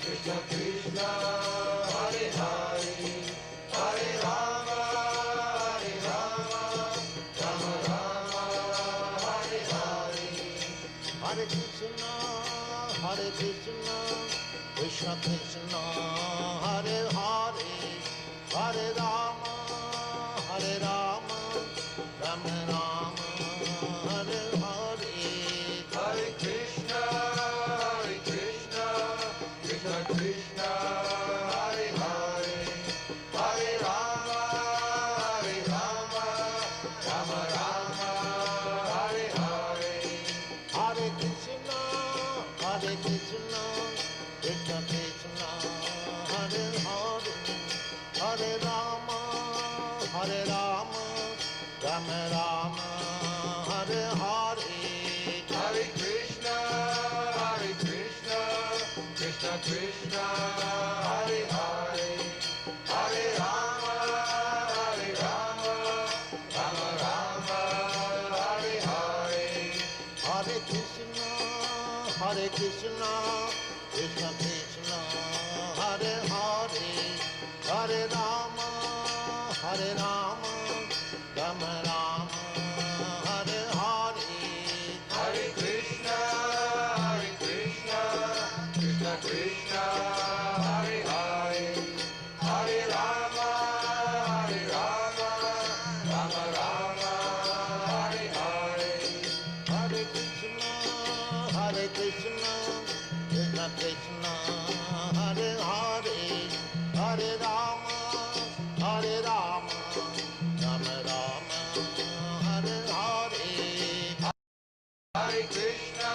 Krishna Krishna Hare Hare Hare Rama Hare Rama Rama Rama Hare Hare Hare Krishna Krishna Krishna Hare Hare Hare Rama Hare Rama Rama Rama Hare Hare Hare Krishna Krishna Krishna Hare Hare Hare Rama Rama Rama Hare Hare Hare Krishna Krishna Krishna Hare Hare Hare Rama Rama Rama Hare Hare Hare Krishna Krishna Krishna Hare Hare Hare Rama Rama Rama Hare Hare Hare Krishna Krishna Krishna Hare Hare Hare Rama Rama Rama Hare Hare Hare Krishna Krishna Krishna Hare Hare Hare Rama Rama Rama Hare Hare Hare Krishna Krishna Krishna Hare Hare Hare Rama Rama Rama Hare Hare Hare Krishna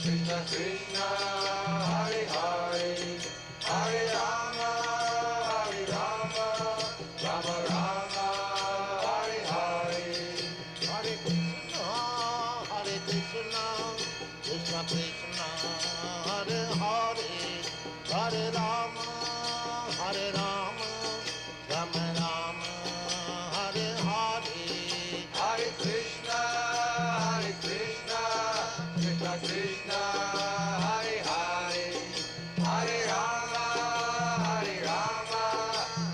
Krishna Krishna Hare Hare Hare Rama Rama Rama Hare Hare Hare Krishna Krishna Krishna Hare Hare Hare Rama Rama Rama Hare Hare Hare Krishna Krishna Krishna Hare Hare Hare Rama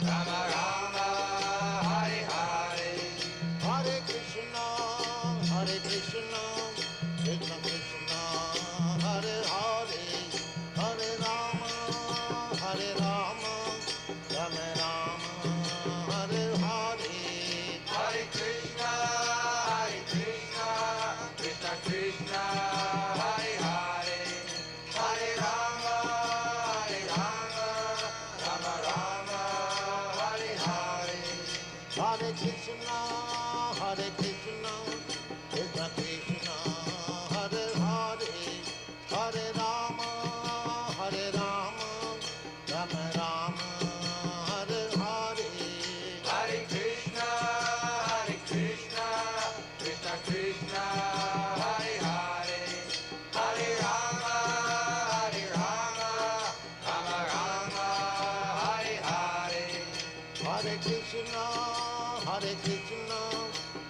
Rama Rama Hare Hare Hare Krishna Krishna Krishna Hare Hare Hare Rama Rama Hare Hare Hare Krishna Krishna Hare Hare Hare Rama Rama Hare Hare Hare Krishna Krishna Krishna Hare Hare Hare Rama Rama Rama Hare Hare Hare Krishna Krishna Krishna Hare Hare Hare Rama Rama Rama Hare Hare Hare Krishna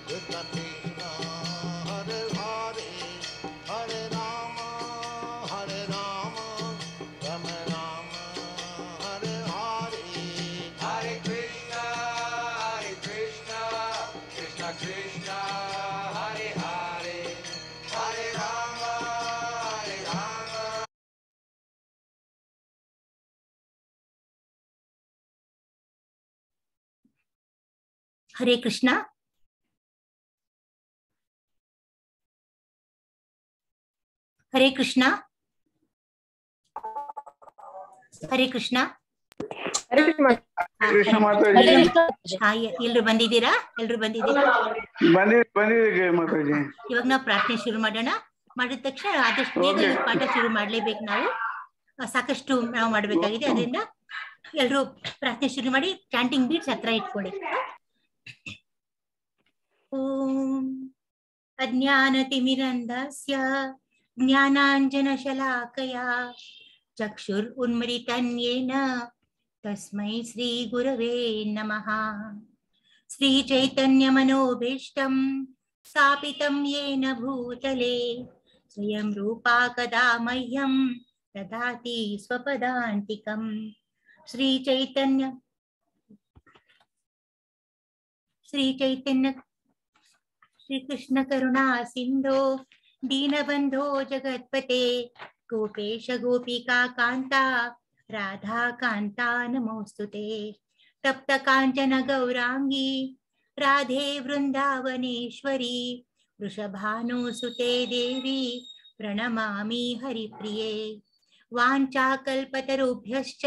Krishna Krishna Hare Hare Hare Rama Rama Rama Hare Hare Hare Krishna Krishna Hare Hare Hare Rama Rama Hare Krishna. Hare Krishna. Hare Krishna. Hare Krishna. Hare Krishna Mataji. ಎಲ್ಲರೂ ಬಂದಿದ್ದೀರಾ? ಬಂದಿದ್ದೀವಿ ಮಾತಾಜಿ. ಇವಾಗ ನಾವು ಪ್ರಾರ್ಥನೆ ಶುರು ಮಾಡೋಣ. ಮಾಡಿದ ತಕ್ಷಣ ಆದಷ್ಟು ಬೇಗ ಈ ಪಾಠ ಶುರು ಮಾಡ್ಲೇಬೇಕು. ನಾವು ಸಾಕಷ್ಟು ನಾವು ಮಾಡಬೇಕಾಗಿದೆ. ಅದರಿಂದ ಎಲ್ಲರೂ ಪ್ರಾರ್ಥನೆ ಶುರು ಮಾಡಿ ಚಾಂಟಿಂಗ್ ಬೀಟ್ಸ್ ಹತ್ರ ಇಟ್ಕೊಳ್ಳಿ. ಓಂ ಅಜ್ಞಾನತಿಮಿರಂಧಸ್ಯ ಜ್ಞಾನಾಂಜನಶಲಾಕಯಾ ಚಕ್ಷುರುನ್ಮಿಲಿತನ್ಯೇನ ತಸ್ಮೈ ಶ್ರೀ ಗುರವೇ ನಮಃ. ಶ್ರೀ ಚೈತನ್ಯ ಮನೋಭೀಷ್ಟಂ ಸ್ಥಾಪಿತಂ ಯೇನ ಭೂತಲೆ स्वयं रूपा कदा मह्यं ददाति स्वपदान्तिकम्। श्री चैतन्य श्री कृष्ण करुणा सिंधो दीनबंधो जगत्पते गोपेश गोपिका कांता राधा कांता नमोस्तुते। तप्त कांचन गौरांगी राधे वृंदावनेश्वरी वृषभानुसुते देवी प्रणमामि हरिप्रिये। वाञ्छाकल्पतरुभ्यश्च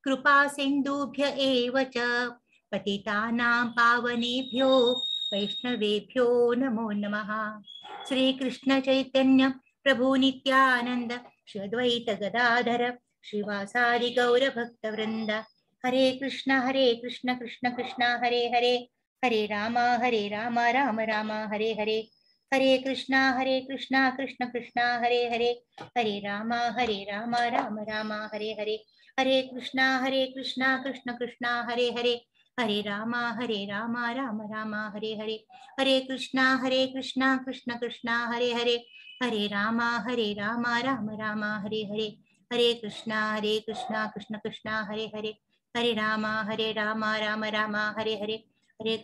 कृपा सिन्धुभ्य एव च पतितानां पावनेभ्यो वैष्णवेभ्यो नमो नमः। श्री कृष्ण चैतन्य प्रभु नित्यानंद श्री अद्वैत गदाधर श्रीवासादि गौर भक्त वृंद। हरे कृष्ण कृष्ण कृष्ण हरे हरे, हरे राम राम राम हरे हरे। हरे कृष्ण कृष्ण कृष्ण हरे हरे, हरे राम राम राम हरे हरे। हरे कृष्ण कृष्ण कृष्ण हरे हरे, हरे राम राम राम हरे हरे। हरे कृष्ण कृष्ण कृष्ण हरे हरे, हरे राम राम राम हरे हरे। हरे कृष्ण कृष्ण कृष्ण हरे हरे, हरे राम राम राम हरे हरे। हरे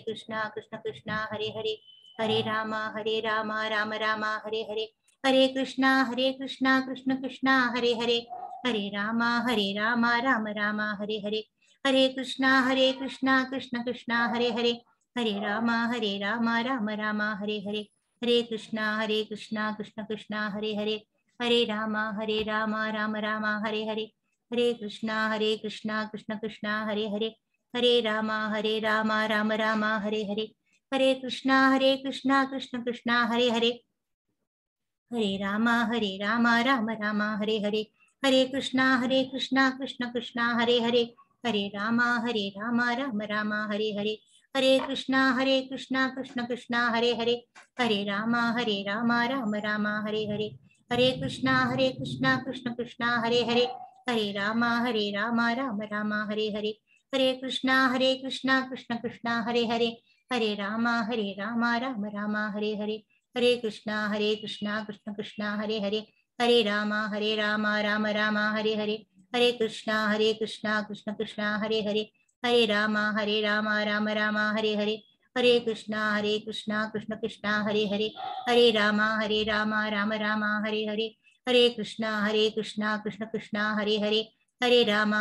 कृष्ण कृष्ण कृष्ण हरे हरे, हरे राम राम राम हरे हरे। हरे कृष्ण कृष्ण कृष्ण हरे हरे, हरे राम राम राम हरे हरे। हरे कृष्ण कृष्ण कृष्ण हरे हरे, हरे राम राम राम हरे हरे। हरे कृष्ण कृष्ण कृष्ण हरे हरे, हरे राम राम राम हरे हरे। हरे कृष्ण कृष्ण कृष्ण हरे हरे, हरे राम राम राम हरे हरे। हरे कृष्ण कृष्ण कृष्ण हरे हरे, हरे राम राम राम हरे हरे। हरे कृष्ण कृष्ण कृष्ण हरे हरे, हरे राम राम राम हरे हरे। हरे कृष्ण कृष्ण कृष्ण हरे हरे, हरे राम राम राम हरे हरे। हरे कृष्ण कृष्ण कृष्ण हरे हरे, हरे राम राम राम हरे हरे। हरे कृष्ण कृष्ण कृष्ण हरे हरे, हरे राम राम राम हरे हरे। हरे कृष्ण कृष्ण कृष्ण हरे हरे, हरे राम राम राम हरे हरे। हरे कृष्ण कृष्ण कृष्ण हरे हरे, हरे राम राम राम हरे हरे। हरे कृष्ण कृष्ण कृष्ण हरे हरे, हरे राम राम राम हरे हरे। हरे कृष्ण कृष्ण कृष्ण हरे हरे, हरे राम राम राम हरे हरे। हरे कृष्ण कृष्ण कृष्ण हरे हरे, हरे राम राम राम हरे हरे। हरे कृष्ण कृष्ण कृष्ण हरे हरे, हरे राम राम राम हरे हरे। हरे कृष्ण कृष्ण कृष्ण हरे हरे, हरे राम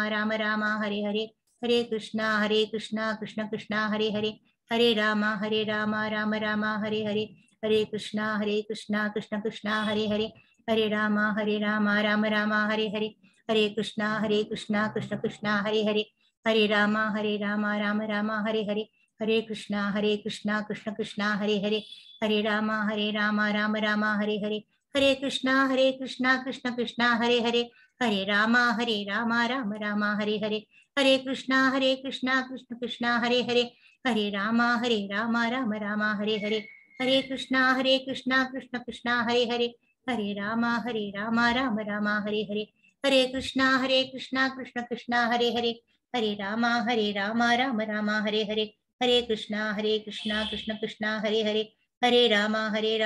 राम राम हरे हरे। हरे कृष्ण कृष्ण कृष्ण हरे हरे, हरे राम राम राम हरे हरे। हरे कृष्ण कृष्ण कृष्ण हरे हरे, हरे राम राम राम हरे हरे। हरे कृष्ण कृष्ण कृष्ण हरे हरे, हरे राम राम राम हरे हरे। हरे कृष्ण कृष्ण कृष्ण हरे हरे, हरे राम राम राम हरे हरे। हरे कृष्ण कृष्ण कृष्ण हरे हरे, हरे राम राम राम हरे हरे। हरे कृष्ण कृष्ण कृष्ण हरे हरे, हरे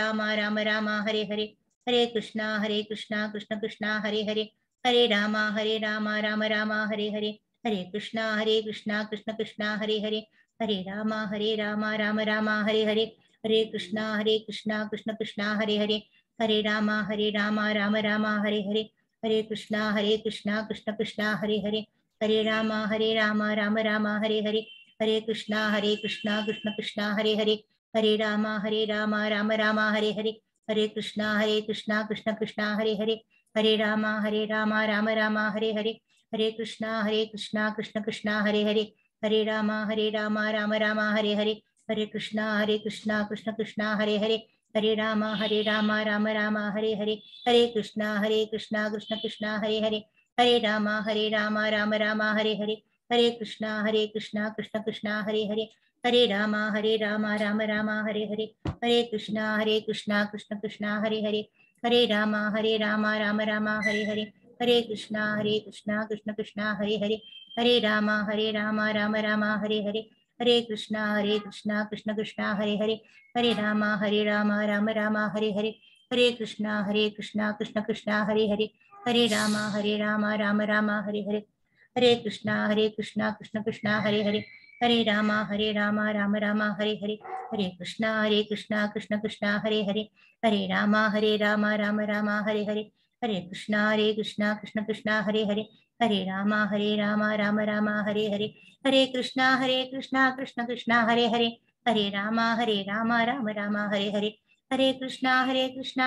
राम राम राम हरे हरे। हरे कृष्ण कृष्ण कृष्ण हरे हरे, हरे राम राम राम हरे हरे। हरे कृष्ण कृष्ण कृष्ण हरे हरे, हरे राम राम राम हरे हरे। हरे कृष्ण कृष्ण कृष्ण हरे हरे, हरे राम राम राम हरे हरे। हरे कृष्ण कृष्ण कृष्ण हरे हरे, हरे राम राम राम हरे हरे। हरे कृष्ण कृष्ण कृष्ण हरे हरे, हरे राम राम राम हरे हरे। हरे कृष्ण कृष्ण कृष्ण हरे हरे, हरे राम राम राम हरे हरे। हरे कृष्ण कृष्ण कृष्ण हरे हरे, हरे राम राम राम हरे हरे। हरे कृष्ण कृष्ण कृष्ण हरे हरे, हरे राम राम राम हरे हरे। हरे कृष्ण कृष्ण कृष्ण हरे हरे, हरे राम राम राम हरे हरे। हरे कृष्ण कृष्ण कृष्ण हरे हरे, हरे राम राम राम हरे हरे। हरे कृष्ण कृष्ण कृष्ण हरे हरे, हरे राम राम राम हरे हरे। हरे कृष्ण कृष्ण कृष्ण हरे हरे, हरे राम राम राम हरे हरे। हरे कृष्णा कृष्ण कृष्ण हरे हरे, हरे राम राम राम हरे हरे, हरे कृष्णा कृष्ण कृष्ण हरे हरे, हरे राम राम राम हरे हरे, हरे कृष्णा कृष्ण कृष्ण हरे हरे, हरे राम राम राम हरे हरे, हरे कृष्णा कृष्ण कृष्ण हरे हरे, हरे राम राम राम हरे हरे, हरे कृष्णा कृष्ण कृष्ण हरे हरे, हरे राम राम राम हरे हरे, हरे कृष्णा कृष्ण कृष्ण हरे हरे, हरे राम राम राम हरे हरे, हरे कृष्णा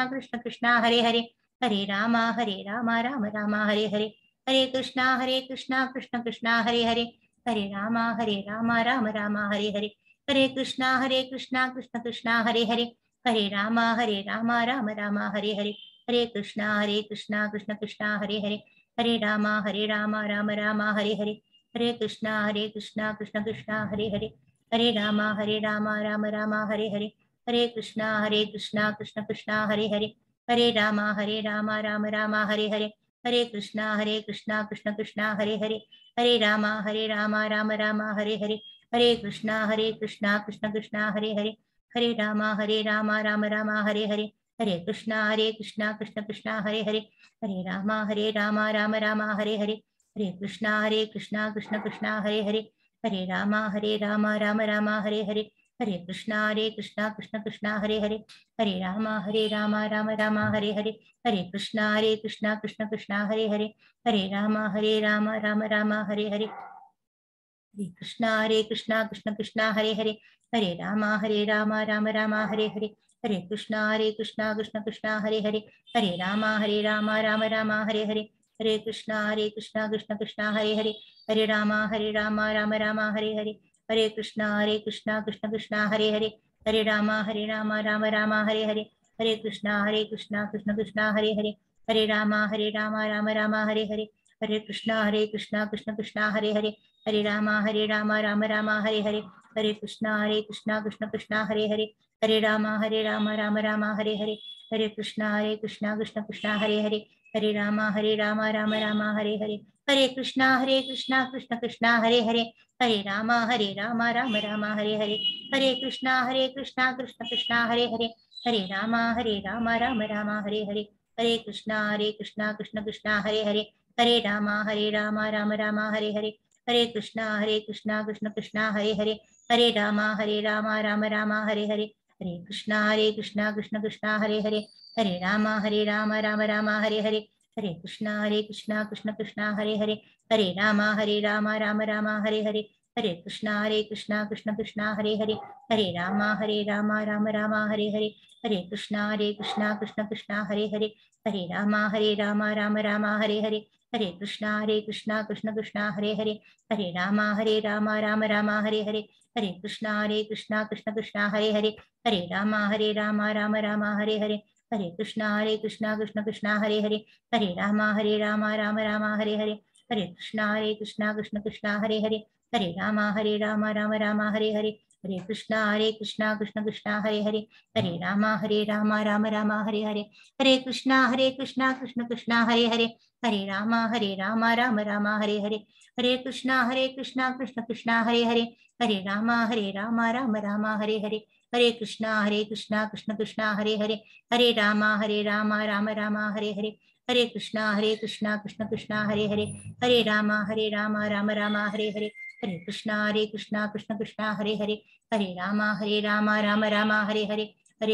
कृष्ण कृष्ण हरे हरे, हरे राम राम राम हरे हरे, हरे कृष्णा कृष्ण कृष्ण हरे हरे, हरे राम राम राम हरे हरे, हरे कृष्णा कृष्ण कृष्ण हरे हरे, हरे राम राम राम हरे हरे, हरे कृष्णा कृष्ण कृष्ण हरे हरे, हरे राम राम राम हरे हरे, हरे कृष्णा कृष्ण कृष्ण हरे हरे, हरे राम राम राम हरे हरे, हरे कृष्णा कृष्ण कृष्ण हरे हरे, हरे राम राम राम हरे हरे, हरे कृष्णा कृष्ण कृष्ण हरे हरे, हरे राम राम राम हरे हरे, हरे कृष्णा कृष्ण कृष्ण हरे हरे, हरे राम राम राम हरे हरे, हरे कृष्णा कृष्ण कृष्ण हरे हरे, हरे राम राम राम हरे हरे, हरे कृष्णा कृष्ण कृष्ण हरे हरे, हरे राम राम राम हरे हरे, हरे कृष्णा कृष्ण कृष्ण हरे हरे, हरे राम राम राम हरे हरे, हरे कृष्णा कृष्ण कृष्ण हरे हरे, हरे राम राम राम हरे हरे, हरे कृष्णा कृष्ण कृष्ण हरे हरे, हरे राम राम राम हरे हरे, हरे कृष्णा कृष्ण कृष्ण हरे हरे, हरे राम राम राम हरे हरे, हरे कृष्णा कृष्ण कृष्ण हरे हरे, हरे राम राम राम हरे हरे, हरे कृष्णा कृष्ण कृष्ण हरे हरे, हरे राम राम राम हरे हरे, हरे कृष्णा कृष्ण कृष्ण हरे हरे, हरे राम राम राम हरे हरे, हरे कृष्णा कृष्ण कृष्ण हरे हरे, हरे राम राम राम हरे हरे, हरे कृष्णा कृष्ण कृष्ण हरे हरे, हरे राम राम राम हरे हरे, हरे कृष्णा कृष्ण कृष्ण हरे हरे, हरे राम राम राम हरे हरे, हरे कृष्णा कृष्ण कृष्ण हरे हरे, हरे राम राम राम हरे हरे, हरे कृष्णा कृष्ण कृष्ण हरे हरे, हरे राम राम राम हरे हरे, हरे कृष्णा कृष्ण कृष्ण हरे हरे, हरे राम राम राम हरे हरे, हरे कृष्णा कृष्ण कृष्ण हरे हरे, हरे राम राम राम हरे हरे, हरे कृष्णा कृष्ण कृष्ण हरे हरे, हरे राम राम राम हरे हरे, हरे कृष्णा कृष्ण कृष्ण हरे हरे, हरे राम राम राम हरे हरे, हरे कृष्णा कृष्ण कृष्ण हरे हरे, हरे राम राम राम हरे हरे, हरे कृष्णा कृष्ण कृष्ण हरे हरे, हरे राम राम राम हरे हरे, हरे कृष्णा कृष्ण कृष्ण हरे हरे, हरे राम राम राम हरे हरे, हरे कृष्णा कृष्ण कृष्ण हरे हरे, हरे राम राम राम हरे हरे, हरे कृष्णा कृष्ण कृष्ण हरे हरे, हरे राम राम राम हरे हरे, हरे कृष्णा कृष्ण कृष्ण हरे हरे, हरे राम राम राम हरे हरे, हरे कृष्णा कृष्ण कृष्ण हरे हरे, हरे राम राम राम हरे हरे, हरे कृष्णा कृष्ण कृष्ण हरे हरे, हरे राम राम राम हरे हरे, हरे कृष्णा कृष्ण कृष्ण हरे हरे, हरे राम राम राम हरे हरे, हरे कृष्णा कृष्ण कृष्ण हरे हरे, हरे राम राम राम हरे हरे, हरे कृष्णा कृष्ण कृष्ण हरे हरे, हरे राम राम राम हरे हरे, हरे कृष्णा कृष्ण कृष्ण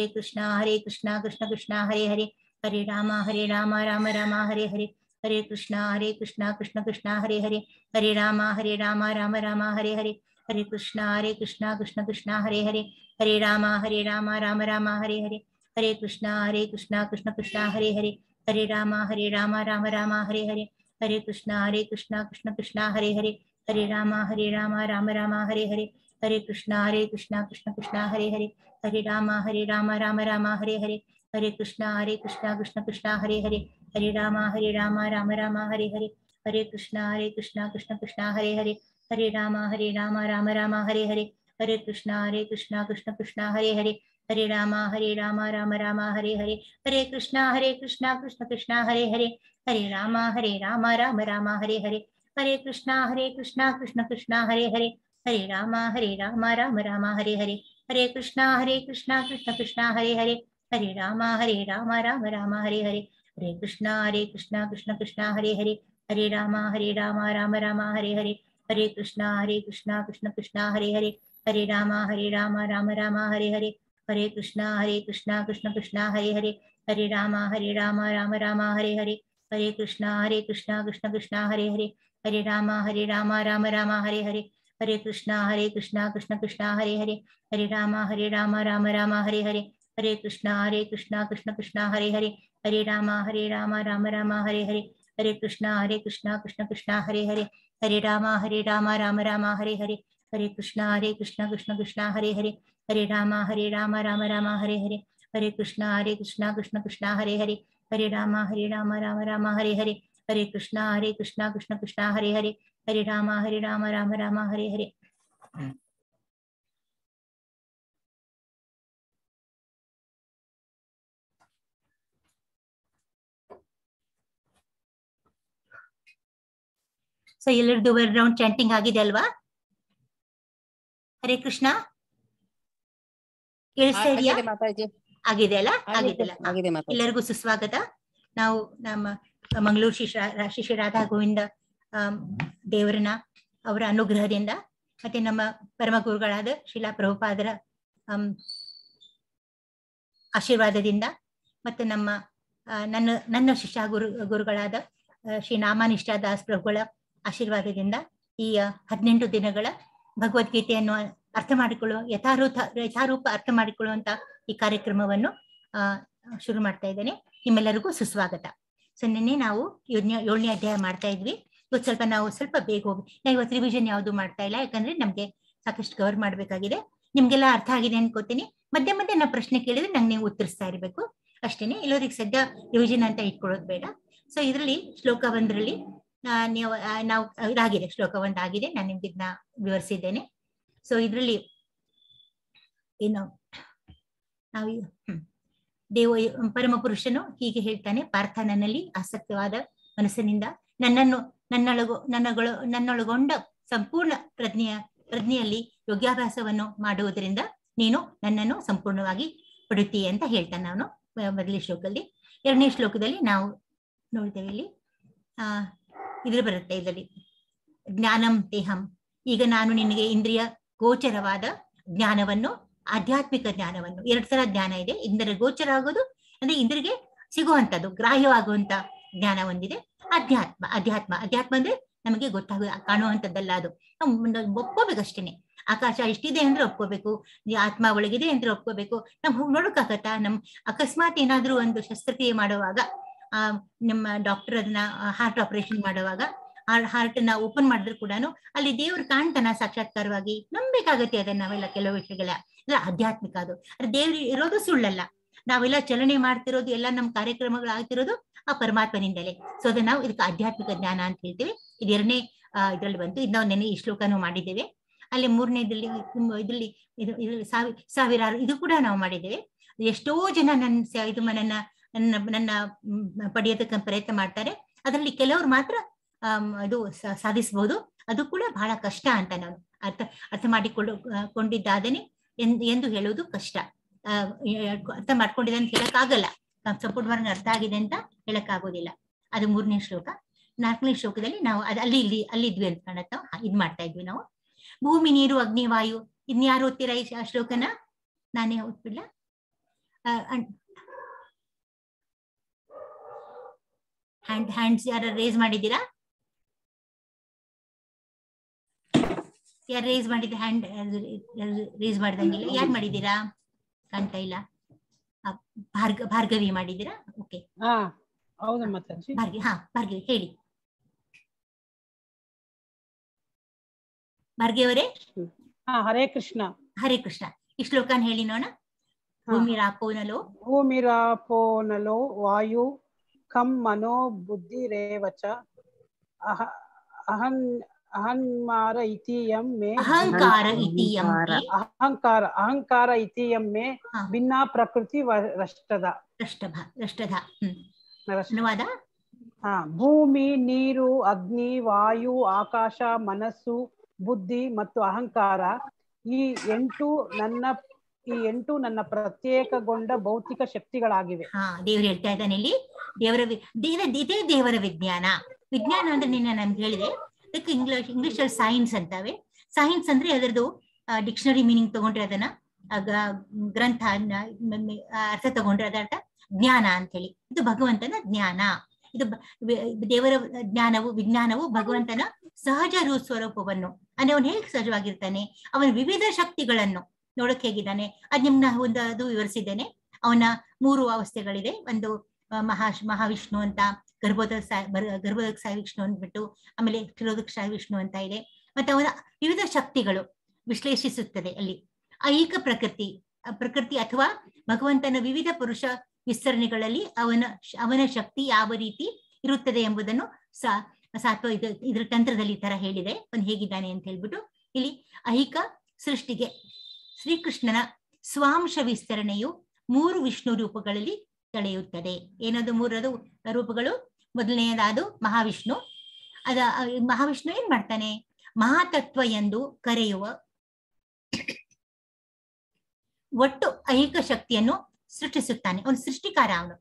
हरे हरे, हरे राम राम राम हरे हरे, हरे कृष्णा कृष्ण कृष्ण हरे हरे, हरे राम राम राम हरे हरे, हरे कृष्णा कृष्ण कृष्ण हरे हरे, हरे राम राम राम हरे हरे, हरे कृष्णा कृष्ण कृष्ण हरे हरे, हरे राम राम राम हरे हरे, हरे कृष्णा कृष्ण कृष्ण हरे हरे, हरे राम राम राम हरे हरे, हरे कृष्णा कृष्ण कृष्ण हरे हरे, हरे राम राम राम हरे हरे, हरे कृष्णा कृष्ण कृष्ण हरे हरे, हरे राम राम राम हरे हरे, हरे कृष्णा कृष्ण कृष्ण हरे हरे, हरे राम राम राम हरे हरे, हरे कृष्णा कृष्ण कृष्ण हरे हरे, हरे राम राम राम हरे हरे, हरे कृष्णा कृष्ण कृष्ण हरे हरे, हरे राम राम राम हरे हरे, हरे कृष्णा कृष्ण कृष्ण हरे हरे, हरे राम राम राम हरे हरे, हरे कृष्णा कृष्ण कृष्ण हरे हरे, हरे राम राम राम हरे हरे, हरे कृष्णा कृष्ण कृष्ण हरे हरे, हरे राम राम राम हरे हरे, हरे कृष्णा कृष्ण कृष्ण हरे हरे, हरे राम राम राम हरे हरे, हरे कृष्णा कृष्ण कृष्ण हरे हरे, हरे राम राम राम हरे हरे, हरे कृष्णा कृष्ण कृष्ण हरे हरे, हरे राम राम राम हरे हरे, हरे कृष्णा कृष्ण कृष्ण हरे हरे, हरे राम राम राम हरे हरे, हरे कृष्णा कृष्ण कृष्ण हरे हरे, हरे राम राम राम हरे हरे, हरे कृष्णा कृष्ण कृष्ण हरे हरे, हरे राम राम राम हरे हरे, हरे कृष्णा कृष्ण कृष्ण हरे हरे, हरे राम राम राम हरे हरे, हरे कृष्णा कृष्ण कृष्ण हरे हरे, हरे राम राम राम हरे हरे, हरे कृष्णा कृष्ण कृष्ण हरे हरे, हरे राम राम राम हरे हरे, हरे कृष्णा कृष्ण कृष्ण हरे हरे, हरे राम राम राम हरे हरे. ಸೊ ಎಲ್ಲರದ್ದು ರೌಂಡ್ ಚಾಂಟಿಂಗ್ ಆಗಿದೆ ಅಲ್ವಾ? ಹರೇ ಕೃಷ್ಣ ಕೇಳಿಸ್ತಾ ಇದೆಯಾ? ಆಗಿದೆ ಮಾತಾಜಿ. ಆಗಿದೆ ಅಲ್ಲ? ಆಗಿದೆ ಆಗಿದೆ. ಮಾತಾಜಿ. ಎಲ್ಲರಿಗೂ ಸುಸ್ವಾಗತ. ನಾವು ನಮ್ಮ ಮಂಗಳೂರು ಶ್ರೀ ರಾಧಾ ಗೋವಿಂದ ದೇವರನ್ನ ಅವರ ಅನುಗ್ರಹದಿಂದ ಮತ್ತೆ ನಮ್ಮ ಪರಮ ಗುರುಗಳಾದ ಶ್ರೀಲಾ ಪ್ರಭುಪಾದರ ಆಶೀರ್ವಾದದಿಂದ ಮತ್ತೆ ನಮ್ಮ ನನ್ನ ಶಿಷ್ಯ ಗುರುಗಳಾದ ಶ್ರೀ ನಾಮನಿಷ್ಠ ದಾಸ್ ಪ್ರಭುಗಳ ಆಶೀರ್ವಾದದಿಂದ ಈ 18 ದಿನಗಳ ಭಗವದ್ಗೀತೆಯನ್ನು ಅರ್ಥ ಮಾಡಿಕೊಳ್ಳುವ ಯಥಾರೂಪ ಅರ್ಥ ಮಾಡಿಕೊಳ್ಳುವಂತ ಈ ಕಾರ್ಯಕ್ರಮವನ್ನು ಶುರು ಮಾಡ್ತಾ ಇದ್ದೇನೆ. ನಿಮ್ಮೆಲ್ಲರಿಗೂ ಸುಸ್ವಾಗತ. ಸೊ ನಿನ್ನೆ ನಾವು 7ನೇ ಅಧ್ಯಾಯ ಮಾಡ್ತಾ ಇದ್ವಿ. ಇವತ್ತು ನಾವು ಸ್ವಲ್ಪ ಬೇಗ ಹೋಗಿ ನಾವು ಇವತ್ತು ರಿವಿಷನ್ ಯಾವುದು ಮಾಡ್ತಾ ಇಲ್ಲ, ಯಾಕಂದ್ರೆ ನಮ್ಗೆ ಸಾಕಷ್ಟು ಕವರ್ ಮಾಡ್ಬೇಕಾಗಿದೆ. ನಿಮ್ಗೆಲ್ಲ ಅರ್ಥ ಆಗಿದೆ ಅನ್ಕೋತೀನಿ. ಮಧ್ಯೆ ನಾವು ಪ್ರಶ್ನೆ ಕೇಳಿದ್ರೆ ನಂಗೆ ನೀವು ಉತ್ತರಿಸ್ತಾ ಇರ್ಬೇಕು ಅಷ್ಟೇನೆ. ಎಲ್ಲರಿಗೆ ಸದ್ಯ ರಿವಿಷನ್ ಅಂತ ಇಟ್ಕೊಳ್ಳೋದು ಬೇಡ. ಸೊ ಇದರಲ್ಲಿ ಶ್ಲೋಕ 1ರಲ್ಲಿ ನಾವು ಇದಾಗಿದೆ, ಶ್ಲೋಕ 1 ಆಗಿದೆ. ನಾನು ನಿಮ್ಗೆ ಇದನ್ನ ವಿವರಿಸಿದ್ದೇನೆ. ಸೊ ಇದರಲ್ಲಿ ಏನು ನಾವು ಪರಮ ಪುರುಷನು ಹೀಗೆ ಹೇಳ್ತಾನೆ, ಪಾರ್ಥ ನನ್ನಲ್ಲಿ ಆಸಕ್ತವಾದ ಮನಸ್ಸಿನಿಂದ ನನ್ನೊಳಗೊಂಡ ಸಂಪೂರ್ಣ ಪ್ರಜ್ಞೆಯಲ್ಲಿ ಯೋಗಾಭ್ಯಾಸವನ್ನು ಮಾಡುವುದರಿಂದ ನೀನು ನನ್ನನ್ನು ಸಂಪೂರ್ಣವಾಗಿ ಪಡುತ್ತೀಯ ಅಂತ ಹೇಳ್ತಾನೆ ನಾನು ಮೊದಲನೇ ಶ್ಲೋಕದಲ್ಲಿ. 2ನೇ ಶ್ಲೋಕದಲ್ಲಿ ನಾವು ನೋಡ್ತೇವೆ, ಇಲ್ಲಿ ಇದ್ರ ಬರುತ್ತೆ, ಇದರಲ್ಲಿ ಜ್ಞಾನಂ ತೇಹಂ, ಈಗ ನಾನು ನಿನಗೆ ಇಂದ್ರಿಯ ಗೋಚರವಾದ ಜ್ಞಾನವನ್ನು, ಆಧ್ಯಾತ್ಮಿಕ ಜ್ಞಾನವನ್ನು, 2 ತರ ಜ್ಞಾನ ಇದೆ. ಇಂದ್ರಿಯ ಗೋಚರ ಆಗೋದು ಅಂದ್ರೆ ಇಂದ್ರಿಗೆ ಸಿಗುವಂತದ್ದು, ಗ್ರಾಹ್ಯವಾಗುವಂತ ಜ್ಞಾನ ಒಂದಿದೆ. ಅಧ್ಯಾತ್ಮ ಅಂದ್ರೆ ನಮಗೆ ಕಾಣುವಂಥದ್ದಲ್ಲ, ಅದು ನಾವು ಒಪ್ಕೋಬೇಕಷ್ಟೇನೆ. ಆಕಾಶ ಇಷ್ಟಿದೆ ಅಂದ್ರೆ ಒಪ್ಕೋಬೇಕು, ಆತ್ಮ ಒಳಗಿದೆ ಅಂದ್ರೆ ಒಪ್ಕೋಬೇಕು. ನಮ್ ನೋಡಕ್ಕಾಗತ್ತಾ? ನಮ್ ಅಕಸ್ಮಾತ್ ಏನಾದ್ರೂ ಒಂದು ಶಸ್ತ್ರಕ್ರಿಯೆ ಮಾಡುವಾಗ ನಮ್ಮ ಡಾಕ್ಟರ್ ಅದನ್ನ ಹಾರ್ಟ್ ಆಪರೇಷನ್ ಮಾಡುವಾಗ ಹಾರ್ಟ್ ನ ಓಪನ್ ಮಾಡಿದ್ರು ಕೂಡ ಅಲ್ಲಿ ದೇವ್ರು ಕಾಣ್ತಾನ ಸಾಕ್ಷಾತ್ಕಾರವಾಗಿ, ನಂಬೇಕಾಗತ್ತೆ ಅದನ್ನ. ನಾವೆಲ್ಲ ಕೆಲವು ವಿಷಯಗಳ ಆಧ್ಯಾತ್ಮಿಕ, ಅದು ದೇವ್ರು ಇರೋದು ಸುಳ್ಳಲ್ಲ. ನಾವೆಲ್ಲ ಚಲನೆ ಮಾಡ್ತಿರೋದು, ಎಲ್ಲ ನಮ್ಮ ಕಾರ್ಯಕ್ರಮಗಳು ಆಗ್ತಿರೋದು ಆ ಪರಮಾತ್ಮನಿಂದಲೇ. ಸೊ ಅದನ್ನ ನಾವು ಇದಕ್ಕೆ ಆಧ್ಯಾತ್ಮಿಕ ಜ್ಞಾನ ಅಂತ ಹೇಳ್ತೇವೆ. ಇದು 2ನೇ ಇದ್ರಲ್ಲಿ ಬಂತು. ಇದು ನಾವು ನೆನೆ ಈ ಶ್ಲೋಕನೂ ಮಾಡಿದ್ದೇವೆ. ಅಲ್ಲಿ 3ನೇದಲ್ಲಿ ಇದರಲ್ಲಿ ಸಾವಿರಾರು ಇದು ಕೂಡ ನಾವು ಮಾಡಿದ್ದೇವೆ. ಎಷ್ಟೋ ಜನ ನನ್ನ ಪಡೆಯೋದಕ್ಕೆ ಪ್ರಯತ್ನ ಮಾಡ್ತಾರೆ. ಅದರಲ್ಲಿ ಕೆಲವರು ಮಾತ್ರ ಇದು ಸಾಧಿಸಬಹುದು. ಅದು ಕೂಡ ಬಹಳ ಕಷ್ಟ ಅಂತ ನಾನು ಅರ್ಥ ಮಾಡಿಕೊಂಡಿದ್ದಾದೇನೆ ಎಂದು ಹೇಳುವುದು ಕಷ್ಟ. ಅರ್ಥ ಮಾಡ್ಕೊಂಡಿದೆ ಅಂತ ಹೇಳಕ್ಕಾಗಲ್ಲ, ಸಂಪೂರ್ಣವಾಗಿ ಅರ್ಥ ಆಗಿದೆ ಅಂತ ಹೇಳಕ್ಕಾಗೋದಿಲ್ಲ. ಅದು 3ನೇ ಶ್ಲೋಕ. 4ನೇ ಶ್ಲೋಕದಲ್ಲಿ ನಾವು ಅಲ್ಲಿದ್ವಿ ಅಂತ ಕಾಣುತ್ತ ಇದ್ ಮಾಡ್ತಾ ಇದ್ವಿ ನಾವು. ಭೂಮಿ, ನೀರು, ಅಗ್ನಿ, ವಾಯು, ಇನ್ಯಾರು ಓದ್ತೀರಾ ಈ ಶ್ಲೋಕನ? ನಾನೇ ಓದ್ಬಿಡ್ಲ? ಹ್ಯಾಂಡ್ಸ್ ಯಾರು ರೇಸ್ ಮಾಡಿದ್ದೀರಾ? ಯಾರು ರೇಸ್ ಮಾಡಿದ್ರೆ ಹ್ಯಾಂಡ್ ರೇಸ್ ಮಾಡ್ದಂಗಿಲ್ಲ. ಯಾರು ಮಾಡಿದ್ದೀರಾ? ಕಾಣ್ತಾ ಇಲ್ಲ. ಭಾರ್ಗವಿ ಮಾಡಿದ್ದೀರಾ? ಓಕೆ, ಭಾರ್ಗವಿ ಹೇಳಿ. ಭಾರ್ಗವಿ ಅವರೇ. ಹರೇ ಕೃಷ್ಣ. ಹರೇ ಕೃಷ್ಣ. ಈ ಶ್ಲೋಕನ ಹೇಳಿ ನೋಡ. ಭೂಮಿರಾಪೋ ನಲೋ ವಾಯು ಖಂ ಮನೋ ಬುದ್ಧಿರೇವಚ ಅಹಂಕಾರ ಇತಿಯಂ ಮೇ ಅಹಂಕಾರ ಇತಿಯಂ ಮೇ ಭಿನ್ನ ಪ್ರಕೃತಿ ರಷ್ಟಧ. ಅನುವಾದ: ಭೂಮಿ, ನೀರು, ಅಗ್ನಿ, ವಾಯು, ಆಕಾಶ, ಮನಸ್ಸು ಬುದ್ಧಿ ಮತ್ತು ಅಹಂಕಾರ ಈ ಎಂಟು ನನ್ನ ಪ್ರತ್ಯೇಕಗೊಂಡ ಭೌತಿಕ ಶಕ್ತಿಗಳಾಗಿವೆ. ದೇವ್ರು ಹೇಳ್ತಾ ಇದ್ದಾನೆ ಇಲ್ಲಿ, ಇದೇ ದೇವರ ವಿಜ್ಞಾನ. ವಿಜ್ಞಾನ ಅಂದ್ರೆ ನಿನ್ನೆ ನಮ್ಗೆ ಹೇಳಿದೆ, ಅದಕ್ಕೆ ಇಂಗ್ಲಿಷ್ ಅಲ್ಲಿ ಸೈನ್ಸ್ ಅಂತಾವೆ. ಸೈನ್ಸ್ ಅಂದ್ರೆ ಅದರದ್ದು ಡಿಕ್ಷನರಿ ಮೀನಿಂಗ್ ತಗೊಂಡ್ರೆ ಅದನ್ನ ಗ್ರಂಥ ಅರ್ಥ ತಗೊಂಡ್ರೆ ಅದರ ಅರ್ಥ ಜ್ಞಾನ ಅಂತ ಹೇಳಿ. ಇದು ಭಗವಂತನ ಜ್ಞಾನ. ಇದು ದೇವರ ವಿಜ್ಞಾನವು ಭಗವಂತನ ಸಹಜ ಸ್ವರೂಪವನ್ನು, ಅಂದ್ರೆ ಅವನು ಹೇಗೆ ಸಹಜವಾಗಿರ್ತಾನೆ, ಅವನ ವಿವಿಧ ಶಕ್ತಿಗಳನ್ನು ನೋಡಕ್ ಹೇಗಿದ್ದಾನೆ ಅದ್ ನಿಮ್ನ ಅದು ವಿವರಿಸಿದ್ದೇನೆ. ಅವನ 3 ಅವಸ್ಥೆಗಳಿದೆ. ಒಂದು ಮಹಾವಿಷ್ಣು ಅಂತ, ಗರ್ಭೋದಕ ಸಾಯಿ ವಿಷ್ಣು ಅಂದ್ಬಿಟ್ಟು, ಆಮೇಲೆ ಕ್ಷೀರೋದಕ ಸಾಯಿ ವಿಷ್ಣು ಅಂತ ಇದೆ. ಮತ್ತೆ ಅವನ ವಿವಿಧ ಶಕ್ತಿಗಳು ವಿಶ್ಲೇಷಿಸುತ್ತದೆ ಅಲ್ಲಿ. ಐಹಿಕ ಪ್ರಕೃತಿ ಅಥವಾ ಭಗವಂತನ ವಿವಿಧ ಪುರುಷ ವಿಸ್ತರಣೆಗಳಲ್ಲಿ ಅವನ ಶಕ್ತಿ ಯಾವ ರೀತಿ ಇರುತ್ತದೆ ಎಂಬುದನ್ನು ಸಾತ್ವ ಇದ್ರ ತಂತ್ರದಲ್ಲಿ ಈ ತರ ಹೇಳಿದೆ, ಅವನು ಹೇಗಿದ್ದಾನೆ ಅಂತ ಹೇಳ್ಬಿಟ್ಟು. ಇಲ್ಲಿ ಐಹಿಕ ಸೃಷ್ಟಿಗೆ ಶ್ರೀಕೃಷ್ಣನ ಸ್ವಾಂಶ ವಿಸ್ತರಣೆಯು 3 ವಿಷ್ಣು ರೂಪಗಳಲ್ಲಿ ತಳೆಯುತ್ತದೆ. ಏನದು 3 ರೂಪಗಳು? ಮೊದಲನೆಯದಾದು ಮಹಾವಿಷ್ಣು. ಮಹಾವಿಷ್ಣು ಏನ್ ಮಾಡ್ತಾನೆ? ಮಹಾತತ್ವ ಎಂದು ಕರೆಯುವ ಒಟ್ಟು ಐಹಿಕ ಶಕ್ತಿಯನ್ನು ಸೃಷ್ಟಿಸುತ್ತಾನೆ. ಅವನು ಸೃಷ್ಟಿಕಾರ. ಅವನು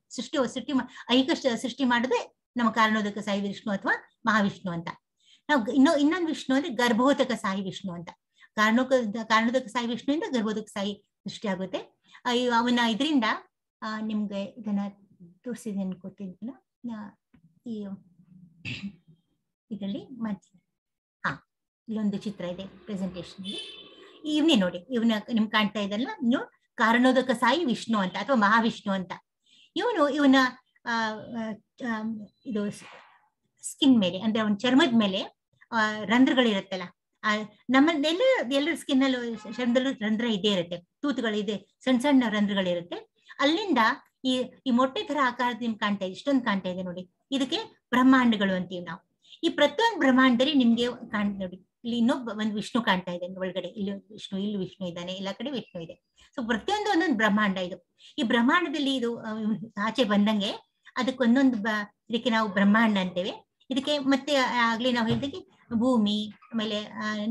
ಐಹಿಕ ಸೃಷ್ಟಿ ಮಾಡೋದೇ ನಮ್ಮ ಕಾರಣೋದಕ ಸಾಯಿ ವಿಷ್ಣು ಅಥವಾ ಮಹಾವಿಷ್ಣು ಅಂತ. ನಾವು ಇನ್ನೊಂದು ವಿಷ್ಣು ಅಂದ್ರೆ ಗರ್ಭೋದಕ ಸಾಯಿ ವಿಷ್ಣು ಅಂತ. ಕಾರಣೋದಕ ಸಾಯಿ ವಿಷ್ಣುವಿಂದ ಗರ್ಭೋದಕ ಸಾಯಿ ಸೃಷ್ಟಿ ಆಗುತ್ತೆ. ಅವನ ಇದರಿಂದ ನಿಮ್ಗೆ ಇದನ್ನ ತೋರಿಸಿದೆ ಅನ್ಕೋತೀನಿ. ಈ ಇದರಲ್ಲಿ ಇಲ್ಲೊಂದು ಚಿತ್ರ ಇದೆ ಪ್ರೆಸೆಂಟೇಶನ್. ಇವನೇ ನೋಡಿ, ನಿಮ್ಗೆ ಕಾಣ್ತಾ ಇದಲ್ಲ, ಇನ್ನು ಕಾರಣೋದಕ ಸಾಯಿ ವಿಷ್ಣು ಅಂತ ಅಥವಾ ಮಹಾವಿಷ್ಣು ಅಂತ. ಇವನ ಇದು ಸ್ಕಿನ್ ಮೇಲೆ, ಅಂದ್ರೆ ಅವನ ಚರ್ಮದ ಮೇಲೆ ರಂಧ್ರಗಳಿರುತ್ತಲ್ಲ, ಎಲ್ಲರ ಸ್ಕಿನ್ ಅಲ್ಲೂ ಚರ್ಮದಲ್ಲೂ ರಂಧ್ರ ಇದ್ದೇ ಇರುತ್ತೆ, ತೂತುಗಳಿದೆ, ಸಣ್ಣ ಸಣ್ಣ ರಂಧ್ರಗಳಿರುತ್ತೆ. ಅಲ್ಲಿಂದ ಈ ಮೊಟ್ಟೆ ತರ ಆಕಾರದ ನಿಮ್ಗೆ ಕಾಣ್ತಾ ಇದೆ, ಇಷ್ಟೊಂದು ಕಾಣ್ತಾ ಇದೆ ನೋಡಿ. ಇದಕ್ಕೆ ಬ್ರಹ್ಮಾಂಡಗಳು ಅಂತೀವಿ ನಾವು. ಈ ಪ್ರತಿಯೊಂದು ಬ್ರಹ್ಮಾಂಡದಲ್ಲಿ ನಿಮ್ಗೆ ನೋಡಿ, ಇಲ್ಲಿ ಒಂದು ವಿಷ್ಣು ಕಾಣ್ತಾ ಇದೆ ಒಳಗಡೆ. ಇಲ್ಲಿ ವಿಷ್ಣು ಇದ್ದಾನೆ, ಎಲ್ಲ ಕಡೆ ವಿಷ್ಣು ಇದೆ. ಸೊ ಪ್ರತಿಯೊಂದು ಒಂದೊಂದು ಬ್ರಹ್ಮಾಂಡ ಇದು. ಈ ಬ್ರಹ್ಮಾಂಡದಲ್ಲಿ ಇದು ಆಚೆ ಬಂದಂಗೆ ಅದಕ್ಕೊಂದೊಂದು ಇದಕ್ಕೆ ನಾವು ಬ್ರಹ್ಮಾಂಡ ಅಂತೇವೆ. ಇದಕ್ಕೆ ಮತ್ತೆ ಆಗ್ಲೇ ನಾವು ಹೇಳಿದಾಗೆ ಭೂಮಿ, ಆಮೇಲೆ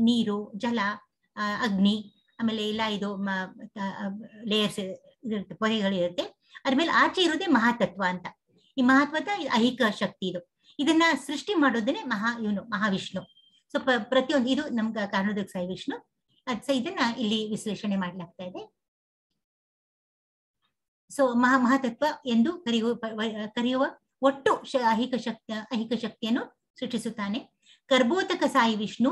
ನೀರು, ಜಲ, ಅಗ್ನಿ, ಆಮೇಲೆ ಇಲ್ಲ ಇದು ಲೇಯರ್ಸ್ ಇರುತ್ತೆ, ಪೊರೆಗಳಿರುತ್ತೆ. ಅದ್ಮೇಲೆ ಆಚೆ ಇರೋದೇ ಮಹಾತತ್ವ ಅಂತ. ಈ ಮಹಾತ್ವದ ಐಹಿಕ ಶಕ್ತಿ ಇದು. ಇದನ್ನ ಸೃಷ್ಟಿ ಮಾಡೋದನ್ನೇ ಮಹಾವಿಷ್ಣು. ಸೊ ಪ್ರತಿಯೊಂದು ಇದು ನಮ್ಗೆ ಕಾರಣೋದಕ ಸಾಯಿ ವಿಷ್ಣು. ಇದನ್ನ ಇಲ್ಲಿ ವಿಶ್ಲೇಷಣೆ ಮಾಡ್ಲಾಗ್ತಾ ಇದೆ. ಸೊ ಮಹಾತತ್ವ ಎಂದು ಕರೆಯುವ ಒಟ್ಟು ಐಹಿಕ ಶಕ್ತಿಯನ್ನು ಸೃಷ್ಟಿಸುತ್ತಾನೆ. ಗರ್ಭೋದಕ ಸಾಯಿ ವಿಷ್ಣು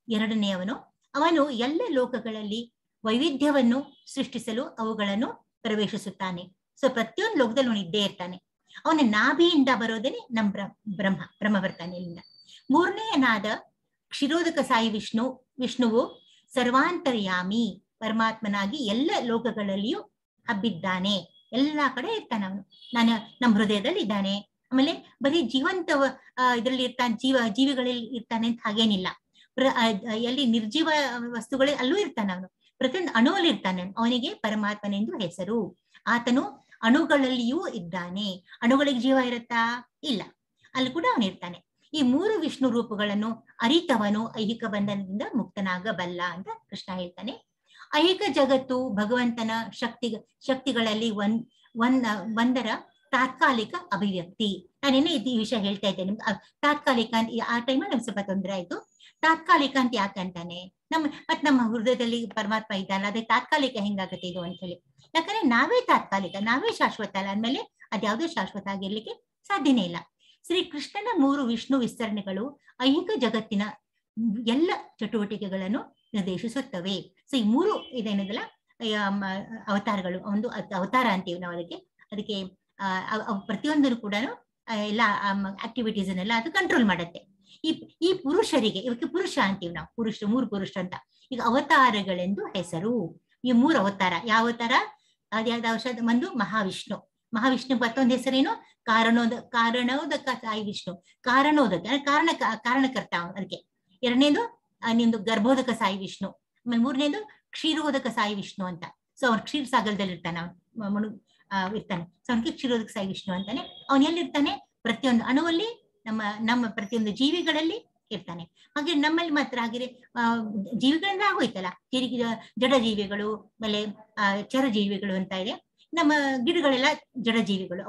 ಎರಡನೆಯವನು. ಅವನು ಎಲ್ಲ ಲೋಕಗಳಲ್ಲಿ ವೈವಿಧ್ಯವನ್ನು ಸೃಷ್ಟಿಸಲು ಅವುಗಳನ್ನು ಪ್ರವೇಶಿಸುತ್ತಾನೆ. ಸೊ ಪ್ರತಿಯೊಂದು ಲೋಕದಲ್ಲಿ ಅವನು ಇದ್ದೇ ಇರ್ತಾನೆ. ಅವನ ನಾಭಿಯಿಂದ ಬರೋದೇನೆ ನಮ್ ಬ್ರಹ್ಮ ಬರ್ತಾನೆ ಇಲ್ಲಿಂದ. ಮೂರನೆಯನಾದ ಕ್ಷೀರೋದಕ ಸಾಯಿ ವಿಷ್ಣುವು ಸರ್ವಾಂತರ್ಯಾಮಿ, ಪರಮಾತ್ಮನಾಗಿ ಎಲ್ಲ ಲೋಕಗಳಲ್ಲಿಯೂ ಹಬ್ಬಿದ್ದಾನೆ. ಎಲ್ಲಾ ಕಡೆ ಇರ್ತಾನೆ ಅವನು. ನಮ್ಮ ಹೃದಯದಲ್ಲಿ ಇದ್ದಾನೆ. ಆಮೇಲೆ ಬರೀ ಜೀವಂತ ಇದ್ರಲ್ಲಿ ಇರ್ತಾನೆ, ಜೀವಿಗಳಲ್ಲಿ ಇರ್ತಾನೆ ಅಂತ ಹಾಗೇನಿಲ್ಲ. ಎಲ್ಲಿ ನಿರ್ಜೀವ ವಸ್ತುಗಳೇ ಅಲ್ಲೂ ಇರ್ತಾನೆ ಅವನು. ಪ್ರತಿಯೊಂದು ಅಣುವಲ್ಲಿ ಇರ್ತಾನೆ. ಅವನಿಗೆ ಪರಮಾತ್ಮನೆಂದು ಹೆಸರು. ಆತನು ಅಣುಗಳಲ್ಲಿಯೂ ಇದ್ದಾನೆ. ಅಣುಗಳಿಗೆ ಜೀವ ಇರುತ್ತಾ? ಇಲ್ಲ, ಅಲ್ಲಿ ಕೂಡ ಅವನು ಇರ್ತಾನೆ. ಈ 3 ವಿಷ್ಣು ರೂಪಗಳನ್ನು ಅರಿತವನು ಐಹಿಕ ಬಂಧನದಿಂದ ಮುಕ್ತನಾಗಬಲ್ಲ ಅಂತ ಕೃಷ್ಣ ಹೇಳ್ತಾನೆ. ಐಹಿಕ ಜಗತ್ತು ಭಗವಂತನ ಶಕ್ತಿಗಳಲ್ಲಿ ಒಂದರ ತಾತ್ಕಾಲಿಕ ಅಭಿವ್ಯಕ್ತಿ. ನಾನೇನೇ ಈ ವಿಷಯ ಹೇಳ್ತಾ ಇದ್ದೇನೆ. ತಾತ್ಕಾಲಿಕ ಅಂತ ಆ ಟೈಮಲ್ಲಿ ನಮ್ಗೆ ಸ್ವಲ್ಪ ತೊಂದರೆ ಆಯ್ತು. ತಾತ್ಕಾಲಿಕ ಅಂತ ಯಾಕಂತಾನೆ? ನಮ್ಮ ಹೃದಯದಲ್ಲಿ ಪರಮಾತ್ಮ ಇದ್ದಾನೆ, ಅದೇ ತಾತ್ಕಾಲಿಕ ಹೆಂಗಾಗತ್ತೆ ಇದು ಅಂತ ಹೇಳಿ. ಯಾಕಂದ್ರೆ ನಾವೇ ತಾತ್ಕಾಲಿಕ, ನಾವೇ ಶಾಶ್ವತ ಅಲ್ಲ ಅಂದ್ಮೇಲೆ ಅದ್ಯಾವುದೋ ಶಾಶ್ವತ ಆಗಿರ್ಲಿಕ್ಕೆ ಸಾಧ್ಯನೇ ಇಲ್ಲ. ಶ್ರೀ ಕೃಷ್ಣನ 3 ವಿಷ್ಣು ವಿಸ್ತರಣೆಗಳು ಐಹಿಕ ಜಗತ್ತಿನ ಎಲ್ಲ ಚಟುವಟಿಕೆಗಳನ್ನು ನಿರ್ದೇಶಿಸುತ್ತವೆ. ಸೊ ಈ 3 ಇದೇನಿದಲ್ಲ ಅವತಾರಗಳು, ಒಂದು ಅವತಾರ ಅಂತೀವಿ ನಾವು ಅದಕ್ಕೆ ಪ್ರತಿಯೊಂದನ್ನು ಕೂಡ ಎಲ್ಲ ಆಕ್ಟಿವಿಟೀಸ್ ಅನ್ನೆಲ್ಲ ಅದು ಕಂಟ್ರೋಲ್ ಮಾಡುತ್ತೆ. ಈ ಪುರುಷರಿಗೆ, ಇವಕ್ಕೆ ಪುರುಷ ಅಂತೀವಿ ನಾವು, 3 ಪುರುಷ ಅಂತ. ಈಗ ಅವತಾರಗಳೆಂದು ಹೆಸರು. ಈ 3 ಅವತಾರ ಯಾವ ಅವತಾರ? ಒಂದು ಮಹಾವಿಷ್ಣು. ಮಹಾವಿಷ್ಣು ಮತ್ತೊಂದು ಹೆಸರೇನು? ಕಾರಣೋದಕ ಸಾಯಿ ವಿಷ್ಣು. ಕಾರಣೋದಕ ಕಾರಣಕರ್ತ ಅವನು. ಅದಕ್ಕೆ ಎರಡನೇದು ನಿಮ್ದು ಗರ್ಭೋದಕ ಸಾಯಿ ವಿಷ್ಣು. ಆಮೇಲೆ ಮೂರನೇದು ಕ್ಷೀರೋದಕ ಸಾಯಿ ವಿಷ್ಣು ಅಂತ. ಸೊ ಅವ್ನು ಕ್ಷೀರ ಸಾಗರದಲ್ಲಿ ಇರ್ತಾನೆ, ಅವನು ಇರ್ತಾನೆ. ಸೊ ಅವನಿಗೆ ಕ್ಷೀರೋದಕ ಸಾಯಿ ವಿಷ್ಣು ಅಂತಾನೆ. ಅವನು ಎಲ್ಲಿರ್ತಾನೆ? ಪ್ರತಿಯೊಂದು ಅಣುವಲ್ಲಿ, ನಮ್ಮ ಪ್ರತಿಯೊಂದು ಜೀವಿಗಳಲ್ಲಿ ಇರ್ತಾನೆ. ಹಾಗೆ ನಮ್ಮಲ್ಲಿ ಮಾತ್ರ ಹಾಗೆ ಜೀವಿಗಳಿಂದ ಆಗೋಯ್ತಲ್ಲ, ಜಡ ಜೀವಿಗಳು, ಆಮೇಲೆ ಚರಜೀವಿಗಳು ಅಂತ ಇದೆ. ನಮ್ಮ ಗಿಡಗಳೆಲ್ಲ ಜಡ ಜೀವಿಗಳು,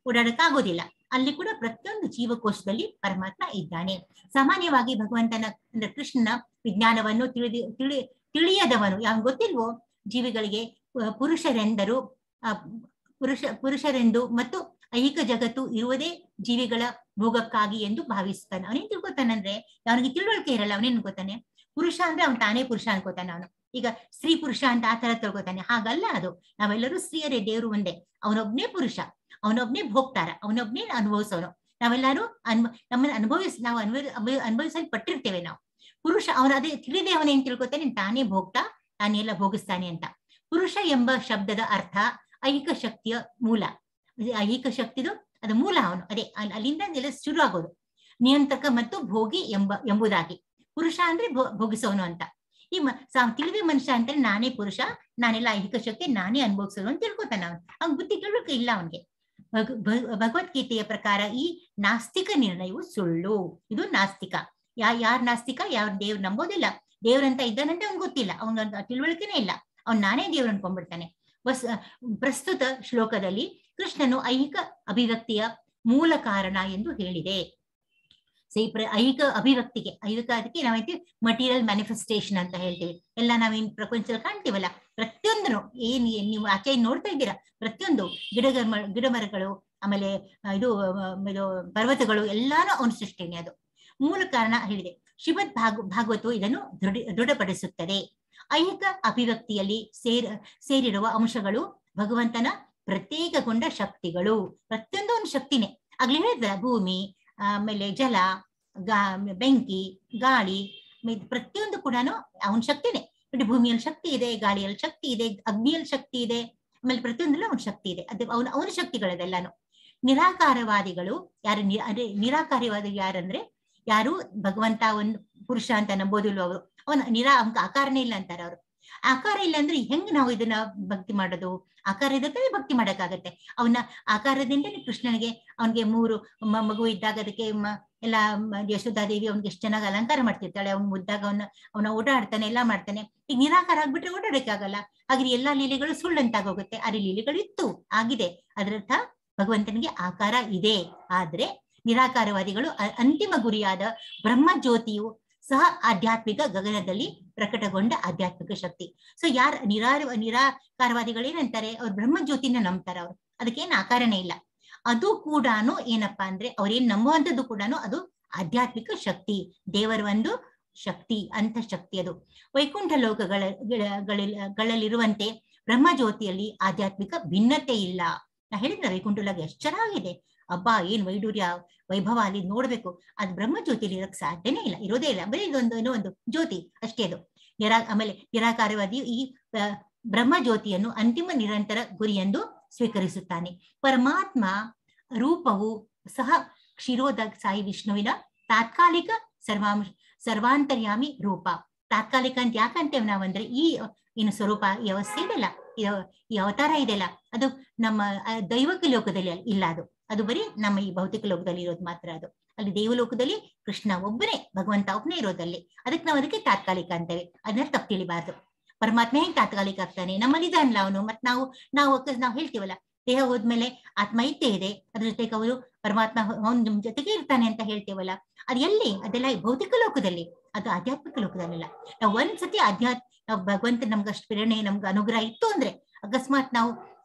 ಓಡಾಡಕ್ಕಾಗೋದಿಲ್ಲ. ಅಲ್ಲಿ ಕೂಡ ಪ್ರತಿಯೊಂದು ಜೀವಕೋಶದಲ್ಲಿ ಪರಮಾತ್ಮ ಇದ್ದಾನೆ. ಸಾಮಾನ್ಯವಾಗಿ ಭಗವಂತನ ಅಂದ್ರೆ ಕೃಷ್ಣನ ವಿಜ್ಞಾನವನ್ನು ತಿಳಿಯದವನು ಯಾವ ಗೊತ್ತಿಲ್ವೋ ಜೀವಿಗಳಿಗೆ ಪುರುಷರೆಂದರು ಪುರುಷರೆಂದು ಮತ್ತು ಐಹಿಕ ಜಗತ್ತು ಇರುವುದೇ ಜೀವಿಗಳ ಭೋಗಕ್ಕಾಗಿ ಎಂದು ಭಾವಿಸ್ತಾನೆ. ಅವನೇನ್ ತಿಳ್ಕೊತಾನಂದ್ರೆ ಅವನಿಗೆ ತಿಳುವಳಿಕೆ ಇರಲ್ಲ. ಅವನೇನ್ ಅನ್ಕೋತಾನೆ ಪುರುಷ ಅಂದ್ರೆ ಅವ್ನು ತಾನೇ ಪುರುಷ ಅನ್ಕೋತಾನೆ. ಅವನು ಈಗ ಸ್ತ್ರೀ ಪುರುಷ ಅಂತ ಆ ತರ ತಿಳ್ಕೊತಾನೆ. ಹಾಗಲ್ಲ, ಅದು ನಾವೆಲ್ಲರೂ ಸ್ತ್ರೀಯರೇ, ದೇವರು ಒಂದೇ, ಅವನೊಬ್ನೇ ಪುರುಷ, ಅವನೊಬ್ನೇ ಭೋಗ್ತಾರ, ಅವನೊಬ್ನೇ ಅನುಭವಿಸೋನು. ನಾವೆಲ್ಲರೂ ನಮ್ಮನ್ನ ನಾವು ಅನುಭವಿಸಲ್ಪಟ್ಟಿರ್ತೇವೆ. ನಾವು ಪುರುಷ ಅವನ ಅದೇ ತಿಳಿದೇ ಅವನೇನ್ ತಿಳ್ಕೊತಾನೆ ತಾನೇ ಭೋಗ್ತಾ, ತಾನೆಲ್ಲ ಭೋಗಿಸ್ತಾನೆ ಅಂತ. ಪುರುಷ ಎಂಬ ಶಬ್ದದ ಅರ್ಥ ಐಹಿಕ ಶಕ್ತಿಯ ಮೂಲ. ಐಹಿಕ ಶಕ್ತಿದು ಅದು ಮೂಲ. ಅವನು ಅದೇ ಅಲ್ಲಿಂದ ಎಲ್ಲ ಶುರು ಆಗೋದು. ನಿಯಂತ್ರಕ ಮತ್ತು ಭೋಗಿ ಎಂಬುದಾಗಿ. ಪುರುಷ ಅಂದ್ರೆ ಭೋಗಿಸೋನು ಅಂತ. ಈ ತಿಳಿದ ಮನುಷ್ಯ ಅಂತ ನಾನೇ ಪುರುಷ, ನಾನೆಲ್ಲ ಐಹಿಕ ಶಕ್ತಿ ನಾನೇ ಅನುಭವಿಸೋನು ಅಂತ ತಿಳ್ಕೊತಾನೆ. ಅವ್ನ್ ಬುದ್ಧಿ ತಿಳುವಳಿಕೆ ಇಲ್ಲ ಅವನ್ಗೆ. ಭಗವದ್ಗೀತೆಯ ಪ್ರಕಾರ ಈ ನಾಸ್ತಿಕ ನಿರ್ಣಯವು ಸುಳ್ಳು. ಇದು ನಾಸ್ತಿಕ. ಯಾರ್ ನಾಸ್ತಿಕ? ಯಾರು ದೇವ್ರು ನಂಬೋದಿಲ್ಲ, ದೇವ್ರಂತ ಇದ್ದಾನಂತೆ ಅವ್ನ್ ಗೊತ್ತಿಲ್ಲ, ಅವ್ನ ತಿಳುವಳಿಕೆನೇ ಇಲ್ಲ, ಅವ್ನ್ ನಾನೇ ದೇವ್ರು ಅನ್ಕೊಂಡ್ಬಿಡ್ತಾನೆ. ಪ್ರಸ್ತುತ ಶ್ಲೋಕದಲ್ಲಿ ಕೃಷ್ಣನು ಐಹಿಕ ಅಭಿವ್ಯಕ್ತಿಯ ಮೂಲ ಕಾರಣ ಎಂದು ಹೇಳಿದೆ. ಐಹಿಕ ಅಭಿವ್ಯಕ್ತಿಗೆ ಅದಕ್ಕೆ ನಾವೈತಿ ಮಟೀರಿಯಲ್ ಮ್ಯಾನಿಫೆಸ್ಟೇಷನ್ ಅಂತ ಹೇಳ್ತೀವಿ. ಎಲ್ಲ ನಾವೇನ್ ಪ್ರಪಂಚದಲ್ಲಿ ಕಾಣ್ತೀವಲ್ಲ, ಪ್ರತಿಯೊಂದನು ಏನ್ ನೀವು ಆಚೆ ನೋಡ್ತಾ ಇದ್ದೀರಾ, ಪ್ರತಿಯೊಂದು ಗಿಡ ಮರಗಳು, ಆಮೇಲೆ ಇದು ಪರ್ವತಗಳು ಎಲ್ಲಾನು ಅವನ ಸೃಷ್ಟಿನೇ. ಅದು ಮೂಲ ಕಾರಣ ಹೇಳಿದೆ. ಶ್ರೀಮದ್ ಭಾಗವತವು ಇದನ್ನು ದೃಢಪಡಿಸುತ್ತದೆ. ಐಹಿಕ ಅಭಿವ್ಯಕ್ತಿಯಲ್ಲಿ ಸೇರಿರುವ ಅಂಶಗಳು ಭಗವಂತನ ಪ್ರತ್ಯೇಕಗೊಂಡ ಶಕ್ತಿಗಳು. ಪ್ರತಿಯೊಂದು ಒಂದು ಶಕ್ತಿನೇ. ಆಗ್ಲೇ ಹೇಳಿದ್ರ ಭೂಮಿ, ಆಮೇಲೆ ಜಲ, ಬೆಂಕಿ, ಗಾಳಿ, ಪ್ರತಿಯೊಂದು ಕೂಡ ಅವನ ಶಕ್ತಿನೇ. ಭೂಮಿಯಲ್ಲಿ ಶಕ್ತಿ ಇದೆ, ಗಾಳಿಯಲ್ಲಿ ಶಕ್ತಿ ಇದೆ, ಅಗ್ನಿಯಲ್ಲಿ ಶಕ್ತಿ ಇದೆ, ಆಮೇಲೆ ಪ್ರತಿಯೊಂದಲ್ಲೂ ಅವನ ಶಕ್ತಿ ಇದೆ. ಅದು ಅವನ ಶಕ್ತಿಗಳದೆಲ್ಲಾನು. ನಿರಾಕಾರವಾದಿಗಳು ನಿರಾಕಾರವಾದಿ ಯಾರಂದ್ರೆ ಯಾರು ಭಗವಂತ ಒಂದು ಪುರುಷ ಅಂತ ನಂಬೋದಿಲ್ವ ಅವರು, ಅವನ ಆಕಾರನೇ ಇಲ್ಲ ಅಂತಾರೆ ಅವರು. ಆಕಾರ ಇಲ್ಲ ಅಂದ್ರೆ ಹೆಂಗ್ ನಾವು ಇದನ್ನ ಭಕ್ತಿ ಮಾಡೋದು? ಆಕಾರ ಇದಕ್ಕೆ ಭಕ್ತಿ ಮಾಡಕ್ಕಾಗತ್ತೆ. ಅವನ ಆಕಾರದಿಂದ ಕೃಷ್ಣನಿಗೆ ಅವನಿಗೆ 3 ಮಗು ಇದ್ದಾಗ ಅದಕ್ಕೆ ಎಲ್ಲ ಯಶೋಧಾದೇವಿ ಅವ್ನಿಗೆ ಎಷ್ಟು ಚೆನ್ನಾಗಿ ಅಲಂಕಾರ ಮಾಡ್ತಿರ್ತಾಳೆ. ಅವ್ನ ಮುದ್ದಾಗ ಅವನ ಓಡಾಡ್ತಾನೆ, ಎಲ್ಲ ಮಾಡ್ತಾನೆ. ಈಗ ನಿರಾಕಾರ ಆಗ್ಬಿಟ್ರೆ ಓಡಾಡಕ್ಕಾಗಲ್ಲ. ಹಾಗೆ ಎಲ್ಲಾ ಲೀಲೆಗಳು ಸುಳ್ಳಂತಾಗೋಗುತ್ತೆ. ಆದ್ರೆ ಲೀಲೆಗಳು ಇತ್ತು, ಆಗಿದೆ. ಅದರರ್ಥ ಭಗವಂತನಿಗೆ ಆಕಾರ ಇದೆ. ಆದ್ರೆ ನಿರಾಕಾರವಾದಿಗಳು ಅಂತಿಮ ಗುರಿಯಾದ ಬ್ರಹ್ಮ ಜ್ಯೋತಿಯು ಸಹ ಆಧ್ಯಾತ್ಮಿಕ ಗಗನದಲ್ಲಿ ಪ್ರಕಟಗೊಂಡ ಆಧ್ಯಾತ್ಮಿಕ ಶಕ್ತಿ. ಸೊ ನಿರಾಕಾರವಾದಿಗಳು ಏನಂತಾರೆ, ಅವ್ರು ಬ್ರಹ್ಮ ಜ್ಯೋತಿನ ನಂಬ್ತಾರೆ. ಅವ್ರು ಅದಕ್ಕೇನು ಆಕಾರನೇ ಇಲ್ಲ. ಅದು ಕೂಡ ಏನಪ್ಪಾ ಅಂದ್ರೆ ಅವ್ರೇನ್ ನಂಬುವಂಥದ್ದು ಕೂಡ ಅದು ಆಧ್ಯಾತ್ಮಿಕ ಶಕ್ತಿ, ದೇವರ ಒಂದು ಶಕ್ತಿ, ಅಂತ ಶಕ್ತಿ ಅದು. ವೈಕುಂಠ ಲೋಕಗಳಲ್ಲಿರುವಂತೆ ಬ್ರಹ್ಮ ಜ್ಯೋತಿಯಲ್ಲಿ ಆಧ್ಯಾತ್ಮಿಕ ಭಿನ್ನತೆ ಇಲ್ಲ. ನಾ ಹೇಳಿದ್ರೆ ವೈಕುಂಠಲಾಗ ಎಷ್ಟು ಚೆನ್ನಾಗಿದೆ, ಹಬ್ಬ ಏನ್ ವೈಡೂರ್ಯ ವೈಭವ ಅಲ್ಲಿ ನೋಡ್ಬೇಕು. ಅದು ಬ್ರಹ್ಮ ಜ್ಯೋತಿಯಲ್ಲಿ ಇರಕ್ ಸಾಧ್ಯನೇ ಇಲ್ಲ, ಇರೋದೇ ಇಲ್ಲ. ಬರೀ ಇದೊಂದು ಒಂದು ಜ್ಯೋತಿ ಅಷ್ಟೇ ಅದು. ಆಮೇಲೆ ನಿರಾಕಾರವಾದಿಯು ಈ ಬ್ರಹ್ಮ ಜ್ಯೋತಿಯನ್ನು ಅಂತಿಮ ನಿರಂತರ ಗುರಿಯೆಂದು ಸ್ವೀಕರಿಸುತ್ತಾನೆ. ಪರಮಾತ್ಮ ರೂಪವು ಸಹ ಕ್ಷೀರೋದ ಸಾಯಿ ವಿಷ್ಣುವಿನ ತಾತ್ಕಾಲಿಕ ಸರ್ವಾಂತರ್ಯಾಮಿ ರೂಪ. ತಾತ್ಕಾಲಿಕ ಅಂತ ಯಾಕಂತೇವೆ ನಾವಂದ್ರೆ ಈ ಏನು ಸ್ವರೂಪ ಈ ಅವಸ್ಥೆ ಇದೆಲ್ಲ, ಈ ಅವತಾರ ಇದೆಲ್ಲ, ಅದು ನಮ್ಮ ದೈವಕ ಲೋಕದಲ್ಲಿ ಇಲ್ಲ. ಅದು ಬರೀ ನಮ್ಮ ಈ ಭೌತಿಕ ಲೋಕದಲ್ಲಿ ಇರೋದು ಮಾತ್ರ. ಅದು ಅಲ್ಲಿ ದೇವಲೋಕದಲ್ಲಿ ಕೃಷ್ಣ ಒಬ್ಬನೇ, ಭಗವಂತ ಒಬ್ಬನೇ ಇರೋದಲ್ಲಿ. ಅದಕ್ಕೆ ನಾವು ಅದಕ್ಕೆ ತಾತ್ಕಾಲಿಕ ಅಂತೇವೆ. ಅದನ್ನ ತಪ್ಪು ತಿಳಿಬಾರ್ದು. ಪರಮಾತ್ಮ ಹೆಂಗ್ ತಾತ್ಕಾಲಿಕ ಆಗ್ತಾನೆ? ನಮ್ಮಲ್ಲಿ ಇದಾನಲ್ಲ ಅವನು. ಮತ್ ನಾವು ಹೇಳ್ತೀವಲ್ಲ, ದೇಹ ಹೋದ್ಮೇಲೆ ಆತ್ಮ ಇದ್ದೇ ಇದೆ, ಅದ್ರ ಜೊತೆಗೆ ಅವರು ಪರಮಾತ್ಮ ನಿಮ್ ಜೊತೆಗೆ ಇರ್ತಾನೆ ಅಂತ ಹೇಳ್ತೇವಲ್ಲ. ಅದು ಎಲ್ಲಿ? ಅದೆಲ್ಲ ಭೌತಿಕ ಲೋಕದಲ್ಲಿ, ಅದು ಆಧ್ಯಾತ್ಮಿಕ ಲೋಕದಲ್ಲಿಲ್ಲ. ನಾವು ಒಂದ್ಸತಿ ನಾವು ಭಗವಂತ ನಮ್ಗೆ ಅಷ್ಟು ಪ್ರೇರಣೆ, ನಮ್ಗೆ ಅನುಗ್ರಹ ಇತ್ತು ಅಂದ್ರೆ, ಅಕಸ್ಮಾತ್ ನಾವು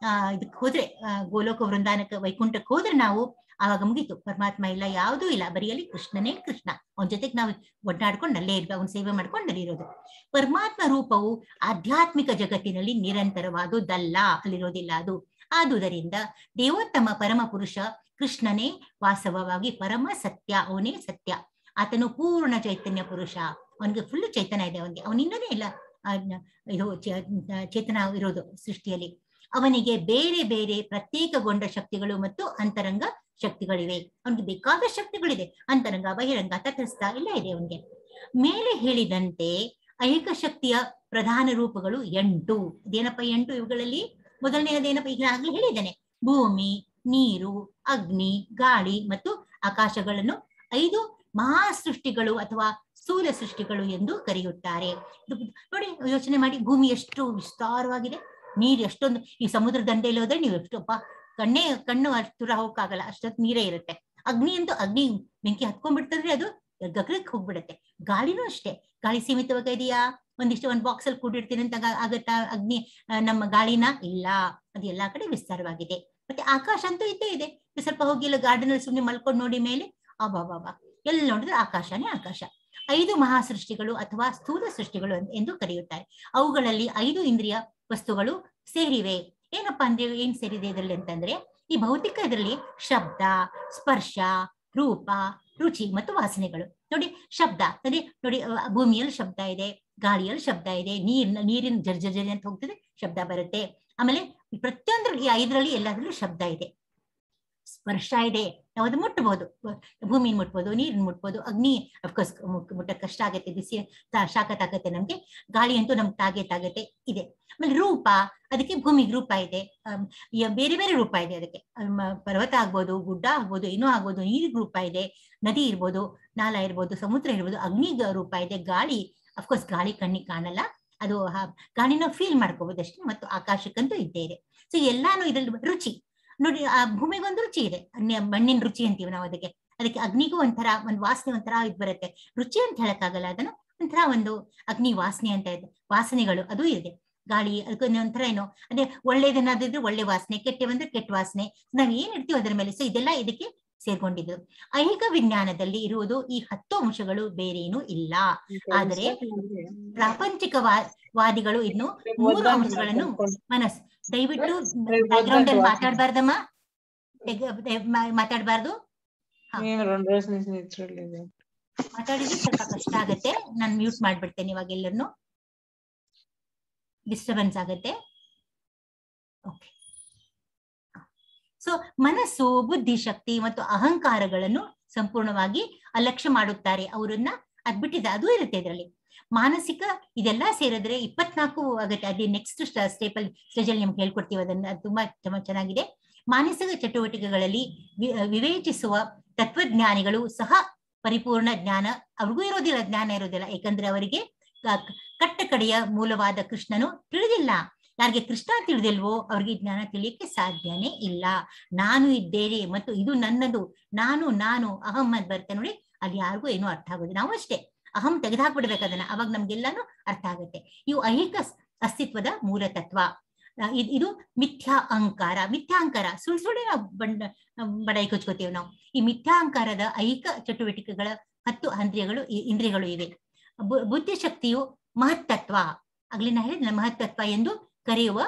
ಇದಕ್ಕೆ ಹೋದ್ರೆ, ಗೋಲೋಕ ವೃಂದಾನಕ್ಕೆ ವೈಕುಂಠಕ್ಕೆ ಹೋದ್ರೆ ನಾವು ಆವಾಗ ಮುಗೀತು. ಪರಮಾತ್ಮ ಇಲ್ಲ, ಯಾವುದೂ ಇಲ್ಲ, ಬರೀಯಲ್ಲಿ ಕೃಷ್ಣನೇ ಕೃಷ್ಣ. ಅವನ ಜೊತೆಗೆ ನಾವು ಒಡ್ಡಾಡ್ಕೊಂಡು ಅಲ್ಲೇ ಇರ್ಬೇಕು, ಅವನ ಸೇವೆ ಮಾಡ್ಕೊಂಡು ಅಲ್ಲಿರೋದು. ಪರಮಾತ್ಮ ರೂಪವು ಆಧ್ಯಾತ್ಮಿಕ ಜಗತ್ತಿನಲ್ಲಿ ನಿರಂತರವಾದುದಲ್ಲ, ಅಲ್ಲಿರೋದಿಲ್ಲ ಅದು. ಆದುದರಿಂದ ದೇವೋತ್ತಮ ಪರಮ ಪುರುಷ ಕೃಷ್ಣನೇ ವಾಸ್ತವವಾಗಿ ಪರಮ ಸತ್ಯ, ಅವನೇ ಸತ್ಯ. ಆತನು ಪೂರ್ಣ ಚೈತನ್ಯ ಪುರುಷ. ಅವನಿಗೆ ಫುಲ್ ಚೈತನ್ಯ ಇದೆ. ಅವನಿಂದನೇ ಇಲ್ಲ ಇದು ಚೇತನ ಇರೋದು ಸೃಷ್ಟಿಯಲ್ಲಿ. ಅವನಿಗೆ ಬೇರೆ ಬೇರೆ ಪ್ರತ್ಯೇಕಗೊಂಡ ಶಕ್ತಿಗಳು ಮತ್ತು ಅಂತರಂಗ ಶಕ್ತಿಗಳಿವೆ. ಅವನಿಗೆ ಬೇಕಾದ ಶಕ್ತಿಗಳಿದೆ, ಅಂತರಂಗ, ಬಹಿರಂಗ, ತಟಸ್ಥ ಎಲ್ಲ ಇದೆ ಅವನಿಗೆ. ಮೇಲೆ ಹೇಳಿದಂತೆ ಐಹಿಕ ಶಕ್ತಿಯ ಪ್ರಧಾನ ರೂಪಗಳು 8. ಅದೇನಪ್ಪ 8? ಇವುಗಳಲ್ಲಿ ಮೊದಲನೆಯದೇನಪ್ಪ, ಈಗ ಆಗ್ಲೇ ಹೇಳಿದ್ದೇನೆ, ಭೂಮಿ, ನೀರು, ಅಗ್ನಿ, ಗಾಳಿ ಮತ್ತು ಆಕಾಶಗಳನ್ನು 5 ಮಹಾ ಸೃಷ್ಟಿಗಳು ಅಥವಾ ಸ್ಥೂಲ ಸೃಷ್ಟಿಗಳು ಎಂದು ಕರೆಯುತ್ತಾರೆ. ನೋಡಿ, ಯೋಚನೆ ಮಾಡಿ, ಭೂಮಿ ಎಷ್ಟು ವಿಸ್ತಾರವಾಗಿದೆ, ನೀರು ಎಷ್ಟೊಂದು, ಈ ಸಮುದ್ರ ದಂಡೆಯಲ್ಲಿ ಹೋದ್ರೆ ನೀವು ಎಷ್ಟಪ್ಪ ಕಣ್ಣು ಅಷ್ಟು ಹೋಗಕ್ಕಾಗಲ್ಲ, ಅಷ್ಟೊತ್ತು ನೀರೇ ಇರುತ್ತೆ. ಅಗ್ನಿ ಅಂತೂ ಅಗ್ನಿ ಬೆಂಕಿ ಹತ್ಕೊಂಡ್ಬಿಡ್ತಂದ್ರೆ ಅದು ಗಗನಕ್ಕೆ ಹೋಗ್ಬಿಡುತ್ತೆ. ಗಾಳಿನೂ ಅಷ್ಟೇ, ಗಾಳಿ ಸೀಮಿತವಾಗಿ ಇದೆಯಾ? ಒಂದು ಬಾಕ್ಸ್ ಅಲ್ಲಿ ಕೂಡಿಡ್ತೀನಿ ಅಂತ ಆಗತ್ತಾ ಅಗ್ನಿ ನಮ್ಮ ಗಾಳಿನ? ಇಲ್ಲ, ಅದು ಎಲ್ಲಾ ಕಡೆ ವಿಸ್ತಾರವಾಗಿದೆ. ಮತ್ತೆ ಆಕಾಶ ಅಂತೂ ಇದ್ದೇ ಇದೆ. ಸ್ವಲ್ಪ ಹೋಗಿಲ್ಲ ಗಾರ್ಡನ್ ಅಲ್ಲಿ ಸುಮ್ಮನೆ ಮಲ್ಕೊಂಡು ನೋಡಿ ಮೇಲೆ, ಅಬಾಬಾಬಾ, ಎಲ್ಲಿ ನೋಡಿದ್ರೆ ಆಕಾಶನೇ ಆಕಾಶ. 5 ಮಹಾ ಸೃಷ್ಟಿಗಳು ಅಥವಾ ಸ್ಥೂಲ ಸೃಷ್ಟಿಗಳು ಎಂದು ಕರೆಯುತ್ತಾರೆ. ಅವುಗಳಲ್ಲಿ 5 ಇಂದ್ರಿಯ ವಸ್ತುಗಳು ಸೇರಿವೆ. ಏನಪ್ಪಾ ಅಂದ್ರೆ ಏನ್ ಸೇರಿದೆ ಇದರಲ್ಲಿ ಅಂತಂದ್ರೆ, ಈ ಭೌತಿಕ ಇದರಲ್ಲಿ ಶಬ್ದ, ಸ್ಪರ್ಶ, ರೂಪ, ರುಚಿ ಮತ್ತು ವಾಸನೆಗಳು. ನೋಡಿ, ಶಬ್ದ ಅಂದ್ರೆ ನೋಡಿ, ಭೂಮಿಯಲ್ಲಿ ಶಬ್ದ ಇದೆ, ಗಾಳಿಯಲ್ಲಿ ಶಬ್ದ ಇದೆ, ನೀರಿನ ಜರ್ಜರಿ ಅಂತ ಹೋಗ್ತದೆ, ಶಬ್ದ ಬರುತ್ತೆ. ಆಮೇಲೆ ಪ್ರತಿಯೊಂದ್ರಲ್ಲಿ, ಈ 5ರಲ್ಲಿ ಎಲ್ಲದರಲ್ಲೂ ಶಬ್ದ ಇದೆ. ಸ್ಪರ್ಶ ಇದೆ, ನಾವು ಅದು ಮುಟ್ಬಹುದು, ಭೂಮಿನ ಮುಟ್ಬೋದು, ನೀರಿನ ಮುಟ್ಬೋದು. ಅಗ್ನಿ ಅಫ್ಕೋರ್ಸ್ ಮುಟ್ಟಕ್ಕೆ ಕಷ್ಟ ಆಗತ್ತೆ, ಬಿಸಿ ಶಾಖ ತಾಗತ್ತೆ ನಮ್ಗೆ. ಗಾಳಿ ಅಂತೂ ನಮ್ಗೆ ತಾಗತ್ತೆ ಇದೆ. ಆಮೇಲೆ ರೂಪ, ಅದಕ್ಕೆ ಭೂಮಿಗೆ ರೂಪ ಇದೆ, ಬೇರೆ ಬೇರೆ ರೂಪ ಇದೆ ಅದಕ್ಕೆ. ಪರ್ವತ ಆಗ್ಬೋದು, ಗುಡ್ಡ ಆಗ್ಬೋದು, ಏನೋ ಆಗ್ಬೋದು. ನೀರಿಗೆ ರೂಪ ಇದೆ, ನದಿ ಇರ್ಬೋದು, ನಾಲ ಇರ್ಬೋದು, ಸಮುದ್ರ ಇರ್ಬೋದು. ಅಗ್ನಿಗೆ ರೂಪ ಇದೆ. ಗಾಳಿ ಅಫ್ಕೋರ್ಸ್ ಗಾಳಿ ಕಣ್ಣಿಗೆ ಕಾಣಲ್ಲ, ಅದು ಗಾಳಿನ ಫೀಲ್ ಮಾಡ್ಕೋಬಹುದು ಅಷ್ಟೇ. ಮತ್ತು ಆಕಾಶಕ್ಕಂತೂ ಇದ್ದೇ ಇದೆ. ಸೊ ಎಲ್ಲಾನು ಇದ್ರಲ್ಲಿ. ರುಚಿ ನೋಡಿ, ಆ ಭೂಮಿಗೊಂದು ರುಚಿ ಇದೆ, ಮಣ್ಣಿನ ರುಚಿ ಅಂತೀವಿ ನಾವು ಅದಕ್ಕೆ. ಅಗ್ನಿಗೂ ಒಂಥರ ಒಂದು ವಾಸನೆ, ಒಂಥರ ಇದು ಬರುತ್ತೆ. ರುಚಿ ಅಂತ ಹೇಳಕ್ಕಾಗಲ್ಲ ಅದನ್ನ, ಒಂಥರ ಒಂದು ಅಗ್ನಿ ವಾಸನೆ ಅಂತ ಇದೆ. ವಾಸನೆಗಳು ಅದು ಇದೆ. ಗಾಳಿ ಅದಕ್ಕೆ ಒಂಥರ ಏನೋ, ಅದೇ ಒಳ್ಳೇದನ್ನಾದಿದ್ರೆ ಒಳ್ಳೆ ವಾಸನೆ, ಕೆಟ್ಟವಂದ್ರೆ ಕೆಟ್ಟ ವಾಸನೆ. ನಾವ್ ಏನ್ ಇರ್ತೀವಿ ಅದರ ಮೇಲೆ. ಸೊ ಇದೆಲ್ಲ ಇದಕ್ಕೆ ಸೇರ್ಕೊಂಡಿದ್ದು. ಐಹಿಕ ವಿಜ್ಞಾನದಲ್ಲಿ ಇರುವುದು ಈ 10 ಅಂಶಗಳು, ಬೇರೇನೂ ಇಲ್ಲ. ಆದರೆ ಪ್ರಾಪಂಚಿಕವಾದಿಗಳು ಇನ್ನು 3 ಅಂಶಗಳನ್ನು ಮನಸ್ಸು. ದಯವಿಟ್ಟು ಬ್ಯಾಕ್ಗ್ರೌಂಡ್ ಅಲ್ಲಿ ಮಾತಾಡ್ಬಾರ್ದಮ್ಮ, ಮಾತಾಡ್ಬಾರ್ದು. ಮಾತಾಡಿದ್ರೆ ಸ್ವಲ್ಪ ಕಷ್ಟ ಆಗತ್ತೆ. ನಾನು ಮ್ಯೂಟ್ ಮಾಡ್ಬಿಡ್ತೇನೆ ಇವಾಗ, ಎಲ್ಲರನ್ನು ಡಿಸ್ಟರ್ಬೆನ್ಸ್ ಆಗತ್ತೆ. ಓಕೆ. ಸೊ ಮನಸ್ಸು, ಬುದ್ಧಿಶಕ್ತಿ ಮತ್ತು ಅಹಂಕಾರಗಳನ್ನು ಸಂಪೂರ್ಣವಾಗಿ ಅಲಕ್ಷ್ಯ ಮಾಡುತ್ತಾರೆ. ಅವರನ್ನ ಅದ್ಬಿಟ್ಟಿದೆ, ಅದು ಇರುತ್ತೆ ಇದರಲ್ಲಿ. ಮಾನಸಿಕ ಇದೆಲ್ಲ ಸೇರಿದ್ರೆ 24 ಆಗುತ್ತೆ. ಅದೇ ನೆಕ್ಸ್ಟ್ ಸ್ಟೇಜಲ್ಲಿ ನಿಮ್ಗೆ ಹೇಳ್ಕೊಡ್ತೀವಿ ಅದನ್ನ, ಅದು ತುಂಬಾ ಚೆನ್ನಾಗಿದೆ. ಮಾನಸಿಕ ಚಟುವಟಿಕೆಗಳಲ್ಲಿ ವಿವೇಚಿಸುವ ತತ್ವಜ್ಞಾನಿಗಳು ಸಹ ಪರಿಪೂರ್ಣ ಜ್ಞಾನ ಅವ್ರಿಗೂ ಇರೋದಿಲ್ಲ, ಜ್ಞಾನ ಇರೋದಿಲ್ಲ. ಯಾಕಂದ್ರೆ ಅವರಿಗೆ ಕಟ್ಟಕಡೆಯ ಮೂಲವಾದ ಕೃಷ್ಣನು ತಿಳಿದಿಲ್ಲ. ಯಾರಿಗೆ ಕೃಷ್ಣ ತಿಳಿದಿಲ್ವೋ ಅವ್ರಿಗೆ ಜ್ಞಾನ ತಿಳಿಯಕ್ಕೆ ಸಾಧ್ಯನೇ ಇಲ್ಲ. ನಾನು ಇದ್ದೇನೆ ಮತ್ತು ಇದು ನನ್ನದು, ನಾನು ಅಹಂ ಅಂತ ಬರುತ್ತೆ ನೋಡಿ, ಅಲ್ಲಿ ಯಾರಿಗೂ ಏನೂ ಅರ್ಥ ಆಗೋದು. ನಾವು ಅಷ್ಟೇ ಅಹಂ ತೆಗೆದುಹಾಕ್ಬಿಡ್ಬೇಕು ಅದನ್ನ, ಅವಾಗ ನಮ್ಗೆಲ್ಲಾನು ಅರ್ಥ ಆಗುತ್ತೆ. ಇವು ಐಹಿಕ ಅಸ್ತಿತ್ವದ ಮೂಲ ತತ್ವ. ಇದು ಮಿಥ್ಯಾ ಅಹಂಕಾರ. ಸುಳ್ಳು ನಾವು ಬಡಾಯಿ ಕೊಚ್ಕೋತೀವಿ ನಾವು. ಈ ಮಿಥ್ಯಾಂಕಾರದ ಐಹಿಕ ಚಟುವಟಿಕೆಗಳ 10 ಇಂದ್ರಿಯಗಳು ಇವೆ. ಬುದ್ಧಿಶಕ್ತಿಯು ಮಹತ್ತತ್ವ, ಆಗ್ಲಿ ನಾ ಹೇಳಿದ ಮಹತ್ತತ್ವ ಎಂದು ಕರೆಯುವ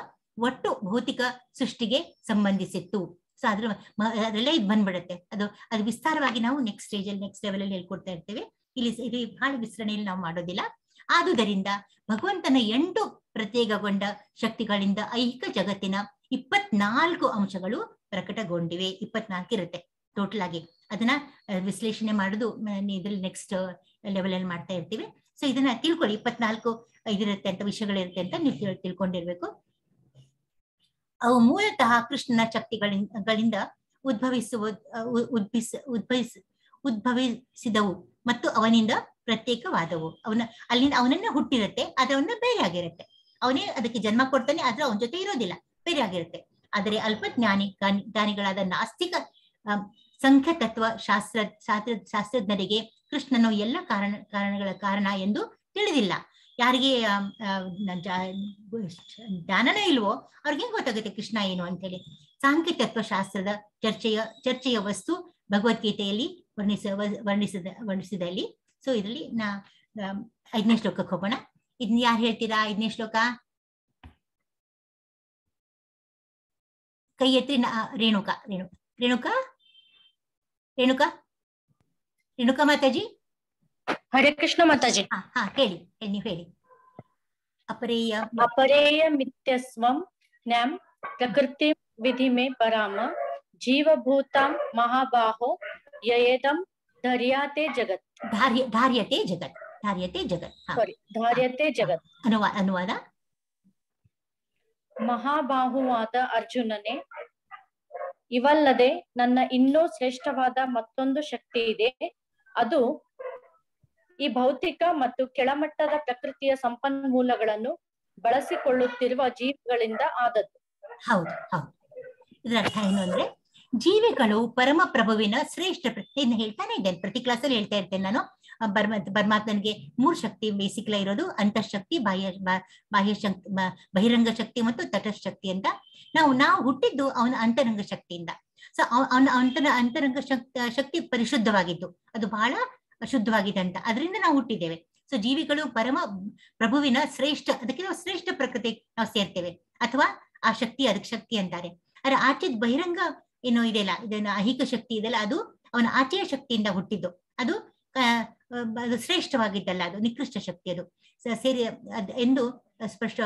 ಒಟ್ಟು ಭೌತಿಕ ಸೃಷ್ಟಿಗೆ ಸಂಬಂಧಿಸಿತ್ತು. ಸೊ ಅದರಲ್ಲೇ ಇದು ಬಂದ್ಬಿಡುತ್ತೆ. ಅದು ವಿಸ್ತಾರವಾಗಿ ನಾವು ನೆಕ್ಸ್ಟ್ ಸ್ಟೇಜಲ್ಲಿ, ನೆಕ್ಸ್ಟ್ ಲೆವೆಲ್ ಅಲ್ಲಿ ಹೇಳ್ಕೊಡ್ತಾ ಇರ್ತೇವೆ. ಇಲ್ಲಿ ಬಹಳ ವಿಸ್ತರಣೆಯಲ್ಲಿ ನಾವು ಮಾಡೋದಿಲ್ಲ. ಆದುದರಿಂದ ಭಗವಂತನ 8 ಪ್ರತ್ಯೇಕಗೊಂಡ ಶಕ್ತಿಗಳಿಂದ ಐಹಿಕ ಜಗತ್ತಿನ 24 ಅಂಶಗಳು ಪ್ರಕಟಗೊಂಡಿವೆ. 24 ಇರುತ್ತೆ ಟೋಟಲ್ ಆಗಿ. ಅದನ್ನ ವಿಶ್ಲೇಷಣೆ ಮಾಡುದು ಇದ್ರಲ್ಲಿ ನೆಕ್ಸ್ಟ್ ಲೆವೆಲ್ ಅಲ್ಲಿ ಮಾಡ್ತಾ ಇರ್ತೀವಿ. ಸೊ ಇದನ್ನ ತಿಳ್ಕೊಳ್ಳಿ, 24 ಇದಿರುತ್ತೆ ಅಂತ, ವಿಷಯಗಳಿರುತ್ತೆ ಅಂತ ನೀವು ತಿಳ್ಕೊಂಡಿರ್ಬೇಕು. ಅವು ಮೂಲತಃ ಕೃಷ್ಣನ ಶಕ್ತಿಗಳಿಂದ ಉದ್ಭವಿಸಿದವು ಮತ್ತು ಅವನಿಂದ ಪ್ರತ್ಯೇಕವಾದವು. ಅವನನ್ನ ಹುಟ್ಟಿರುತ್ತೆ, ಆದ್ರೆ ಅವನ ಬೇರೆ ಆಗಿರುತ್ತೆ. ಅವನೇ ಅದಕ್ಕೆ ಜನ್ಮ ಕೊಡ್ತಾನೆ, ಆದ್ರೆ ಅವನ ಜೊತೆ ಇರೋದಿಲ್ಲ, ಬೇರೆ ಆಗಿರುತ್ತೆ. ಆದರೆ ಜ್ಞಾನಿಗಳಾದ ನಾಸ್ತಿಕ ಸಂಖ್ಯತತ್ವ ಶಾಸ್ತ್ರಜ್ಞರಿಗೆ ಕೃಷ್ಣನು ಎಲ್ಲ ಕಾರಣಗಳ ಕಾರಣ ಎಂದು ತಿಳಿದಿಲ್ಲ. ಯಾರಿಗೆ ಜ್ಞಾನನೇ ಇಲ್ವೋ ಅವ್ರಿಗೆ ಗೊತ್ತಾಗುತ್ತೆ ಕೃಷ್ಣ ಏನು ಅಂತ ಹೇಳಿ. ಸಾಂಖ್ಯತತ್ವ ಶಾಸ್ತ್ರದ ಚರ್ಚೆಯ ವಸ್ತು ಭಗವದ್ಗೀತೆಯಲ್ಲಿ ವರ್ಣಿಸಿದಲ್ಲಿ. ಸೊ ಇದರಲ್ಲಿ 5ನೇ ಶ್ಲೋಕಕ್ಕೆ ಹೋಗೋಣ. ಇದನ್ನ ಯಾರು ಹೇಳ್ತೀರಾ? 5ನೇ ಶ್ಲೋಕ ಕೈ ಎತ್ತಿ. ರೇಣುಕಾ ಮಾತಾಜಿ. ಹರೇ ಕೃಷ್ಣ ಮಾತಾಜಿ. ಹೇಳಿ, ನೀವು ಹೇಳಿ. अपरेय मिथ्यस्वं न्याम प्रकृति विधि में पराम जीवभूतां महाबाहो ययेदं धार्यते जगत्. धार्यते जगत्. धार्यते जगत्. ಅನುವಾದ. ಮಹಾಬಾಹುವಾದ ಅರ್ಜುನನೇ, ಇವಲ್ಲದೆ ನನ್ನ ಇನ್ನೂ ಶ್ರೇಷ್ಠವಾದ ಮತ್ತೊಂದು ಶಕ್ತಿ ಇದೆ. ಅದು ಈ ಭೌತಿಕ ಮತ್ತು ಕೆಳಮಟ್ಟದ ಪ್ರಕೃತಿಯ ಸಂಪನ್ಮೂಲಗಳನ್ನು ಬಳಸಿಕೊಳ್ಳುತ್ತಿರುವ ಜೀವಿಗಳಿಂದ ಆದದ್ದು. ಹೌದು ಹೌದು. ಇದರ ಅರ್ಥ ಏನು ಅಂದ್ರೆ, ಜೀವಿಗಳು ಪರಮ ಪ್ರಭುವಿನ ಶ್ರೇಷ್ಠ ಇನ್ನು ಹೇಳ್ತಾನೆ ಇದ್ದೇನೆ, ಪ್ರತಿ ಕ್ಲಾಸಲ್ಲಿ ಹೇಳ್ತಾ ಇರ್ತೇನೆ ನಾನು. ಪರಮಾತ್ಮನಿಗೆ 3 ಶಕ್ತಿ ಬೇಸಿಕ್ಲ ಇರೋದು: ಅಂತಃಶಕ್ತಿ, ಬಾಹ್ಯ ಶಕ್ತಿ, ಬಹಿರಂಗ ಶಕ್ತಿ ಮತ್ತು ತಟಸ್ಥ ಶಕ್ತಿ ಅಂತ. ನಾವು ಹುಟ್ಟಿದ್ದು ಅವನ ಅಂತರಂಗ ಶಕ್ತಿಯಿಂದ. ಸೊ ಅವನ ಅಂತರಂಗ ಶಕ್ತಿ ಪರಿಶುದ್ಧವಾಗಿದ್ದು, ಅದು ಬಹಳ ಶುದ್ಧವಾಗಿದೆ ಅಂತ, ಅದರಿಂದ ನಾವು ಹುಟ್ಟಿದ್ದೇವೆ. ಸೊ ಜೀವಿಗಳು ಪರಮ ಪ್ರಭುವಿನ ಶ್ರೇಷ್ಠ, ಅದಕ್ಕೆ ನಾವು ಶ್ರೇಷ್ಠ ಪ್ರಕೃತಿ ನಾವು ಸೇರ್ತೇವೆ, ಅಥವಾ ಆ ಶಕ್ತಿ, ಅದಕ್ಕೆ ಶಕ್ತಿ ಅಂತಾರೆ. ಆದ್ರೆ ಆಚೆದ್ ಬಹಿರಂಗ ಏನೋ ಇದೆಯಲ್ಲ, ಇದನ್ನ ಐಹಿಕ ಶಕ್ತಿ ಇದೆಯಲ್ಲ, ಅದು ಅವನ ಆಚೆಯ ಶಕ್ತಿಯಿಂದ ಹುಟ್ಟಿದ್ದು. ಅದು ಶ್ರೇಷ್ಠವಾಗಿದ್ದಲ್ಲ, ಅದು ನಿಕೃಷ್ಟ ಶಕ್ತಿ. ಅದು ಸೇರಿ ಎಂದು ಸ್ಪಷ್ಟ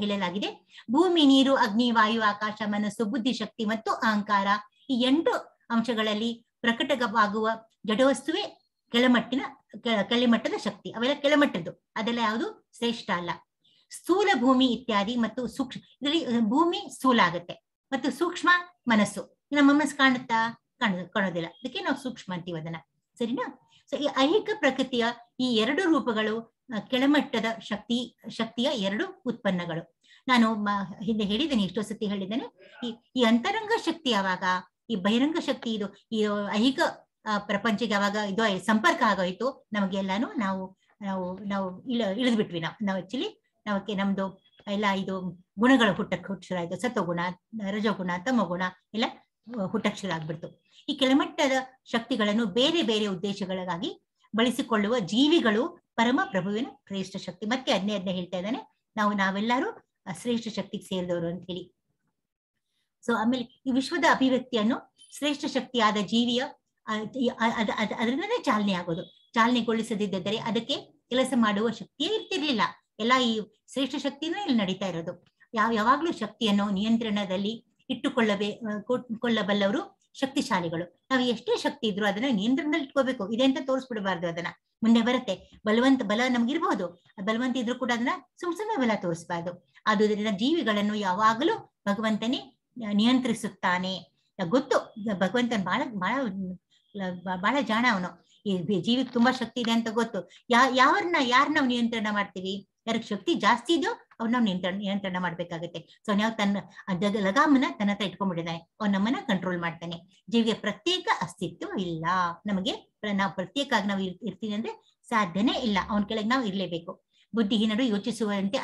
ಹೇಳಲಾಗಿದೆ. ಭೂಮಿ, ನೀರು, ಅಗ್ನಿ, ವಾಯು, ಆಕಾಶ, ಮನಸ್ಸು, ಬುದ್ಧಿ, ಶಕ್ತಿ ಮತ್ತು ಅಹಂಕಾರ, ಈ 8 ಅಂಶಗಳಲ್ಲಿ ಪ್ರಕಟವಾಗುವ ಜಡವಸ್ತುವೇ ಕೆಳಮಟ್ಟದ ಶಕ್ತಿ. ಅವೆಲ್ಲ ಕೆಳಮಟ್ಟದ್ದು, ಅದೆಲ್ಲ ಯಾವುದು ಶ್ರೇಷ್ಠ ಅಲ್ಲ. ಸ್ಥೂಲ ಭೂಮಿ ಇತ್ಯಾದಿ ಮತ್ತು ಸೂಕ್ಷ್ಮ, ಇದರಲ್ಲಿ ಭೂಮಿ ಸ್ಥೂಲ ಆಗುತ್ತೆ ಮತ್ತು ಸೂಕ್ಷ್ಮ ಮನಸ್ಸು. ನಮ್ಮ ಮನಸ್ಸು ಕಾಣೋದಿಲ್ಲ, ಅದಕ್ಕೆ ನಾವು ಸೂಕ್ಷ್ಮ ಅಂತೀವಿ ಅದನ್ನ, ಸರಿನಾ? ಸೊ ಈ ಐಹಿಕ ಪ್ರಕೃತಿಯ ಈ 2 ರೂಪಗಳು ಕೆಳಮಟ್ಟದ ಶಕ್ತಿಯ 2 ಉತ್ಪನ್ನಗಳು. ನಾನು ಹಿಂದೆ ಹೇಳಿದ್ದೇನೆ, ಎಷ್ಟೋ ಸತಿ ಹೇಳಿದ್ದೇನೆ, ಈ ಅಂತರಂಗ ಶಕ್ತಿ ಯಾವಾಗ ಈ ಬಹಿರಂಗ ಶಕ್ತಿ ಈ ಐಹಿಕ ಪ್ರಪಂಚಕ್ಕೆ ಯಾವಾಗ ಇದು ಸಂಪರ್ಕ ಆಗೋಯ್ತು, ನಮಗೆಲ್ಲಾನು ನಾವು ಇಳಿದು ಬಿಟ್ವಿ. ನಾವು ಆಕ್ಚುಲಿ ನಮ್ದು ಎಲ್ಲ ಇದು ಗುಣಗಳು ಹುಟ್ಟಕ್ಕೆ ಶುರುವಾಯ್ತು. ಸತ್ವಗುಣ, ರಜೋಗುಣ, ತಮಗುಣ ಎಲ್ಲ ಹುಟ್ಟಕ್ಕೆ ಶುರು ಆಗ್ಬಿಡ್ತು. ಈ ಕೆಳಮಟ್ಟದ ಶಕ್ತಿಗಳನ್ನು ಬೇರೆ ಬೇರೆ ಉದ್ದೇಶಗಳಿಗಾಗಿ ಬಳಸಿಕೊಳ್ಳುವ ಜೀವಿಗಳು ಪರಮ ಪ್ರಭುವಿನ ಶ್ರೇಷ್ಠ ಶಕ್ತಿ. ಮತ್ತೆ ಅದನ್ನೇ ಹೇಳ್ತಾ ಇದ್ದಾನೆ, ನಾವೆಲ್ಲರೂ ಶ್ರೇಷ್ಠ ಶಕ್ತಿಗೆ ಸೇರಿದವರು ಅಂತ ಹೇಳಿ. ಸೊ ಆಮೇಲೆ ಈ ವಿಶ್ವದ ಅಭಿವ್ಯಕ್ತಿಯನ್ನು ಶ್ರೇಷ್ಠ ಶಕ್ತಿಯಾದ ಜೀವಿಯ ಅದರಿಂದನೇ ಚಾಲನೆ ಆಗೋದು. ಚಾಲನೆಗೊಳಿಸದಿದ್ದರೆ ಅದಕ್ಕೆ ಕೆಲಸ ಮಾಡುವ ಶಕ್ತಿಯೇ ಇರ್ತಿರ್ಲಿಲ್ಲ. ಎಲ್ಲ ಈ ಶ್ರೇಷ್ಠ ಶಕ್ತಿನೂ ಇಲ್ಲಿ ನಡೀತಾ ಇರೋದು. ಯಾವಾಗ್ಲೂ ಶಕ್ತಿಯನ್ನು ನಿಯಂತ್ರಣದಲ್ಲಿ ಇಟ್ಟುಕೊಳ್ಳಬಲ್ಲವರು ಶಕ್ತಿಶಾಲಿಗಳು. ನಾವು ಎಷ್ಟೇ ಶಕ್ತಿ ಇದ್ರು ಅದನ್ನ ನಿಯಂತ್ರಣದಲ್ಲಿ ಇಟ್ಕೋಬೇಕು. ಇದೆ ಅಂತ ತೋರಿಸ್ಬಿಡಬಾರ್ದು. ಅದನ್ನ ಮುಂದೆ ಬರುತ್ತೆ. ಬಲ ನಮ್ಗಿರ್ಬಹುದು, ಬಲವಂತ ಇದ್ರು ಕೂಡ ಅದನ್ನ ಸುಮ್ಮನೆ ಬಲ ತೋರಿಸ್ಬಾರ್ದು. ಆದುದರಿಂದ ಜೀವಿಗಳನ್ನು ಯಾವಾಗಲೂ ಭಗವಂತನೇ ನಿಯಂತ್ರಿಸುತ್ತಾನೆ. ಗೊತ್ತು, ಭಗವಂತನ ಬಹಳ ಜಾಣ ಅವನು. ಈ ಜೀವಿಗೆ ತುಂಬಾ ಶಕ್ತಿ ಇದೆ ಅಂತ ಗೊತ್ತು. ಯಾರನ್ನ ನಾವು ನಿಯಂತ್ರಣ ಮಾಡ್ತೀವಿ? ಯಾರಿಗೆ ಶಕ್ತಿ ಜಾಸ್ತಿ ಇದೆಯೋ ಅವ್ರು ನಾವು ನಿಯಂತ್ರಣ ಮಾಡ್ಬೇಕಾಗತ್ತೆ. ಸೊ ನಾವು ತನ್ನ ಲಗಾಮನ್ನ ತನ್ನ ಹತ್ರ ಇಟ್ಕೊಂಡ್ಬಿಟ್ಟಿದ್ದಾನೆ, ಅವ್ನು ನಮ್ಮನ್ನ ಕಂಟ್ರೋಲ್ ಮಾಡ್ತಾನೆ. ಜೀವಿಗೆ ಪ್ರತ್ಯೇಕ ಅಸ್ತಿತ್ವ ಇಲ್ಲ. ನಾವು ಪ್ರತ್ಯೇಕ ಆಗಿ ನಾವು ಇರ್ತೀವಿ ಅಂದ್ರೆ ಸಾಧ್ಯನೇ ಇಲ್ಲ. ಅವನ ಕೆಳಗೆ ನಾವು ಇರ್ಲೇಬೇಕು. ಬುದ್ಧಿಹೀನರು ಯೋಚಿಸುವಂತೆ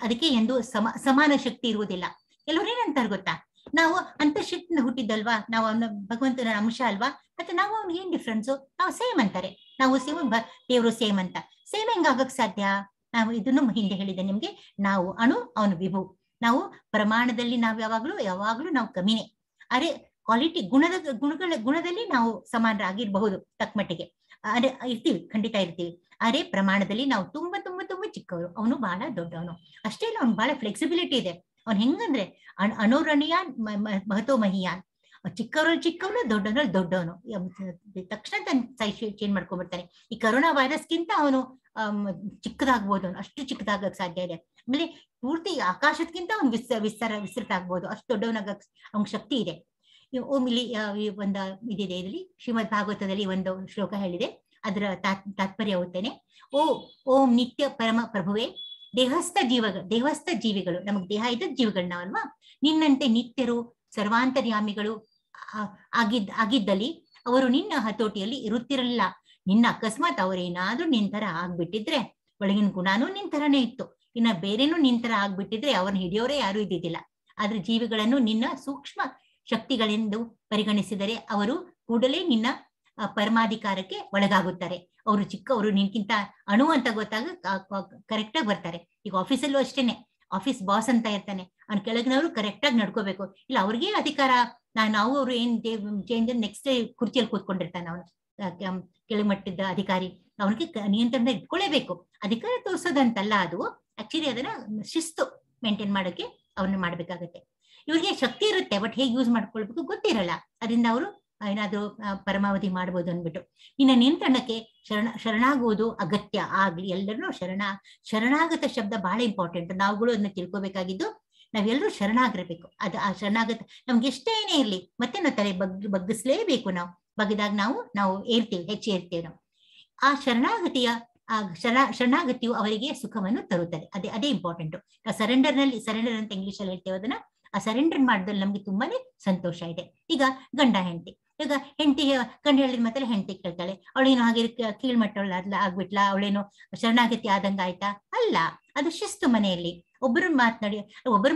ಅದಕ್ಕೆ ಎಂದು ಸಮಾನ ಶಕ್ತಿ ಇರುವುದಿಲ್ಲ. ಕೆಲವ್ರು ಏನಂತಾರೆ ಗೊತ್ತಾ, ನಾವು ಅಂತಃಶಕ್ತಿಯಿಂದ ಹುಟ್ಟಿದ್ದಲ್ವಾ, ನಾವು ಅವನ ಭಗವಂತನ ಅಂಶ ಅಲ್ವಾ, ಮತ್ತೆ ನಾವು ಅವ್ನಿಗೆ ಏನ್ ಡಿಫ್ರೆನ್ಸು, ನಾವು ಸೇಮ್ ಅಂತಾರೆ. ನಾವು ಸೇಮ್, ದೇವರು ಸೇಮ್ ಅಂತ. ಸೇಮ್ ಹೆಂಗಾಗಕ್ ಸಾಧ್ಯ? ನಾವು ಇದನ್ನು ಹಿಂದೆ ಹೇಳಿದೆ ನಿಮ್ಗೆ. ನಾವು ಅಣು, ಅವನು ವಿಭು. ನಾವು ಪ್ರಮಾಣದಲ್ಲಿ ನಾವು ಯಾವಾಗ್ಲೂ ನಾವು ಕಮ್ಮಿನೇ. ಅರೆ ಕ್ವಾಲಿಟಿ ಗುಣದಲ್ಲಿ ನಾವು ಸಮಾನರಾಗಿರ್ಬಹುದು ತಕ್ಕಮಟ್ಟಿಗೆ. ಅರೆ ಇರ್ತೀವಿ, ಖಂಡಿತ ಇರ್ತೀವಿ. ಅರೆ ಪ್ರಮಾಣದಲ್ಲಿ ನಾವು ತುಂಬಾ ತುಂಬಾ ತುಂಬಾ ಚಿಕ್ಕವರು, ಅವನು ಬಹಳ ದೊಡ್ಡವನು. ಅಷ್ಟೇ ಇಲ್ಲ, ಅವ್ನು ಬಹಳ ಫ್ಲೆಕ್ಸಿಬಿಲಿಟಿ ಇದೆ. ಅವ್ನು ಹೆಂಗಂದ್ರೆ ಅಣುರಣೀಯಾನ್ ಮಹತೋ ಮಹಿಯಾನ್. ಚಿಕ್ಕವನು ದೊಡ್ಡವನು ತಕ್ಷಣ ಚೇಂಜ್ ಮಾಡ್ಕೊಂಡ್ಬಿಡ್ತಾನೆ. ಈ ಕರೋನಾ ವೈರಸ್ಗಿಂತ ಅವನು ಚಿಕ್ಕದಾಗ್ಬೋದು, ಅಷ್ಟು ಚಿಕ್ಕದಾಗಕ್ ಸಾಧ್ಯ ಇದೆ. ಆಮೇಲೆ ಪೂರ್ತಿ ಆಕಾಶಕ್ಕಿಂತ ಅವ್ನು ವಿಸ್ತೃತ ಆಗ್ಬೋದು, ಅಷ್ಟು ದೊಡ್ಡವನಾಗಕ್ ಅವ್ನ ಶಕ್ತಿ ಇದೆ. ಓಂ ಇಲ್ಲಿ ಒಂದು ಇದಿದೆ, ಇದರಲ್ಲಿ ಶ್ರೀಮದ್ ಭಾಗವತದಲ್ಲಿ ಒಂದು ಶ್ಲೋಕ ಹೇಳಿದೆ, ಅದರ ತಾತ್ಪರ್ಯ ಓದ್ತೇನೆ. ಓಂ ನಿತ್ಯ ಪರಮ ಪ್ರಭುವೇ, ದೇಹಸ್ಥ ಜೀವಿಗಳು, ನಮಗ್ ದೇಹ ಇದ್ದ ಜೀವಿಗಳು ನಾವಲ್ವಾ, ನಿನ್ನಂತೆ ನಿತ್ಯರು ಸರ್ವಾಂತರ್ಯಾಮಿಗಳು ಆಗಿದ್ದಲ್ಲಿ ಅವರು ನಿನ್ನ ಹತೋಟಿಯಲ್ಲಿ ಇರುತ್ತಿರಲಿಲ್ಲ. ನಿನ್ನ ಅಕಸ್ಮಾತ್ ಅವರೇನಾದ್ರೂ ನಿಂತರ ಆಗ್ಬಿಟ್ಟಿದ್ರೆ, ಒಳಗಿನ ಗುಣನೂ ನಿಂತರನೇ ಇತ್ತು, ಇನ್ನ ಬೇರೆನೂ ನಿಂತರ ಆಗ್ಬಿಟ್ಟಿದ್ರೆ ಅವ್ರನ್ನ ಹಿಡಿಯೋರೇ ಯಾರು ಇದ್ದಿದ್ದಿಲ್ಲ. ಆದ್ರೆ ಜೀವಿಗಳನ್ನು ನಿನ್ನ ಸೂಕ್ಷ್ಮ ಶಕ್ತಿಗಳೆಂದು ಪರಿಗಣಿಸಿದರೆ ಅವರು ಕೂಡಲೇ ನಿನ್ನ ಪರಮಾಧಿಕಾರಕ್ಕೆ ಒಳಗಾಗುತ್ತಾರೆ. ಅವರು ಚಿಕ್ಕವರು, ನಿನ್ಕಿಂತ ಅಣು ಅಂತ ಗೊತ್ತಾಗ ಕರೆಕ್ಟ್ ಆಗಿ ಬರ್ತಾರೆ. ಈಗ ಆಫೀಸಲ್ಲೂ ಅಷ್ಟೇನೆ, ಆಫೀಸ್ ಬಾಸ್ ಅಂತ ಇರ್ತಾನೆ, ಅವ್ನ ಕೆಳಗಿನವರು ಕರೆಕ್ಟ್ ಆಗಿ ನಡ್ಕೋಬೇಕು. ಇಲ್ಲ ಅವ್ರಿಗೆ ಅಧಿಕಾರ, ನಾವು ಅವ್ರು ಏನ್ ಚೇಂಜ್ ನೆಕ್ಸ್ಟ್ ಕುರ್ಚಿಯಲ್ಲಿ ಕೂತ್ಕೊಂಡಿರ್ತಾನೆ ಅವನು, ಕೆಳಮಟ್ಟದ ಅಧಿಕಾರಿ, ಅವನಿಗೆ ನಿಯಂತ್ರಣ ಇಟ್ಕೊಳ್ಳೇಬೇಕು. ಅಧಿಕಾರ ತೋರಿಸೋದಂತಲ್ಲ ಅದು, ಆಕ್ಚುಲಿ ಅದನ್ನ ಶಿಸ್ತು ಮೇಂಟೈನ್ ಮಾಡೋಕೆ ಅವ್ರನ್ನ ಮಾಡ್ಬೇಕಾಗತ್ತೆ. ಇವ್ರಿಗೆ ಶಕ್ತಿ ಇರುತ್ತೆ, ಬಟ್ ಹೇಗೆ ಯೂಸ್ ಮಾಡ್ಕೊಳ್ಬೇಕು ಗೊತ್ತಿರಲ್ಲ. ಅದರಿಂದ ಅವರು ಏನಾದ್ರು ಪರಮಾವಧಿ ಮಾಡ್ಬೋದು ಅಂದ್ಬಿಟ್ಟು. ನಿನ್ನ ನಿಯಂತ್ರಣಕ್ಕೆ ಶರಣಾಗುವುದು ಅಗತ್ಯ ಆಗ್ಲಿ. ಎಲ್ಲರೂ ಶರಣಾಗತ ಶಬ್ದ ಬಹಳ ಇಂಪಾರ್ಟೆಂಟ್. ನಾವುಗಳು ಅದನ್ನ ತಿಳ್ಕೊಬೇಕಾಗಿದ್ದು, ನಾವೆಲ್ಲರೂ ಶರಣಾಗಿರ್ಬೇಕು. ಆ ಶರಣಾಗತ ನಮ್ಗೆ ಎಷ್ಟೇನೇ ಇರ್ಲಿ, ಮತ್ತೆ ನಾವು ತಲೆ ಬಗ್ಗಿಸ್ಲೇಬೇಕು. ನಾವು ಬಗೆದಾಗ ನಾವು ಏರ್ತೀವಿ, ಹೆಚ್ಚು ಏರ್ತೀವಿ ನಾವು. ಆ ಶರಣಾಗತಿಯು ಅವರಿಗೆ ಸುಖವನ್ನು ತರುತ್ತದೆ. ಅದೇ ಇಂಪಾರ್ಟೆಂಟ್. ಸರೆಂಡರ್ ಅಂತ ಇಂಗ್ಲಿಷ್ ಅಲ್ಲಿ ಹೇಳ್ತೇವೆ ಅದನ್ನ. ಆ ಸರೆಂಡರ್ ಮಾಡಿದಲ್ಲಿ ನಮ್ಗೆ ತುಂಬಾನೇ ಸಂತೋಷ ಇದೆ. ಈಗ ಗಂಡ ಹೆಂಡತಿ, ಈಗ ಹೆಂಡತಿ ಗಂಡ ಹೇಳಿದ ಮತ್ತೆ ಹೆಂಡತಿ ಕೇಳ್ತಾಳೆ, ಅವಳೇನು ಹಾಗೆ ಕೀಳ್ಮಟ್ಟವಳ ಆಗ್ಬಿಟ್ಲಾ, ಅವಳೇನು ಶರಣಾಗತಿ ಆದಂಗ ಆಯ್ತಾ? ಅಲ್ಲ, ಅದು ಶಿಸ್ತು. ಮನೆಯಲ್ಲಿ ಒಬ್ಬರು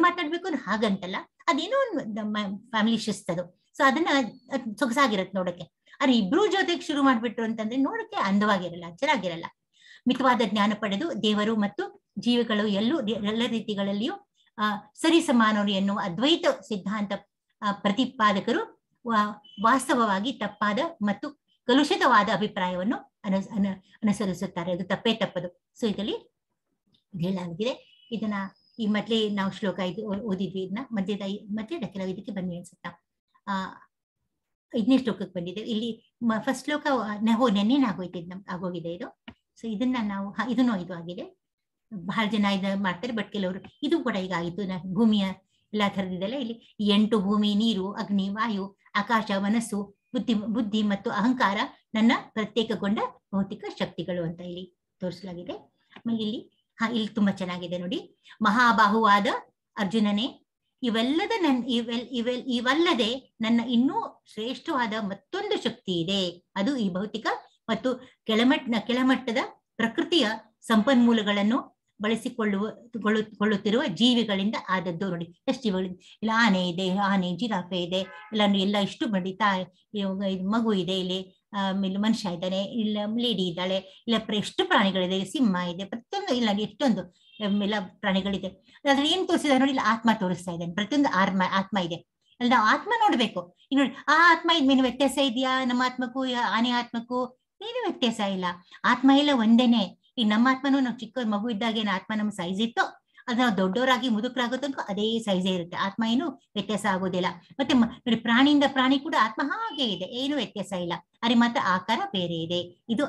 ಮಾತಾಡ್ಬೇಕು ಅಂದ್ರೆ ಹಾಗಂತಲ್ಲ, ಅದೇನೋ ಒಂದು ಫ್ಯಾಮಿಲಿ ಶಿಸ್ತದು. ಸೊ ಅದನ್ನ ಸೊಗಸಾಗಿರತ್ತೆ ನೋಡಕ್ಕೆ. ಆದ್ರೆ ಇಬ್ರು ಜೊತೆಗೆ ಶುರು ಮಾಡ್ಬಿಟ್ರು ಅಂತಂದ್ರೆ ನೋಡಕ್ಕೆ ಅಂದವಾಗಿರಲ್ಲ, ಚೆನ್ನಾಗಿರಲ್ಲ. ಮಿತವಾದ ಜ್ಞಾನ ಪಡೆದು ದೇವರು ಮತ್ತು ಜೀವಿಗಳು ಎಲ್ಲ ರೀತಿಗಳಲ್ಲಿಯೂ ಸರಿ ಸಮಾನರು ಎನ್ನುವ ಅದ್ವೈತ ಸಿದ್ಧಾಂತ ಪ್ರತಿಪಾದಕರು ವಾಸ್ತವವಾಗಿ ತಪ್ಪಾದ ಮತ್ತು ಕಲುಷಿತವಾದ ಅಭಿಪ್ರಾಯವನ್ನು ಅನುಸರಿಸುತ್ತಾರೆ. ಅದು ತಪ್ಪದು. ಸೊ ಇದರಲ್ಲಿ ಹೇಳಲಾಗಿದೆ. ಇದನ್ನ ಈ ಮೊದಲೇ ನಾವು ಶ್ಲೋಕ ಓದಿದ್ವಿ. ಇದನ್ನ ಮಧ್ಯದ ಕೆಲವು ಇದಕ್ಕೆ ಬನ್ನಿ ಅನ್ಸುತ್ತಾ. 5ನೇ ಶ್ಲೋಕಕ್ಕೆ ಬಂದಿದೆ. ಇಲ್ಲಿ ಫಸ್ಟ್ ಶ್ಲೋಕ ನೆನ್ನೆ ಆಗೋಗಿದೆ ಇದು. ಸೊ ಇದನ್ನ ನಾವು ಇದನ್ನು ಇದು ಆಗಿದೆ. ಬಹಳ ಜನ ಇದನ್ನ ಮಾಡ್ತಾರೆ, ಬಟ್ ಕೆಲವರು ಇದು ಕೂಡ ಈಗ ಆಯಿತು. ಭೂಮಿಯ ಎಲ್ಲಾ ಥರದಿದೆಲ್ಲ ಇಲ್ಲಿ 8 ಭೂಮಿ, ನೀರು, ಅಗ್ನಿ, ವಾಯು, ಆಕಾಶ, ಮನಸ್ಸು, ಬುದ್ಧಿ ಮತ್ತು ಅಹಂಕಾರ ನನ್ನ ಪ್ರತ್ಯೇಕಗೊಂಡ ಭೌತಿಕ ಶಕ್ತಿಗಳು ಅಂತ ಇಲ್ಲಿ ತೋರಿಸಲಾಗಿದೆ. ಆಮೇಲೆ ಇಲ್ಲಿ ತುಂಬಾ ಚೆನ್ನಾಗಿದೆ ನೋಡಿ. ಮಹಾಬಾಹುವಾದ ಅರ್ಜುನನೇ, ಇವಲ್ಲದೆ ನನ್ನ ಇನ್ನೂ ಶ್ರೇಷ್ಠವಾದ ಮತ್ತೊಂದು ಶಕ್ತಿ ಇದೆ. ಅದು ಈ ಭೌತಿಕ ಮತ್ತು ಕೆಳಮಟ್ಟದ ಪ್ರಕೃತಿಯ ಸಂಪನ್ಮೂಲಗಳನ್ನು ಬಳಸಿಕೊಳ್ಳುತ್ತಿರುವ ಜೀವಿಗಳಿಂದ ಆದದ್ದು. ನೋಡಿ ಎಷ್ಟು ಜೀವಿಗಳಿಂದ. ಇಲ್ಲ ಆನೆ, ಜಿರಾಫೆ ಇದೆ, ಎಲ್ಲ ಇಷ್ಟು ನೋಡಿ. ಮಗು ಇದೆ ಇಲ್ಲಿ, ಆಮೇಲೆ ಮನುಷ್ಯ ಇದ್ದಾನೆ, ಇಲ್ಲ ಲೇಡಿ ಇದ್ದಾಳೆ, ಇಲ್ಲ ಎಷ್ಟು ಪ್ರಾಣಿಗಳಿದೆ, ಸಿಂಹ ಇದೆ, ಪ್ರತಿಯೊಂದು ಇಲ್ಲ ಎಷ್ಟೊಂದು ಎಲ್ಲ ಪ್ರಾಣಿಗಳಿದೆ. ಅದ್ರಲ್ಲಿ ಏನ್ ತೋರಿಸಿದ ನೋಡಿ, ಇಲ್ಲ ಆತ್ಮ ತೋರಿಸ್ತಾ ಇದ್ದಾನೆ. ಪ್ರತಿಯೊಂದು ಆತ್ಮ ಇದೆ. ಅಲ್ಲಿ ನಾವು ಆತ್ಮ ನೋಡ್ಬೇಕು. ಈಗ ನೋಡಿ, ಆ ಆತ್ಮ ಇದ್ಮೇಲೆ ವ್ಯತ್ಯಾಸ ಇದೆಯಾ? ನಮ್ಮ ಆತ್ಮಕ್ಕೂ ಆನೆ ಆತ್ಮಕ್ಕೂ ಏನು ವ್ಯತ್ಯಾಸ ಇಲ್ಲ. ಆತ್ಮ ಎಲ್ಲ ಒಂದೇನೆ. ಈಗ ನಮ್ಮ ಆತ್ಮನೂ ನಾವು ಚಿಕ್ಕ ಮಗು ಇದ್ದಾಗ ಏನು ಆತ್ಮ ನಮ್ಮ ಸೈಜ್ ಇತ್ತು, ಅದು ನಾವು ದೊಡ್ಡವರಾಗಿ ಮುದುಕರಾಗೋ ತನಕ ಅದೇ ಸೈಜೇ ಇರುತ್ತೆ. ಆತ್ಮ ಏನು ವ್ಯತ್ಯಾಸ ಆಗೋದಿಲ್ಲ. ಮತ್ತೆ ನೋಡಿ, ಪ್ರಾಣಿಯಿಂದ ಪ್ರಾಣಿ ಕೂಡ ಆತ್ಮ ಹಾಗೆ ಇದೆ, ಏನು ವ್ಯತ್ಯಾಸ ಇಲ್ಲ. ಅರೆ ಮಾತ್ರ ಆಕಾರ ಬೇರೆ ಇದೆ. ಇದು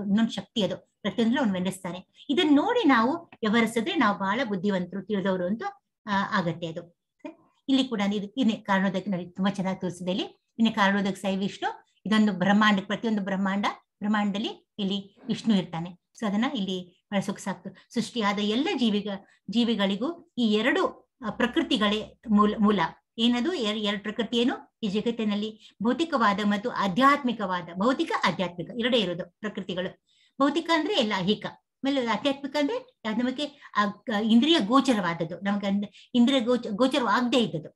ಇನ್ನೊಂದು ಶಕ್ತಿ. ಅದು ಪ್ರತಿಯೊಂದು ಅವ್ನು ವೆಂಡಿಸ್ತಾನೆ. ಇದನ್ನ ನೋಡಿ ನಾವು ವ್ಯವಹರಿಸಿದ್ರೆ ನಾವು ಬಹಳ ಬುದ್ಧಿವಂತರು, ತಿಳಿದವರು ಅಂತ ಆಗತ್ತೆ ಅದು. ಇಲ್ಲಿ ಕೂಡ ಇನ್ನೇ ಕಾರಣೋದಕ್ಕೆ ನೋಡಿ ತುಂಬಾ ಚೆನ್ನಾಗಿ ತೋರಿಸಿದೆ. ಇನ್ನೇ ಕಾರಣೋದಕ್ಕೆ ಸೈ ವಿಷ್ಣು. ಇದೊಂದು ಬ್ರಹ್ಮಾಂಡ, ಪ್ರತಿಯೊಂದು ಬ್ರಹ್ಮಾಂಡದಲ್ಲಿ ಇಲ್ಲಿ ವಿಷ್ಣು ಇರ್ತಾನೆ. ಸೊ ಅದನ್ನ ಇಲ್ಲಿ ಬಹಳ ಸೊಗಸಾಗ್ತು. ಸೃಷ್ಟಿಯಾದ ಎಲ್ಲ ಜೀವಿಗಳಿಗೂ ಈ 2 ಪ್ರಕೃತಿಗಳೇ ಮೂಲ. ಏನದು 2 ಪ್ರಕೃತಿ ಏನು? ಈ ಜಗತ್ತಿನಲ್ಲಿ ಭೌತಿಕವಾದ ಮತ್ತು ಆಧ್ಯಾತ್ಮಿಕವಾದ. ಭೌತಿಕ ಆಧ್ಯಾತ್ಮಿಕ ಎರಡೇ ಇರೋದು ಪ್ರಕೃತಿಗಳು. ಭೌತಿಕ ಅಂದ್ರೆ ಎಲ್ಲ ಐಹಿಕ, ಆಮೇಲೆ ಆಧ್ಯಾತ್ಮಿಕ ಅಂದ್ರೆ ನಮಗೆ ಇಂದ್ರಿಯ ಗೋಚರವಾದದ್ದು. ನಮ್ಗೆ ಇಂದ್ರಿಯ ಗೋಚರವಾಗದೇ ಇದ್ದದ್ದು.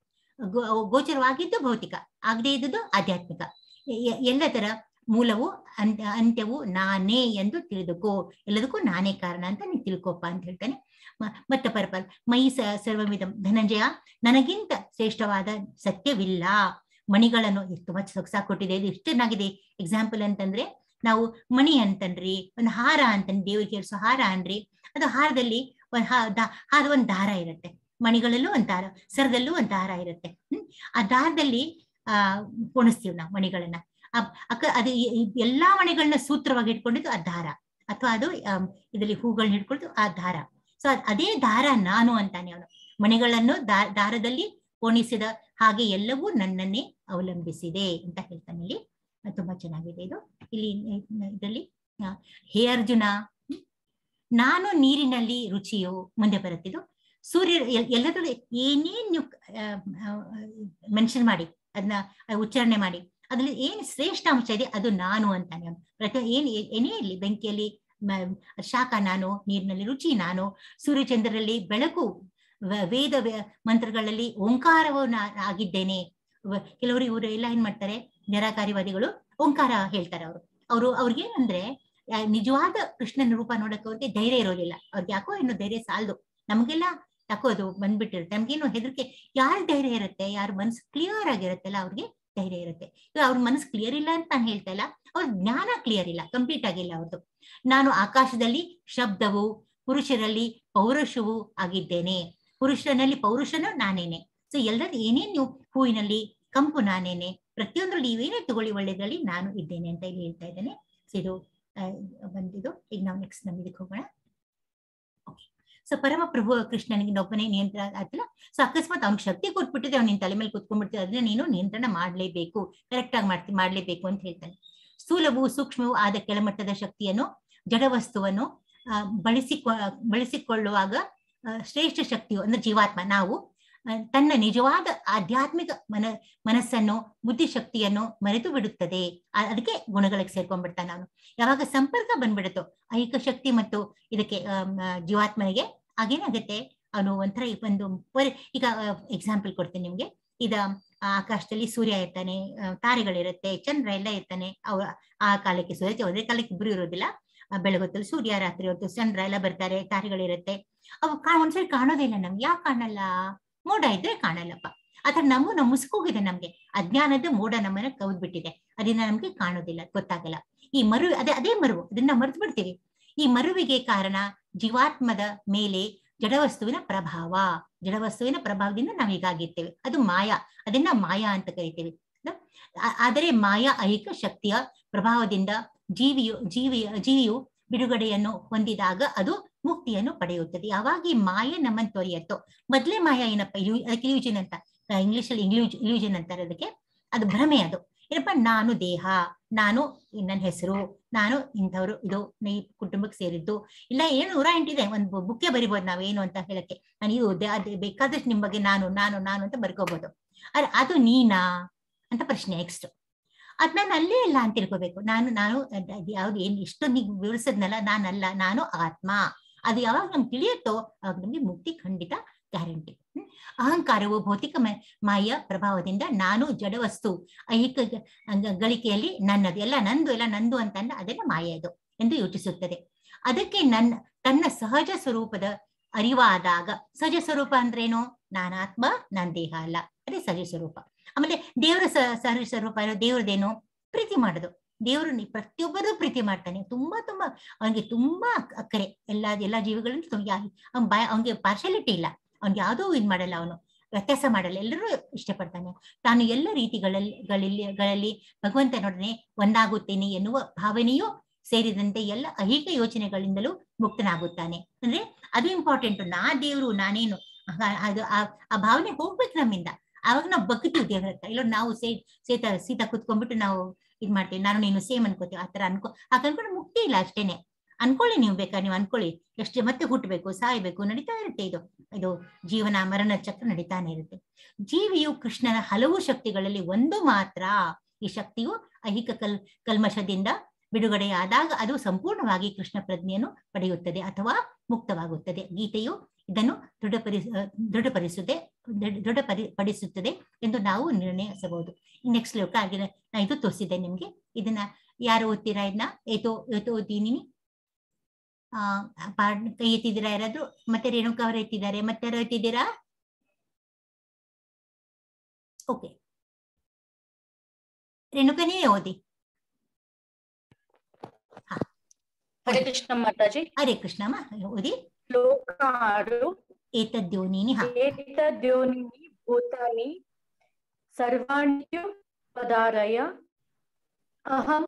ಗೋಚರವಾಗಿದ್ದು ಭೌತಿಕ, ಆಗದೇ ಇದ್ದದ್ದು ಆಧ್ಯಾತ್ಮಿಕ. ಎಲ್ಲದರ ಮೂಲವು ಅಂತ್ಯವು ನಾನೇ ಎಂದು ತಿಳಿದುಕೋ. ಎಲ್ಲದಕ್ಕೂ ನಾನೇ ಕಾರಣ ಅಂತ ನೀನು ತಿಳ್ಕೊಪ್ಪ ಅಂತ ಹೇಳ್ತಾನೆ. ಮತ್ತೆ ಪರಪರ್ ಮೈ ಸರ್ವಮಿದಂ ಧನಂಜಯ, ನನಗಿಂತ ಶ್ರೇಷ್ಠವಾದ ಸತ್ಯವಿಲ್ಲ. ಮಣಿಗಳನ್ನು ತುಂಬಾ ಸೊಗಸಾಗಿ ಕೊಟ್ಟಿದೆ. ಇದು ಎಷ್ಟು ಚೆನ್ನಾಗಿದೆ ಎಕ್ಸಾಂಪಲ್ ಅಂತಂದ್ರೆ, ನಾವು ಮಣಿ ಅಂತನ್ರಿ, ಒಂದು ಹಾರ ಅಂತಂದ್ರೆ ದೇವರಿಗೆ ಕೇಳಿಸೋ ಹಾರ ಅನ್ರಿ. ಅದು ಹಾರದಲ್ಲಿ ಒಂದು ದಾರ ಇರುತ್ತೆ. ಮಣಿಗಳಲ್ಲೂ ಒಂದು ದಾರ, ಸರದಲ್ಲೂ ಒಂದು ದಾರ ಇರುತ್ತೆ. ಆ ದಾರದಲ್ಲಿ ಪೋಣಿಸ್ತೀವಿ ನಾವು ಮಣಿಗಳನ್ನ. ಅದು ಎಲ್ಲಾ ಮಣಿಗಳನ್ನ ಸೂತ್ರವಾಗಿ ಇಟ್ಕೊಂಡಿದ್ದು ಆ ದಾರ, ಅಥವಾ ಅದು ಇದರಲ್ಲಿ ಹೂಗಳನ್ನ ಹಿಡ್ಕೊಳ್ತು ಆ ದಾರ. ಸೊ ಅದೇ ದಾರ ನಾನು ಅಂತಾನೆ ಅವನು. ಮಣಿಗಳನ್ನು ದಾರದಲ್ಲಿ ಪೋಣಿಸಿದ ಹಾಗೆ ಎಲ್ಲವೂ ನನ್ನನ್ನೇ ಅವಲಂಬಿಸಿದೆ ಅಂತ ಹೇಳ್ತಾನೆ ಇಲ್ಲಿ. ತುಂಬಾ ಚೆನ್ನಾಗಿದೆ ಇದು. ಇಲ್ಲಿ ಇದರಲ್ಲಿ ಹೇ ಅರ್ಜುನ, ನಾನು ನೀರಿನಲ್ಲಿ ರುಚಿಯೋ ಮುಂದೆ ಬರುತ್ತಿದ್ದು. ಸೂರ್ಯ ಎಲ್ಲದರಲ್ಲೂ ಏನೇನ್ ನೀವು ಮೆನ್ಷನ್ ಮಾಡಿ, ಅದನ್ನ ಉಚ್ಚಾರಣೆ ಮಾಡಿ, ಅದ್ರಲ್ಲಿ ಏನ್ ಶ್ರೇಷ್ಠ ಅಂಶ ಇದೆ ಅದು ನಾನು ಅಂತಾನೆ. ಏನೇ ಇರಲಿ, ಬೆಂಕಿಯಲ್ಲಿ ಶಾಖ ನಾನು, ನೀರಿನಲ್ಲಿ ರುಚಿ ನಾನು, ಸೂರ್ಯಚಂದ್ರರಲ್ಲಿ ಬೆಳಕು, ವೇದ ಮಂತ್ರಗಳಲ್ಲಿ ಓಂಕಾರವು ಆಗಿದ್ದೇನೆ. ಕೆಲವರು ಇವರು ಎಲ್ಲ ಏನ್ ಮಾಡ್ತಾರೆ, ನಿರಾಕಾರಿವಾದಿಗಳು ಓಂಕಾರ ಹೇಳ್ತಾರೆ. ಅವ್ರಿಗೇನಂದ್ರೆ ನಿಜವಾದ ಕೃಷ್ಣನ ರೂಪ ನೋಡಕ್ಕೆ ಅವ್ರಿಗೆ ಧೈರ್ಯ ಇರೋದಿಲ್ಲ. ಅವ್ರಿಗೆ ಯಾಕೋ ಇನ್ನು ಧೈರ್ಯ ಸಾಲದು. ನಮ್ಗೆಲ್ಲ ಯಾಕೋ ಅದು ಬಂದ್ಬಿಟ್ಟಿರುತ್ತೆ. ನಮ್ಗೇನು ಹೆದರಿಕೆ. ಯಾರ ಧೈರ್ಯ ಇರುತ್ತೆ, ಯಾರ ಮನಸ್ಸು ಕ್ಲಿಯರ್ ಆಗಿರುತ್ತಲ್ಲ ಅವ್ರಿಗೆ ಧೈರ್ಯ ಇರುತ್ತೆ. ಅವ್ರ ಮನಸ್ಸು ಕ್ಲಿಯರ್ ಇಲ್ಲ ಅಂತ ನಾನು ಹೇಳ್ತಾ ಇಲ್ಲ, ಅವ್ರ ಜ್ಞಾನ ಕ್ಲಿಯರ್ ಇಲ್ಲ, ಕಂಪ್ಲೀಟ್ ಆಗಿಲ್ಲ ಅವ್ರದ್ದು. ನಾನು ಆಕಾಶದಲ್ಲಿ ಶಬ್ದವು, ಪುರುಷರಲ್ಲಿ ಪೌರುಷವೂ ಆಗಿದ್ದೇನೆ. ಪುರುಷನಲ್ಲಿ ಪೌರುಷನು ನಾನೇನೆ. ಸೊ ಎಲ್ಲರೂ ಏನೇನು ನೀವು ಹೂವಿನಲ್ಲಿ ಕಂಪು ನಾನೇನೆ, ಪ್ರತಿಯೊಂದರಲ್ಲಿ ನೀವೇನೇ ತಗೊಳ್ಳಿ ಒಳ್ಳೆದ್ರಲ್ಲಿ ನಾನು ಇದ್ದೇನೆ ಅಂತ ಇಲ್ಲಿ ಹೇಳ್ತಾ ಇದ್ದೇನೆ. ಸೊ ಇದು ಬಂದಿದ್ದು. ಈಗ ನಾವು ನೆಕ್ಸ್ಟ್ ಇದಕ್ಕೆ ಹೋಗೋಣ. ಸೊ ಪರಮ ಪ್ರಭು ಕೃಷ್ಣನಿಗೆ ಒಬ್ಬನೇ ನಿಯಂತ್ರಣ ಆಯ್ತಲ್ಲ. ಸೊ ಅಕಸ್ಮಾತ್ ಅವ್ನಿಗೆ ಶಕ್ತಿ ಕೊಟ್ಬಿಟ್ಟಿದೆ, ಅವ್ನು ನಿನ್ ತಲೆ ಮೇಲೆ ಕುತ್ಕೊಂಡ್ಬಿಡ್ತೀವಿ, ಅದನ್ನ ನೀನು ನಿಯಂತ್ರಣ ಮಾಡ್ಲೇಬೇಕು, ಕರೆಕ್ಟ್ ಆಗಿ ಮಾಡ್ಲೇಬೇಕು ಅಂತ ಹೇಳ್ತಾನೆ. ಸ್ಥೂಲವೂ ಸೂಕ್ಷ್ಮವೂ ಆದ ಕೆಳಮಟ್ಟದ ಶಕ್ತಿಯನ್ನು, ಜಡವಸ್ತುವನ್ನು ಬಳಸಿಕೊಳ್ಳುವಾಗ ಶ್ರೇಷ್ಠ ಶಕ್ತಿಯು ಅಂದ್ರೆ ಜೀವಾತ್ಮ ನಾವು ತನ್ನ ನಿಜವಾದ ಆಧ್ಯಾತ್ಮಿಕ ಮನಸ್ಸನ್ನು ಬುದ್ಧಿಶಕ್ತಿಯನ್ನು ಮರೆತು ಬಿಡುತ್ತದೆ. ಅದಕ್ಕೆ ಗುಣಗಳಿಗೆ ಸೇರ್ಕೊಂಡ್ಬಿಡ್ತಾನೆ ಅವನು. ಯಾವಾಗ ಸಂಪರ್ಕ ಬಂದ್ಬಿಡುತ್ತೋ ಐಹಿಕ ಶಕ್ತಿ ಮತ್ತು ಇದಕ್ಕೆ ಜೀವಾತ್ಮನಿಗೆ, ಆಗೇನಾಗುತ್ತೆ ಅವನು ಒಂಥರ ಒಂದು ಈಗ ಎಕ್ಸಾಂಪಲ್ ಕೊಡ್ತೀನಿ ನಿಮ್ಗೆ. ಇದ ಆಕಾಶದಲ್ಲಿ ಸೂರ್ಯ ಇರ್ತಾನೆ, ತಾರೆಗಳಿರುತ್ತೆ, ಚಂದ್ರ ಎಲ್ಲ ಇರ್ತಾನೆ. ಆ ಕಾಲಕ್ಕೆ ಸೂರ್ಯ ಒಂದೇ ಕಾಲಕ್ಕೆ ಇಬ್ರು ಇರೋದಿಲ್ಲ. ಬೆಳಗೊತ್ತಲ್ಲಿ ಸೂರ್ಯ, ರಾತ್ರಿ ಹೊತ್ತು ಚಂದ್ರ ಎಲ್ಲ ಬರ್ತಾರೆ, ತಾರೆಗಳಿರುತ್ತೆ. ಅವು ಒಂದ್ಸರಿ ಕಾಣೋದೇ ಇಲ್ಲ ನಮ್ಗೆ. ಯಾಕೆ ಕಾಣಲ್ಲ? ಮೋಡ ಇದ್ರೆ ಕಾಣಲ್ಲಪ್ಪ. ಆತರ ನಮ್ಮ ಮುಸುಕೋಗಿದೆ, ನಮ್ಗೆ ಅಜ್ಞಾನದ ಮೋಡ ನಮ್ಮನ್ನ ಕವಿದ್ಬಿಟ್ಟಿದೆ, ಅದನ್ನ ನಮ್ಗೆ ಕಾಣೋದಿಲ್ಲ, ಗೊತ್ತಾಗಲ್ಲ. ಈ ಅದೇ ಮರುವು, ಅದನ್ನ ಮರೆತು ಬಿಡ್ತೀವಿ. ಈ ಮರುವಿಗೆ ಕಾರಣ ಜೀವಾತ್ಮದ ಮೇಲೆ ಜಡವಸ್ತುವಿನ ಪ್ರಭಾವ. ಜಡವಸ್ತುವಿನ ಪ್ರಭಾವದಿಂದ ನಾವು ಹೀಗಾಗಿರ್ತೇವೆ. ಅದು ಮಾಯಾ, ಅದನ್ನ ಮಾಯಾ ಅಂತ ಕರಿತೇವೆ. ಆದರೆ ಮಾಯಾ ಐಹಿಕ ಶಕ್ತಿಯ ಪ್ರಭಾವದಿಂದ ಜೀವಿಯು ಬಿಡುಗಡೆಯನ್ನು ಹೊಂದಿದಾಗ ಅದು ಮುಕ್ತಿಯನ್ನು ಪಡೆಯುತ್ತದೆ. ಯಾವಾಗ ಈ ಮಾಯೆ ನಮ್ಮನ್ನು ತೊರೆಯತ್ತೋ, ಮೊದಲೇ ಮಾಯಾ ಏನಪ್ಪ, ಅದಕ್ಕೆ ಇಲ್ಯೂಷನ್ ಅಂತ, ಇಂಗ್ಲಿಷಲ್ಲಿ ಇಲ್ಯೂಷನ್ ಅಂತಾರೆ ಅದಕ್ಕೆ. ಅದು ಭ್ರಮೆ. ಅದು ಏನಪ್ಪ, ನಾನು ದೇಹ, ನಾನು ನನ್ನ ಹೆಸರು, ನಾನು ಇಂಥವ್ರು, ಇದು ಈ ಕುಟುಂಬಕ್ಕೆ ಸೇರಿದ್ದು ಇಲ್ಲ, ಏನು 108 ಇದೆ, ಒಂದು ಬುಕ್ಕೆ ಬರಿಬೋದು ನಾವೇನು ಅಂತ ಹೇಳಕ್ಕೆ. ನಾನು ಇದು ಅದು ಬೇಕಾದಷ್ಟು ನಿಮ್ ಬಗ್ಗೆ ನಾನು ನಾನು ನಾನು ಅಂತ ಬರ್ಕೋಬಹುದು. ಅದು ನೀನಾ ಅಂತ ಪ್ರಶ್ನೆ ನೆಕ್ಸ್ಟ್. ಅದ್ ನಾನು ಅಲ್ಲೇ ಇಲ್ಲ ಅಂತ ತಿಳ್ಕೋಬೇಕು. ನಾನು ಯಾವ್ದು ಏನ್ ಇಷ್ಟು ನೀವು ವಿವರಿಸದ್ನಲ್ಲ, ನಾನಲ್ಲ, ನಾನು ಆತ್ಮ. ಅದು ಯಾವಾಗ ನಮ್ಗೆ ತಿಳಿಯುತ್ತೋ ಆವಾಗ ನಮ್ಗೆ ಮುಕ್ತಿ ಖಂಡಿತ ಗ್ಯಾರಂಟಿ. ಅಹಂಕಾರವು ಭೌತಿಕ ಮಾಯ ಪ್ರಭಾವದಿಂದ ನಾನು ಜಡವಸ್ತು ಐಹಿಕ ಗಳಿಕೆಯಲ್ಲಿ ನನ್ನದು, ಎಲ್ಲ ನಂದು ಅಂತ ಅದನ್ನ ಮಾಯ ಇದು ಎಂದು ಯೋಚಿಸುತ್ತದೆ. ಅದಕ್ಕೆ ತನ್ನ ಸಹಜ ಸ್ವರೂಪದ ಅರಿವಾದಾಗ, ಸಹಜ ಸ್ವರೂಪ ಅಂದ್ರೇನು? ನಾನಾತ್ಮ, ನಾನ್ ದೇಹ ಅಲ್ಲ, ಅದೇ ಸಹಜ ಸ್ವರೂಪ. ಆಮೇಲೆ ದೇವರ ಸಹಜ ಸ್ವರೂಪ ದೇವ್ರದೇನು? ಪ್ರೀತಿ ಮಾಡೋದು. ದೇವರು ಪ್ರತಿಯೊಬ್ಬರು ಪ್ರೀತಿ ಮಾಡ್ತಾನೆ. ತುಂಬಾ ಅವನಿಗೆ ತುಂಬಾ ಅಕ್ಕರೆ ಎಲ್ಲಾ ಜೀವಿಗಳಿಂದ. ಅವನಿಗೆ ಪಾರ್ಶಾಲಿಟಿ ಇಲ್ಲ, ಅವ್ನಿಗೆ ಯಾವುದೂ ಇದ್ ಮಾಡಲ್ಲ, ಅವನು ವ್ಯತ್ಯಾಸ ಮಾಡಲ್ಲ, ಎಲ್ಲರೂ ಇಷ್ಟಪಡ್ತಾನೆ. ತಾನು ಎಲ್ಲ ರೀತಿಗಳಲ್ಲಿ ಭಗವಂತನೊಡನೆ ಒಂದಾಗುತ್ತೇನೆ ಎನ್ನುವ ಭಾವನೆಯೂ ಸೇರಿದಂತೆ ಎಲ್ಲ ಐಹಿಕ ಯೋಚನೆಗಳಿಂದಲೂ ಮುಕ್ತನಾಗುತ್ತಾನೆ. ಅಂದ್ರೆ ಅದು ಇಂಪಾರ್ಟೆಂಟ್. ದೇವ್ರು ನಾನೇನು, ಅದು ಆ ಭಾವನೆ ಹೋಗ್ಬೇಕು ನಮ್ಮಿಂದ. ಆವಾಗ ನಾವು ಬಗ್ತೀವಿ ದೇವ್ರ ಹತ್ರ. ಇಲ್ಲ ನಾವು ಸೀತಾ ಕುತ್ಕೊಂಡ್ಬಿಟ್ಟು ನಾವು ಇದ್ ಮಾಡ್ತೀವಿ, ನಾನು ನೀನು ಸೇಮ್ ಅನ್ಕೋತೀವಿ. ಆತರ ಹಾಗನ್ಕೊಂಡು ಮುಕ್ತಿ ಇಲ್ಲ ಅಷ್ಟೇನೆ. ಅನ್ಕೊಳ್ಳಿ, ನೀವು ಬೇಕಾದ್ರೆ ನೀವು ಅನ್ಕೊಳ್ಳಿ, ಎಷ್ಟು ಮತ್ತೆ ಹುಟ್ಟಬೇಕು, ಸಾಯ್ಬೇಕು, ನಡೀತಾ ಇರುತ್ತೆ. ಇದು ಜೀವನ ಮರಣ ಚಕ್ರ ನಡೀತಾನೆ ಇರುತ್ತೆ. ಜೀವಿಯು ಕೃಷ್ಣನ ಹಲವು ಶಕ್ತಿಗಳಲ್ಲಿ ಒಂದು ಮಾತ್ರ. ಈ ಶಕ್ತಿಯು ಐಹಿಕ ಕಲ್ಮಶದಿಂದ ಬಿಡುಗಡೆಯಾದಾಗ ಅದು ಸಂಪೂರ್ಣವಾಗಿ ಕೃಷ್ಣ ಪ್ರಜ್ಞೆಯನ್ನು ಪಡೆಯುತ್ತದೆ ಅಥವಾ ಮುಕ್ತವಾಗುತ್ತದೆ. ಗೀತೆಯು ಇದನ್ನು ದೃಢಪಡಿಸುತ್ತದೆ ಎಂದು ನಾವು ನಿರ್ಣಯಿಸಬಹುದು. ನೆಕ್ಸ್ಟ್ ಶ್ಲೋಕ ಆಗಿದೆ, ನಾ ಇದು ತೋರಿಸಿದ್ದೆ ನಿಮ್ಗೆ. ಇದನ್ನ ಯಾರು ಓದ್ತೀರಾ? ಇದನ್ನ ಏತು ಓದ್ತೀನಿ. ಕೈ ಎತ್ತಿದ್ದೀರಾ ಯಾರಾದ್ರೂ? ಮತ್ತೆ ರೇಣುಕಾ ಅವರು ಎತ್ತಿದ್ದಾರೆ, ಮತ್ತೆ ಯಾರು ಎತ್ತಿದ್ದೀರಾ? ಓಕೆ, ರೇಣುಕಾ ನೀವೇ ಓದಿ. ಹರೇ ಕೃಷ್ಣ ಮಾತಾಜಿ. ಹರೇ ಕೃಷ್ಣ ಓದಿ. ಶ್ಲೋಕ 6. ಏತದ್ಯೋನಿನಿ ಭೂತಾನಿ ಸರ್ವಾಣಿ ಪದಾರಯ ಅಹಂ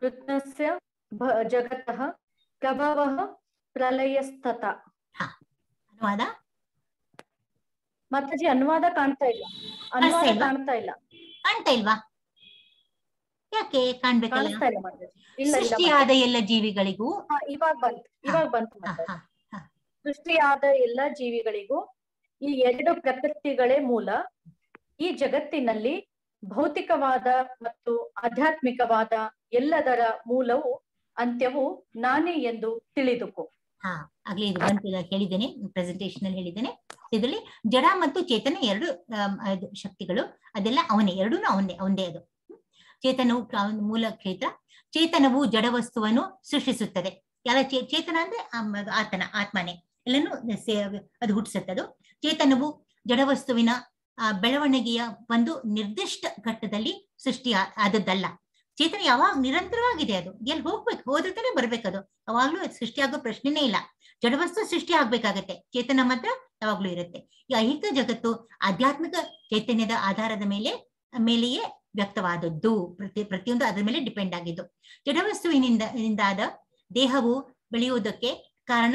ಕೃತ್ನಸ್ಯ ಜಗತಃ ಪ್ರಭವಃ ಪ್ರಲಯಸ್ತತ. ಅನುವಾದ ಮಾತಾಜಿ ಅನುವಾದ ಕಾಣ್ತಾ ಇಲ್ಲ. ಕಾಣ್ತಾ ಇಲ್ವಾ? ಯಾಕೆ ಕಾಣ್ಬೇಕಲ್ಲ? ಕಾಣಿಸ್ತಾ ಇಲ್ಲ ಮಾತಾಜಿ. ಸೃಷ್ಟಿಯಾದ ಎಲ್ಲ ಜೀವಿಗಳಿಗೂ ಇವಾಗ ಬಂತು ಮಾತಾಜಿ. ಸೃಷ್ಟಿಯಾದ ಎಲ್ಲ ಜೀವಿಗಳಿಗೂ ಈ 2 ಪ್ರಕೃತಿಗಳೇ ಮೂಲ. ಈ ಜಗತ್ತಿನಲ್ಲಿ ಭೌತಿಕವಾದ ಮತ್ತು ಆಧ್ಯಾತ್ಮಿಕವಾದ ಎಲ್ಲದರ ಮೂಲವು ಅಂತ್ಯವು ನಾನೇ ಎಂದು ತಿಳಿದುಕೋ. ಆಗ್ಲೇ ಇದು ಬಂತು, ಹೇಳಿದ್ದೇನೆ, ಪ್ರೆಸೆಂಟೇಶನ್ ಅಲ್ಲಿ ಹೇಳಿದ್ದೇನೆ. ಇದರಲ್ಲಿ ಜಡ ಮತ್ತು ಚೇತನ 2 ಶಕ್ತಿಗಳು, ಅದೆಲ್ಲ ಅವನೇ, ಎರಡೂ ಅವಂದೇ. ಅದು ಚೇತನವು ಮೂಲ ಕ್ಷೇತ್ರ. ಚೇತನವು ಜಡವಸ್ತುವನ್ನು ಸೃಷ್ಟಿಸುತ್ತದೆ. ಯಾರ ಚೇತನ ಅಂದ್ರೆ ಆತ್ಮನೇ ಎಲ್ಲನೂ ಅದು ಹುಟ್ಟಿಸುತ್ತದು. ಚೇತನವು ಜಡವಸ್ತುವಿನ ಬೆಳವಣಿಗೆಯ ಒಂದು ನಿರ್ದಿಷ್ಟ ಘಟ್ಟದಲ್ಲಿ ಸೃಷ್ಟಿ ಆದದ್ದಲ್ಲ. ಚೇತನ ಯಾವಾಗ ನಿರಂತರವಾಗಿದೆ. ಅದು ಎಲ್ಲಿ ಹೋಗ್ಬೇಕು, ಹೋದ್ರೆ ಬರ್ಬೇಕದು. ಯಾವಾಗ್ಲೂ ಸೃಷ್ಟಿಯಾಗೋ ಪ್ರಶ್ನೆನೇ ಇಲ್ಲ. ಜಡವಸ್ತು ಸೃಷ್ಟಿ ಆಗ್ಬೇಕಾಗತ್ತೆ, ಚೇತನ ಮಾತ್ರ ಯಾವಾಗ್ಲೂ ಇರುತ್ತೆ. ಈ ಐಹಿಕ ಜಗತ್ತು ಆಧ್ಯಾತ್ಮಿಕ ಚೈತನ್ಯದ ಆಧಾರದ ಮೇಲೆಯೇ ವ್ಯಕ್ತವಾದದ್ದು. ಪ್ರತಿಯೊಂದು ಅದರ ಮೇಲೆ ಡಿಪೆಂಡ್ ಆಗಿದ್ದು. ಜಡವಸ್ತುವಿನಿಂದಾದ ದೇಹವು ಬೆಳೆಯುವುದಕ್ಕೆ ಕಾರಣ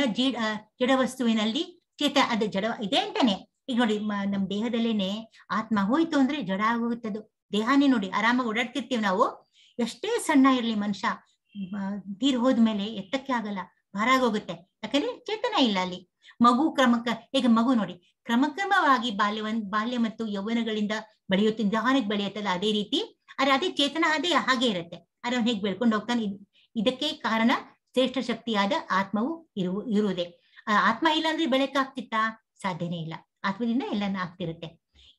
ಜಡ ವಸ್ತುವಿನಲ್ಲಿ ಅದು ಜಡ ಇದೆ ಅಂತಾನೆ. ಈಗ ನೋಡಿ ನಮ್ ದೇಹದಲ್ಲೇನೆ ಆತ್ಮ ಹೋಯ್ತು ಅಂದ್ರೆ ಜಡ ಆಗೋಗುತ್ತದು. ದೇಹನೇ ನೋಡಿ ಆರಾಮಾಗಿ ಓಡಾಡ್ತಿರ್ತೀವಿ ನಾವು, ಎಷ್ಟೇ ಸಣ್ಣ ಇರ್ಲಿ ಮನುಷ್ಯ ತೀರ್ ಹೋದ್ಮೇಲೆ ಎತ್ತಕ್ಕೆ ಆಗಲ್ಲ, ಭಾರ ಆಗೋಗುತ್ತೆ. ಯಾಕಂದ್ರೆ ಚೇತನ ಇಲ್ಲ ಅಲ್ಲಿ. ಮಗು ಈಗ ಮಗು ನೋಡಿ ಕ್ರಮಕ್ರಮವಾಗಿ ಬಾಲ್ಯ ಮತ್ತು ಯೌವನಗಳಿಂದ ಬೆಳೆಯುತ್ತೆ, ನಿಧಾನಕ್ಕೆ ಬೆಳೆಯುತ್ತಲ್ಲ, ಅದೇ ರೀತಿ ಅದೇ ಚೇತನ ಹಾಗೆ ಇರುತ್ತೆ. ಅವ್ನು ಹೇಗೆ ಬೆಳ್ಕೊಂಡು ಹೋಗ್ತಾನೆ. ಇದಕ್ಕೆ ಕಾರಣ ಶ್ರೇಷ್ಠ ಶಕ್ತಿಯಾದ ಆತ್ಮವು ಇರುವುದೇ. ಆತ್ಮ ಇಲ್ಲ ಅಂದ್ರೆ ಬೆಳಕಾಗ್ತಿತ್ತಾ? ಸಾಧ್ಯನೇ ಇಲ್ಲ. ಆತ್ಮದಿಂದ ಎಲ್ಲಾನು ಆಗ್ತಿರುತ್ತೆ.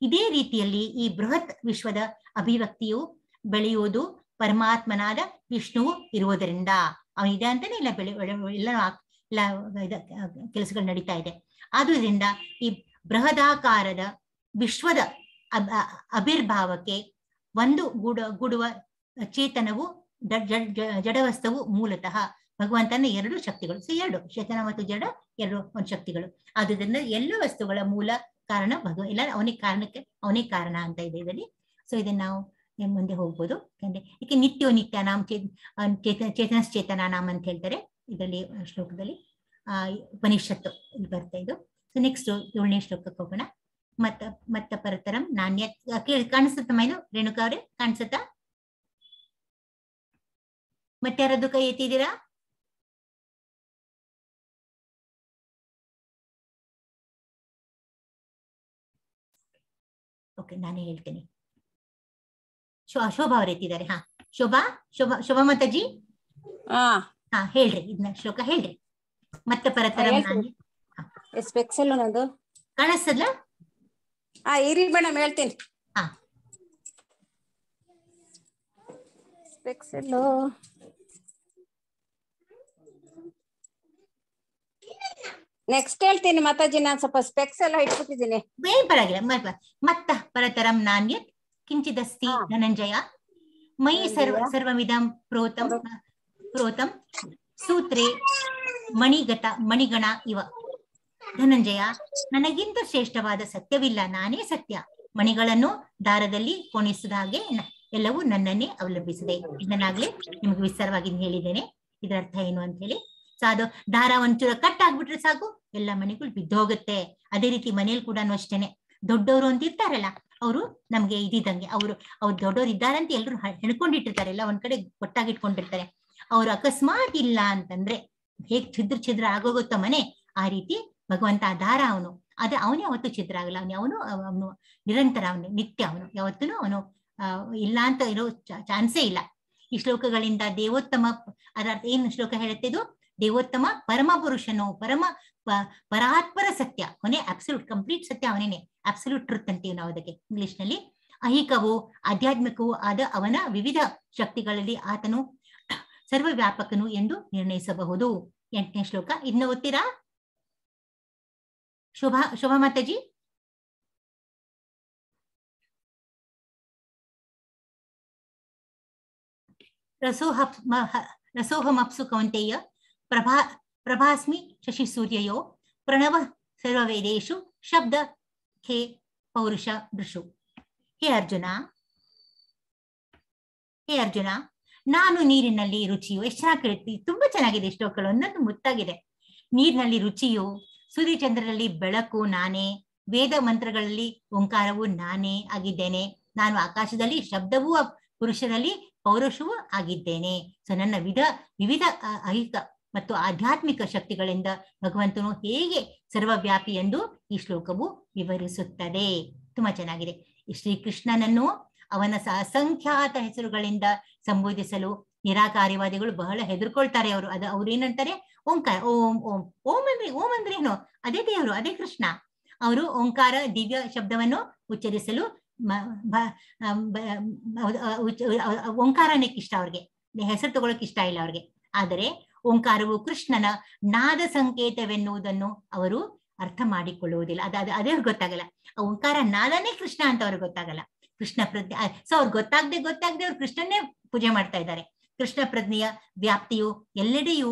ಇದೇ ರೀತಿಯಲ್ಲಿ ಈ ಬೃಹತ್ ವಿಶ್ವದ ಅಭಿವ್ಯಕ್ತಿಯು ಬೆಳೆಯುವುದು ಪರಮಾತ್ಮನಾದ ವಿಷ್ಣುವು ಇರುವುದರಿಂದ. ಅವನಿದೆ ಅಂತಾನೆ ಎಲ್ಲ ಕೆಲಸಗಳು ನಡೀತಾ ಇದೆ. ಆದುದರಿಂದ ಈ ಬೃಹದಾಕಾರದ ವಿಶ್ವದ ಅಭಿರ್ಭಾವಕ್ಕೆ ಒಂದು ಗೂಡುವ ಚೇತನವು ಜಡವಸ್ತವು ಮೂಲತಃ ಭಗವಂತನ ಎರಡು ಶಕ್ತಿಗಳು. ಸೊ ಎರಡು ಚೇತನ ಮತ್ತು ಜಡ ಎರಡು ಒಂದು ಶಕ್ತಿಗಳು. ಆದುದರಿಂದ ಎಲ್ಲ ವಸ್ತುಗಳ ಮೂಲ ಕಾರಣ ಎಲ್ಲ ಅವನೇ ಕಾರಣ ಅಂತ ಇದೆ ಇದರಲ್ಲಿ. ಸೊ ಇದನ್ನ ನಾವು ಮುಂದೆ ಹೋಗ್ಬೋದು. ಯಾಕಂದ್ರೆ ಇದಕ್ಕೆ ನಿತ್ಯೋ ನಿತ್ಯ ನಾಮ್ ಚೇತನ ನಾಮ್ ಅಂತ ಹೇಳ್ತಾರೆ ಇದರಲ್ಲಿ ಶ್ಲೋಕದಲ್ಲಿ. ಉಪನಿಷತ್ತು ಬರ್ತಾ ಇದು. ಸೊ ನೆಕ್ಸ್ಟ್ 7ನೇ ಶ್ಲೋಕಕ್ಕೆ ಹೋಗೋಣ. ಮತ್ತ ಪರತರಂ ನಾಣ್ಯ ಕಾಣಿಸುತ್ತಮ್ಮ ಇದು ರೇಣುಕಾ ಅವ್ರೆ? ಕಾಣಿಸುತ್ತಾ? ಮತ್ತೆ ಯಾರದ್ದು ಕೈ ಎತ್ತಿದ್ದೀರಾ? ಓಕೆ, ನಾನೇ ಹೇಳ್ತೇನೆ. ಶೋಭಾ ಅವ್ರು ಎತ್ತಿದ್ದಾರೆ. ಹಾ, ಶೋಭಾ ಮಾತಾಜಿ, ಹಾ ಹೇಳ್ರಿ, ಇದನ್ನ ಶ್ಲೋಕ ಹೇಳ್ರಿ. ಮತ್ತೆ ಪರತರಂ ನಾಣ್ಯ ಕಾಣಿಸ್ತದ್ಲ? ಇರಿ ಮೇಡಮ್ ಹೇಳ್ತೀನಿ. ಹಾ, ಸ್ಪೆಕ್ಸೆಲ್ಲು ನೆಕ್ಸ್ಟ್ ಹೇಳ್ತೀನಿ ಮಾತಾಜಿ. ನಾನ್ ಸ್ವಲ್ಪ ಸ್ಪೆಕ್ಸ್ ಎಲ್ಲ ಇಟ್ಬಿಟ್ಟಿದ್ದೀನಿ. ಏನ್ ಪರವಾಗಿಲ್ಲ. ಮತ್ತ ಪರತರಂ ನಾಣ್ಯ ಕಿಂಚಿದಸ್ತಿ ಧನಂಜಯ ಮಯಿ ಸರ್ವಮಿದಂ ಪ್ರೋತಂ ಸೂತ್ರೇ ಮಣಿಗಣ ಇವ. ಧನಂಜಯ, ನನಗಿಂತ ಶ್ರೇಷ್ಠವಾದ ಸತ್ಯವಿಲ್ಲ, ನಾನೇ ಸತ್ಯ. ಮಣಿಗಳನ್ನು ದಾರದಲ್ಲಿ ಕೋಣಿಸಿದ ಹಾಗೆ ಎಲ್ಲವೂ ನನ್ನನ್ನೇ ಅವಲಂಬಿಸಿದೆ. ಇದನ್ನಾಗ್ಲೇ ನಿಮ್ಗೆ ವಿಸ್ತಾರವಾಗಿ ಹೇಳಿದ್ದೇನೆ ಇದರ ಅರ್ಥ ಏನು ಅಂತ ಹೇಳಿ. ಸೊ ಅದು ದಾರ ಒಂಚೂರ ಕಟ್ ಆಗ್ಬಿಟ್ರೆ ಸಾಕು, ಎಲ್ಲ ಮಣಿಗಳು ಬಿದ್ದೋಗುತ್ತೆ. ಅದೇ ರೀತಿ ಮನೇಲಿ ಕೂಡ ಅಷ್ಟೇನೆ. ದೊಡ್ಡವರು ಅಂತ ಇರ್ತಾರಲ್ಲ, ಅವರು ನಮ್ಗೆ ಇದ್ದಂಗೆ, ಅವ್ರು ದೊಡ್ಡವ್ರು ಇದ್ದಾರಂತ ಎಲ್ರು ಹೆಣ್ಕೊಂಡಿಟ್ಟಿರ್ತಾರೆ, ಎಲ್ಲ ಒಂದ್ ಕಡೆ ಒಟ್ಟಾಗಿಟ್ಕೊಂಡಿರ್ತಾರೆ. ಅವ್ರು ಅಕಸ್ಮಾತ್ ಇಲ್ಲ ಅಂತಂದ್ರೆ ಹೇಗ್ ಛಿದ್ರ ಆಗೋಗುತ್ತೋ ಮನೆ, ಆ ರೀತಿ ಭಗವಂತ ಆ ದಾರ ಅವನು ಅವನೇ ಯಾವತ್ತೂ ಛಿದ್ರ ಆಗಲ್ಲ. ಅವನು ನಿರಂತರ, ಅವನು ನಿತ್ಯ, ಅವನು ಯಾವತ್ತೂ ಅವನು ಇಲ್ಲ ಅಂತ ಇರೋ ಚಾನ್ಸೇ ಇಲ್ಲ. ಈ ಶ್ಲೋಕಗಳಿಂದ ದೇವೋತ್ತಮ, ಅದರ ಅರ್ಥ ಏನು ಶ್ಲೋಕ ಹೇಳುತ್ತೆ ಇದು? ದೇವೋತ್ತಮ ಪರಮ ಪುರುಷನು, ಪರಾತ್ಪರ ಸತ್ಯ, ಅವನೇ ಅಬ್ಸಲ್ಯೂಟ್ ಕಂಪ್ಲೀಟ್ ಸತ್ಯ, ಅವನೇನೆ ಅಬ್ಸಲ್ಯೂಟ್ ಟ್ರುತ್ ಅಂತೀವಿ ನಾವು ಅದಕ್ಕೆ ಇಂಗ್ಲಿಷ್ ನಲ್ಲಿ. ಐಹಿಕವೂ ಆಧ್ಯಾತ್ಮಿಕವೂ ಆದ ಅವನ ವಿವಿಧ ಶಕ್ತಿಗಳಲ್ಲಿ ಆತನು ಸರ್ವವ್ಯಾಪಕನು ಎಂದು ನಿರ್ಣಯಿಸಬಹುದು. 8ನೇ ಶ್ಲೋಕ ಇದನ್ನ ಓದ್ತೀರಾ ಶೋಭಾ ಮಾತಾಜಿ? ರಸೋಹಮಪ್ಸು ಕೌಂತೆಯ ಪ್ರಭಾಸ್ಮಿ ಶಶಿ ಸೂರ್ಯಯೋ ಪ್ರಣವ ಸರ್ವವೇದೇಶು ಶಬ್ದ ಹೇ ಪೌರುಷ ದೃಶು. ಹೇ ಅರ್ಜುನ, ನಾನು ನೀರಿನಲ್ಲಿ ರುಚಿಯು. ಎಷ್ಟು ಚೆನ್ನಾಗಿ ಕೇಳುತ್ತಿ, ತುಂಬಾ ಚೆನ್ನಾಗಿದೆ ಶ್ಲೋಕಗಳು, ಒಂದೊಂದು ಮುತ್ತಾಗಿದೆ. ನೀರಿನಲ್ಲಿ ರುಚಿಯು, ಸೂರ್ಯಚಂದ್ರರಲ್ಲಿ ಬೆಳಕು ನಾನೇ, ವೇದ ಮಂತ್ರಗಳಲ್ಲಿ ಓಂಕಾರವು ನಾನೇ ಆಗಿದ್ದೇನೆ. ನಾನು ಆಕಾಶದಲ್ಲಿ ಶಬ್ದವೂ, ಪುರುಷರಲ್ಲಿ ಪೌರುಷವೂ ಆಗಿದ್ದೇನೆ. ಸೊ ನನ್ನ ವಿವಿಧ ಐಹಿಕ ಮತ್ತು ಆಧ್ಯಾತ್ಮಿಕ ಶಕ್ತಿಗಳಿಂದ ಭಗವಂತನು ಹೇಗೆ ಸರ್ವವ್ಯಾಪಿ ಎಂದು ಈ ಶ್ಲೋಕವು ವಿವರಿಸುತ್ತದೆ. ತುಂಬಾ ಚೆನ್ನಾಗಿದೆ. ಶ್ರೀಕೃಷ್ಣನನ್ನು ಅವನ ಅಸಂಖ್ಯಾತ ಹೆಸರುಗಳಿಂದ ಸಂಬೋಧಿಸಲು ನಿರಾಕಾರಿವಾದಿಗಳು ಬಹಳ ಹೆದರ್ಕೊಳ್ತಾರೆ. ಅವ್ರು ಏನಂತಾರೆ? ಓಂಕಾರ, ಓಂ ಅಂದ್ರೆ ಏನು? ಅದೇ ದೇವರು, ಅದೇ ಕೃಷ್ಣ. ಅವರು ಓಂಕಾರ ದಿವ್ಯ ಶಬ್ದವನ್ನು ಉಚ್ಚರಿಸಲು ಓಂಕಾರನೇ ಇಷ್ಟ ಅವ್ರಿಗೆ, ಹೆಸರು ತಗೊಳಕ್ ಇಷ್ಟ ಇಲ್ಲ ಅವ್ರಿಗೆ. ಆದರೆ ಓಂಕಾರವು ಕೃಷ್ಣನ ನಾದ ಸಂಕೇತವೆನ್ನುವುದನ್ನು ಅವರು ಅರ್ಥ ಮಾಡಿಕೊಳ್ಳುವುದಿಲ್ಲ. ಅದೇ ಅವ್ರಿಗೆ ಗೊತ್ತಾಗಲ್ಲ. ಓಂಕಾರ ನಾದನೇ ಕೃಷ್ಣ ಅಂತ ಅವ್ರಿಗೆ ಗೊತ್ತಾಗಲ್ಲ. ಕೃಷ್ಣ ಪ್ರಜ್ಞೆ, ಸೊ ಅವ್ರಿಗೆ ಗೊತ್ತಾಗದೆ ಅವ್ರು ಕೃಷ್ಣನ್ನೇ ಪೂಜೆ ಮಾಡ್ತಾ ಇದ್ದಾರೆ. ಕೃಷ್ಣ ಪ್ರಜ್ಞೆಯ ವ್ಯಾಪ್ತಿಯು ಎಲ್ಲೆಡೆಯೂ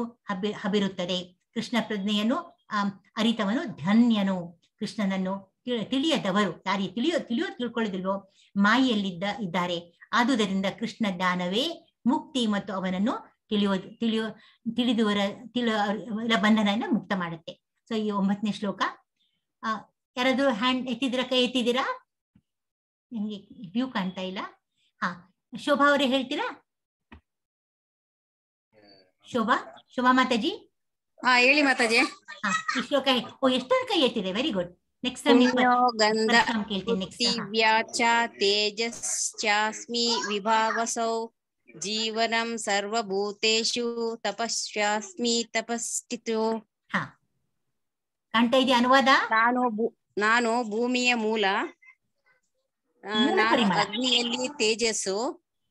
ಹಬಿರುತ್ತದೆ. ಕೃಷ್ಣ ಪ್ರಜ್ಞೆಯನ್ನು ಅರಿತವನು ಧನ್ಯನು. ಕೃಷ್ಣನನ್ನು ತಿಳಿಯದವರು ಯಾರು ತಿಳ್ಕೊಳ್ಳೋದಿಲ್ವೋ ಮಾಯೆಯಲ್ಲಿದ್ದಾರೆ. ಆದುದರಿಂದ ಕೃಷ್ಣ ಜ್ಞಾನವೇ ಮುಕ್ತಿ ಮತ್ತು ಅವನನ್ನು ತಿಳಿಯುವ ಬಂಧನದಿಂದ ಮುಕ್ತ ಮಾಡುತ್ತೆ. ಸೊ ಈ 9ನೇ ಶ್ಲೋಕ. ಯಾರಾದ್ರೂ ಹ್ಯಾಂಡ್ ಎತ್ತಿದ್ದೀರಾ, ಕೈ ಎತ್ತಿದ್ದೀರಾ? ನಿಮ್ಗೆ ವ್ಯೂ ಕಾಣ್ತಾ ಇಲ್ಲ. ಹಾ, ಶೋಭಾ ಅವರೇ ಹೇಳ್ತೀರಾ? ಶೋಭಾ ಮಾತಾಜಿ. ಹಾ ಹೇಳಿ ಮಾತಾಜಿ. ಹಾ, ಈ ಶ್ಲೋಕ ಎಷ್ಟೊಂದು ಕೈ ಎತ್ತಿದೆ. Very good. ನೆಕ್ಸ್ಟ್ ಪುಣ್ಯೋ ಗಂಧ ಕೇಳ್ತೀನಿ. ನೆಕ್ಸ್ಟ್ ಪೃಥಿವ್ಯಾಚ ತೇಜಶ್ಚಾಸ್ಮಿ ವಿಭಾವಸೌ ಜೀವನಂ ಸರ್ವಭೂತೇಷು ತಪಸ್ಯಾಸ್ಮಿ ತಪಸ್ಥಿತೋ. ಹಾ, ಕಾಣ್ತಾ ಇದೆಯಾ ಅನುವಾದ? ನಾನು ಭೂಮಿಯ ಮೂಲ, ನಾನು ಪರಿಮಳ. ಅಗ್ನಿಯಲ್ಲಿ ತೇಜಸ್ಸು,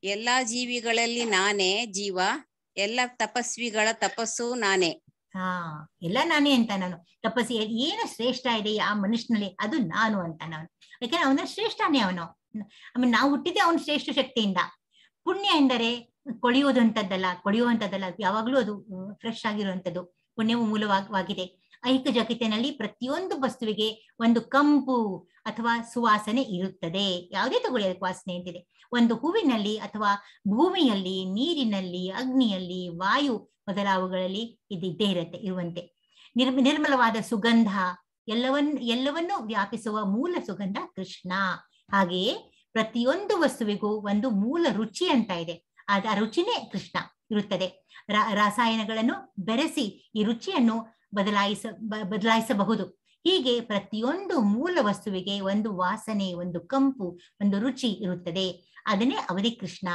ಎಲ್ಲಾ ಜೀವಿಗಳಲ್ಲಿ ನಾನೇ ಜೀವ, ಎಲ್ಲ ತಪಸ್ವಿಗಳ ತಪಸ್ಸು ನಾನೇ. ಹಾ, ಎಲ್ಲ ನಾನೇ ಅಂತ. ನಾನು ತಪಸ್ಸಿ ಏನು ಶ್ರೇಷ್ಠ ಇದೆ ಆ ಮನುಷ್ಯನಲ್ಲಿ, ಅದು ನಾನು ಅಂತ. ನಾನು ಯಾಕಂದ್ರೆ ಅವನ ಶ್ರೇಷ್ಠನೇ ಅವನು. ಆಮೇಲೆ ನಾವು ಹುಟ್ಟಿದ್ದೆ ಅವನ ಶ್ರೇಷ್ಠ ಶಕ್ತಿಯಿಂದ. ಪುಣ್ಯ ಎಂದರೆ ಕೊಳೆಯುವಂಥದ್ದಲ್ಲ, ಯಾವಾಗ್ಲೂ ಅದು ಫ್ರೆಶ್ ಆಗಿರುವಂಥದ್ದು. ಪುಣ್ಯವು ಮೂಲವಾಗಿದೆ. ಐಹಿಕ ಜಗತ್ತಿನಲ್ಲಿ ಪ್ರತಿಯೊಂದು ವಸ್ತುವಿಗೆ ಒಂದು ಕಂಪು ಅಥವಾ ಸುವಾಸನೆ ಇರುತ್ತದೆ. ಯಾವುದೇ ತಗೊಳ್ಳಿ, ಅದಕ್ಕೆ ವಾಸನೆ ಅಂತಿದೆ. ಒಂದು ಹೂವಿನಲ್ಲಿ ಅಥವಾ ಭೂಮಿಯಲ್ಲಿ, ನೀರಿನಲ್ಲಿ, ಅಗ್ನಿಯಲ್ಲಿ, ವಾಯು ಮೊದಲಾವುಗಳಲ್ಲಿ ಇದ್ದೇ ಇರುವಂತೆ ನಿರ್ಮಲವಾದ ಸುಗಂಧ, ಎಲ್ಲವನ್ನೂ ವ್ಯಾಪಿಸುವ ಮೂಲ ಸುಗಂಧ ಕೃಷ್ಣ. ಹಾಗೆಯೇ ಪ್ರತಿಯೊಂದು ವಸ್ತುವಿಗೂ ಒಂದು ಮೂಲ ರುಚಿ ಅಂತ ಇದೆ. ಆ ರುಚಿನೇ ಇರುತ್ತದೆ. ರಾಸಾಯನಗಳನ್ನು ಬೆರೆಸಿ ಈ ರುಚಿಯನ್ನು ಬದಲಾಯಿಸಬಹುದು. ಹೀಗೆ ಪ್ರತಿಯೊಂದು ಮೂಲ ವಸ್ತುವಿಗೆ ಒಂದು ವಾಸನೆ, ಒಂದು ಕಂಪು, ಒಂದು ರುಚಿ ಇರುತ್ತದೆ. ಅದನ್ನೇ ಅವಧಿ ಕೃಷ್ಣ.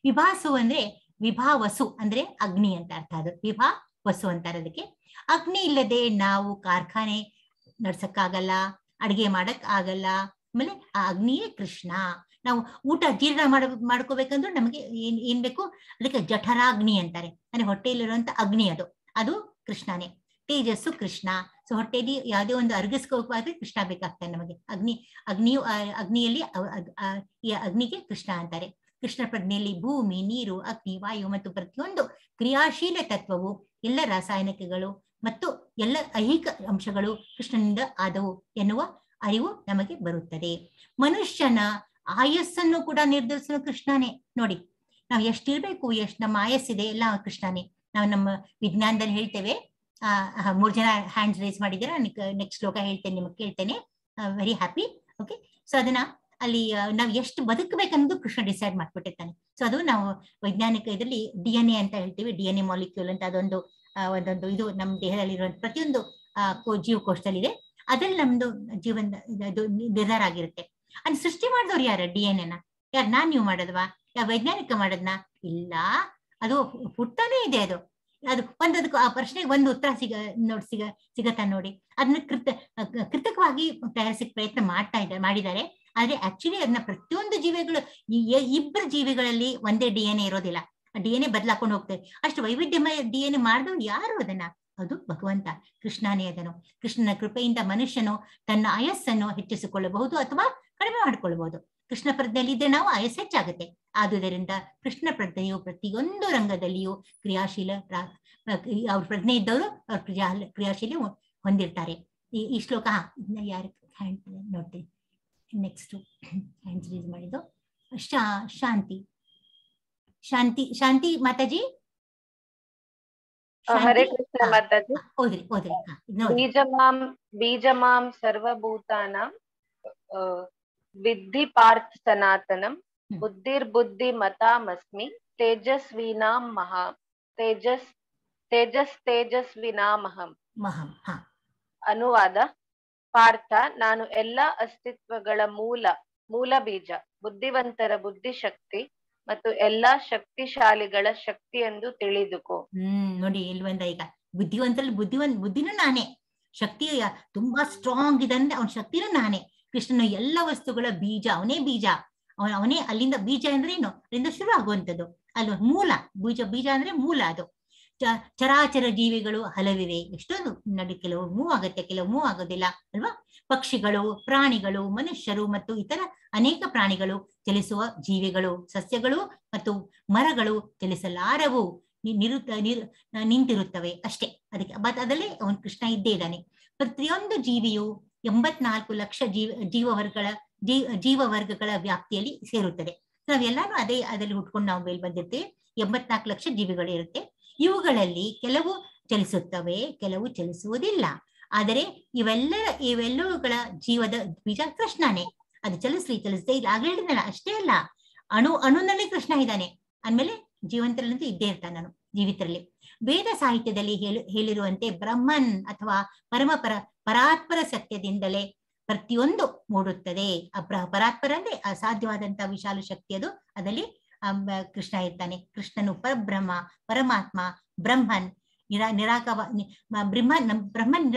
ವಿಭಾಸು ಅಂದ್ರೆ ವಿಭಾವಸು ಅಂದ್ರೆ ಅಗ್ನಿ ಅಂತ ಅರ್ಥ. ಅದು ವಿಭಾವಸು ಅಂತಾರೆ ಅದಕ್ಕೆ. ಅಗ್ನಿ ಇಲ್ಲದೆ ನಾವು ಕಾರ್ಖಾನೆ ನಡ್ಸಕ್ಕಾಗಲ್ಲ, ಅಡಿಗೆ ಮಾಡಕ್ ಆಗಲ್ಲ. ಆಮೇಲೆ ಆ ಅಗ್ನಿಯೇ ಕೃಷ್ಣ. ನಾವು ಊಟ ಜೀರ್ಣ ಮಾಡ್ಕೋಬೇಕಂದ್ರೆ ನಮಗೆ ಏನ್ ಬೇಕು? ಅದಕ್ಕೆ ಜಠರಾಗ್ನಿ ಅಂತಾರೆ. ಅಂದ್ರೆ ಹೊಟ್ಟೆಯಲ್ಲಿರುವಂತ ಅಗ್ನಿ ಅದು ಕೃಷ್ಣನೇ. ತೇಜಸ್ಸು ಕೃಷ್ಣ. ಸೊ ಹೊಟ್ಟೆಯಲ್ಲಿ ಯಾವುದೇ ಒಂದು ಅರ್ಗಿಸ್ಕೋಬೇಕಾದ್ರೆ ಕೃಷ್ಣ ಬೇಕಾಗ್ತಾನೆ ನಮಗೆ. ಅಗ್ನಿಯಲ್ಲಿ ಈ ಅಗ್ನಿಗೆ ಕೃಷ್ಣ ಅಂತಾರೆ. ಕೃಷ್ಣ ಪ್ರಜ್ಞೆಯಲ್ಲಿ ಭೂಮಿ, ನೀರು, ಅಗ್ನಿ, ವಾಯು ಮತ್ತು ಪ್ರತಿಯೊಂದು ಕ್ರಿಯಾಶೀಲ ತತ್ವವು, ಎಲ್ಲ ರಾಸಾಯನಿಕಗಳು ಮತ್ತು ಎಲ್ಲ ಐಹಿಕ ಅಂಶಗಳು ಕೃಷ್ಣನಿಂದ ಆದವು ಎನ್ನುವ ಅರಿವು ನಮಗೆ ಬರುತ್ತದೆ. ಮನುಷ್ಯನ ಆಯಸ್ಸನ್ನು ಕೂಡ ನಿರ್ಧರಿಸುವ ಕೃಷ್ಣನೇ. ನೋಡಿ, ನಾವು ಎಷ್ಟಿರ್ಬೇಕು, ಎಷ್ಟು ನಮ್ಮ ಆಯಸ್ಸಿದೆ ಎಲ್ಲ ಕೃಷ್ಣನೇ. ನಾವು ನಮ್ಮ ವಿಜ್ಞಾನದಲ್ಲಿ ಹೇಳ್ತೇವೆ. 3 ಜನ ಹ್ಯಾಂಡ್ಸ್ ರೇಸ್ ಮಾಡಿದ್ದೀರಾ. ನೆಕ್ಸ್ಟ್ ಶ್ಲೋಕ ಹೇಳ್ತೇನೆ, ನಿಮಗೆ ಕೇಳ್ತೇನೆ. Very happy. ಓಕೆ. ಸೊ ಅದನ್ನ ಅಲ್ಲಿ ನಾವು ಎಷ್ಟು ಬದುಕಬೇಕನ್ನೋದು ಕೃಷ್ಣ ಡಿಸೈಡ್ ಮಾಡ್ಬಿಟ್ಟಿರ್ತಾನೆ. ಸೊ ಅದು ನಾವು ವೈಜ್ಞಾನಿಕ ಇದರಲ್ಲಿ DNA ಅಂತ ಹೇಳ್ತೀವಿ. DNA ಮಾಲಿಕ್ಯೂಲ್ ಅಂತ ಅದೊಂದು ಒಂದೊಂದು ಇದು ನಮ್ಮ ದೇಹದಲ್ಲಿ ಇರುವಂತ ಪ್ರತಿಯೊಂದು ಜೀವಕೋಶದಲ್ಲಿದೆ. ಅದ್ರಲ್ಲಿ ನಮ್ದು ಜೀವನ ನಿರ್ಧಾರ ಆಗಿರುತ್ತೆ. ಅದ್ ಸೃಷ್ಟಿ ಮಾಡಿದವ್ರು ಯಾರು? DNA ನ ಯಾರು? ನೀವು ಮಾಡೋದ್ವಾ? ವೈಜ್ಞಾನಿಕ ಮಾಡೋದ್ನ? ಇಲ್ಲ, ಅದು ಹುಟ್ಟಾನೇ ಇದೆ. ಅದು ಅದಕ್ಕೆ ಆ ಪ್ರಶ್ನೆಗೆ ಒಂದು ಉತ್ತರ ಸಿಗತ್ತಾ ನೋಡಿ. ಅದನ್ನ ಕೃತಕವಾಗಿ ತಯಾರಿಸಕ್ಕೆ ಪ್ರಯತ್ನ ಮಾಡಿದ್ದಾರೆ. ಆದ್ರೆ ಆಕ್ಚುಲಿ ಅದನ್ನ ಪ್ರತಿಯೊಂದು ಜೀವಿಗಳು, ಇಬ್ಬರು ಜೀವಿಗಳಲ್ಲಿ ಒಂದೇ DNA ಇರೋದಿಲ್ಲ. DNA ಬದಲಾಕೊಂಡು ಹೋಗ್ತದೆ. ಅಷ್ಟು ವೈವಿಧ್ಯಮಯ DNA ಮಾಡಿದವ್ರು ಯಾರು? ಅದು ಭಗವಂತ ಕೃಷ್ಣನೇ. ಕೃಷ್ಣನ ಕೃಪೆಯಿಂದ ಮನುಷ್ಯನು ತನ್ನ ಆಯಸ್ಸನ್ನು ಹೆಚ್ಚಿಸಿಕೊಳ್ಳಬಹುದು ಅಥವಾ ಕಡಿಮೆ ಮಾಡಿಕೊಳ್ಳಬಹುದು. ಕೃಷ್ಣ ಪ್ರಜ್ಞೆಯಲ್ಲಿ ಇದ್ರೆ ನಾವು ಆಯಸ್ಸು ಹೆಚ್ಚಾಗುತ್ತೆ. ಆದುದರಿಂದ ಕೃಷ್ಣ ಪ್ರಜ್ಞೆಯು ಪ್ರತಿಯೊಂದು ರಂಗದಲ್ಲಿಯೂ ಕ್ರಿಯಾಶೀಲ, ಅವ್ರ ಪ್ರಜ್ಞೆ ಇದ್ದವರು ಅವ್ರ ಕ್ರಿಯಾಶೀಲ ಹೊಂದಿರ್ತಾರೆ. ಈ ಶ್ಲೋಕ ಯಾರು ಹ್ಯಾಂಡ್ ನೋಡ್ತೀನಿ. ನೆಕ್ಸ್ಟ್ ಹ್ಯಾಂಡ್ಸ್ ರೇಸ್ ಮಾಡಿದ್ದು ಶಾಂತಿ ಮಾತಾಜಿ. ಹರೇ ಕೃಷ್ಣ ಮಾತಾಜಿ. ಓದ್ರಿ. ಬೀಜಮಾಂ ಸರ್ವಭೂತಾನಾಂ ವಿದ್ಧಿ ಪಾರ್ಥ ಸನಾತನಂ ಬುದ್ಧಿರ್ಬುದ್ಧಿ ಮತಾಮಸ್ಮಿ ತೇಜಸ್ವಿನಾಮಹಂ. ಅನುವಾದ: ಪಾರ್ಥ, ನಾನು ಎಲ್ಲಾ ಅಸ್ತಿತ್ವಗಳ ಮೂಲ ಬೀಜ, ಬುದ್ಧಿವಂತರ ಬುದ್ಧಿಶಕ್ತಿ ಮತ್ತು ಎಲ್ಲಾ ಶಕ್ತಿಶಾಲಿಗಳ ಶಕ್ತಿ ಎಂದು ತಿಳಿದುಕೋ. ನೋಡಿ ಇಲ್ವಂದ. ಈಗ ಬುದ್ಧಿನೂ ನಾನೇ. ಶಕ್ತಿ ತುಂಬಾ ಸ್ಟ್ರಾಂಗ್ ಇದೆ ಅಂದ್ರೆ ಅವನ ಶಕ್ತಿನೂ ನಾನೇ. ಕೃಷ್ಣನ ಎಲ್ಲ ವಸ್ತುಗಳ ಬೀಜ, ಅವನೇ ಬೀಜ. ಅವನೇ ಅಲ್ಲಿಂದ. ಬೀಜ ಅಂದ್ರೆ ಏನು? ಅಲ್ಲಿಂದ ಶುರು ಆಗುವಂಥದ್ದು ಅಲ್ವಾ? ಮೂಲ. ಬೀಜ ಅಂದ್ರೆ ಮೂಲ. ಅದು ಚರಾಚರ ಜೀವಿಗಳು ಹಲವಿವೆ. ಎಷ್ಟೊಂದು ನೋಡಿ, ಕೆಲವು ಮೂವ್ ಆಗುತ್ತೆ, ಕೆಲವು ಮೂವ್ ಆಗೋದಿಲ್ಲ ಅಲ್ವಾ? ಪಕ್ಷಿಗಳು, ಪ್ರಾಣಿಗಳು, ಮನುಷ್ಯರು ಮತ್ತು ಇತರ ಅನೇಕ ಪ್ರಾಣಿಗಳು, ಚಲಿಸುವ ಜೀವಿಗಳು, ಸಸ್ಯಗಳು ಮತ್ತು ಮರಗಳು ಚಲಿಸಲಾರವು, ನಿಂತಿರುತ್ತವೆ ಅಷ್ಟೇ. ಅದಕ್ಕೆ ಅದರಲ್ಲಿ ಅವನು ಕೃಷ್ಣ ಇದ್ದೇ ಇದ್ದಾನೆ. ಪ್ರತಿಯೊಂದು ಜೀವಿಯು 84 ಲಕ್ಷ ಜೀವವರ್ಗಗಳ ವ್ಯಾಪ್ತಿಯಲ್ಲಿ ಸೇರುತ್ತದೆ. ನಾವೆಲ್ಲಾನು ಅದರಲ್ಲಿ ಹುಟ್ಕೊಂಡು ನಾವು ಮೇಲೆ ಬಂದಿರ್ತೀವಿ. 84 ಲಕ್ಷ ಜೀವಿಗಳು ಇರುತ್ತೆ. ಇವುಗಳಲ್ಲಿ ಕೆಲವು ಚಲಿಸುತ್ತವೆ, ಕೆಲವು ಚಲಿಸುವುದಿಲ್ಲ. ಆದರೆ ಇವೆಲ್ಲವುಗಳ ಜೀವದ ಬೀಜ ಕೃಷ್ಣನೇ. ಅದು ಚಲಿಸದೇ ಇಲ್ಲ, ಆಗ್ಲೇ ಹೇಳಿದ್ನಲ್ಲ. ಅಷ್ಟೇ ಅಲ್ಲ, ಅಣುನಲ್ಲಿ ಕೃಷ್ಣ ಇದ್ದಾನೆ ಅಂದ್ಮೇಲೆ ಜೀವಂತರಲ್ಲಂತೂ ಇದ್ದೇ ಇರ್ತಾನೆ ನಾನು ಜೀವಿತರಲ್ಲಿ. ವೇದ ಸಾಹಿತ್ಯದಲ್ಲಿ ಹೇಳಿರುವಂತೆ ಬ್ರಹ್ಮನ್ ಅಥವಾ ಪರಾತ್ಪರ ಸತ್ಯದಿಂದಲೇ ಪ್ರತಿಯೊಂದು ಮೂಡುತ್ತದೆ. ಪರಾತ್ಪರ ಅಂದ್ರೆ ಅಸಾಧ್ಯವಾದಂತಹ ವಿಶಾಲ ಶಕ್ತಿ, ಅದು ಅದರಲ್ಲಿ ಕೃಷ್ಣ ಇರ್ತಾನೆ. ಕೃಷ್ಣನು ಪರಬ್ರಹ್ಮ, ಪರಮಾತ್ಮ, ಬ್ರಹ್ಮನ್ ಬ್ರಹ್ಮನ್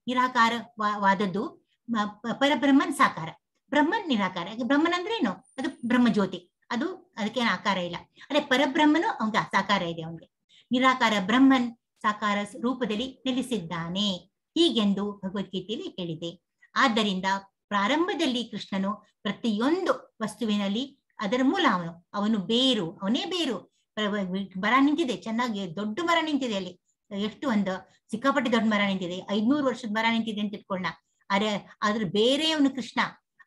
ನಿರಾಕಾರವಾದದ್ದು, ಪರಬ್ರಹ್ಮನ್ ಸಾಕಾರ. ಬ್ರಹ್ಮನ್ ನಿರಾಕಾರ. ಬ್ರಹ್ಮನ್ ಅಂದ್ರೆ ಏನು? ಅದು ಬ್ರಹ್ಮಜ್ಯೋತಿ, ಅದು ಅದಕ್ಕೇನು ಆಕಾರ ಇಲ್ಲ. ಅದೇ ಪರಬ್ರಹ್ಮನು ಅವನಿಗೆ ಸಾಕಾರ ಇದೆ. ಅವನಿಗೆ ನಿರಾಕಾರ ಬ್ರಹ್ಮನ್ ಸಾಕಾರ ರೂಪದಲ್ಲಿ ನೆಲೆಸಿದ್ದಾನೆ ಹೀಗೆಂದು ಭಗವದ್ಗೀತೆಯಲ್ಲಿ ಹೇಳಿದೆ. ಆದ್ದರಿಂದ ಪ್ರಾರಂಭದಲ್ಲಿ ಕೃಷ್ಣನು ಪ್ರತಿಯೊಂದು ವಸ್ತುವಿನಲ್ಲಿ ಅದರ ಮೂಲ ಅವನು ಬೇರು, ಅವನೇ ಬೇರು. ಮರ ನಿಂತಿದೆ, ಚೆನ್ನಾಗಿ ದೊಡ್ಡ ಮರ ನಿಂತಿದೆ, ಅಲ್ಲಿ ಎಷ್ಟು ಒಂದು ಸಿಕ್ಕಾಪಟ್ಟೆ ದೊಡ್ಡ ಮರ ನಿಂತಿದೆ, 500 ವರ್ಷದ ಮರ ನಿಂತಿದೆ ಅಂತ ಇಟ್ಕೊಳ್ಳೋಣ. ಅದ್ರ ಬೇರೆ ಅವನು ಕೃಷ್ಣ.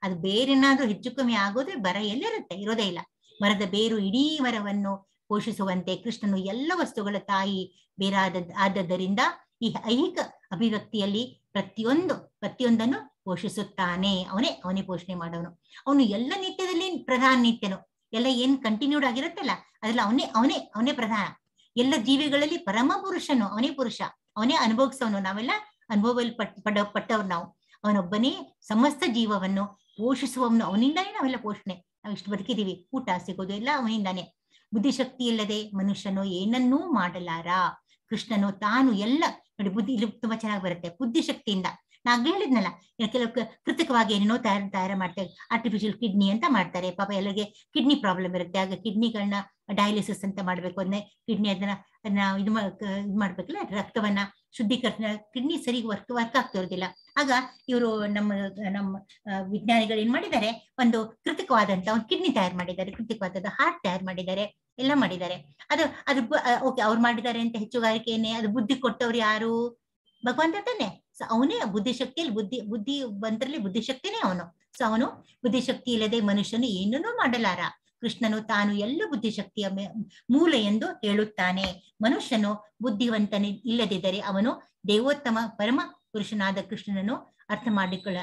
ಅದು ಬೇರೆನಾದ್ರೂ ಹೆಚ್ಚು ಕಮ್ಮಿ ಆಗೋದ್ರೆ ಬರ ಎಲ್ಲಿರುತ್ತೆ? ಇರೋದೇ ಇಲ್ಲ. ಮರದ ಬೇರು ಇಡೀ ಮರವನ್ನು ಪೋಷಿಸುವಂತೆ ಕೃಷ್ಣನು ಎಲ್ಲ ವಸ್ತುಗಳ ತಾಯಿ ಆದದ್ದರಿಂದ ಈ ಐಹಿಕ ಅಭಿವ್ಯಕ್ತಿಯಲ್ಲಿ ಪ್ರತಿಯೊಂದನ್ನು ಪೋಷಿಸುತ್ತಾನೆ. ಅವನೇ ಪೋಷಣೆ ಮಾಡೋನು. ಅವನು ಎಲ್ಲ ನಿತ್ಯದಲ್ಲಿ ಪ್ರಧಾನ ನಿತ್ಯನು. ಎಲ್ಲ ಏನ್ ಕಂಟಿನ್ಯೂಡ್ ಆಗಿರುತ್ತಲ್ಲ ಅದ್ರಲ್ಲಿ ಅವನೇ ಪ್ರಧಾನ. ಎಲ್ಲ ಜೀವಿಗಳಲ್ಲಿ ಪರಮ ಪುರುಷನು ಅವನೇ ಪುರುಷ, ಅವನೇ ಅನುಭವಿಸೋನು. ನಾವೆಲ್ಲ ಅನುಭವದಲ್ಲಿ ಪಟ್ಟವ್ರು ನಾವು. ಅವನೊಬ್ಬನೇ ಸಮಸ್ತ ಜೀವವನ್ನು ಪೋಷಿಸುವವನು. ಅವನಿಂದಾನೇ ನಾವೆಲ್ಲ ಪೋಷಣೆ, ನಾವು ಇಷ್ಟು ಬದುಕಿದೀವಿ, ಊಟ ಸಿಗೋದು ಎಲ್ಲ ಅವನಿಂದಾನೆ. ಬುದ್ಧಿಶಕ್ತಿ ಇಲ್ಲದೆ ಮನುಷ್ಯನು ಏನನ್ನೂ ಮಾಡಲಾರ. ಕೃಷ್ಣನು ತಾನು ಎಲ್ಲ ನೋಡಿ, ಬುದ್ಧಿ ಇಲ್ಲಿ ತುಂಬಾ ಚೆನ್ನಾಗಿ ಬರುತ್ತೆ. ಬುದ್ಧಿಶಕ್ತಿಯಿಂದ ನಾನ್ ಹೇಳಿದ್ನಲ್ಲ, ಕೆಲವು ಕೃತಕವಾಗಿ ಏನೇನೋ ತಯಾರು ಮಾಡ್ತಾರೆ. ಆರ್ಟಿಫಿಷಿಯಲ್ ಕಿಡ್ನಿ ಅಂತ ಮಾಡ್ತಾರೆ. ಪಾಪ ಎಲ್ಲರಿಗೆ ಕಿಡ್ನಿ ಪ್ರಾಬ್ಲಮ್ ಇರುತ್ತೆ. ಆಗ ಕಿಡ್ನಿಗಳನ್ನ ಡಯಾಲಿಸಿಸ್ ಅಂತ ಮಾಡ್ಬೇಕು. ಅದನ್ನ ಕಿಡ್ನಿ ಅದನ್ನ ಇದು ಮಾಡ್ಬೇಕಲ್ಲ, ರಕ್ತವನ್ನ ಶುದ್ಧೀಕರಣ. ಕಿಡ್ನಿ ಸರಿ ವರ್ಕ್ ಆಗ್ತಿರೋದಿಲ್ಲ. ಆಗ ಇವರು ನಮ್ಮ ವಿಜ್ಞಾನಿಗಳು ಏನ್ ಮಾಡಿದ್ದಾರೆ, ಒಂದು ಕೃತಕವಾದಂತ ಒಂದು ಕಿಡ್ನಿ ತಯಾರು ಮಾಡಿದ್ದಾರೆ, ಕೃತಕವಾದ ಹಾರ್ಟ್ ತಯಾರು ಮಾಡಿದ್ದಾರೆ, ಎಲ್ಲ ಮಾಡಿದ್ದಾರೆ. ಅದು ಓಕೆ, ಅವ್ರು ಮಾಡಿದ್ದಾರೆ ಅಂತ ಹೆಚ್ಚುಗಾರಿಕೆಯನ್ನೇ. ಅದು ಬುದ್ಧಿ ಕೊಟ್ಟವ್ರು ಯಾರು? ಭಗವಂತ ತಾನೆ. ಸೊ ಅವನೇ ಬುದ್ಧಿಶಕ್ತಿಯಲ್ಲಿ ಬುದ್ಧಿ ಬಂದ್ರಲ್ಲಿ ಬುದ್ಧಿಶಕ್ತಿನೇ ಅವನು. ಸೊ ಅವನು ಬುದ್ಧಿಶಕ್ತಿ ಇಲ್ಲದೆ ಮನುಷ್ಯನು ಏನನ್ನೂ ಮಾಡಲಾರ. ಕೃಷ್ಣನು ತಾನು ಎಲ್ಲ ಬುದ್ಧಿಶಕ್ತಿಯ ಮೂಲ ಎಂದು ಹೇಳುತ್ತಾನೆ. ಮನುಷ್ಯನು ಬುದ್ಧಿವಂತನೇ ಇಲ್ಲದಿದ್ದರೆ ಅವನು ದೇವೋತ್ತಮ ಪರಮ ಪುರುಷನಾದ ಕೃಷ್ಣನನ್ನು ಅರ್ಥ ಮಾಡಿಕೊಳ್ಳ.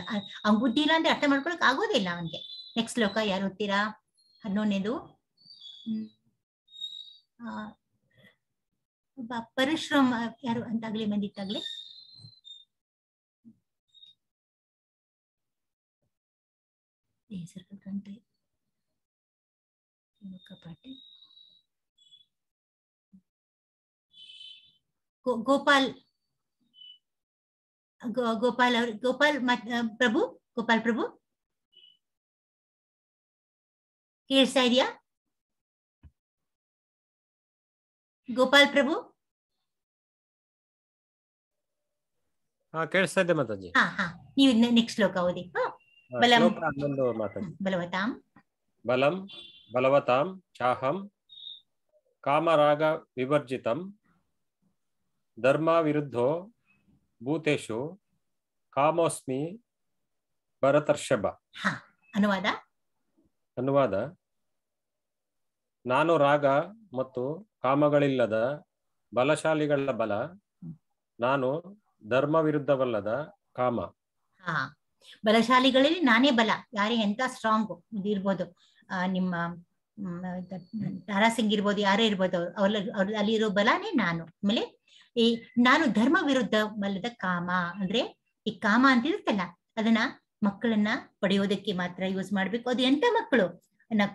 ಅವ್ನ ಬುದ್ಧಿ ಇಲ್ಲ ಅಂದ್ರೆ ಅರ್ಥ ಮಾಡ್ಕೊಳಕ್ ಆಗೋದಿಲ್ಲ ಅವನ್ಗೆ. ನೆಕ್ಸ್ಟ್ ಶ್ಲೋಕ ಯಾರು ಓದ್ತೀರಾ? 11ನೇದು. ಪರಶುರಾಮ ಯಾರು ಅಂತಾಗ್ಲಿ ಬಂದಿತ್ತಾಗ್ಲಿ. ಹೆಸರು ಕಂಡ್ರೆ ಗೋಪಾಲ್ ಅವರು ಗೋಪಾಲ್ ಪ್ರಭು ಕೇಳಿಸ್ತಾ ಇದೆಯಾ? ಗೋಪಾಲ್ ಪ್ರಭು ಕೇಳಿಸ್ತಾ ಇದೆ ಮಾತಾಜಿ. ನೀವು ನೆಕ್ಸ್ಟ್ ಶ್ಲೋಕ ಓದಿ. ಬಲವತಾಂ ಬಲಂ ಬಲವತಾಂ ಚಾಹಂ ಕಾಮರಾಗ ವಿವರ್ಜಿತಂ ಧರ್ಮ ವಿರುದ್ಧೋ ಭೂತೇಶು ಕಾಮೋಸ್ಮಿ ಭರತರ್ಷಭ. ಅನುವಾದ: ನಾನು ರಾಗ ಮತ್ತು ಕಾಮಗಳಿಲ್ಲದ ಬಲಶಾಲಿಗಳ ಬಲ, ನಾನು ಧರ್ಮ ವಿರುದ್ಧವಲ್ಲದ ಕಾಮ. ಬಲಶಾಲಿಗಳಲ್ಲಿ ನಾನೇ ಬಲ. ಯಾರೇ ಎಂತ ಸ್ಟ್ರಾಂಗ್ ಇರ್ಬೋದು, ನಿಮ್ಮ ತಾರಾಸಿಂಗ್ ಇರ್ಬೋದು, ಯಾರೇ ಇರ್ಬೋದು, ಅಲ್ಲಿರೋ ಬಲಾನೇ ನಾನು. ಆಮೇಲೆ ನಾನು ಧರ್ಮ ವಿರುದ್ಧ ಬಲ್ಲದ ಕಾಮ ಅಂದ್ರೆ ಈ ಕಾಮ ಅಂತ ಇರುತ್ತಲ್ಲ, ಅದನ್ನ ಮಕ್ಕಳನ್ನ ಪಡೆಯೋದಕ್ಕೆ ಮಾತ್ರ ಯೂಸ್ ಮಾಡ್ಬೇಕು. ಅದು ಎಂತ ಮಕ್ಕಳು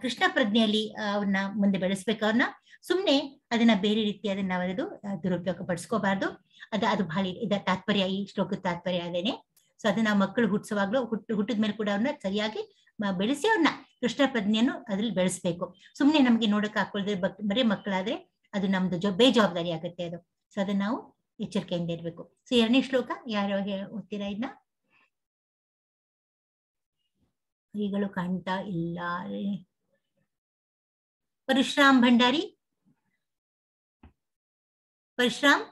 ಕೃಷ್ಣ ಪ್ರಜ್ಞೆಯಲ್ಲಿ ಅವ್ರನ್ನ ಮುಂದೆ ಬೆಳೆಸ್ಬೇಕು. ಅವ್ರನ್ನ ಸುಮ್ನೆ ಅದನ್ನ ಬೇರೆ ರೀತಿ ಅದನ್ನ ಅವರದು ದುರುಪಯೋಗ ಪಡಿಸ್ಕೋಬಾರ್ದು. ಅದು ಬಹಳ ತಾತ್ಪರ್ಯ, ಈ ಶ್ಲೋಕದ ತಾತ್ಪರ್ಯ ಅದೇನೆ. ಸೊ ಅದನ್ನ ಮಕ್ಕಳು ಹುಟ್ಟಿಸುವಾಗ್ಲೂ ಹುಟ್ಟಿದ ಮೇಲೆ ಕೂಡ ಅವ್ರನ್ನ ಸರಿಯಾಗಿ ಬೆಳೆಸಿ ಅವ್ರನ್ನ ಕೃಷ್ಣ ಪ್ರಜ್ಞೆಯನ್ನು ಅದ್ರಲ್ಲಿ ಬೆಳೆಸ್ಬೇಕು. ಸುಮ್ನೆ ನಮ್ಗೆ ನೋಡಕ್ ಹಾಕೊಳ್ದೆ ಬರೀ ಮಕ್ಕಳಾದ್ರೆ ಅದು ನಮ್ದು ಬೇಜವಾಬ್ದಾರಿ ಆಗುತ್ತೆ ಅದು. ಸೊ ಅದನ್ನ ನಾವು ಎಚ್ಚರಿಕೆಯಿಂದ ಇರ್ಬೇಕು. ಸೊ 2ನೇ ಶ್ಲೋಕ ಯಾರು ಓದ್ತೀರಾ? ಇದನ್ನ ಕೈಗಳು ಕಾಣ್ತಾ ಇಲ್ಲ. ಪರಶುರಾಮ್ ಭಂಡಾರಿ, ಪರಶುರಾಮ್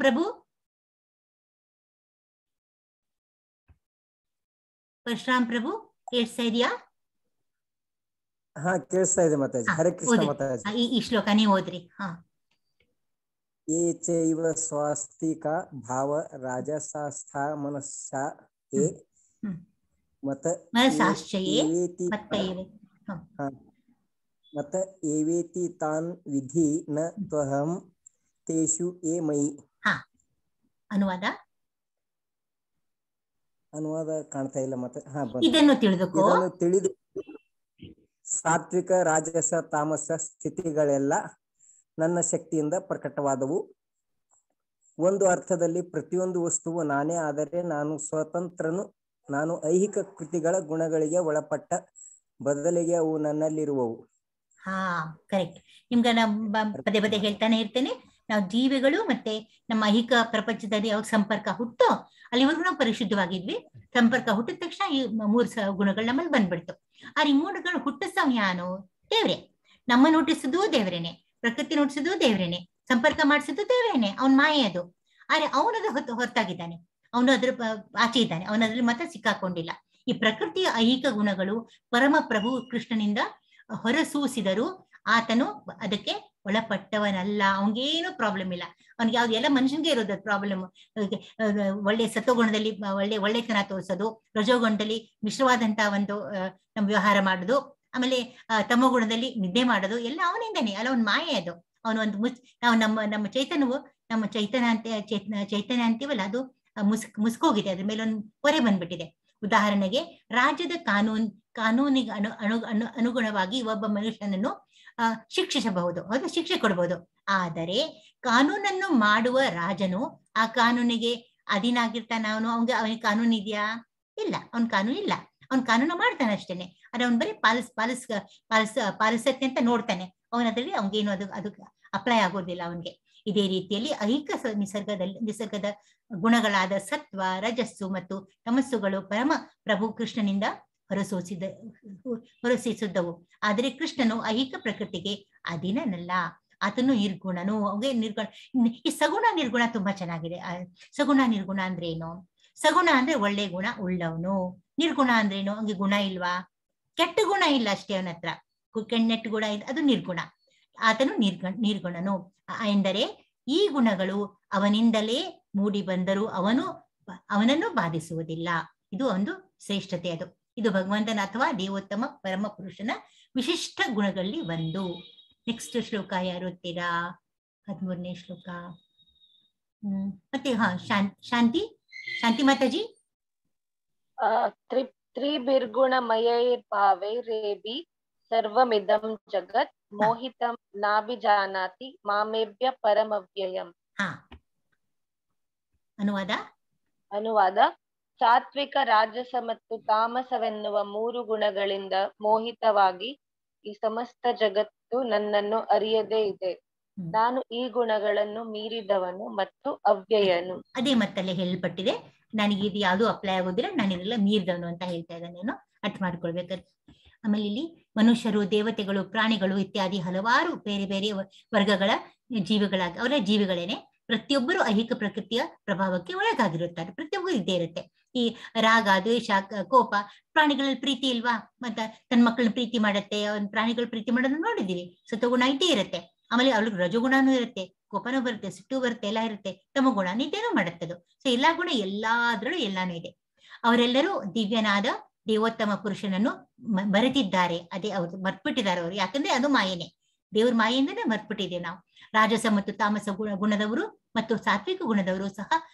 ಪ್ರಭು, ಕೇಳಿಸ್ತಾ ಇದೆಯಾ? ಹಾ ಕೇಳಿಸ್ತಾ ಇದೆ ಮಾತಾಜಿ. ಹರೇ ಕೃಷ್ಣ ಓದ್ರಿ. ಮಾತಾಜಿ. ಈ ಶ್ಲೋಕ ನೀವು ಓದ್ರಿ. ಹಾ. ये चैव स्वास्तिका भाव राजसास्था मनसा ये मत ಮನಸಾಶ್ಚಯೇ एवेति ಮತ್ತ ಏವೆ. मत एवेति तान् विधि न त्वहं तेषु ये मयि. ಹಾ, ಅನುವಾದ ಅನುವಾದ ಕಾಣ್ತಾ ಇಲ್ಲ ಮತ್ತೆ. ಹಾ, ಇದನ್ನು ತಿಳಿದುಕೋ. ಇದನ್ನು ತಿಳಿದು ಸಾತ್ವಿಕ ರಾಜಸ ತಾಮಸ ಸ್ಥಿತಿಗಳೆಲ್ಲ ನನ್ನ ಶಕ್ತಿಯಿಂದ ಪ್ರಕಟವಾದವು. ಒಂದು ಅರ್ಥದಲ್ಲಿ ಪ್ರತಿಯೊಂದು ವಸ್ತುವು ನಾನೇ, ಆದರೆ ನಾನು ಸ್ವತಂತ್ರನು. ನಾನು ಐಹಿಕ ಕೃತಿಗಳ ಗುಣಗಳಿಗೆ ಒಳಪಟ್ಟ, ಬದಲಿಗೆ ಅವು ನನ್ನಲ್ಲಿರುವವು. ಹಾ, ಕರೆಕ್ಟ್. ನಿಮ್ಗೆ ನಾನು ಪದೇ ಪದೇ ಹೇಳ್ತಾನೆ ಇರ್ತೇನೆ, ನಾವು ಜೀವಿಗಳು ಮತ್ತೆ ನಮ್ಮ ಐಹಿಕ ಪ್ರಪಂಚದಲ್ಲಿ ಯಾವಾಗ ಸಂಪರ್ಕ ಹುಟ್ಟೋ ಅಲ್ಲಿವರೆಗೂ ನಾವು ಪರಿಶುದ್ಧವಾಗಿದ್ವಿ. ಸಂಪರ್ಕ ಹುಟ್ಟಿದ ತಕ್ಷಣ ಈ 3 ಗುಣಗಳು ನಮ್ಮಲ್ಲಿ ಬಂದ್ಬಿಡ್ತು. ಆ ಈ 3 ಗುಣ ಹುಟ್ಟಿಸವ್ ಯಾನು? ದೇವ್ರೆ. ನಮ್ಮನ್ನು ಹುಟ್ಟಿಸಿದ್ದು ದೇವ್ರೇನೆ, ಪ್ರಕೃತಿ ಹುಟ್ಟಿಸಿದ್ದು ದೇವ್ರೇನೆ, ಸಂಪರ್ಕ ಮಾಡಿಸಿದ್ದು ದೇವ್ರೇನೆ. ಅವ್ನ ಮಾಯೆ ಅದು. ಆದ್ರೆ ಅವನದು ಹೊರತಾಗಿದ್ದಾನೆ, ಅವನು ಅದ್ರ ಆಚೆ ಇದ್ದಾನೆ, ಅವನದ್ರಲ್ಲಿ ಮಾತ್ರ ಸಿಕ್ಕಾಕೊಂಡಿಲ್ಲ. ಈ ಪ್ರಕೃತಿಯ ಐಹಿಕ ಗುಣಗಳು ಪರಮ ಪ್ರಭು ಕೃಷ್ಣನಿಂದ ಹೊರಸೂಸಿದರು, ಆತನು ಅದಕ್ಕೆ ಒಳಪಟ್ಟವನಲ್ಲ. ಅವನಿಗೇನು ಪ್ರಾಬ್ಲಮ್ ಇಲ್ಲ. ಅವ್ನಿಗೆ ಯಾವ್ದು ಎಲ್ಲ ಮನುಷ್ಯನ್ಗೆ ಇರೋದು ಪ್ರಾಬ್ಲಮ್. ಒಳ್ಳೆ ಸತ್ವಗುಣದಲ್ಲಿ ಒಳ್ಳೆತನ ತೋರಿಸೋದು, ರಜೋಗುಣದಲ್ಲಿ ಮಿಶ್ರವಾದಂತಹ ಒಂದು ನಮ್ಮ ವ್ಯವಹಾರ ಮಾಡೋದು, ಆಮೇಲೆ ತಮೋಗುಣದಲ್ಲಿ ನಿದ್ದೆ ಮಾಡೋದು, ಎಲ್ಲ ಅವನಿಂದಾನೆ ಅಲ್ಲ. ಅವ್ನ ಮಾಯೆ ಅದು. ಅವನು ಒಂದು ನಾವು ನಮ್ಮ ಚೈತನ್ಯವು, ನಮ್ಮ ಚೈತನ್ಯ ಅಂತೀವಲ್ಲ, ಅದು ಮುಸ್ಕೋಗಿದೆ. ಅದ್ರ ಮೇಲೆ ಒಂದು ಹೊರೆ ಬಂದ್ಬಿಟ್ಟಿದೆ. ಉದಾಹರಣೆಗೆ ರಾಜ್ಯದ ಕಾನೂನಿಗೆ ಅನುಗುಣವಾಗಿ ಒಬ್ಬ ಮನುಷ್ಯನನ್ನು ಶಿಕ್ಷಿಸಬಹುದು, ಅದು ಶಿಕ್ಷೆ ಕೊಡಬಹುದು. ಆದರೆ ಕಾನೂನನ್ನು ಮಾಡುವ ರಾಜನು ಆ ಕಾನೂನಿಗೆ ಅಧೀನಾಗಿರ್ತಾನ. ಅವನಿಗೆ ಕಾನೂನು ಇದೆಯಾ? ಇಲ್ಲ, ಅವನ್ ಕಾನೂನು ಇಲ್ಲ. ಅವ್ನ್ ಕಾನೂನು ಮಾಡ್ತಾನೆ ಅಷ್ಟೇನೆ. ಆದ್ರೆ ಅವ್ನು ಬರೀ ಪಾಲಿಸತ್ತೆ ಅಂತ ನೋಡ್ತಾನೆ. ಅವನದ್ರಲ್ಲಿ ಅವ್ನಿಗೇನು ಅದು ಅಪ್ಲೈ ಆಗೋದಿಲ್ಲ ಅವನ್ಗೆ. ಇದೇ ರೀತಿಯಲ್ಲಿ ಐಹಿಕ ನಿಸರ್ಗದ ಗುಣಗಳಾದ ಸತ್ವ, ರಜಸ್ಸು ಮತ್ತು ತಮಸ್ಸುಗಳು ಪರಮ ಪ್ರಭು ಕೃಷ್ಣನಿಂದ ಹೊರಸೂಸಿದ್ದವು. ಆದರೆ ಕೃಷ್ಣನು ಐಹಿಕ ಪ್ರಕೃತಿಗೆ ಅಧೀನನಲ್ಲ, ಆತನು ನಿರ್ಗುಣನು. ಅವಗೆ ನಿರ್ಗುಣ. ಈ ಸಗುಣ ನಿರ್ಗುಣ ತುಂಬಾ ಚೆನ್ನಾಗಿದೆ. ಸಗುಣ ನಿರ್ಗುಣ ಅಂದ್ರೆ ಏನು? ಸಗುಣ ಅಂದ್ರೆ ಒಳ್ಳೆ ಗುಣ ಉಳ್ಳವನು. ನಿರ್ಗುಣ ಅಂದ್ರೇನು? ಹಂಗೆ ಗುಣ ಇಲ್ವಾ? ಕೆಟ್ಟ ಗುಣ ಇಲ್ಲ ಅಷ್ಟೇ ಅವನ ಹತ್ರ. ಕೆಟ್ಟ ಗುಣ ಇಲ್ಲ, ಅದು ನಿರ್ಗುಣ. ಆತನು ನಿರ್ಗುಣನು ಎಂದರೆ ಈ ಗುಣಗಳು ಅವನಿಂದಲೇ ಮೂಡಿ ಬಂದರೂ ಅವನನ್ನು ಬಾಧಿಸುವುದಿಲ್ಲ. ಇದು ಒಂದು ಶ್ರೇಷ್ಠತೆ. ಅದು ಇದು ಭಗವಂತನ ಅಥವಾ ದೇವೋತ್ತಮ ಪರಮ ಪುರುಷನ ವಿಶಿಷ್ಟ ಗುಣಗಳಲ್ಲಿ ಒಂದು. ನೆಕ್ಸ್ಟ್ ಶ್ಲೋಕ ಯಾರು ಓದ್ತೀರಾ? 13ನೇ ಶ್ಲೋಕ. ಮತ್ತೆ ಶಾಂತಿ ಮಾತಾಜಿ. ತ್ರಿಭಿರ್ಗುಣಮಯೈರ್ಭಾವೈರೇಭಿ ಸರ್ವಮಿದಂ ಜಗತ್ ಮೋಹಿತಂ ನಾಭಿಜಾನಾತಿ ಮಾಮೇಭ್ಯ ಪರಮವ್ಯಯಂ. ಅನುವಾದ ಸಾತ್ವಿಕ, ರಾಜಸ ಮತ್ತು ತಾಮಸವೆನ್ನುವ 3 ಗುಣಗಳಿಂದ ಮೋಹಿತವಾಗಿ ಈ ಸಮಸ್ತ ಜಗತ್ತು ನನ್ನನ್ನು ಅರಿಯದೇ ಇದೆ. ನಾನು ಈ ಗುಣಗಳನ್ನು ಮೀರಿದವನು ಮತ್ತು ಅವ್ಯಯನು. ಅದೇ ಮತ್ತಲ್ಲೇ ಹೇಳಲ್ಪಟ್ಟಿದೆ. ನನಗೆ ಇದು ಯಾವುದು ಅಪ್ಲೈ ಆಗೋದಿಲ್ಲ, ನಾನು ಇದೆಲ್ಲ ಮೀರಿದವನು ಅಂತ ಹೇಳ್ತಾ ಇದ್ದಾನೆ. ನಾನು ಅರ್ಥ ಮಾಡ್ಕೊಳ್ಬೇಕಾದ್ರೆ. ಆಮೇಲೆ ಇಲ್ಲಿ ಮನುಷ್ಯರು, ದೇವತೆಗಳು, ಪ್ರಾಣಿಗಳು ಇತ್ಯಾದಿ ಹಲವಾರು ಬೇರೆ ಬೇರೆ ವರ್ಗಗಳ ಅವರ ಜೀವಿಗಳೇನೆ. ಪ್ರತಿಯೊಬ್ಬರು ಐಹಿಕ ಪ್ರಕೃತಿಯ ಪ್ರಭಾವಕ್ಕೆ ಒಳಗಾಗಿರುತ್ತಾರೆ. ಪ್ರತಿಯೊಬ್ಬರು ಇದ್ದೇ ಇರುತ್ತೆ. ಈ ರಾಗ, ದ್ವೇಷ, ಕೋಪ. ಪ್ರಾಣಿಗಳಲ್ಲಿ ಪ್ರೀತಿ ಇಲ್ವಾ? ಮತ್ತೆ ತನ್ನ ಮಕ್ಕಳನ್ನ ಪ್ರೀತಿ ಮಾಡತ್ತೆ. ಪ್ರಾಣಿಗಳು ಪ್ರೀತಿ ಮಾಡೋದನ್ನ ನೋಡಿದೀವಿ. ಸತ್ವಗುಣ ಇದ್ದೇ ಇರುತ್ತೆ. ಆಮೇಲೆ ಅವ್ಳಿಗೆ ರಜೋಗುಣನೂ ಇರುತ್ತೆ, ಕೋಪನೂ ಬರುತ್ತೆ, ಸಿಟ್ಟು ಬರುತ್ತೆ, ಎಲ್ಲ ಇರುತ್ತೆ. ತಮಗುಣ ನಿದ್ದೆನೂ ಮಾಡುತ್ತದು. ಸೊ ಎಲ್ಲಾ ಗುಣ ಎಲ್ಲಾದ್ರಲ್ಲೂ ಎಲ್ಲಾನು ಇದೆ. ಅವರೆಲ್ಲರೂ ದಿವ್ಯನಾದ ದೇವೋತ್ತಮ ಪುರುಷನನ್ನು ಮರೆತಿದ್ದಾರೆ. ಅದೇ ಅವ್ರು ಮರ್ತ್ಬಿಟ್ಟಿದ್ದಾರೆ ಅವರು. ಯಾಕಂದ್ರೆ ಅದು ಮಾಯೇನೆ, ದೇವ್ರ ಮಾಯೆಯಿಂದನೇ ಮರ್ತ್ಬಿಟ್ಟಿದ್ದೇವೆ ನಾವು. ರಾಜಸ ಮತ್ತು ತಾಮಸ ಗುಣದವರು ಮತ್ತು ಸಾತ್ವಿಕ ಗುಣದವರು ಸಹ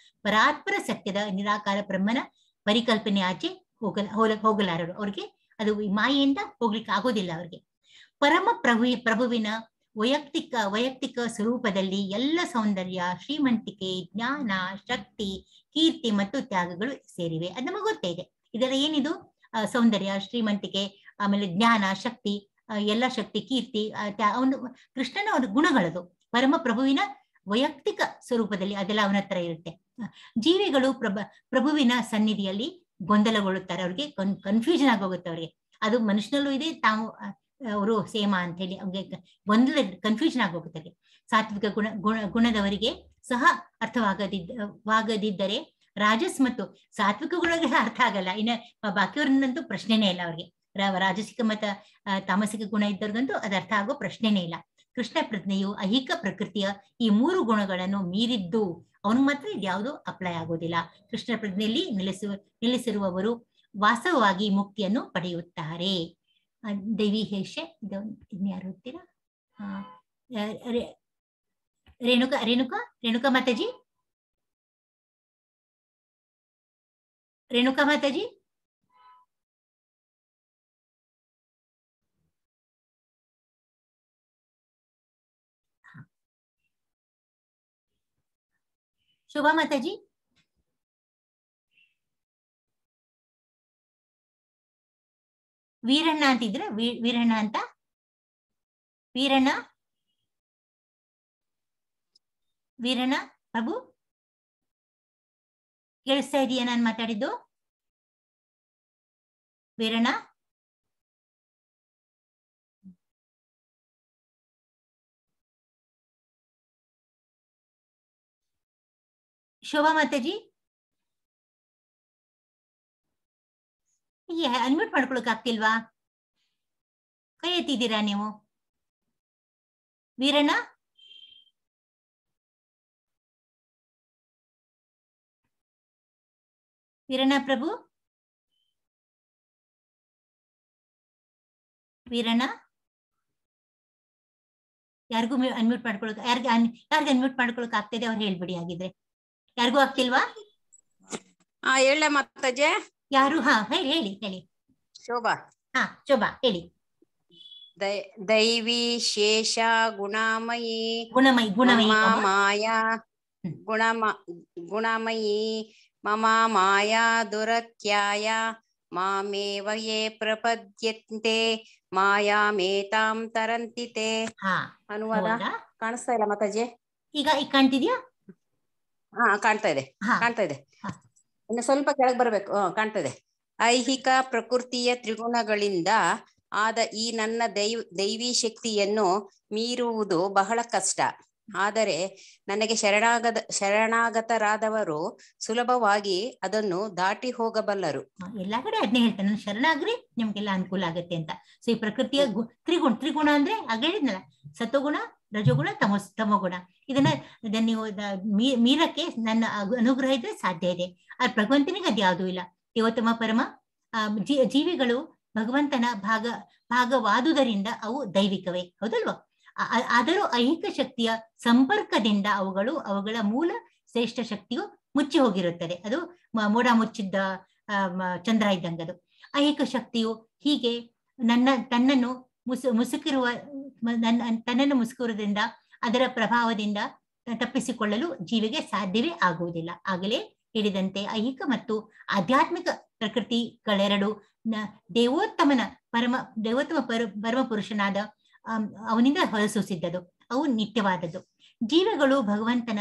ಪರಾತ್ಪರ ಸತ್ಯದ ನಿರಾಕಾರ ಬ್ರಹ್ಮನ ಪರಿಕಲ್ಪನೆ ಆಚೆ ಹೋಗಲಾರರು. ಅವ್ರಿಗೆ ಅದು ಮಾಯೆಯಿಂದ ಹೋಗ್ಲಿಕ್ಕೆ ಆಗೋದಿಲ್ಲ. ಅವ್ರಿಗೆ ಪರಮ ಪ್ರಭುವಿನ ವೈಯಕ್ತಿಕ ಸ್ವರೂಪದಲ್ಲಿ ಎಲ್ಲ ಸೌಂದರ್ಯ, ಶ್ರೀಮಂತಿಕೆ, ಜ್ಞಾನ, ಶಕ್ತಿ, ಕೀರ್ತಿ ಮತ್ತು ತ್ಯಾಗಗಳು ಸೇರಿವೆ. ಅದು ನಮಗೆ ಗೊತ್ತೇ ಇದೆ. ಇದೆಲ್ಲ ಏನಿದು? ಸೌಂದರ್ಯ, ಶ್ರೀಮಂತಿಕೆ, ಆಮೇಲೆ ಜ್ಞಾನ, ಶಕ್ತಿ, ಎಲ್ಲ ಶಕ್ತಿ, ಕೀರ್ತಿ, ಕೃಷ್ಣನ ಒಂದು ಗುಣಗಳದು. ಪರಮ ಪ್ರಭುವಿನ ವೈಯಕ್ತಿಕ ಸ್ವರೂಪದಲ್ಲಿ ಅದೆಲ್ಲ ಅವನ ಹತ್ರ ಇರುತ್ತೆ. ಜೀವಿಗಳು ಪ್ರಭುವಿನ ಸನ್ನಿಧಿಯಲ್ಲಿ ಗೊಂದಲಗೊಳ್ಳುತ್ತಾರೆ. ಅವ್ರಿಗೆ ಕನ್ಫ್ಯೂಷನ್ ಆಗೋಗುತ್ತೆ ಅವ್ರಿಗೆ. ಅದು ಮನುಷ್ಯನಲ್ಲೂ ಇದೆ. ಅವರು ಸೇಮ ಅಂತ ಹೇಳಿ ಅವ್ರಿಗೆ ಗೊಂದಲ, ಕನ್ಫ್ಯೂಷನ್ ಆಗೋಗುತ್ತೆ. ಸಾತ್ವಿಕ ಗುಣದವರಿಗೆ ಸಹ ಅರ್ಥವಾಗದಿದ್ದರೆ ರಾಜಸ್ ಮತ್ತು ಸಾತ್ವಿಕ ಗುಣಗಳ ಅರ್ಥ ಆಗಲ್ಲ. ಇನ್ನು ಬಾಕಿಯವ್ರನ್ನಂತೂ ಪ್ರಶ್ನೆನೇ ಇಲ್ಲ ಅವ್ರಿಗೆ. ರಾಜಸಿಕ ಮತ್ತು ತಾಮಸಿಕ ಗುಣ ಇದ್ದವ್ರಿಗಂತೂ ಅದು ಅರ್ಥ ಆಗೋ ಪ್ರಶ್ನೆನೇ ಇಲ್ಲ. ಕೃಷ್ಣ ಪ್ರಜ್ಞೆಯು ಐಹಿಕ ಪ್ರಕೃತಿಯ ಈ 3 ಗುಣಗಳನ್ನು ಮೀರಿದ್ದು, ಅವನು ಮಾತ್ರ ಇದ್ಯಾವುದು ಅಪ್ಲೈ ಆಗೋದಿಲ್ಲ. ಕೃಷ್ಣ ಪ್ರಜ್ಞೆಯಲ್ಲಿ ನಿಲ್ಲಿಸಿರುವವರು ವಾಸ್ತವವಾಗಿ ಮುಕ್ತಿಯನ್ನು ಪಡೆಯುತ್ತಾರೆ. ದೇವಿ ಹೇಷೆ ಇನ್ಯಾರು ಓದ್ತೀರಾ? ರೇಣುಕಾ ಮಾತಾಜಿ, ರೇಣುಕಾ ಮಾತಾಜಿ. ಶೋಭಾ ಮಾತಾಜಿ. ವೀರಣ್ಣ ಅಂತಿದ್ರ, ವೀರಣ್ಣ ಅಂತ. ವೀರಣ್ಣ ಪ್ರಭು ಕೇಳಿಸ್ತಾ ಇದೀಯಾ ನಾನು ಮಾತಾಡಿದ್ದು? ವೀರಣ್ಣ, ಶೋಭಾ ಮಾತಾಜಿ ಅನ್ಮ್ಯೂಟ್ ಮಾಡ್ಕೊಳಕ್ ಆಗ್ತಿಲ್ವಾ? ಕೈ ಎತ್ತಿದ್ದೀರಾ ನೀವು? ವೀರಣ್ಣ, ವೀರಣ್ಣ ಪ್ರಭು, ವೀರಣ್ಣ ಯಾರಿಗೂ ಅನ್ಮ್ಯೂಟ್ ಮಾಡ್ಕೊಳಕ್, ಯಾರಿಗೆ ಅನ್ಮ್ಯೂಟ್ ಮಾಡ್ಕೊಳಕ್ ಆಗ್ತಿದೆ ಅವ್ರು ಹೇಳ್ಬಿಡಿ. ಆಗಿದ್ರೆ ಯಾರಿಗೂ ಆಗ್ತಿಲ್ವಾ? ಹೇಳ ಮಾತಾಜಿ. ಯಾರು? ಹೇಳಿ. ಶೋಭಾ. ಶೋಭಾ ಹೇಳಿ. ದೈವಿ ಶೇಷ ಗುಣಮಯಿ ಮಾಯಾ ಗುಣಮಯಿ ಮಮ ಮಾಯಾ ದುರತ್ಯಾಯ ಮಾಮೇವ ಯೇ ಪ್ರಪದ್ಯಂತೆ ಮಾಯಾಮೇತಾಂ ತರಂತಿತೆ. ಅನುವಾದ ಕಾಣಿಸ್ತಾ ಇಲ್ಲ ಮಾತಾಜಿ? ಈಗ ಕಾಣ್ತಿದ್ಯಾ? ಕಾಣ್ತಾ ಇದೆ. ಇನ್ನು ಸ್ವಲ್ಪ ಕೆಳಗೆ ಬರ್ಬೇಕು. ಕಾಣ್ತಾ ಇದೆ. ಐಹಿಕ ಪ್ರಕೃತಿಯ ತ್ರಿಗುಣಗಳಿಂದ ಆದ ಈ ನನ್ನ ದೈವಿ ಶಕ್ತಿಯನ್ನು ಮೀರುವುದು ಬಹಳ ಕಷ್ಟ. ಆದರೆ ನನಗೆ ಶರಣಾಗತರಾದವರು ಸುಲಭವಾಗಿ ಅದನ್ನು ದಾಟಿ ಹೋಗಬಲ್ಲರು. ಎಲ್ಲಾ ಕಡೆ ಅದನ್ನೇ ಹೇಳ್ತಾನೆ, ಶರಣಾಗ್ರಿ ನಿಮ್ಗೆಲ್ಲ ಅನುಕೂಲ ಆಗತ್ತೆ ಅಂತ. ಸೊ ಈ ಪ್ರಕೃತಿಯ ತ್ರಿಗುಣ ಅಂದ್ರೆ ಹೇಳಿದ್ನಲ್ಲ, ಸತ್ವಗುಣ, ರಜೋಗುಣ, ತಮೋಗುಣ. ಇದನ್ನ ನೀವು ಮೀರಕ್ಕೆ ನನ್ನ ಅನುಗ್ರಹ ಇದ್ರೆ ಸಾಧ್ಯ ಇದೆ. ಆ ಭಗವಂತನಿಗೆ ಅದ್ಯಾವುದೂ ಇಲ್ಲ. ದೇವೋತ್ತಮ ಪರಮ ಜೀವಿಗಳು ಭಗವಂತನ ಭಾಗವಾದುದರಿಂದ ಅವು ದೈವಿಕವೇ, ಹೌದಲ್ವಾ? ಆದರೂ ಐಹಿಕ ಶಕ್ತಿಯ ಸಂಪರ್ಕದಿಂದ ಅವುಗಳ ಮೂಲ ಶ್ರೇಷ್ಠ ಶಕ್ತಿಯು ಮುಚ್ಚಿ ಹೋಗಿರುತ್ತದೆ. ಅದು ಮೋಡ ಮುಚ್ಚಿದ್ದ ಚಂದ್ರ ಇದ್ದಂಗದು. ಐಹಿಕ ಶಕ್ತಿಯು ಹೀಗೆ ತನ್ನನ್ನು ಮುಸುಕಿರುವುದರಿಂದ ಅದರ ಪ್ರಭಾವದಿಂದ ತಪ್ಪಿಸಿಕೊಳ್ಳಲು ಜೀವಿಗೆ ಸಾಧ್ಯವೇ ಆಗುವುದಿಲ್ಲ. ಆಗಲೇ ಹೇಳಿದಂತೆ ಐಹಿಕ ಮತ್ತು ಆಧ್ಯಾತ್ಮಿಕ ಪ್ರಕೃತಿಗಳೆರಡು ದೇವೋತ್ತಮ ಪರಮ ಪುರುಷನಾದ ಅವನಿಂದ ಹೊರಸೂಸಿದ್ದದು. ಅವು ನಿತ್ಯವಾದದ್ದು. ಜೀವಿಗಳು ಭಗವಂತನ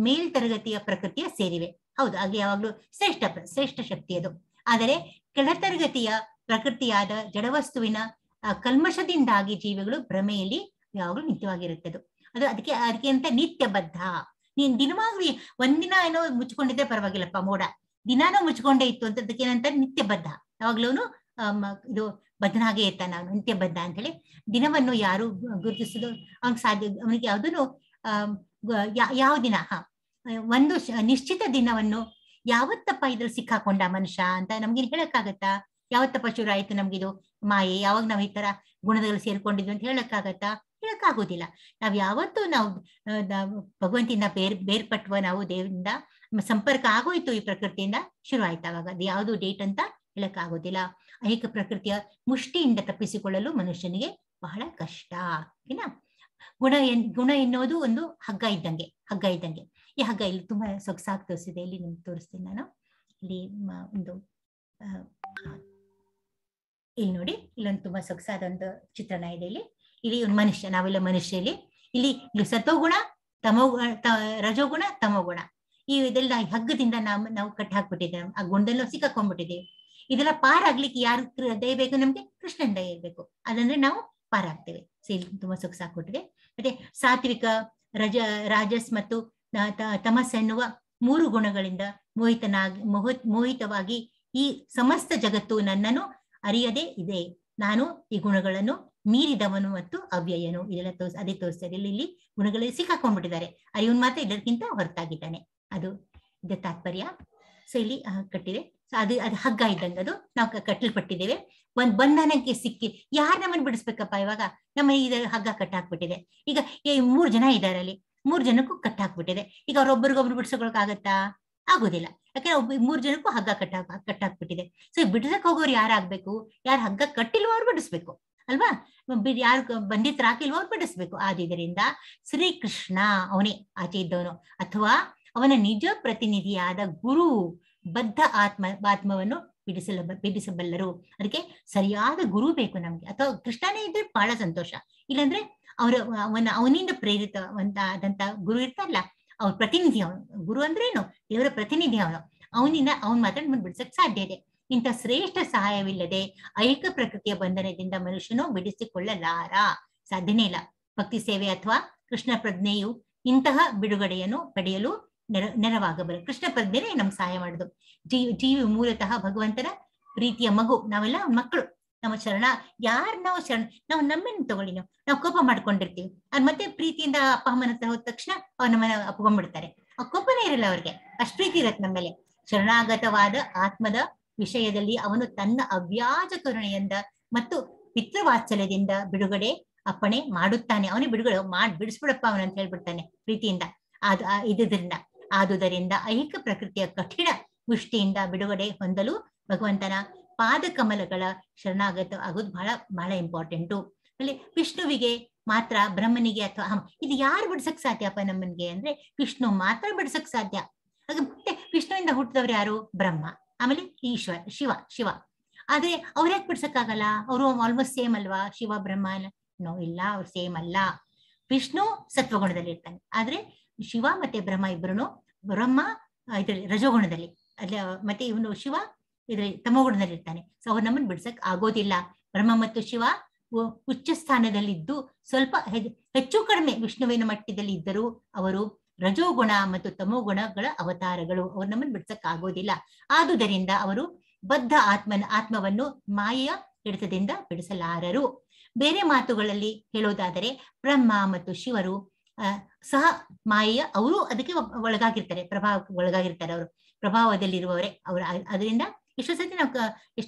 ಮೇಲ್ತರಗತಿಯ ಪ್ರಕೃತಿಯ ಸೇರಿವೆ. ಹೌದು, ಹಾಗೆ ಯಾವಾಗ್ಲೂ ಶ್ರೇಷ್ಠ ಶಕ್ತಿ ಅದು. ಆದರೆ ಕೆಳತರಗತಿಯ ಪ್ರಕೃತಿಯಾದ ಜಡವಸ್ತುವಿನ ಕಲ್ಮಶದಿಂದಾಗಿ ಜೀವಿಗಳು ಭ್ರಮೆಯಲ್ಲಿ ಯಾವಾಗ್ಲೂ ನಿತ್ಯವಾಗಿರುತ್ತದು. ಅದಕ್ಕೆ ಅಂತ ನಿತ್ಯಬದ್ಧ. ನೀನ್ ದಿನವಾಗ್ಲಿ ಒಂದಿನ ಏನೋ ಮುಚ್ಕೊಂಡಿದ್ರೆ ಪರವಾಗಿಲ್ಲಪ್ಪ, ಮೋಡ ದಿನಾನೂ ಮುಚ್ಕೊಂಡೇ ಇತ್ತು ಅಂತ ಅದಕ್ಕೆ ಏನಂತ ನಿತ್ಯಬದ್ಧ. ಯಾವಾಗ್ಲೂ ಇದು ಬದ್ಧನಾಗೇ ಇರ್ತಾನೆ ನಾನು, ನಿತ್ಯಬದ್ಧ ಅಂತ ಹೇಳಿ. ದಿನವನ್ನು ಯಾರು ಗುರುತಿಸೋದು ಅವ್ನಿಗೆ ಸಾಧ್ಯ? ಅವನಿಗೆ ಯಾವ್ದನ್ನು ಯಾವ ದಿನ ಒಂದು ನಿಶ್ಚಿತ ದಿನವನ್ನು ಯಾವತ್ತಪ್ಪ ಇದ್ರಲ್ಲಿ ಸಿಕ್ಕಾಕೊಂಡ ಮನುಷ್ಯ ಅಂತ ನಮ್ಗೆ ಹೇಳಕ್ಕಾಗತ್ತಾ? ಯಾವತ್ತಪ್ಪ ಶುರು ಆಯ್ತು ನಮ್ಗಿದು ಮಾಯೆ? ಯಾವಾಗ ನಾವ್ ಈ ತರ ಗುಣದಲ್ಲಿ ಸೇರ್ಕೊಂಡಿದ್ವಿ ಅಂತ ಹೇಳಕ್ಕಾಗತ್ತಾ? ಹೇಳಕ್ಕಾಗೋದಿಲ್ಲ. ನಾವ್ ಯಾವತ್ತು ನಾವು ಭಗವಂತಿಯಿಂದ ಬೇರ್ಪಟ್ಟುವ, ನಾವು ದೇವರಿಂದ ಸಂಪರ್ಕ ಆಗೋಯ್ತು ಈ ಪ್ರಕೃತಿಯಿಂದ, ಶುರು ಆಯ್ತು ಅವಾಗ. ಅದು ಯಾವ್ದು ಡೇಟ್ ಅಂತ ಹೇಳಕ್ಕಾಗೋದಿಲ್ಲ. ಐಹಿಕ ಪ್ರಕೃತಿಯ ಮುಷ್ಟಿಯಿಂದ ತಪ್ಪಿಸಿಕೊಳ್ಳಲು ಮನುಷ್ಯನಿಗೆ ಬಹಳ ಕಷ್ಟ. ಓಕೆನಾ? ಗುಣ ಎನ್ನುವುದು ಒಂದು ಹಗ್ಗ ಇದ್ದಂಗೆ. ಈ ಹಗ್ಗ ಇಲ್ಲಿ ತುಂಬಾ ಸೊಗಸಾಗಿ ತೋರಿಸಿದೆ. ಇಲ್ಲಿ ನಿಮ್ಗೆ ತೋರಿಸ್ತೀನಿ ನಾನು. ಇಲ್ಲಿ ಒಂದು ಇಲ್ಲಿ ನೋಡಿ, ಇಲ್ಲೊಂದು ತುಂಬಾ ಸೊಗಸಾದ ಒಂದು ಚಿತ್ರಣ ಇದೆ. ಇಲ್ಲಿ ಒಂದು ಮನುಷ್ಯ, ನಾವೆಲ್ಲ ಮನುಷ್ಯ. ಇಲ್ಲಿ ಸತ್ವಗುಣ, ರಜೋಗುಣ, ತಮೋಗುಣ, ಈ ಇದೆಲ್ಲ ಹಗ್ಗದಿಂದ ನಾವು ಕಟ್ಟಿ ಹಾಕ್ಬಿಟ್ಟಿದ್ದೇವೆ. ಆ ಗುಣದಲ್ಲಿ ಸಿಕ್ಕಾಕೊಂಡ್ಬಿಟ್ಟಿದ್ದೇವೆ. ಇದೆಲ್ಲ ಪಾರಾಗ್ಲಿಕ್ಕೆ ಯಾರು ದಯ ಬೇಕು? ನಮ್ಗೆ ಕೃಷ್ಣನ ದಯ ಇರ್ಬೇಕು. ಅದಂದ್ರೆ ನಾವು ಪಾರಾಗ್ತೇವೆ. ತುಂಬಾ ಸೊಗಸಾಗ್ಬಿಟ್ಟಿದೆ. ಮತ್ತೆ ಸಾತ್ವಿಕ, ರಾಜಸ್ ಮತ್ತು ತಮಸ್ ಎನ್ನುವ 3 ಗುಣಗಳಿಂದ ಮೋಹಿತವಾಗಿ ಈ ಸಮಸ್ತ ಜಗತ್ತು ನನ್ನನ್ನು ಅರಿಯದೇ ಇದೆ. ನಾನು ಈ ಗುಣಗಳನ್ನು ಮೀರಿದವನು ಮತ್ತು ಅವ್ಯಯನು. ಇದೆಲ್ಲ ಅದೇ ತೋರಿಸ್ತಾರೆ. ಇಲ್ಲಿ ಗುಣಗಳಲ್ಲಿ ಸಿಕ್ಕಾಕೊಂಡ್ಬಿಟ್ಟಿದ್ದಾರೆ. ಅರಿವನ್ ಮಾತ್ರ ಇದಕ್ಕಿಂತ ಹೊರತಾಗಿದ್ದಾನೆ. ಅದು ಇದು ತಾತ್ಪರ್ಯ. ಸೊ ಇಲ್ಲಿ ಕಟ್ಟಿದೆ. ಸೊ ಅದು ಹಗ್ಗ ಇದ್ದಂಗೆ ಅದು ನಾವು ಕಟ್ಟಲ್ಪಟ್ಟಿದ್ದೇವೆ. ಒಂದ್ ಬಂಧನಕ್ಕೆ ಸಿಕ್ಕಿ ಯಾರು ನಮ್ಮನ್ನು ಬಿಡಿಸ್ಬೇಕಪ್ಪ? ಇವಾಗ ನಮ್ಮ ಇದು ಹಗ್ಗ ಕಟ್ಟಾಕ್ಬಿಟ್ಟಿದೆ. ಈಗ 3 ಜನ ಇದ್ದಾರೆ, ಅಲ್ಲಿ 3 ಜನಕ್ಕೂ ಕಟ್ಟಾಕ್ಬಿಟ್ಟಿದೆ. ಈಗ ಅವ್ರೊಬ್ಬರಿಗೊಬ್ರು ಬಿಡಿಸ್ಕೊಳಕ್ಕಾಗತ್ತಾ? ಆಗೋದಿಲ್ಲ. ಯಾಕಂದ್ರೆ 3 ಜನಕ್ಕೂ ಹಗ್ಗ ಕಟ್ಟಾಕ್ಬಿಟ್ಟಿದೆ. ಸೊ ಬಿಡಿಸಕ್ ಹೋಗೋರು ಯಾರಾಗ್ಬೇಕು? ಯಾರು ಹಗ್ಗ ಕಟ್ಟಿಲ್ವೋ ಅವ್ರು ಬಿಡಿಸ್ಬೇಕು ಅಲ್ವಾ? ಯಾರು ಬಂಧಿತರಾಗಿಲ್ವೋ ಅವ್ರು ಬಿಡಿಸ್ಬೇಕು. ಆದ್ರಿಂದ ಶ್ರೀಕೃಷ್ಣ ಅವನೇ ಆಚೆ ಇದ್ದವನು, ಅಥವಾ ಅವನ ನಿಜ ಪ್ರತಿನಿಧಿಯಾದ ಗುರು ಬದ್ಧ ಆತ್ಮವನ್ನು ಬಿಡಿಸಬಲ್ಲರು. ಅದಕ್ಕೆ ಸರಿಯಾದ ಗುರು ಬೇಕು ನಮ್ಗೆ. ಅಥವಾ ಕೃಷ್ಣನೇ ಇದ್ರೆ ಬಹಳ ಸಂತೋಷ. ಇಲ್ಲಾಂದ್ರೆ ಅವನಿಂದ ಪ್ರೇರಿತವಂತಾದಂತ ಗುರು ಇರ್ತಾರಲ್ಲ, ಅವ್ರ ಪ್ರತಿನಿಧಿ ಅವನು. ಗುರು ಅಂದ್ರೆ ಏನು? ದೇವರ ಪ್ರತಿನಿಧಿ ಅವನು. ಅವನ್ ಮಾತ್ರ ನಮ್ಮನ್ನು ಬಿಡಿಸಕ್ ಸಾಧ್ಯ ಇದೆ. ಇಂಥ ಶ್ರೇಷ್ಠ ಸಹಾಯವಿಲ್ಲದೆ ಐಕ ಪ್ರಕೃತಿಯ ಬಂಧನದಿಂದ ಮನುಷ್ಯನು ಬಿಡಿಸಿಕೊಳ್ಳಲಾರ, ಸಾಧ್ಯನೇ ಇಲ್ಲ. ಭಕ್ತಿ ಸೇವೆ ಅಥವಾ ಕೃಷ್ಣ ಪ್ರಜ್ಞೆಯು ಇಂತಹ ಬಿಡುಗಡೆಯನ್ನು ಪಡೆಯಲು ನೆರವಾಗಬಲ್ಲ. ಕೃಷ್ಣ ಪ್ರಜ್ಞೆನೇ ನಮ್ಗೆ ಸಹಾಯ ಮಾಡುದು. ಜೀವಿ ಮೂಲತಃ ಭಗವಂತನ ಪ್ರೀತಿಯ ಮಗು. ನಾವೆಲ್ಲ ಮಕ್ಕಳು. ನಮ್ಮ ನಾವು ನಮ್ಮನ್ನು ತಗೊಳ್ಳಿ, ನಾವು ಕೋಪ ಮಾಡ್ಕೊಂಡಿರ್ತೀವಿ. ಅದ್ ಮತ್ತೆ ಪ್ರೀತಿಯಿಂದ ಅಪ್ಪ ಅಮ್ಮನ ಹತ್ರ ಹೋದ ತಕ್ಷಣ ಅವ್ರು ನಮ್ಮನ್ನ ಅಪ್ಕೊಂಡ್ಬಿಡ್ತಾರೆ. ಆ ಕೋಪನೇ ಇರಲ್ಲ ಅವ್ರಿಗೆ, ಅಷ್ಟು ಪ್ರೀತಿ ಇರತ್ತೆ ನಮ್ಮ ಮೇಲೆ. ಶರಣಾಗತವಾದ ಆತ್ಮದ ವಿಷಯದಲ್ಲಿ ಅವನು ತನ್ನ ಅವ್ಯಾಜ ಕರುಣೆಯಿಂದ ಮತ್ತು ಪಿತೃವಾತ್ಸಲ್ಯದಿಂದ ಬಿಡುಗಡೆ ಅಪ್ಪಣೆ ಮಾಡುತ್ತಾನೆ. ಅವನೇ ಬಿಡುಗಡೆ ಬಿಡಿಸ್ಬಿಡಪ್ಪ ಅವನಂತ ಹೇಳ್ಬಿಡ್ತಾನೆ ಪ್ರೀತಿಯಿಂದ. ಆದುದರಿಂದ ಐಹಿಕ ಪ್ರಕೃತಿಯ ಕಠಿಣ ಮುಷ್ಟಿಯಿಂದ ಬಿಡುಗಡೆ ಹೊಂದಲು ಭಗವಂತನ ಪಾದ ಕಮಲಗಳ ಶರಣಾಗತ ಆಗೋದು ಬಹಳ ಬಹಳ ಇಂಪಾರ್ಟೆಂಟು. ಅಲ್ಲಿ ವಿಷ್ಣುವಿಗೆ ಮಾತ್ರ, ಬ್ರಹ್ಮನಿಗೆ ಅಥವಾ ಇದು ಯಾರು ಬಿಡ್ಸಕ್ ಸಾಧ್ಯಪ್ಪ ನಮ್ಮನ್ಗೆ ಅಂದ್ರೆ ವಿಷ್ಣು ಮಾತ್ರ ಬಿಡ್ಸಕ್ ಸಾಧ್ಯ. ಮತ್ತೆ ವಿಷ್ಣುವಿಂದ ಹುಟ್ಟಿದವ್ರು ಯಾರು? ಬ್ರಹ್ಮ, ಆಮೇಲೆ ಶಿವ. ಆದ್ರೆ ಅವ್ರ್ಯಾಕೆ ಬಿಡ್ಸಕ್ಕಾಗಲ್ಲ? ಅವರು ಆಲ್ಮೋಸ್ಟ್ ಸೇಮ್ ಅಲ್ವಾ? ಶಿವ ಬ್ರಹ್ಮ ಇಲ್ಲ, ಅವ್ರು ಸೇಮ್ ಅಲ್ಲ. ವಿಷ್ಣು ಸತ್ವಗುಣದಲ್ಲಿ ಇರ್ತಾನೆ, ಆದ್ರೆ ಶಿವ ಮತ್ತೆ ಬ್ರಹ್ಮ ಇಬ್ರು, ಬ್ರಹ್ಮ ಇದ್ರಲ್ಲಿ ರಜೋಗುಣದಲ್ಲಿ, ಮತ್ತೆ ಇವನು ಶಿವ ಇದ್ರಲ್ಲಿ ತಮೋಗುಣದಲ್ಲಿ ಇರ್ತಾನೆ. ಸೊ ಅವ್ರು ನಮ್ಮನ್ನು ಬಿಡ್ಸಕ್ ಆಗೋದಿಲ್ಲ. ಬ್ರಹ್ಮ ಮತ್ತು ಶಿವ ಉಚ್ಚ ಸ್ಥಾನದಲ್ಲಿದ್ದು ಸ್ವಲ್ಪ ಹೆಚ್ಚು ಕಡಿಮೆ ವಿಷ್ಣುವಿನ ಮಟ್ಟದಲ್ಲಿ ಇದ್ದರೂ ಅವರು ರಜೋಗುಣ ಮತ್ತು ತಮೋಗುಣಗಳ ಅವತಾರಗಳು. ಅವ್ರು ನಮ್ಮನ್ನು ಬಿಡ್ಸಕ್ ಆಗೋದಿಲ್ಲ. ಆದುದರಿಂದ ಅವರು ಬದ್ಧ ಆತ್ಮವನ್ನು ಮಾಯೆಯ ಹಿಡಿತದಿಂದ ಬಿಡಿಸಲಾರರು. ಬೇರೆ ಮಾತುಗಳಲ್ಲಿ ಹೇಳೋದಾದರೆ ಬ್ರಹ್ಮ ಮತ್ತು ಶಿವರು ಸಹ ಮಾಯೆಯ, ಅವರು ಅದಕ್ಕೆ ಒಳಗಾಗಿರ್ತಾರೆ, ಪ್ರಭಾವಕ್ಕೆ ಒಳಗಾಗಿರ್ತಾರೆ. ಅವರು ಪ್ರಭಾವದಲ್ಲಿರುವವರೇ ಅವರು. ಅದರಿಂದ ಎಷ್ಟೋ ಸತಿ ನಾವು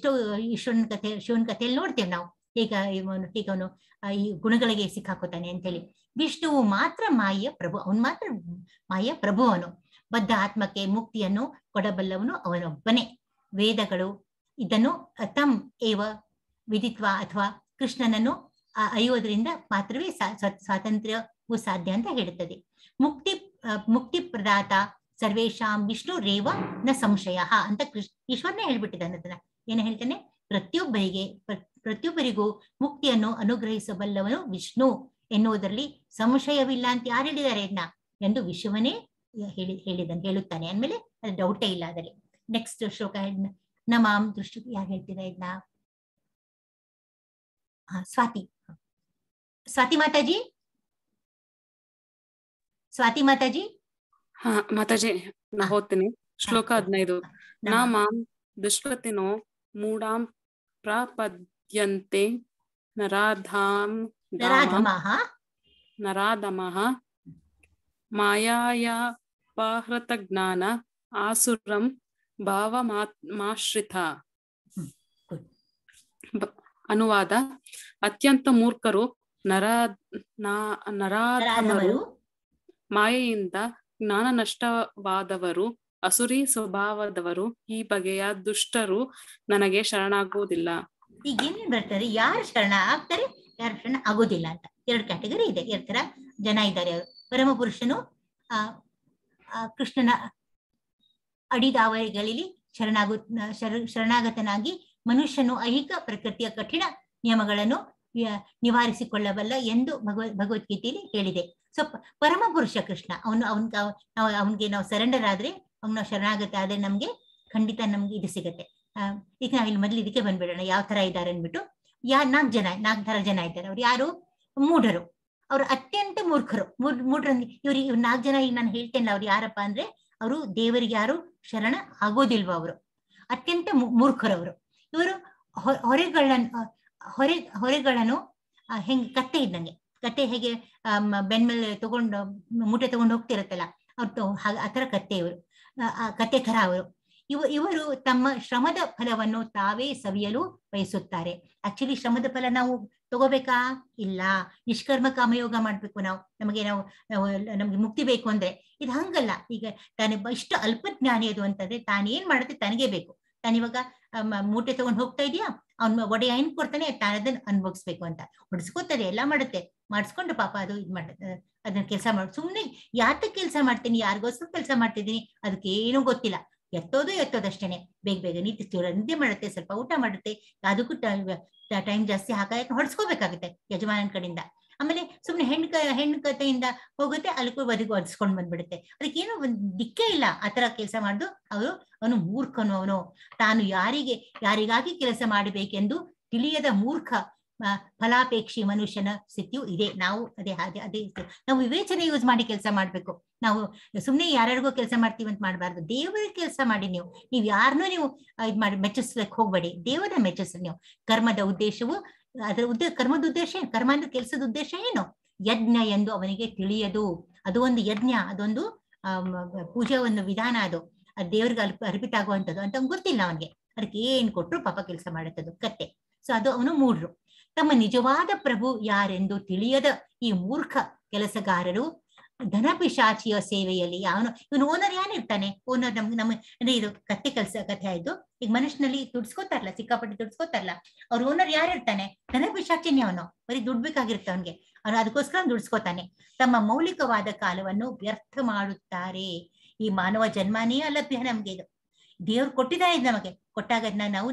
ಶಿವನ ಕಥೆಯಲ್ಲಿ ನೋಡ್ತೇವೆ ನಾವು ಈಗ ಅವನು ಈ ಗುಣಗಳಿಗೆ ಸಿಕ್ಕಾಕೋತಾನೆ ಅಂತ ಹೇಳಿ. ವಿಷ್ಣುವು ಮಾತ್ರ ಮಾಯೆಯ ಪ್ರಭು, ಅವನು ಮಾತ್ರ ಮಾಯೆಯ ಪ್ರಭು. ಅವನು ಬದ್ಧ ಆತ್ಮಕ್ಕೆ ಮುಕ್ತಿಯನ್ನು ಕೊಡಬಲ್ಲವನು ಅವನೊಬ್ಬನೇ. ವೇದಗಳು ಇದನ್ನು ತಮ್ ಏವ ವಿದಿತ್ವ ಅಥವಾ ಕೃಷ್ಣನನ್ನು ಅರಿಯೋದ್ರಿಂದ ಮಾತ್ರವೇ ಸ್ವಾತಂತ್ರ್ಯವು ಸಾಧ್ಯ ಅಂತ ಹೇಳುತ್ತದೆ. ಮುಕ್ತಿ ಪ್ರದಾತ ಸರ್ವೇಶಾಂ ವಿಷ್ಣು ರೇವ ನ ಸಂಶಯ ಅಂತ ಈಶ್ವರನೇ ಹೇಳ್ಬಿಟ್ಟಿದ್ದಾನೆ. ಅದನ್ನ ಏನ ಹೇಳ್ತಾನೆ? ಪ್ರತಿಯೊಬ್ಬರಿಗೂ ಮುಕ್ತಿಯನ್ನು ಅನುಗ್ರಹಿಸಬಲ್ಲವನು ವಿಷ್ಣು ಎನ್ನುವುದರಲ್ಲಿ ಸಂಶಯವಿಲ್ಲ ಅಂತ ಯಾರು ಹೇಳಿದ್ದಾರೆ ಇದನ್ನ ಎಂದು ವಿಶ್ವವನೇ ಹೇಳುತ್ತಾನೆ ಅಂದ್ಮೇಲೆ ಅದು ಡೌಟೇ ಇಲ್ಲ ಅದರಲ್ಲಿ. ನೆಕ್ಸ್ಟ್ ಶ್ಲೋಕ ನಮಾಂ ದೃಷ್ಟಿ ಯಾರು ಹೇಳ್ತೀರಾ ಇದನ್ನ? ಸ್ವಾತಿ ಮಾತಾಜಿ. ಹಾ ಮಾತಾಜಿ, ನಾ ಓದ್ತೀನಿ. ಶ್ಲೋಕ 15. ನಾ ಮಾಂ ದುಷ್ಕೃತಿನೋ ಮೂಢಾಂ ಪ್ರಾಪದ್ಯಂತೆ ನರಾಧಮಃ ಮಾಯಾಯಾಪಹೃತ ಜ್ಞಾನ ಆಸುರಂ ಭಾವಮಾಶ್ರಿತ. ಅನುವಾದ: ಅತ್ಯಂತ ಮೂರ್ಖರು, ನರಾಧಮರು, ಮಾಯೆಯಿಂದ ಜ್ಞಾನ ನಷ್ಟವಾದವರು, ಅಸುರಿ ಸ್ವಭಾವದವರು, ಈ ಬಗೆಯ ದುಷ್ಟರು ನನಗೆ ಶರಣಾಗುವುದಿಲ್ಲ. ಈಗ ಏನೇನ್ ಬರ್ತಾರೆ? ಯಾರು ಶರಣ ಆಗ್ತಾರೆ, ಯಾರು ಶರಣ ಆಗೋದಿಲ್ಲ ಅಂತ 2 ಕ್ಯಾಟಗರಿ ಇದೆ. 2 ತರ ಜನ ಇದ್ದಾರೆ. ಅವರು ಪರಮ ಪುರುಷನು ಕೃಷ್ಣನ ಅಡಿದಾವರಿಗಳಲ್ಲಿ ಶರಣಾಗತನಾಗಿ ಮನುಷ್ಯನು ಐಹಿಕ ಪ್ರಕೃತಿಯ ಕಠಿಣ ನಿಯಮಗಳನ್ನು ನಿವಾರಿಸಿಕೊಳ್ಳಬಲ್ಲ ಎಂದು ಭಗವದ್ಗೀತೆಯಲ್ಲಿ ಹೇಳಿದೆ. ಸೊ ಪರಮ ಪುರುಷ ಕೃಷ್ಣ ಅವನಿಗೆ ನಾವು ಸರೆಂಡರ್ ಆದ್ರೆ, ಅವ್ನ ಶರಣಾಗತ ಆದ್ರೆ ನಮ್ಗೆ ಖಂಡಿತ ನಮ್ಗೆ ಇದು ಸಿಗತ್ತೆ. ಈಗ ನಾವಿಲ್ಲಿ ಮೊದಲು ಇದಕ್ಕೆ ಬಂದ್ಬಿಡೋಣ, ಯಾವ ತರ ಇದ್ದಾರೆ ಅಂದ್ಬಿಟ್ಟು. 4 ತರ ಜನ ಇದ್ದಾರೆ. ಅವ್ರು ಯಾರು? ಮೂಢರು. ಅವ್ರು ಅತ್ಯಂತ ಮೂರ್ಖರು. ಮೂಢರಂಗೆ ಇವ್ರು 4 ಜನ ಈಗ ನಾನು ಹೇಳ್ತೇನೆ. ಅವ್ರು ಯಾರಪ್ಪ ಅಂದ್ರೆ ಅವರು ದೇವರಿಗೆ ಯಾರು ಶರಣ ಆಗೋದಿಲ್ವ, ಅವರು ಅತ್ಯಂತ ಮೂರ್ಖರವರು. ಇವರು ಹೊರೆಗಳನ್ನು ಹೆಂಗೆ ಕತ್ತೆ ಇದ್ದಂಗೆ, ಕತ್ತೆ ಹೇಗೆ ಬೆನ್ಮೇಲೆ ತಗೊಂಡು ಮೂಟೆ ತಗೊಂಡು ಹೋಗ್ತಿರತ್ತಲ್ಲ ಅವ್ರು ಆ ಥರ ಕತ್ತೆ ಇವರು, ಕತ್ತೆ ಥರ ಅವರು. ಇವರು ತಮ್ಮ ಶ್ರಮದ ಫಲವನ್ನು ತಾವೇ ಸವಿಯಲು ಬಯಸುತ್ತಾರೆ. ಆಕ್ಚುಲಿ ಶ್ರಮದ ಫಲ ನಾವು ತಗೋಬೇಕಾ? ಇಲ್ಲ. ನಿಷ್ಕರ್ಮ ಕಾಮಯೋಗ ಮಾಡ್ಬೇಕು ನಾವು. ನಮ್ಗೆ ಮುಕ್ತಿ ಬೇಕು ಅಂದ್ರೆ ಇದು ಹಂಗಲ್ಲ. ಈಗ ತಾನೇ ಇಷ್ಟು ಅಲ್ಪಜ್ಞಾನಿ ಅದು ಅಂತಂದ್ರೆ ತಾನೇನ್ ಮಾಡುತ್ತೆ ತನಗೇ ಬೇಕು. ತಾನಿವಾಗ ಮೂಟೆ ತಗೊಂಡು ಹೋಗ್ತಾ ಇದೆಯಾ, ಅವ್ನ ಒಡೆ ಏನ್ ಕೊಡ್ತಾನೆ ತಾನದನ್ನ ಅನ್ಭೋಗಿಸ್ಬೇಕು ಅಂತ ಹೊಡ್ಸ್ಕೊತದೆ, ಎಲ್ಲ ಮಾಡುತ್ತೆ, ಮಾಡಿಸ್ಕೊಂಡು ಪಾಪ ಅದು ಇದು ಅದನ್ನ ಕೆಲಸ ಮಾಡಿ ಸುಮ್ನೆ ಯಾತಕ್ಕೆ ಕೆಲಸ ಮಾಡ್ತೀನಿ, ಯಾರಿಗೋಸ್ಕರ ಕೆಲಸ ಮಾಡ್ತಿದ್ದೀನಿ ಅದಕ್ಕೆ ಏನೂ ಗೊತ್ತಿಲ್ಲ. ಎತ್ತೋದಷ್ಟೇನೆ, ಬೇಗ ನಿದ್ದೆ ಮಾಡುತ್ತೆ, ಸ್ವಲ್ಪ ಊಟ ಮಾಡುತ್ತೆ, ಅದಕ್ಕೂ ಟೈಮ್ ಜಾಸ್ತಿ ಹಾಕಿ ಹೊಡ್ಸ್ಕೋಬೇಕಾಗುತ್ತೆ ಯಜಮಾನನ ಕಡೆಯಿಂದ. ಆಮೇಲೆ ಸುಮ್ನೆ ಹೆಣ್ಣು ಕತೆಯಿಂದ ಹೋಗುತ್ತೆ, ಅಲ್ಲಿಗೂ ಒದಿಸ್ಕೊಂಡು ಬಂದ್ಬಿಡುತ್ತೆ. ಅದಕ್ಕೇನು ಒಂದು ದಿಕ್ಕೇ ಇಲ್ಲ. ಆತರ ಕೆಲಸ ಮಾಡುದು ಅವನು ಮೂರ್ಖನು. ಅವನು ತಾನು ಯಾರಿಗಾಗಿ ಕೆಲಸ ಮಾಡಬೇಕೆಂದು ತಿಳಿಯದ ಮೂರ್ಖ ಫಲಾಪೇಕ್ಷಿ ಮನುಷ್ಯನ ಸ್ಥಿತಿಯು ಇದೆ. ನಾವು ಅದೇ ನಾವು ವಿವೇಚನೆ ಯೂಸ್ ಮಾಡಿ ಕೆಲಸ ಮಾಡ್ಬೇಕು. ನಾವು ಸುಮ್ನೆ ಯಾರ್ಯಾರಿಗೋ ಕೆಲಸ ಮಾಡ್ತೀವಿ ಅಂತ ಮಾಡಬಾರ್ದು. ದೇವರ ಕೆಲಸ ಮಾಡಿ ನೀವು ಯಾರನ್ನೂ ನೀವು ಇದ್ ಮಾಡಿ ಮೆಚ್ಚಿಸ್ಲಿಕ್ಕೆ ಹೋಗ್ಬೇಡಿ, ದೇವರ ಮೆಚ್ಚಿಸ್ರಿ ನೀವು. ಕರ್ಮದ ಉದ್ದೇಶವು ಕರ್ಮದ ಉದ್ದೇಶ ಏನು? ಕರ್ಮ ಅಂದ್ರೆ ಕೆಲಸದ ಉದ್ದೇಶ ಏನು? ಯಜ್ಞ ಎಂದು ಅವನಿಗೆ ತಿಳಿಯದು. ಅದು ಒಂದು ಯಜ್ಞ, ಅದೊಂದು ಪೂಜೆ ಒಂದು ವಿಧಾನ, ಅದು ದೇವ್ರಿಗೆ ಅರ್ಪಿತ ಆಗುವಂಥದ್ದು ಅಂತ ಗೊತ್ತಿಲ್ಲ ಅವನಿಗೆ. ಅದಕ್ಕೆ ಏನ್ ಕೊಟ್ರು ಪಾಪ ಕೆಲಸ ಮಾಡುತ್ತದು ಕತ್ತೆ. ಸೊ ಅದು ಅವನು ಮೂಢರು. ತಮ್ಮ ನಿಜವಾದ ಪ್ರಭು ಯಾರೆಂದು ತಿಳಿಯದ ಈ ಮೂರ್ಖ ಕೆಲಸಗಾರರು ಧನಪಿಶಾಚಿಯ ಸೇವೆಯಲ್ಲಿ ಇವನು ಓನರ್ ಯಾನಿರ್ತಾನೆ? ಓನರ್ ನಮ್ಮ ಅಂದ್ರೆ ಇದು ಕತ್ತೆ ಕಥೆ ಆಯ್ತು. ಈಗ ಮನುಷ್ಯನಲ್ಲಿ ದುಡ್ಸ್ಕೋತಾರಲ್ಲ, ಸಿಕ್ಕಾಪಟ್ಟೆ ದುಡ್ಸ್ಕೋತಾರಲ್ಲ, ಅವ್ರ ಓನರ್ ಯಾರಿರ್ತಾನೆ? ಧನಪಿಶಾಚಿನೇ ಅವನು. ಬರೀ ದುಡ್ಡು ಬೇಕಾಗಿರ್ತ ಅವನ್ಗೆ, ಅವನು ಅದಕ್ಕೋಸ್ಕರ ದುಡ್ಸ್ಕೋತಾನೆ. ತಮ್ಮ ಮೌಲಿಕವಾದ ಕಾಲವನ್ನು ವ್ಯರ್ಥ ಮಾಡುತ್ತಾರೆ. ಈ ಮಾನವ ಜನ್ಮನೇ ಅಲಭ್ಯ ನಮ್ಗೆ. ಇದು ದೇವ್ರು ಕೊಟ್ಟಿದ್ದಾನೆ, ನಮಗೆ ಕೊಟ್ಟಾಗ ನಾವು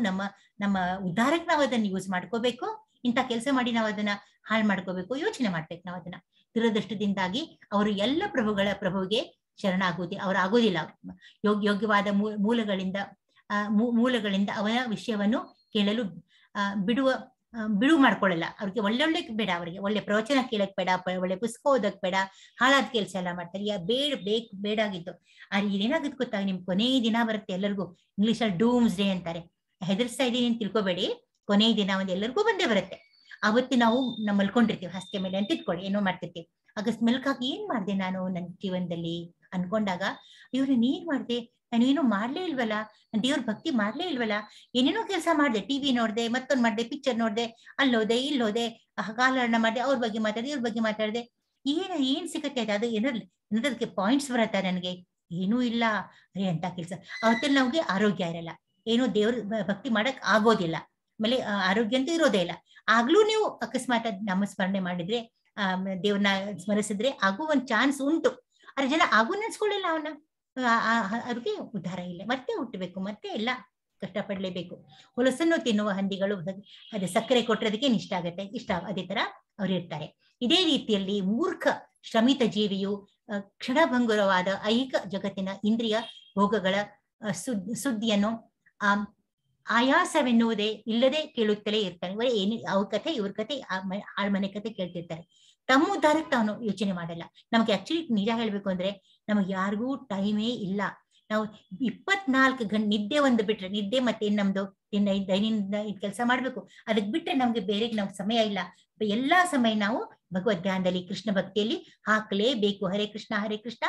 ನಮ್ಮ ಉದ್ಧಾರಕ್ಕೆ ನಾವು ಅದನ್ನ ಯೂಸ್ ಮಾಡ್ಕೋಬೇಕು. ಇಂಥ ಕೆಲಸ ಮಾಡಿ ನಾವು ಅದನ್ನ ಹಾಳು ಮಾಡ್ಕೋಬೇಕು, ಯೋಚನೆ ಮಾಡ್ಬೇಕು ನಾವು ಅದನ್ನ. ದುರದೃಷ್ಟದಿಂದಾಗಿ ಅವರು ಎಲ್ಲ ಪ್ರಭುವಿಗೆ ಶರಣಾಗುವುದೇ ಅವರಾಗುವುದಿಲ್ಲ. ಯೋಗ್ಯವಾದ ಮೂಲಗಳಿಂದ ಅವನ ವಿಷಯವನ್ನು ಕೇಳಲು ಬಿಡುವು ಮಾಡ್ಕೊಳ್ಳಲ್ಲ. ಅವ್ರಿಗೆ ಒಳ್ಳೊಳ್ಳೆ ಬೇಡ, ಅವರಿಗೆ ಒಳ್ಳೆ ಪ್ರವಚನ ಕೇಳಕ್ ಬೇಡ, ಒಳ್ಳೆ ಪುಸ್ತಕ ಓದಕ್ ಬೇಡ, ಹಾಳಾದ ಕೆಲಸ ಎಲ್ಲ ಮಾಡ್ತಾರೆ. ಬೇಡಾಗಿತ್ತು. ಇದೇನಾಗುತ್ತೆ ಗೊತ್ತಾ, ನಿಮ್ ಕೊನೆ ದಿನ ಬರುತ್ತೆ ಎಲ್ಲರಿಗೂ. ಇಂಗ್ಲಿಷಲ್ಲಿ ಡೂಮ್ಸ್ ಡೇ ಅಂತಾರೆ. ಹೆದರ್ಸ್ತಾ ಇದೀನಿ ಅಂತ ತಿಳ್ಕೊಬೇಡಿ, ಕೊನೆ ದಿನ ಒಂದು ಎಲ್ಲರಿಗೂ ಬಂದೇ ಬರುತ್ತೆ. ಅವತ್ತು ನಾವು ಮಲ್ಕೊಂಡಿರ್ತೀವಿ ಹಾಸಿಗೆ ಮೇಲೆ ಅಂತ ಇಟ್ಕೊಳ್ಳಿ, ಏನೋ ಮಾಡ್ತಿರ್ತೀವಿ. ಆಗ ಮೆಲ್ಕಾಗಿ ಏನ್ ಮಾಡ್ದೆ ನಾನು ನನ್ನ ಜೀವನದಲ್ಲಿ ಅನ್ಕೊಂಡಾಗ, ಇವ್ರು ನೀನ್ ಮಾಡ್ದೆ, ನಾನು ಏನೋ ಮಾಡ್ಲೇ ಇಲ್ವಲ್ಲ, ದೇವ್ರ ಭಕ್ತಿ ಮಾಡ್ಲೇ ಇಲ್ವಲ್ಲ, ಏನೇನೋ ಕೆಲಸ ಮಾಡ್ದೆ, ಟಿವಿ ನೋಡ್ದೆ, ಮತ್ತೊಂದು ಮಾಡ್ದೆ, ಪಿಕ್ಚರ್ ನೋಡ್ದೆ, ಅಲ್ಲೋದೆ ಇಲ್ಲೋದೆ, ಕಾಲಹರಣ ಮಾಡ್ದೆ, ಅವ್ರ ಬಗ್ಗೆ ಮಾತಾಡ್ದೆ, ಇವ್ರ ಬಗ್ಗೆ ಮಾತಾಡ್ದೆ, ಏನ್ ಸಿಗತ್ತೆ ಅದು? ಏನದಕ್ಕೆ ಪಾಯಿಂಟ್ಸ್ ಬರತ್ತಾ ನನಗೆ? ಏನೂ ಇಲ್ಲ. ಅರೇ ಅಂತ ಕೆಲಸ. ಅವತ್ತಲ್ಲಿ ನಮ್ಗೆ ಆರೋಗ್ಯ ಇರಲ್ಲ, ಏನೋ ದೇವ್ರ ಭಕ್ತಿ ಮಾಡಕ್ ಆಗೋದಿಲ್ಲ, ಆಮೇಲೆ ಆರೋಗ್ಯ ಅಂತೂ ಇರೋದೇ ಇಲ್ಲ. ಆಗ್ಲೂ ನೀವು ಅಕಸ್ಮಾತ್ ನಾಮಸ್ಮರಣೆ ಮಾಡಿದ್ರೆ, ದೇವ್ರನ್ನ ಸ್ಮರಿಸಿದ್ರೆ ಆಗೋ ಒಂದ್ ಚಾನ್ಸ್ ಉಂಟು. ಅದ್ರ ಜನ ಆಗೂ ನೆನ್ಸ್ಕೊಳ್ಳಿಲ್ಲ ಅವನ್ನ, ಅದಕ್ಕೆ ಉದ್ಧಾರ ಇಲ್ಲ. ಮತ್ತೆ ಹುಟ್ಟಬೇಕು, ಮತ್ತೆ ಎಲ್ಲ ಕಷ್ಟಪಡ್ಲೇಬೇಕು. ಹೊಲಸನ್ನು ತಿನ್ನುವ ಹಂದಿಗಳು ಅದೇ ಸಕ್ಕರೆ ಕೊಟ್ಟಿರೋದಕ್ಕೆ ಇಷ್ಟ ಅದೇ ತರ ಅವ್ರು ಇರ್ತಾರೆ. ಇದೇ ರೀತಿಯಲ್ಲಿ ಮೂರ್ಖ ಶ್ರಮಿತ ಜೀವಿಯು ಕ್ಷಣಭಂಗುರವಾದ ಐಹಿಕ ಜಗತ್ತಿನ ಇಂದ್ರಿಯ ಭೋಗಗಳ ಸುದ್ದಿಯನ್ನು ಆಯಾಸವೆನ್ನುವುದೇ ಇಲ್ಲದೆ ಕೇಳುತ್ತಲೇ ಇರ್ತಾನೆ. ಅವ್ರ ಕಥೆ ಇವ್ರ ಕಥೆ ಆಳ್ಮನೆ ಕಥೆ ಕೇಳ್ತಿರ್ತಾರೆ. ತಮ್ಮ ಉದ್ಧಾರಕ್ಕೆ ಅವನು ಯೋಚನೆ ಮಾಡಲ್ಲ. ನಮ್ಗೆ ಆಕ್ಚುಲಿ ನಿಜ ಹೇಳ್ಬೇಕು ಅಂದ್ರೆ ನಮಗೆ ಯಾರಿಗೂ ಟೈಮೇ ಇಲ್ಲ. ನಾವು 24 ಗಂಟೆ ನಿದ್ದೆ ಒಂದು ಬಿಟ್ರೆ, ನಿದ್ದೆ ಮತ್ತೆ ನಮ್ದು ದೈನಂದಿನ ಕೆಲಸ ಮಾಡ್ಬೇಕು, ಅದಕ್ಕೆ ಬಿಟ್ರೆ ನಮ್ಗೆ ಬೇರೆ ನಮ್ಗೆ ಸಮಯ ಇಲ್ಲ. ಎಲ್ಲಾ ಸಮಯ ನಾವು ಭಗವದ್ ಧ್ಯಾನದಲ್ಲಿ ಕೃಷ್ಣ ಭಕ್ತಿಯಲ್ಲಿ ಹಾಕ್ಲೇಬೇಕು. ಹರೇ ಕೃಷ್ಣ ಕೃಷ್ಣ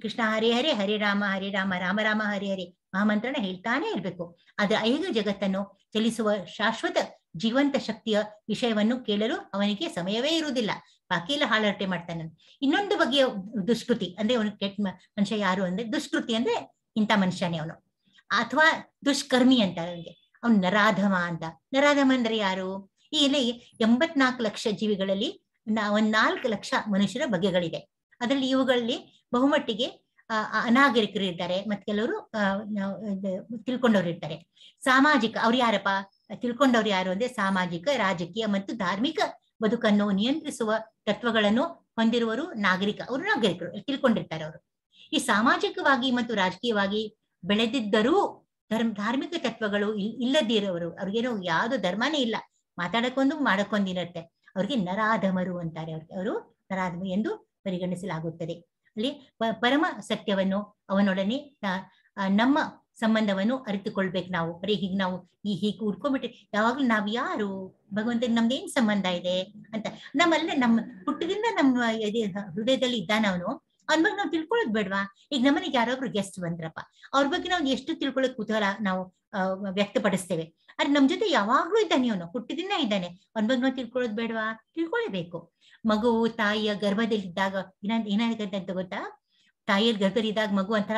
ಕೃಷ್ಣ ಹರೇ ಹರೇ, ಹರೇ ರಾಮ ರಾಮ ರಾಮ ಹರೇ ಹರೇ ಮಹಾಮಂತ್ರನ ಹೇಳ್ತಾನೆ ಇರ್ಬೇಕು. ಆದ್ರೆ ಐದು ಜಗತ್ತನ್ನು ಚಲಿಸುವ ಶಾಶ್ವತ ಜೀವಂತ ಶಕ್ತಿಯ ವಿಷಯವನ್ನು ಕೇಳಲು ಅವನಿಗೆ ಸಮಯವೇ ಇರುವುದಿಲ್ಲ. ಬಾಕಿ ಎಲ್ಲ ಹಾಳಾಟೆ ಮಾಡ್ತಾನೆ. ಇನ್ನೊಂದು ಬಗೆಯ ದುಷ್ಕೃತಿ ಅಂದ್ರೆ ಅವನು ಕೆಟ್ಟ ಮನುಷ್ಯ ಯಾರು ಅಂದ್ರೆ, ದುಷ್ಕೃತಿ ಅಂದ್ರೆ ಇಂಥ ಮನುಷ್ಯನೇ ಅವನು, ಅಥವಾ ದುಷ್ಕರ್ಮಿ ಅಂತ ಅವನಿಗೆ. ಅವನು ನರಾಧಮ ಅಂತ. ನರಾಧಮ ಅಂದ್ರೆ ಯಾರು? ಈ 84 ಲಕ್ಷ ಜೀವಿಗಳಲ್ಲಿ 4 ಲಕ್ಷ ಮನುಷ್ಯರ ಬಗೆಗಳಿದೆ. ಅದರಲ್ಲಿ ಇವುಗಳಲ್ಲಿ ಬಹುಮಟ್ಟಿಗೆ ಅನಾಗರಿಕರು ಇರ್ತಾರೆ, ಮತ್ತೆ ಕೆಲವರು ತಿಳ್ಕೊಂಡವ್ರು ಇರ್ತಾರೆ. ಸಾಮಾಜಿಕ ಅವ್ರು ಯಾರಪ್ಪ? ತಿಳ್ಕೊಂಡವ್ರು ಯಾರು ಅಂದ್ರೆ ಸಾಮಾಜಿಕ, ರಾಜಕೀಯ ಮತ್ತು ಧಾರ್ಮಿಕ ಬದುಕನ್ನು ನಿಯಂತ್ರಿಸುವ ತತ್ವಗಳನ್ನು ಹೊಂದಿರುವರು ಅವರು ನಾಗರಿಕರು, ತಿಳ್ಕೊಂಡಿರ್ತಾರೆ ಅವರು. ಈ ಸಾಮಾಜಿಕವಾಗಿ ಮತ್ತು ರಾಜಕೀಯವಾಗಿ ಬೆಳೆದಿದ್ದರೂ ಧಾರ್ಮಿಕ ತತ್ವಗಳು ಇಲ್ಲದಿರೋರು, ಅವ್ರಿಗೇನೋ ಯಾವ್ದು ಧರ್ಮನೇ ಇಲ್ಲ, ಮಾತಾಡಕ್ಕೊಂದು ಮಾಡಕ್ಕೊಂದಿರುತ್ತೆ, ಅವ್ರಿಗೆ ನರಾಧಮರು ಅಂತಾರೆ. ಅವರು ನರಾಧಮ ಎಂದು ಪರಿಗಣಿಸಲಾಗುತ್ತದೆ. ಅಲ್ಲಿ ಪರಮ ಸತ್ಯವನ್ನು ಅವನೊಡನೆ ನಮ್ಮ ಸಂಬಂಧವನ್ನು ಅರಿತುಕೊಳ್ಬೇಕು. ನಾವು ಬರೀ ಹೀಗೆ ನಾವು ಹೀಗೆ ಉಡ್ಕೊಂಡ್ಬಿಟ್ರೆ ಯಾವಾಗ್ಲೂ ನಾವು ಯಾರು, ಭಗವಂತನಿಗೆ ನಮ್ದೇನ್ ಸಂಬಂಧ ಇದೆ ಅಂತ ನಮ್ಮಲ್ಲೇ ನಮ್ಮ ಹುಟ್ಟದಿಂದ ನಮ್ಮ ಹೃದಯದಲ್ಲಿ ಇದ್ದಾನ ಅವನ ಬಗ್ಗೆ ನಾವು ತಿಳ್ಕೊಳ್ಳೋದು ಬೇಡವಾ? ಈಗ ನಮ್ಮನೆಗೆ ಯಾರೊಬ್ರು ಗೆಸ್ಟ್ ಬಂದ್ರಪ್ಪ, ಅವ್ರ ಬಗ್ಗೆ ನಾವು ಎಷ್ಟು ತಿಳ್ಕೊಳ್ಳೋದು ಕುತೂಹಲ ನಾವು ವ್ಯಕ್ತಪಡಿಸ್ತೇವೆ. ಆದ್ರೆ ನಮ್ ಜೊತೆ ಯಾವಾಗ್ಲೂ ಇದ್ದಾನೆ, ಅವನು ಹುಟ್ಟಿದಿಂದ ಇದ್ದಾನೆ, ಅವನ ಬಗ್ಗೆ ನಾವು ತಿಳ್ಕೊಳ್ಳೋದು ಬೇಡವಾ? ತಿಳ್ಕೊಳ್ಳೇಬೇಕು. ಮಗುವು ತಾಯಿಯ ಗರ್ಭದಲ್ಲಿದ್ದಾಗ ಏನಾಗುತ್ತೆ ಅಂತ ಗೊತ್ತಾ? ತಾಯಿಯಲ್ಲಿ ಗರ್ಭದಲ್ಲಿದ್ದಾಗ ಮಗು ಒಂಥರ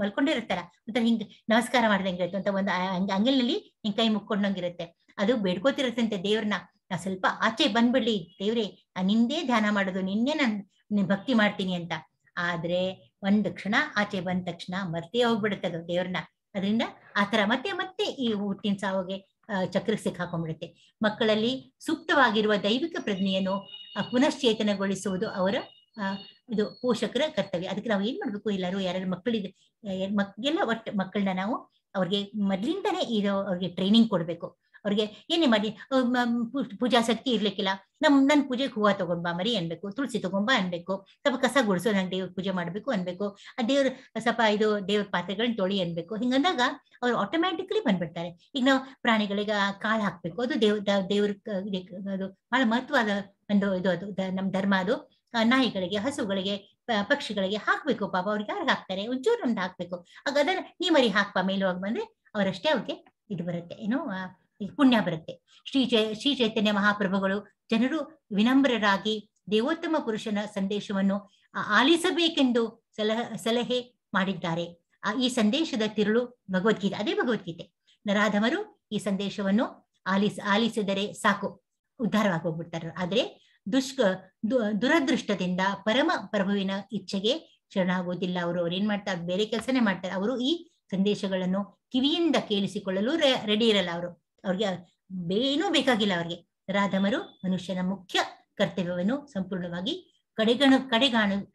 ಮಲ್ಕೊಂಡಿರುತ್ತಲ್ಲ, ಒಂಥರ ಹಿಂಗ್ ನಮಸ್ಕಾರ ಮಾಡ್ದಂಗೆ ಇರುತ್ತೆ, ಅಂತ ಒಂದು ಅಂಗಲ್ನಲ್ಲಿ ಹಿಂಗ್ ಕೈ ಮುಕ್ಕೊಂಡಂಗಿರುತ್ತೆ. ಅದು ಬೇಡ್ಕೋತಿರತ್ತಂತೆ ದೇವ್ರನ್ನ, ನಾ ಸ್ವಲ್ಪ ಆಚೆ ಬಂದ್ಬಿಡ್ಲಿ ದೇವ್ರೆ, ನಿಂದೇ ಧ್ಯಾನ ಮಾಡೋದು, ನಿನ್ನೆ ನಾನು ಭಕ್ತಿ ಮಾಡ್ತೀನಿ ಅಂತ. ಆದ್ರೆ ಒಂದು ಕ್ಷಣ ಆಚೆ ಬಂದ ತಕ್ಷಣ ಮರ್ತೇ ಹೋಗ್ಬಿಡುತ್ತೆ ಅದು ದೇವ್ರನ್ನ. ಅದರಿಂದ ಆತರ ಮತ್ತೆ ಮತ್ತೆ ಈ ಹುಟ್ಟಿನ ಸಾವಿಗೆ ಚಕ್ರಕ್ಕೆ ಸಿಕ್ಕಾಕೊಂಡ್ಬಿಡುತ್ತೆ. ಮಕ್ಕಳಲ್ಲಿ ಸೂಕ್ತವಾಗಿರುವ ದೈವಿಕ ಪ್ರಜ್ಞೆಯನ್ನು ಪುನಶ್ಚೇತನಗೊಳಿಸುವುದು ಅವರ ಇದು ಪೋಷಕರ ಕರ್ತವ್ಯ. ಅದಕ್ಕೆ ನಾವು ಏನ್ ಮಾಡ್ಬೇಕು, ಎಲ್ಲರೂ ಯಾರು ಮಕ್ಕಳಿದೆ ಎಲ್ಲ ಒಟ್ಟು ಮಕ್ಕಳನ್ನ ನಾವು ಅವ್ರಿಗೆ ಮೊದ್ಲಿಂದಾನೇ ಅವ್ರಿಗೆ ಟ್ರೈನಿಂಗ್ ಕೊಡ್ಬೇಕು. ಅವ್ರಿಗೆ ಏನೇ ಮಾಡಿ ಪೂಜಾಸಕ್ತಿ ಇರ್ಲಿಕ್ಕಿಲ್ಲ, ನನ್ ಪೂಜೆಗೆ ಹೂವ ತಗೊಂಬಾ ಮರಿ ಅನ್ಬೇಕು, ತುಳಸಿ ತಗೊಂಬಾ ಅನ್ಬೇಕು, ಸ್ವಲ್ಪ ಕಸ ಗುಡಿಸೋ ನಂಗೆ ದೇವ್ರ ಪೂಜೆ ಮಾಡ್ಬೇಕು ಅನ್ಬೇಕು, ಆ ದೇವ್ರ ಸ್ವಲ್ಪ ದೇವ್ರ ಪಾತ್ರೆಗಳನ್ನ ತೊಳಿ ಅನ್ಬೇಕು. ಹಿಂಗಂದಾಗ ಅವ್ರು ಆಟೋಮ್ಯಾಟಿಕ್ಲಿ ಬಂದ್ಬಿಡ್ತಾರೆ. ಈಗ ನಾವು ಪ್ರಾಣಿಗಳಿಗೆ ಕಾಳು ಹಾಕ್ಬೇಕು, ಅದು ದೇವ್ರ ಅದು ಬಹಳ ಮಹತ್ವದ ಒಂದು ಇದು, ಅದು ನಮ್ ಧರ್ಮ. ಅದು ನಾಯಿಗಳಿಗೆ, ಹಸುಗಳಿಗೆ, ಪಕ್ಷಿಗಳಿಗೆ ಹಾಕ್ಬೇಕು. ಪಾಪ ಅವ್ರಿಗೆ ಯಾರು ಹಾಕ್ತಾರೆ, ಒಂಚೂರು ನಮ್ದು ಹಾಕ್ಬೇಕು. ಆಗ ಅದನ್ನ ನೀ ಮರಿ ಹಾಕ್ಪಾ ಮೇಲೆ ಹೋಗಿ ಬಂದ್ರೆ ಅವರಷ್ಟೇ ಅವ್ರಿಗೆ ಇದು ಬರುತ್ತೆ, ಏನೋ ಪುಣ್ಯ ಬರುತ್ತೆ. ಶ್ರೀ ಚೈತನ್ಯ ಮಹಾಪ್ರಭುಗಳು ಜನರು ವಿನಮ್ರರಾಗಿ ದೇವೋತ್ತಮ ಪುರುಷನ ಸಂದೇಶವನ್ನು ಆಲಿಸಬೇಕೆಂದು ಸಲಹೆ ಮಾಡಿದ್ದಾರೆ. ಈ ಸಂದೇಶದ ತಿರುಳು ಭಗವದ್ಗೀತೆ, ಅದೇ ಭಗವದ್ಗೀತೆ. ನರಾಧಮರು ಈ ಸಂದೇಶವನ್ನು ಆಲಿಸಿದರೆ ಸಾಕು, ಉದ್ಧಾರವಾಗಿ ಹೋಗ್ಬಿಡ್ತಾರೆ. ಆದ್ರೆ ದುರದೃಷ್ಟದಿಂದ ಪರಮ ಪ್ರಭುವಿನ ಇಚ್ಛೆಗೆ ಶರಣಾಗುವುದಿಲ್ಲ. ಅವ್ರು ಏನ್ ಮಾಡ್ತಾರೆ, ಬೇರೆ ಕೆಲಸನೇ ಮಾಡ್ತಾರೆ. ಅವರು ಈ ಸಂದೇಶಗಳನ್ನು ಕಿವಿಯಿಂದ ಕೇಳಿಸಿಕೊಳ್ಳಲು ರೆಡಿ ಇರಲ್ಲ. ಅವ್ರಿಗೆ ಏನೂ ಬೇಕಾಗಿಲ್ಲ. ಅವ್ರಿಗೆ ನರಾಧಮರು ಮನುಷ್ಯನ ಮುಖ್ಯ ಕರ್ತವ್ಯವನ್ನು ಸಂಪೂರ್ಣವಾಗಿ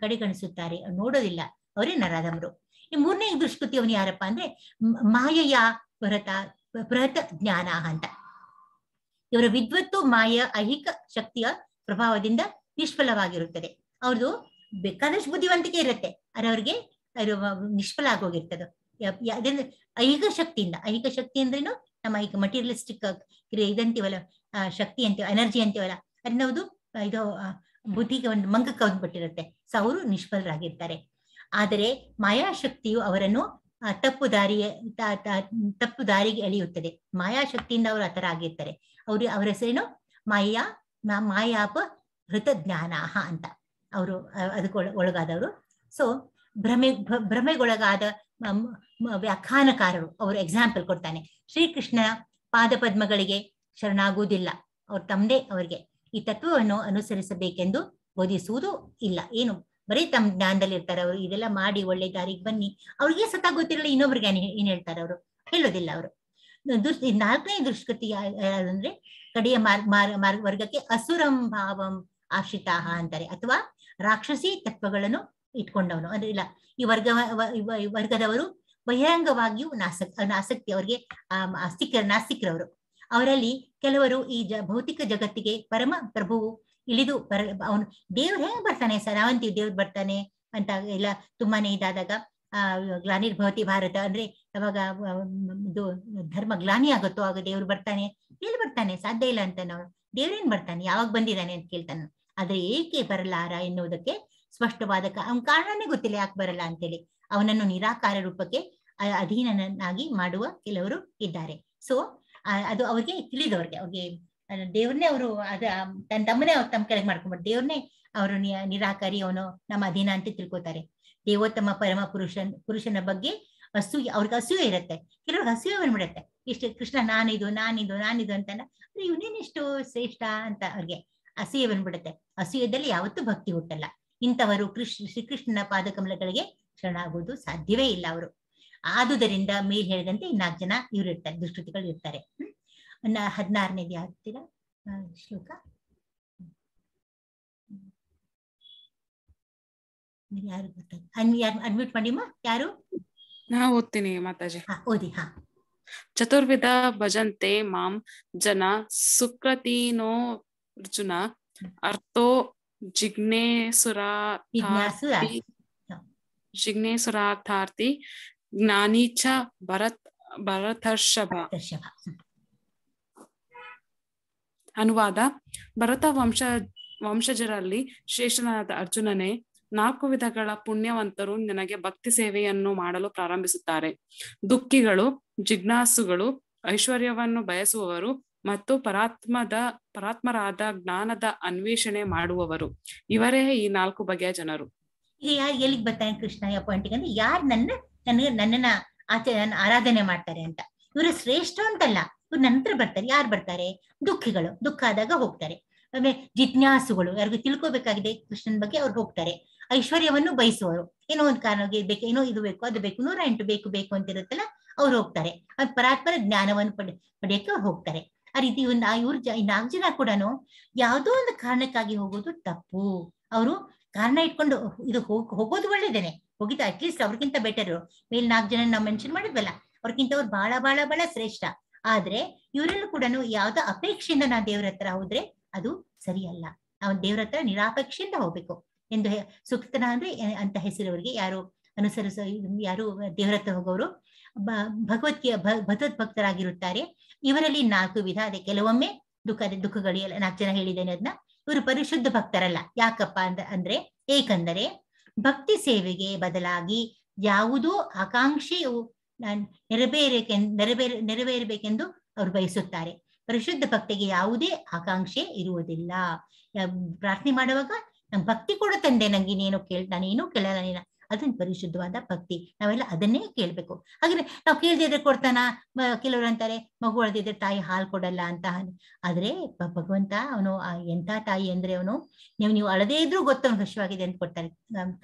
ಕಡೆಗಣಿಸುತ್ತಾರೆ, ನೋಡೋದಿಲ್ಲ. ಅವರೇ ನರಾಧಮರು. ಈ ಮೂರನೇ ದುಷ್ಕೃತಿ ಅವನು ಯಾರಪ್ಪ ಅಂದ್ರೆ ಮಾಯೆಯ ಬೃಹತ್ ಜ್ಞಾನ ಅಂತ. ಇವರ ವಿದ್ವತ್ತು ಮಾಯ ಐಹಿಕ ಶಕ್ತಿಯ ಪ್ರಭಾವದಿಂದ ನಿಷ್ಫಲವಾಗಿರುತ್ತದೆ. ಅವ್ರದ್ದು ಬೇಕಾದಷ್ಟು ಬುದ್ಧಿವಂತಿಕೆ ಇರುತ್ತೆ, ಆದ್ರೆ ಅವ್ರಿಗೆ ನಿಷ್ಫಲ ಆಗೋಗಿರ್ತದೆ. ಅದರಿಂದ ಐಹಿಕ ಶಕ್ತಿ ಅಂದ್ರೇನು, ನಮ್ಮ ಐಹಿಕ ಮಟೀರಿಯಲಿಸ್ಟಿಕ್ ಇದಂತೀವಲ್ಲ, ಶಕ್ತಿ ಅಂತೀವ, ಎನರ್ಜಿ ಅಂತೀವಲ್ಲ, ಅದನ್ನ ಇದು ಬುದ್ಧಿಗೆ ಒಂದು ಮಂಗಕ್ಕೆ ಬಂದ್ಬಿಟ್ಟಿರುತ್ತೆ. ಸೊ ಅವರು ನಿಷ್ಫಲರಾಗಿರ್ತಾರೆ. ಆದರೆ ಮಾಯಾಶಕ್ತಿಯು ಅವರನ್ನು ತಪ್ಪು ದಾರಿಗೆ ಎಳೆಯುತ್ತದೆ. ಮಾಯಾಶಕ್ತಿಯಿಂದ ಅವರು ಆ ತರ ಆಗಿರ್ತಾರೆ. ಅವರ ಹೆಸರೇನು ಮಾಯಾಪ ಹೃತ ಜ್ಞಾನ ಅಂತ. ಅವರು ಅದಕ್ಕೆ ಒಳಗಾದವರು. ಸೊ ಭ್ರಮೆಗೊಳಗಾದ ವ್ಯಾಖ್ಯಾನಕಾರರು ಅವರು ಎಕ್ಸಾಂಪಲ್ ಕೊಡ್ತಾನೆ. ಶ್ರೀಕೃಷ್ಣ ಪಾದಪದ್ಮಗಳಿಗೆ ಶರಣಾಗುವುದಿಲ್ಲ. ಅವ್ರು ತಮ್ಮದೇ ಅವ್ರಿಗೆ ಈ ತತ್ವವನ್ನು ಅನುಸರಿಸಬೇಕೆಂದು ಬೋಧಿಸುವುದು ಇಲ್ಲ. ಏನು ಬರೀ ತಮ್ಮ ಜ್ಞಾನದಲ್ಲಿ ಇರ್ತಾರೆ ಅವರು. ಇದೆಲ್ಲ ಮಾಡಿ ಒಳ್ಳೆ ದಾರಿಗೆ ಬನ್ನಿ, ಅವ್ರಿಗೆ ಸತಾ ಗೊತ್ತಿರಲ್ಲ, ಇನ್ನೊಬ್ರಿಗೆ ಏನ್ ಹೇಳ್ತಾರೆ ಅವರು, ಹೇಳೋದಿಲ್ಲ ಅವರು. ನಾಲ್ಕನೇ ದುಷ್ಕೃತಿ ಯಾರಂದ್ರೆ ಕಡೆಯ ವರ್ಗಕ್ಕೆ ಅಸುರಂ ಭಾವಂ ಆಶ್ರಿತಾಹ ಅಂತಾರೆ, ಅಥವಾ ರಾಕ್ಷಸಿ ತತ್ವಗಳನ್ನು ಇಟ್ಕೊಂಡವನು. ಅಂದ್ರೆ ಇಲ್ಲ, ಈ ವರ್ಗದವರು ಬಹಿರಂಗವಾಗಿಯೂ ಆಸಕ್ತಿ ಅವ್ರಿಗೆ ನಾಸ್ತಿಕರವರು. ಅವರಲ್ಲಿ ಕೆಲವರು ಈ ಭೌತಿಕ ಜಗತ್ತಿಗೆ ಪರಮ ಪ್ರಭುವು ಇಳಿದು ಅವನು ದೇವ್ರು ಹೆಂಗ್ ಬರ್ತಾನೆ ಸರ್, ನಾವಂತೀವಿ ದೇವ್ರು ಬರ್ತಾನೆ ಅಂತ ಎಲ್ಲ ತುಂಬಾನೇ ಇದಾದಾಗ ಗ್ಲಾನಿರ್ಭವತಿ ಭಾರತ ಅಂದ್ರೆ ಯಾವಾಗ ಇದು ಧರ್ಮ ಗ್ಲಾನಿ ಆಗುತ್ತೋ ಆಗ ದೇವ್ರು ಬರ್ತಾನೆ. ಎಲ್ಲಿ ಬರ್ತಾನೆ, ಸಾಧ್ಯ ಇಲ್ಲ ಅಂತ. ನಾವು ದೇವ್ರೇನ್ ಬರ್ತಾನೆ, ಯಾವಾಗ ಬಂದಿದ್ದಾನೆ ಅಂತ ಕೇಳ್ತಾನೆ. ಆದ್ರೆ ಏಕೆ ಬರಲಾರ ಎನ್ನುವುದಕ್ಕೆ ಸ್ಪಷ್ಟವಾದ ಅವನ ಕಾರಣನೇ ಗೊತ್ತಿಲ್ಲ ಯಾಕೆ ಬರಲ್ಲ ಅಂತೇಳಿ. ಅವನನ್ನು ನಿರಾಕಾರ ರೂಪಕ್ಕೆ ಅಧೀನನಾಗಿ ಮಾಡುವ ಕೆಲವರು ಇದ್ದಾರೆ. ಸೊ ಅದು ಅವ್ರಿಗೆ ತಿಳಿದವ್ರಿಗೆ, ಅವ್ರಿಗೆ ದೇವ್ರನ್ನೇ ಅವರು ತನ್ನ ತಮ್ಮನೇ ಅವ್ರು ತಮ್ಮ ಕೆಳಗೆ ಮಾಡ್ಕೊಂಡ್ಬಿಟ್ಟು ದೇವ್ರನ್ನೇ ಅವರು ನಿರಾಕಾರಿ, ಅವನು ನಮ್ಮ ಅಧೀನ ಅಂತ ತಿಳ್ಕೊತಾರೆ. ದೇವೋತ್ತಮ ಪರಮ ಪುರುಷನ ಬಗ್ಗೆ ಅವ್ರಿಗೆ ಅಸೂಯೆ ಇರುತ್ತೆ. ಕೆಲವ್ರಿಗೆ ಅಸೂಯೆ ಬಂದ್ಬಿಡುತ್ತೆ. ಇಷ್ಟು ಕೃಷ್ಣ ನಾನಿದು ಅಂತಾನ, ಇವನೇನಿಷ್ಟು ಶ್ರೇಷ್ಠ ಅಂತ ಅವ್ರಿಗೆ ಅಸೂಯೆ ಬಂದ್ಬಿಡುತ್ತೆ. ಅಸೂಯದಲ್ಲಿ ಯಾವತ್ತೂ ಭಕ್ತಿ ಹುಟ್ಟಲ್ಲ. ಇಂಥವರು ಶ್ರೀಕೃಷ್ಣನ ಪಾದಕಮಲಗಳಿಗೆ ಶರಣಾಗುವುದು ಸಾಧ್ಯವೇ ಇಲ್ಲ ಅವರು. ಆದುದರಿಂದ ಮೇಲ್ ಹೇಳಿದಂತೆ 4 ಜನ ಇವ್ರು ಇರ್ತಾರೆ, ದುಷ್ಕೃತಿಗಳು ಇರ್ತಾರೆ. 16ನೇದು ಯಾವ್ತೀರಾ ಶ್ಲೋಕ? ಯಾರು ಅನ್ಮ್ಯೂಟ್ ಮಾಡಿಮ್ಮ, ಯಾರು? ನಾ ಓದ್ತೀನಿ ಮಾತಾಜಿ. ಓದಿ. ಚತುರ್ವಿಧ ಭಜಂತೆ ಮಾಂ ಜನ ಸುಕೃತಿನೋ ಅರ್ಜುನ ಅರ್ಥೋ ಜಿಜ್ಞೇಸುರಾರ್ಥಾರ್ಥಿ ಜ್ಞಾನಿ ಚ ಭರತರ್ಷಭ. ಅನುವಾದ: ಭರತ ವಂಶಜರಲ್ಲಿ ಶ್ರೇಷ್ಠನಾದ ಅರ್ಜುನನೇ, 4 ವಿಧಗಳ ಪುಣ್ಯವಂತರು ನನಗೆ ಭಕ್ತಿ ಸೇವೆಯನ್ನು ಮಾಡಲು ಪ್ರಾರಂಭಿಸುತ್ತಾರೆ. ದುಃಖಿಗಳು, ಜಿಜ್ಞಾಸುಗಳು, ಐಶ್ವರ್ಯವನ್ನು ಬಯಸುವವರು ಮತ್ತು ಪರಾತ್ಮರಾದ ಜ್ಞಾನದ ಅನ್ವೇಷಣೆ ಮಾಡುವವರು. ಇವರೇ ಈ 4 ಬಗೆಯ ಜನರು. ಈಗ ಯಾರು ಎಲ್ಲಿಗೆ ಬರ್ತಾನೆ ಕೃಷ್ಣ ಪಾಯಿಂಟಿಗೆ ಅಂದ್ರೆ, ಯಾರು ನನ್ನನ್ನ ಆರಾಧನೆ ಮಾಡ್ತಾರೆ ಅಂತ. ಇವರು ಶ್ರೇಷ್ಠ ಅಂತಲ್ಲ, ಇವ್ರು ನಂತರ ಬರ್ತಾರೆ. ಯಾರು ಬರ್ತಾರೆ? ದುಃಖಿಗಳು, ದುಃಖ ಆದಾಗ ಹೋಗ್ತಾರೆ. ಆಮೇಲೆ ಜಿಜ್ಞಾಸುಗಳು, ಯಾರಿಗೂ ತಿಳ್ಕೊಬೇಕಾಗಿದೆ ಕೃಷ್ಣನ್ ಬಗ್ಗೆ, ಅವ್ರು ಹೋಗ್ತಾರೆ. ಐಶ್ವರ್ಯವನ್ನು ಬಯಸುವವರು, ಏನೋ ಒಂದು ಕಾರಣಕ್ಕೆ ಬೇಕು, ಏನೋ ಇದು ಬೇಕು ಅದು ಬೇಕು, 108 ಬೇಕು ಅಂತ ಇರುತ್ತಲ್ಲ, ಅವ್ರು ಹೋಗ್ತಾರೆ. ಅದು ಪರಾತ್ಪರ ಜ್ಞಾನವನ್ನು ಪಡೆಯಕ್ಕೆ ಹೋಗ್ತಾರೆ. ಆ ರೀತಿ ಇವ್ರು 4 ಜನ ಕೂಡ ಯಾವುದೋ ಒಂದು ಕಾರಣಕ್ಕಾಗಿ ಹೋಗೋದು ತಪ್ಪು. ಅವರು ಕಾರಣ ಇಟ್ಕೊಂಡು ಇದು ಹೋಗೋದು ಒಳ್ಳೇದೇನೆ, ಹೋಗಿದ್ದು ಅಟ್ಲೀಸ್ಟ್ ಅವ್ರಿಗಿಂತ ಬೆಟರ್. ಮೇಲ್ 4 ಜನ ನಾವು ಮೆನ್ಷನ್ ಮಾಡಿದ್ವಲ್ಲ, ಅವ್ರಿಗಿಂತ ಅವ್ರು ಬಹಳ ಬಹಳ ಬಹಳ ಶ್ರೇಷ್ಠ. ಆದ್ರೆ ಇವರೆಲ್ಲೂ ಕೂಡ ಯಾವ್ದೋ ಅಪೇಕ್ಷೆಯಿಂದ ನಾವು ದೇವ್ರ ಹತ್ರ ಹೋದ್ರೆ ಅದು ಸರಿಯಲ್ಲ. ನಾವು ದೇವ್ರ ಹತ್ರ ನಿರಾಪೇಕ್ಷೆಯಿಂದ ಹೋಗ್ಬೇಕು ಎಂದು ಸೂಕ್ತನ ಅಂದ್ರೆ ಅಂತ ಹೆಸರವರಿಗೆ ಯಾರು ಯಾರು ದೇವ್ರ ಹತ್ರ ಹೋಗೋರು ಭಗವದ್ ಭಕ್ತರಾಗಿರುತ್ತಾರೆ. ಇವರಲ್ಲಿ 4 ವಿಧ. ಅದೇ ಕೆಲವೊಮ್ಮೆ ದುಃಖಗಳು 4 ಜನ ಹೇಳಿದ್ದೇನೆ ಅದನ್ನ. ಇವರು ಪರಿಶುದ್ಧ ಭಕ್ತರಲ್ಲ. ಯಾಕಪ್ಪ ಅಂದ್ರೆ ಏಕೆಂದರೆ ಭಕ್ತಿ ಸೇವೆಗೆ ಬದಲಾಗಿ ಯಾವುದೋ ಆಕಾಂಕ್ಷೆಯು ನೆರವೇರಬೇಕೆಂದು ಅವರು ಬಯಸುತ್ತಾರೆ. ಪರಿಶುದ್ಧ ಭಕ್ತಿಗೆ ಯಾವುದೇ ಆಕಾಂಕ್ಷೆ ಇರುವುದಿಲ್ಲ. ಪ್ರಾರ್ಥನೆ ಮಾಡುವಾಗ ನಮ್ ಭಕ್ತಿ ಕೊಡು ತಂದೆ, ನಂಗೆ ನಾನೇನು ಕೇಳಲ್ಲ ನೀನ, ಅದನ್ನ ಪರಿಶುದ್ಧವಾದ ಭಕ್ತಿ. ನಾವೆಲ್ಲ ಅದನ್ನೇ ಕೇಳ್ಬೇಕು. ಹಾಗೆ ನಾವು ಕೇಳ್ದಿದ್ರೆ ಕೊಡ್ತಾನ? ಕೆಲವರು ಅಂತಾರೆ ಮಗು ಅಳ್ದಿದ್ರೆ ತಾಯಿ ಹಾಲು ಕೊಡಲ್ಲ ಅಂತ. ಆದ್ರೆ ಭಗವಂತ ಅವನು ಎಂತ ತಾಯಿ ಅಂದ್ರೆ ಅವನು ನೀವು ಅಳದೇ ಇದ್ರೂ ಗೊತ್ತು ಅವ್ನು ಹಸುವಾಗಿದೆ ಅಂತ ಕೊಡ್ತಾನೆ.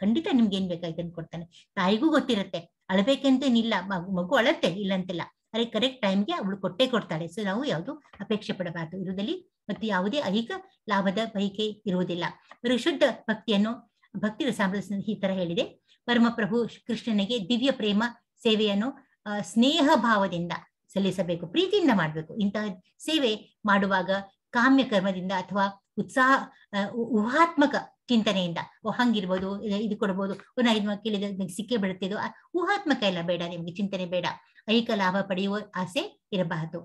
ಖಂಡಿತ ನಿಮ್ಗೆ ಏನ್ ಬೇಕಾಗಿದೆ ಅಂತ ಕೊಡ್ತಾನೆ. ತಾಯಿಗೂ ಗೊತ್ತಿರುತ್ತೆ, ಅಳಬೇಕಂತೇನಿಲ್ಲ, ಮಗು ಅಳತ್ತೆ ಇಲ್ಲ ಅಂತಿಲ್ಲ, ಅದೇ ಕರೆಕ್ಟ್ ಟೈಮ್ಗೆ ಅವಳು ಕೊಟ್ಟೇ ಕೊಡ್ತಾಳೆ. ಸೊ ನಾವು ಯಾವುದು ಅಪೇಕ್ಷೆ ಪಡಬಾರ್ದು ಇರುವುದಲ್ಲಿ, ಮತ್ತು ಯಾವುದೇ ಐಹಿಕ ಲಾಭದ ಬಯಕೆ ಇರುವುದಿಲ್ಲ. ಪರಿಶುದ್ಧ ಭಕ್ತಿ ರಸಾಮೃತ ಈ ತರ ಹೇಳಿದೆ. ಪರಮಪ್ರಭು ಕೃಷ್ಣನಿಗೆ ದಿವ್ಯ ಪ್ರೇಮ ಸೇವೆಯನ್ನು ಸ್ನೇಹ ಭಾವದಿಂದ ಸಲ್ಲಿಸಬೇಕು, ಪ್ರೀತಿಯಿಂದ ಮಾಡ್ಬೇಕು. ಇಂತಹ ಸೇವೆ ಮಾಡುವಾಗ ಕಾಮ್ಯ ಕರ್ಮದಿಂದ ಅಥವಾ ಊಹಾತ್ಮಕ ಚಿಂತನೆಯಿಂದ ಹಂಗಿರ್ಬೋದು, ಇದು ಕೊಡ್ಬೋದು, ಕೇಳಿದ ಸಿಕ್ಕೇ ಬಿಡುತ್ತಿದ್ದು, ಊಹಾತ್ಮಕ ಎಲ್ಲ ಬೇಡ, ನಿಮ್ಗೆ ಚಿಂತನೆ ಬೇಡ. ಐಹಿಕ ಲಾಭ ಪಡೆಯುವ ಆಸೆ ಇರಬಾರದು.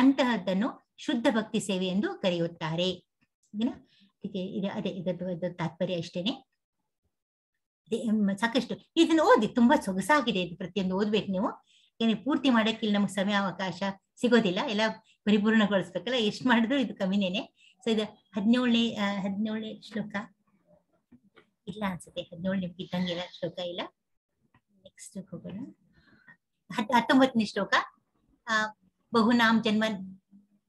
ಅಂತಹದ್ದನ್ನು ಶುದ್ಧ ಭಕ್ತಿ ಸೇವೆ ಎಂದು ಕರೆಯುತ್ತಾರೆ. ಅದೇ ಇದರ ತಾತ್ಪರ್ಯ ಅಷ್ಟೇನೆ. ಸಾಕಷ್ಟು ಇದನ್ನ ಓದಿ, ತುಂಬಾ ಸೊಗಸಾಗಿದೆ ಇದು. ಪ್ರತಿಯೊಂದು ಓದ್ಬೇಕು ನೀವು. ಪೂರ್ತಿ ಮಾಡಕ್ಕೆ ಇಲ್ಲಿ ನಮ್ಗೆ ಸಮಯ ಅವಕಾಶ ಸಿಗೋದಿಲ್ಲ, ಎಲ್ಲ ಪರಿಪೂರ್ಣಗೊಳಿಸ್ಬೇಕಲ್ಲ. ಎಷ್ಟು ಮಾಡಿದ್ರು ಇದು ಕಮ್ಮಿನೇನೆ. ಸೊ ಇದು 17ನೇ ಶ್ಲೋಕ ಇಲ್ಲ ಅನ್ಸುತ್ತೆ. 17 ನಿಮ್ಗೆ ಇದ್ದಂಗಿಲ್ಲ ಶ್ಲೋಕ ಇಲ್ಲ. ನೆಕ್ಸ್ಟ್ ಹೋಗೋಣ. 19ನೇ ಶ್ಲೋಕ. ಬಹುನಾಮ್ ಜನ್ಮ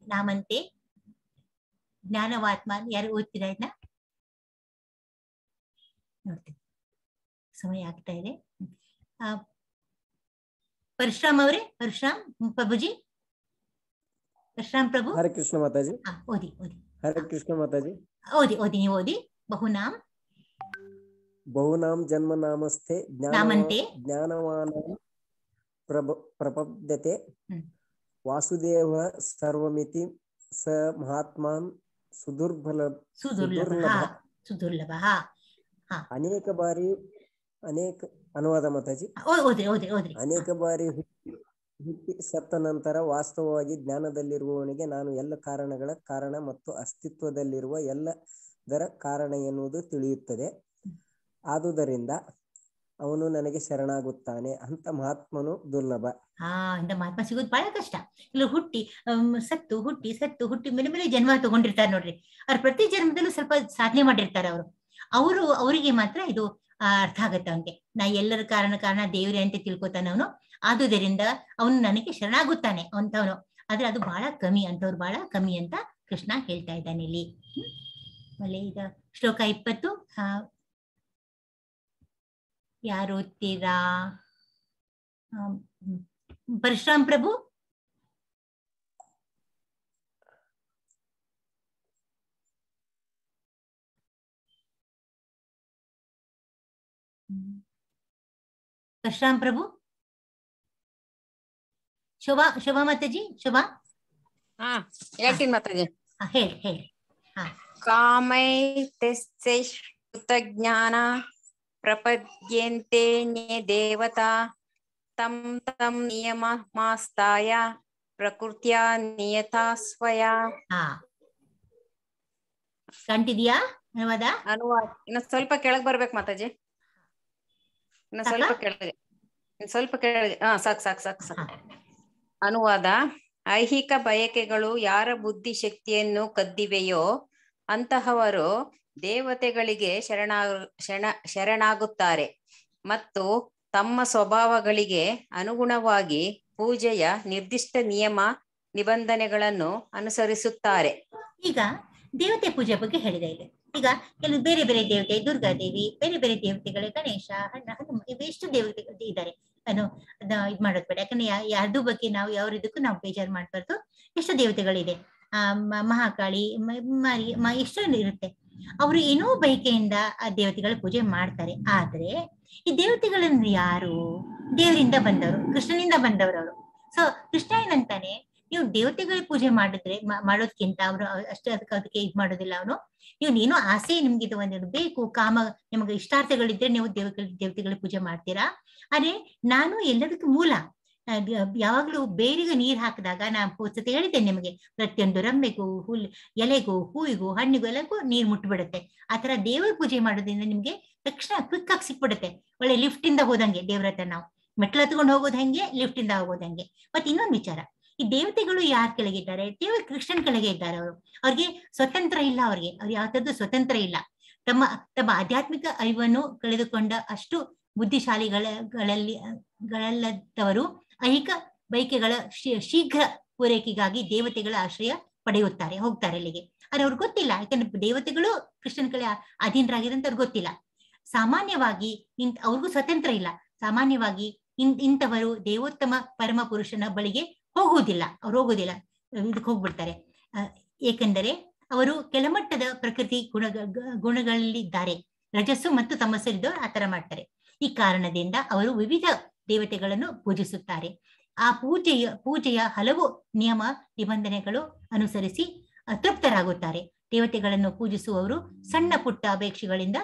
ನಾಮಂತೆ ಜ್ಞಾನವಾತ್ಮ. ಯಾರು ಓದ್ತೀರಾ ಇದನ್ನ? ನೋಡ್ತೀನಿ, ಸಮಯ ಆಗ್ತಾ ಇದೆ. ಪರಶುರಾಮ್ ಅವರೇ, ಪರಶುರಾಮ್ ಪ್ರಭುಜಿ, ಪರಶುರಾಮ್ ಪ್ರಭು. ಹರೇ ಕೃಷ್ಣ ಮಾತಾಜಿ. ಓದಿ. ಹರೇ ಕೃಷ್ಣ ಮಾತಾಜಿ. ಓದಿ ನೀವು ಓದಿ. ಬಹುನಾಂ ಜನ್ಮ ನಾಮಸ್ಥೆ ಜ್ಞಾನವಾನ ಪ್ರಪದ್ಯತೆ ವಾಸುದೇವ ಸರ್ವಮಿತಿ ಸ ಮಹಾತ್ಮಾನ್ ಸುದುರ್ಲಭ. ಅನೇಕ ಬಾರಿ ಅನುವಾದ ಮಾತಾಜಿ. ಅನೇಕ ಬಾರಿ ಹುಟ್ಟಿ ಸತ್ತ ನಂತರ ವಾಸ್ತವವಾಗಿ ಜ್ಞಾನದಲ್ಲಿರುವವನಿಗೆ ನಾನು ಎಲ್ಲ ಕಾರಣಗಳ ಕಾರಣ ಮತ್ತು ಅಸ್ತಿತ್ವದಲ್ಲಿರುವ ಎಲ್ಲದರ ಕಾರಣ ಎನ್ನುವುದು ತಿಳಿಯುತ್ತದೆ. ಆದುದರಿಂದ ಅವನು ನನಗೆ ಶರಣಾಗುತ್ತಾನೆ. ಅಂತ ಮಹಾತ್ಮನು ದುರ್ಲಭ. ಅಂತ ಮಹಾತ್ಮ ಸಿಗೋದು ಬಹಳ ಕಷ್ಟ. ಇಲ್ಲ ಸತ್ತು ಹುಟ್ಟಿ ಮೇಲೆ ಜನ್ಮ ತಗೊಂಡಿರ್ತಾರೆ ನೋಡ್ರಿ. ಅವ್ರ ಪ್ರತಿ ಜನ್ಮದಲ್ಲೂ ಸ್ವಲ್ಪ ಸಾಧನೆ ಮಾಡಿರ್ತಾರೆ ಅವರಿಗೆ ಮಾತ್ರ ಇದು ಅರ್ಥ ಆಗತ್ತೆ. ಅವನಿಗೆ ನಾ ಎಲ್ಲರ ಕಾರಣ ದೇವ್ರೆ ಅಂತ ತಿಳ್ಕೊತಾನೆ ಅವನು. ಆದುದರಿಂದ ಅವನು ನನಗೆ ಶರಣಾಗುತ್ತಾನೆ ಅಂತವನು. ಆದ್ರೆ ಅದು ಬಹಳ ಕಮ್ಮಿ, ಅಂತವ್ರು ಬಹಳ ಕಮ್ಮಿ ಅಂತ ಕೃಷ್ಣ ಹೇಳ್ತಾ ಇದ್ದಾನೆ ಇಲ್ಲಿ. ಆಮೇಲೆ ಈಗ ಶ್ಲೋಕ 20 ಯಾರು ಓದ್ತೀರಾ? ಪರಶುರಾಮ್ ಪ್ರಭು. ಪರಶುರಾಮ್ ಪ್ರಭು. ಶೋಭಾ ಮಾತಾಜಿ. ಶೋಭಾ ಹೇಳ್ತೀನಿ ಮಾತಾಜಿ. ಹೇಳಿ. ಕಾಮೈತ್ಯಸ್ಯ ಜ್ಞಾನ ಪ್ರಪದ್ಯಂತೆ ನ್ಯೇ ದೇವತಾ तं तं ನಿಯಮಮಾಸ್ತಾಯ ಪ್ರಕೃತ್ಯ ನಿಯತಾ ಸ್ವಯಾ. ಕಂಟಿದ್ಯಾ ಅನುವಾದ? ಇನ್ನು ಸ್ವಲ್ಪ ಕೆಳಗ್ ಬರ್ಬೇಕು ಮಾತಾಜಿ, ಇನ್ನು ಸ್ವಲ್ಪ ಕೆಳಗೆ, ಸಾಕ್ ಸಾಕ್ ಸಾಕ್ ಸಾಕ್. ಅನುವಾದ: ಐಹಿಕ ಬಯಕೆಗಳು ಯಾರ ಬುದ್ಧಿ ಶಕ್ತಿಯನ್ನು ಕದ್ದಿವೆಯೋ ಅಂತಹವರು ದೇವತೆಗಳಿಗೆ ಶರಣಾಗುತ್ತಾರೆ ಮತ್ತು ತಮ್ಮ ಸ್ವಭಾವಗಳಿಗೆ ಅನುಗುಣವಾಗಿ ಪೂಜೆಯ ನಿರ್ದಿಷ್ಟ ನಿಯಮ ನಿಬಂಧನೆಗಳನ್ನು ಅನುಸರಿಸುತ್ತಾರೆ. ಈಗ ದೇವತೆ ಪೂಜೆ ಬಗ್ಗೆ ಹೇಳಿದೆ ಇಲ್ಲಿ. ಈಗ ಕೆಲವು ಬೇರೆ ಬೇರೆ ದೇವತೆ, ದುರ್ಗಾದೇವಿ, ಬೇರೆ ಬೇರೆ ದೇವತೆಗಳು, ಗಣೇಶ, ಹನುಮ, ಇವೆಷ್ಟು ದೇವತೆ ಇದ್ದಾರೆ. ಇದ್ ಮಾಡೋದ್ ಬೇಡ, ಯಾಕಂದ್ರೆ ಯಾರ್ದು ಬಗ್ಗೆ ನಾವು ಯಾವ ಇದಕ್ಕೂ ನಾವು ಬೇಜಾರು ಮಾಡ್ಬಾರ್ದು. ಎಷ್ಟು ದೇವತೆಗಳಿದೆ, ಮಹಾಕಾಳಿ, ಎಷ್ಟು ಇರುತ್ತೆ. ಅವರು ಏನೋ ಬಯಕೆಯಿಂದ ಆ ದೇವತೆಗಳ ಪೂಜೆ ಮಾಡ್ತಾರೆ. ಆದ್ರೆ ಈ ದೇವತೆಗಳನ್ನ ಯಾರು? ದೇವರಿಂದ ಬಂದವರು, ಕೃಷ್ಣನಿಂದ ಬಂದವರು ಅವರು. ಸೊ ಕೃಷ್ಣ ಏನಂತಾನೆ, ನೀವು ದೇವತೆಗಳ ಪೂಜೆ ಮಾಡಿದ್ರೆ ಮಾಡೋದ್ಕಿಂತ ಅವನು ಅಷ್ಟೇ ಅದಕ್ಕೆ ಇದ್ ಮಾಡೋದಿಲ್ಲ. ಅವನು ಏನೋ ಆಸೆ ನಿಮ್ಗೆ ಇದು ಒಂದು ಬೇಕು, ಕಾಮ, ನಿಮ್ಗೆ ಇಷ್ಟಾರ್ಥಗಳಿದ್ರೆ ನೀವು ದೇವತೆಗಳ ಪೂಜೆ ಮಾಡ್ತೀರಾ. ಆದ್ರೆ ನಾನು ಎಲ್ಲದಕ್ಕೂ ಮೂಲ. ಯಾವಾಗ್ಲೂ ಬೇರಿಗೆ ನೀರ್ ಹಾಕಿದಾಗ ನಾನು ಸತಿ ಹೇಳಿದ್ದೇನೆ ನಿಮಗೆ, ಪ್ರತಿಯೊಂದು ರಂಬೆಗೂ, ಎಲೆಗೂ, ಹೂವಿಗೂ, ಹಣ್ಣಿಗೂ ಎಲ್ಲಕ್ಕೂ ನೀರ್ ಮುಟ್ಬಿಡುತ್ತೆ. ಆತರ ದೇವರ ಪೂಜೆ ಮಾಡೋದ್ರಿಂದ ನಿಮ್ಗೆ ತಕ್ಷಣ ಕ್ವಿಕ್ ಆಗಿ ಸಿಕ್ಬಿಡುತ್ತೆ. ಒಳ್ಳೆ ಲಿಫ್ಟ್ ಇಂದ ಹೋದಂಗೆ ದೇವ್ರ ಹತ್ರ ನಾವು ಮೆಟ್ಲು ಹತ್ಕೊಂಡು ಹೋಗೋದ್ ಹೆಂಗೆ, ಲಿಫ್ಟ್ ಇಂದ ಹೋಗೋದ್ ಹೆಂಗೆ. ಮತ್ತೆ ಇನ್ನೊಂದು ವಿಚಾರ, ಈ ದೇವತೆಗಳು ಯಾರ ಕೆಳಗಿದ್ದಾರೆ? ದೇವರ ಕೃಷ್ಣನ್ ಕೆಳಗೆ ಇದ್ದಾರೆ. ಅವ್ರಿಗೆ ಸ್ವತಂತ್ರ ಇಲ್ಲ. ಅವ್ರಿಗೆ ಯಾವ್ದು ಸ್ವತಂತ್ರ ಇಲ್ಲ. ತಮ್ಮ ಆಧ್ಯಾತ್ಮಿಕ ಅರಿವನ್ನು ಕಳೆದುಕೊಂಡ ಅಷ್ಟು ಬುದ್ಧಿಶಾಲಿಗಳಲ್ಲದವರು ಐಹಿಕ ಬಯಕೆಗಳ ಶೀಘ್ರ ಪೂರೈಕೆಗಾಗಿ ದೇವತೆಗಳ ಆಶ್ರಯ ಪಡೆಯುತ್ತಾರೆ, ಹೋಗ್ತಾರೆ ಅಲ್ಲಿಗೆ. ಆದ್ರೆ ಅವ್ರಿಗೆ ಗೊತ್ತಿಲ್ಲ, ಯಾಕಂದ್ರೆ ದೇವತೆಗಳು ಕೃಷ್ಣನ್ ಕಡೆ ಅಧೀನರಾಗಿರಂತ ಅವ್ರಿಗೆ ಗೊತ್ತಿಲ್ಲ. ಸಾಮಾನ್ಯವಾಗಿ ಅವ್ರಿಗೂ ಸ್ವತಂತ್ರ ಇಲ್ಲ. ಸಾಮಾನ್ಯವಾಗಿ ಇಂಥವರು ದೇವೋತ್ತಮ ಪರಮ ಪುರುಷನ ಬಳಿಗೆ ಹೋಗುವುದಿಲ್ಲ. ಅವ್ರು ಹೋಗುವುದಿಲ್ಲ, ಇದಕ್ಕೆ ಹೋಗ್ಬಿಡ್ತಾರೆ. ಏಕೆಂದರೆ ಅವರು ಕೆಳಮಟ್ಟದ ಪ್ರಕೃತಿ ಗುಣಗಳಲ್ಲಿದ್ದಾರೆ. ರಜಸ್ಸು ಮತ್ತು ತಮಸ್ಸು ಆತರ ಮಾಡ್ತಾರೆ. ಈ ಕಾರಣದಿಂದ ಅವರು ವಿವಿಧ ದೇವತೆಗಳನ್ನು ಪೂಜಿಸುತ್ತಾರೆ. ಆ ಪೂಜೆಯ ಹಲವು ನಿಯಮ ನಿಬಂಧನೆಗಳು ಅನುಸರಿಸಿ ತೃಪ್ತರಾಗುತ್ತಾರೆ. ದೇವತೆಗಳನ್ನು ಪೂಜಿಸುವವರು ಸಣ್ಣ ಪುಟ್ಟ ಅಪೇಕ್ಷೆಗಳಿಂದ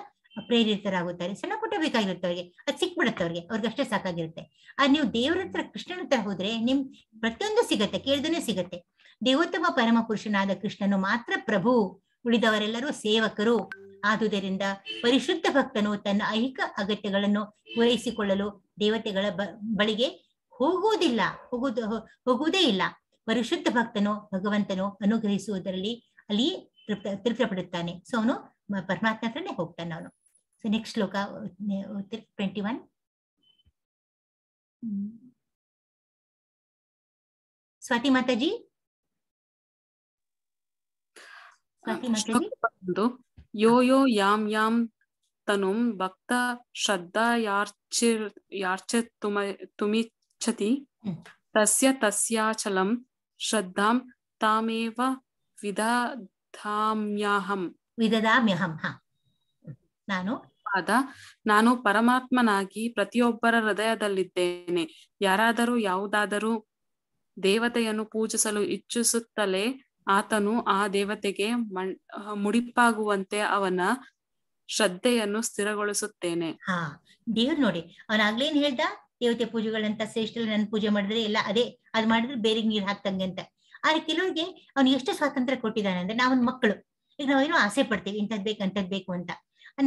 ಪ್ರೇರಿತರಾಗುತ್ತಾರೆ. ಸಣ್ಣ ಪುಟ್ಟ ಬೇಕಾಗಿರುತ್ತೆ ಅವ್ರಿಗೆ, ಅದು ಸಿಕ್ಬಿಡುತ್ತೆ ಅವ್ರಿಗೆ ಅಷ್ಟೇ ಸಾಕಾಗಿರುತ್ತೆ. ನೀವು ದೇವರ ಹತ್ರ, ಕೃಷ್ಣನ ಹತ್ರ ಹೋದ್ರೆ ನಿಮ್ ಪ್ರತಿಯೊಂದು ಸಿಗತ್ತೆ, ಕೇಳ್ದನೆ ಸಿಗತ್ತೆ. ದೇವೋತ್ತಮ ಪರಮ ಪುರುಷನಾದ ಕೃಷ್ಣನು ಮಾತ್ರ ಪ್ರಭು, ಉಳಿದವರೆಲ್ಲರೂ ಸೇವಕರು. ಆದುದರಿಂದ ಪರಿಶುದ್ಧ ಭಕ್ತನು ತನ್ನ ಐಹಿಕ ಅಗತ್ಯಗಳನ್ನು ಪೂರೈಸಿಕೊಳ್ಳಲು ದೇವತೆಗಳ ಬಳಿಗೆ ಹೋಗುವುದೇ ಇಲ್ಲ. ಪರಿಶುದ್ಧ ಭಕ್ತನು ಭಗವಂತನು ಅನುಗ್ರಹಿಸುವುದರಲ್ಲಿ ಅಲ್ಲಿಯೇ ತೃಪ್ತಪಡುತ್ತಾನೆ. ಸೊ ಅವನು ಪರಮಾತ್ಮ ಹತ್ರನೇ ಹೋಗ್ತಾನೆ ಅವನು. ಸೊ ನೆಕ್ಸ್ಟ್ ಶ್ಲೋಕ 21. ಸ್ವಾತಿ ಮಾತಾಜಿ. ಯೋ ಯೋ ಯಾಂ ಯಾಂ ತನುಂ ಭಕ್ತ ಶ್ರದ್ಧಾ ಯಾರ್ಚತುಮಿಚ್ಛತಿ ತಸ್ಯ ತಸ್ಯಾಚಲಂ ಶ್ರದ್ಧಾಂ ತಾಮೇವ ವಿದಧಾಮ್ಯಹಂ. ನಾನು ಪರಮಾತ್ಮನಾಗಿ ಪ್ರತಿಯೊಬ್ಬರ ಹೃದಯದಲ್ಲಿದ್ದೇನೆ. ಯಾರಾದರೂ ಯಾವುದಾದರೂ ದೇವತೆಯನ್ನು ಪೂಜಿಸಲು ಇಚ್ಛಿಸುತ್ತಲೇ ಆತನು ಆ ದೇವತೆಗೆ ಮುಡಿಪಾಗುವಂತೆ ಅವನ ಶ್ರದ್ಧೆಯನ್ನು ಸ್ಥಿರಗೊಳಿಸುತ್ತೇನೆ. ದೇವ್ರು ನೋಡಿ, ಅವನಾಗ್ಲೇನ್ ಹೇಳ್ದ, ದೇವತೆ ಪೂಜೆಗಳಂತ ಶ್ರೇಷ್ಠ, ನನ್ನ ಪೂಜೆ ಮಾಡಿದ್ರೆ ಎಲ್ಲ ಅದ್ ಮಾಡಿದ್ರೆ ಬೇರೆಗ್ ನೀರ್ ಹಾಕ್ತಂಗೆ ಅಂತ. ಆದ್ರೆ ಕೆಲವರಿಗೆ ಅವ್ನು ಎಷ್ಟು ಸ್ವಾತಂತ್ರ್ಯ ಕೊಟ್ಟಿದ್ದಾನೆ ಅಂದ್ರೆ, ನಾವೊಂದ್ ಮಕ್ಕಳು, ಈಗ ನಾವೇನೋ ಆಸೆ ಪಡ್ತೀವಿ, ಇಂಥದ್ ಬೇಕು ಅಂತ.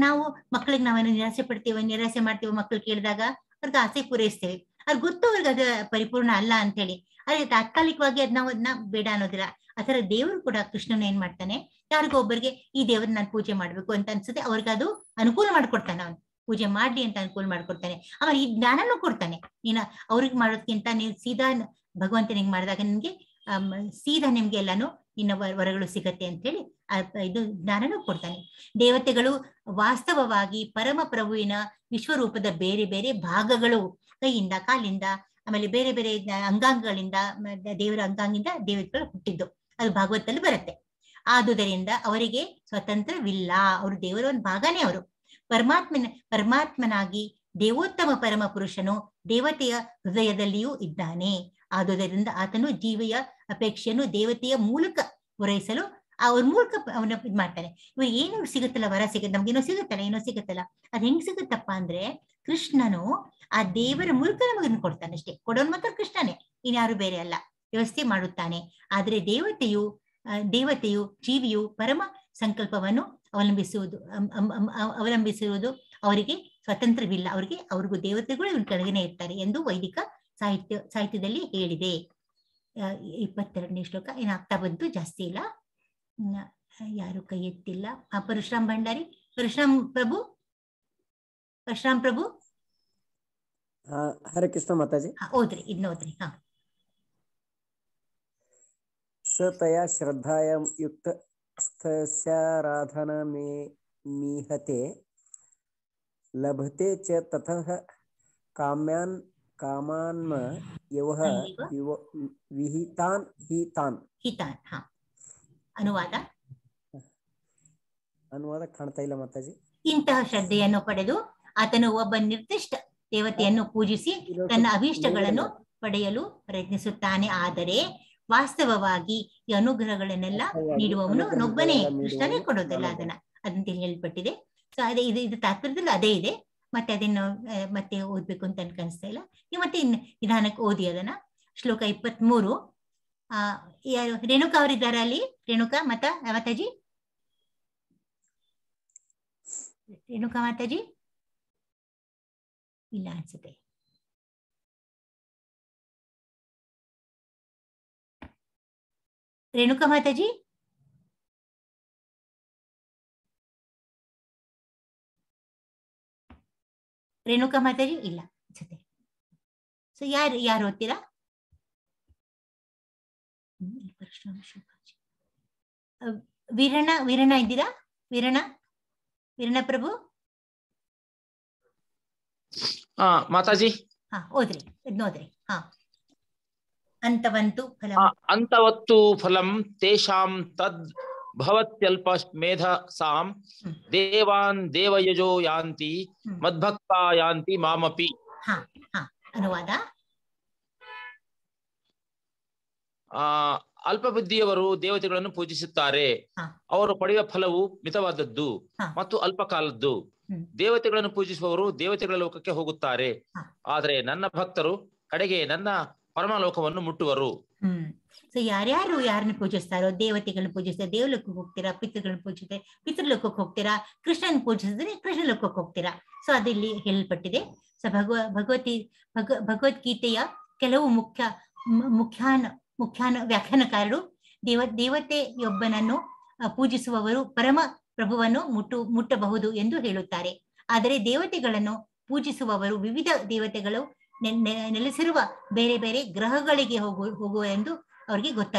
ನಾವು ಮಕ್ಕಳಿಗೆ ನಾವೇನೋ ನಿರಾಸೆ ಪಡ್ತೀವಿ, ನಿರಾಸೆ ಮಾಡ್ತೀವಿ. ಮಕ್ಳು ಕೇಳಿದಾಗ ಅವ್ರಿಗೆ ಆಸೆ ಪೂರೈಸ್ತೇವೆ. ಅವ್ರಿಗೆ ಗೊತ್ತು ಅವ್ರಿಗೆ ಅದು ಪರಿಪೂರ್ಣ ಅಲ್ಲ ಅಂತ ಹೇಳಿ. ಆದ್ರೆ ತಾತ್ಕಾಲಿಕವಾಗಿ ಅದನ್ನ ಬೇಡ ಅನ್ನೋದಿಲ್ಲ. ಆತರ ದೇವರು ಕೂಡ ಕೃಷ್ಣನ ಏನ್ ಮಾಡ್ತಾನೆ, ಯಾರಿಗೊಬ್ಬರಿಗೆ ಈ ದೇವ್ರನ್ನ ನಾನು ಪೂಜೆ ಮಾಡ್ಬೇಕು ಅಂತ ಅನ್ಸುತ್ತೆ, ಅವ್ರಿಗೆ ಅದು ಅನುಕೂಲ ಮಾಡ್ಕೊಡ್ತಾನೆ. ಅವ್ನು ಪೂಜೆ ಮಾಡ್ಲಿ ಅಂತ ಅನುಕೂಲ ಮಾಡ್ಕೊಡ್ತಾನೆ. ಆಮೇಲೆ ಈ ಜ್ಞಾನನೂ ಕೊಡ್ತಾನೆ. ಅವ್ರಿಗೆ ಮಾಡೋದ್ಕಿಂತ ನೀವು ಸೀದಾ ಭಗವಂತನಿಗೆ ಮಾಡಿದಾಗ ನಿಮ್ಗೆ ಸೀದಾ ನಿಮ್ಗೆ ಎಲ್ಲಾನು ಇನ್ನ ವರಗಳು ಸಿಗತ್ತೆ ಅಂತ ಹೇಳಿ ಇದು ಜ್ಞಾನನೂ ಕೊಡ್ತಾನೆ. ದೇವತೆಗಳು ವಾಸ್ತವವಾಗಿ ಪರಮ ಪ್ರಭುವಿನ ವಿಶ್ವರೂಪದ ಬೇರೆ ಬೇರೆ ಭಾಗಗಳು, ಕೈಯಿಂದ, ಕಾಲಿಂದ, ಆಮೇಲೆ ಬೇರೆ ಬೇರೆ ಅಂಗಾಂಗಗಳಿಂದ, ದೇವರ ಅಂಗಾಂಗಿಂದ ದೇವತೆಗಳು ಹುಟ್ಟಿದ್ದು. ಅದು ಭಾಗವತದಲ್ಲಿ ಬರುತ್ತೆ. ಆದುದರಿಂದ ಅವರಿಗೆ ಸ್ವತಂತ್ರವಿಲ್ಲ. ಅವರು ದೇವರ ಒಂದು ಭಾಗನೇ. ಅವರು ಪರಮಾತ್ಮನಾಗಿ ದೇವೋತ್ತಮ ಪರಮ ಪುರುಷನು ದೇವತೆಯ ಹೃದಯದಲ್ಲಿಯೂ ಇದ್ದಾನೆ. ಆದುದರಿಂದ ಆತನು ಜೀವಿಯ ಅಪೇಕ್ಷೆಯನ್ನು ದೇವತೆಯ ಮೂಲಕ ಪೂರೈಸಲು ಅವ್ರ ಮೂಲಕ ಅವನ ಇದ್ ಮಾಡ್ತಾನೆ. ಇವ್ರು ಏನು ಸಿಗುತ್ತಲ್ಲ, ವರ ಸಿಗುತ್ತೆ, ನಮ್ಗೇನೋ ಸಿಗುತ್ತಲ್ಲ, ಏನೋ ಸಿಗುತ್ತಲ್ಲ, ಅದ್ ಹೆಂಗ್ ಸಿಗುತ್ತಪ್ಪ ಅಂದ್ರೆ ಕೃಷ್ಣನು ಆ ದೇವರ ಮೂಲಕ ನಮಗನ್ನು ಕೊಡ್ತಾನೆ ಅಷ್ಟೇ. ಕೊಡೋನು ಮಾತ್ರ ಕೃಷ್ಣನೇ, ಇನ್ಯಾರು ಬೇರೆ ಅಲ್ಲ. ವ್ಯವಸ್ಥೆ ಮಾಡುತ್ತಾನೆ. ಆದರೆ ದೇವತೆಯು ಜೀವಿಯು ಪರಮ ಸಂಕಲ್ಪವನ್ನು ಅವಲಂಬಿಸಿರುವುದು ಅವರಿಗೆ ಸ್ವತಂತ್ರವಿಲ್ಲ. ಅವ್ರಿಗೂ ದೇವತೆಗಳು ಇವ್ರ ಕೆಳಗನೆ ಇರ್ತಾರೆ ಎಂದು ವೈದಿಕ ಸಾಹಿತ್ಯದಲ್ಲಿ ಹೇಳಿದೆ. 22ನೇ ಶ್ಲೋಕ. ಏನು ಆಗ್ತಾ ಬಂತು, ಜಾಸ್ತಿ ಇಲ್ಲ. ಯಾರು ಕೈ ಎತ್ತಿಲ್ಲ. ಪರಶುರಾಮ್ ಭಂಡಾರಿ, ಪರಶುರಾಮ್ ಪ್ರಭು. ಹರೇ ಕೃಷ್ಣ ಮಾತಾಜಿ. ಓದ್ರಿ, ಓದ್ರಿ. ಸತಯಾ ಶ್ರದ್ಧಾಯಾಂ ಯುಕ್ತ ಸ್ಥಸ್ಯಾರಾಧನಾ ಮೀಹತೆ ಲಭತೆ ಚ ತತಃ ಕಾಮಾನ್ಮ ಯವಹ ವಿಹಿತಾನ್ ಹಿತಾನ್. ಅನುವಾದ ಕಾಣ್ತಾ ಇಲ್ಲ ಮಾತಾಜಿ. ಇಂತಹ ಶ್ರದ್ಧೆಯನ್ನು ಪಡೆದು ಆತನು ಒಬ್ಬ ನಿರ್ದಿಷ್ಟ ದೇವತೆಯನ್ನು ಪೂಜಿಸಿ ತನ್ನ ಅಭೀಷ್ಟಗಳನ್ನು ಪಡೆಯಲು ಪ್ರಯತ್ನಿಸುತ್ತಾನೆ. ಆದರೆ ವಾಸ್ತವವಾಗಿ ಈ ಅನುಗ್ರಹಗಳನ್ನೆಲ್ಲ ನೀಡುವವನು ನೊಬ್ಬನೇ, ಕೃಷ್ಣನೇ ಕೊಡೋದಲ್ಲ ಅದಂತ ಹೇಳ್ಪಟ್ಟಿದೆ. ಸೊ ಅದೇ ಇದು ತಾತ್ಪರ್ಯದಲ್ಲಿ ಅದೇ ಇದೆ. ಮತ್ತೆ ಅದನ್ನು ಮತ್ತೆ ಓದ್ಬೇಕು ಅಂತ ಅನ್ಕನ್ಸ್ತಾ ಇಲ್ಲ. ನೀವು ಮತ್ತೆ ನಿಧಾನಕ್ಕೆ ಓದಿ ಅದನ್ನ. ಶ್ಲೋಕ 23. ಯಾರು ರೇಣುಕಾ ಅವರಿದ್ದಾರೆ ಅಲ್ಲಿ? ರೇಣುಕಾ ಮಾತಾಜಿ, ರೇಣುಕಾ ಮಾತಾಜಿ ಇಲ್ಲ ಅನ್ಸುತ್ತೆ. ರೇಣುಕಾ ಮಾತಾಜಿ, ರೇಣುಕಾ ಮಾತಾಜಿ ಇಲ್ಲ ಅನ್ಸುತ್ತೆ. ಸೊ ಯಾರು ಓದ್ತೀರಾ? ವೀರಣ್ಣ ಇದ್ದೀರಾ? ವೀರಣ್ಣ ಪ್ರಭು. ಮಾತಾಜಿ ಓದ್ರಿ, ನೋದ್ರಿ. ಅಂತವತ್ತು ಫಲಂ ತೇಷಾಂ ತದ್ ಭವತ್ಯಲ್ಪ ಮೇಧಸಾಂ ದೇವಾನ್ ದೇವಯಜೋ ಯಾಂತಿ ಮದ್ಭಕ್ತಾ ಯಾಂತಿ ಮಾಮಪಿ. ಅನುವಾದ. ಅಲ್ಪ ಬುದ್ಧಿಯವರು ದೇವತೆಗಳನ್ನು ಪೂಜಿಸುತ್ತಾರೆ. ಅವರು ಪಡೆಯುವ ಫಲವು ಮಿತವಾದದ್ದು ಮತ್ತು ಅಲ್ಪ ಕಾಲದ್ದು. ದೇವತೆಗಳನ್ನು ಪೂಜಿಸುವವರು ದೇವತೆಗಳ ಲೋಕಕ್ಕೆ ಹೋಗುತ್ತಾರೆ. ಆದರೆ ನನ್ನ ಭಕ್ತರು ಕಡೆಗೆ ನನ್ನ ಪರಮಲೋಕವನ್ನು ಮುಟ್ಟುವರು. ಸೊ ಯಾರನ್ನ ಪೂಜಿಸ್ತಾರೋ ದೇವತೆಗಳನ್ನ ಪೂಜಿಸ್ತಾರೆ, ದೇವಲೋಕಕ್ಕೆ ಹೋಗ್ತೀರಾ. ಪಿತೃಗಳನ್ನ ಪೂಜಿಸಿದ್ರೆ ಪಿತೃಲೋಕಕ್ಕೆ ಹೋಗ್ತೀರಾ. ಕೃಷ್ಣನ್ ಪೂಜಿಸಿದ್ರೆ ಕೃಷ್ಣ ಲೋಕಕ್ಕೆ ಹೋಗ್ತೀರಾ. ಸೊ ಅದಿಲ್ಲಿ ಹೇಳಲ್ಪಟ್ಟಿದೆ. ಸೊ ಭಗವದ್ಗೀತೆಯ ಕೆಲವು ಮುಖ್ಯಾನ ವ್ಯಾಖ್ಯಾನಕಾರರು ದೇವತೆಯೊಬ್ಬನನ್ನು ಪೂಜಿಸುವವರು ಪರಮ ಪ್ರಭುವನ್ನು ಮುಟ್ಟಬಹುದು ಎಂದು ಹೇಳುತ್ತಾರೆ. ಆದರೆ ದೇವತೆಗಳನ್ನು ಪೂಜಿಸುವವರು ವಿವಿಧ ದೇವತೆಗಳು ನೆಲೆಸಿರುವ ಬೇರೆ ಬೇರೆ ಗ್ರಹಗಳಿಗೆ ಹೋಗುವ ಎಂದು ಅವ್ರಿಗೆ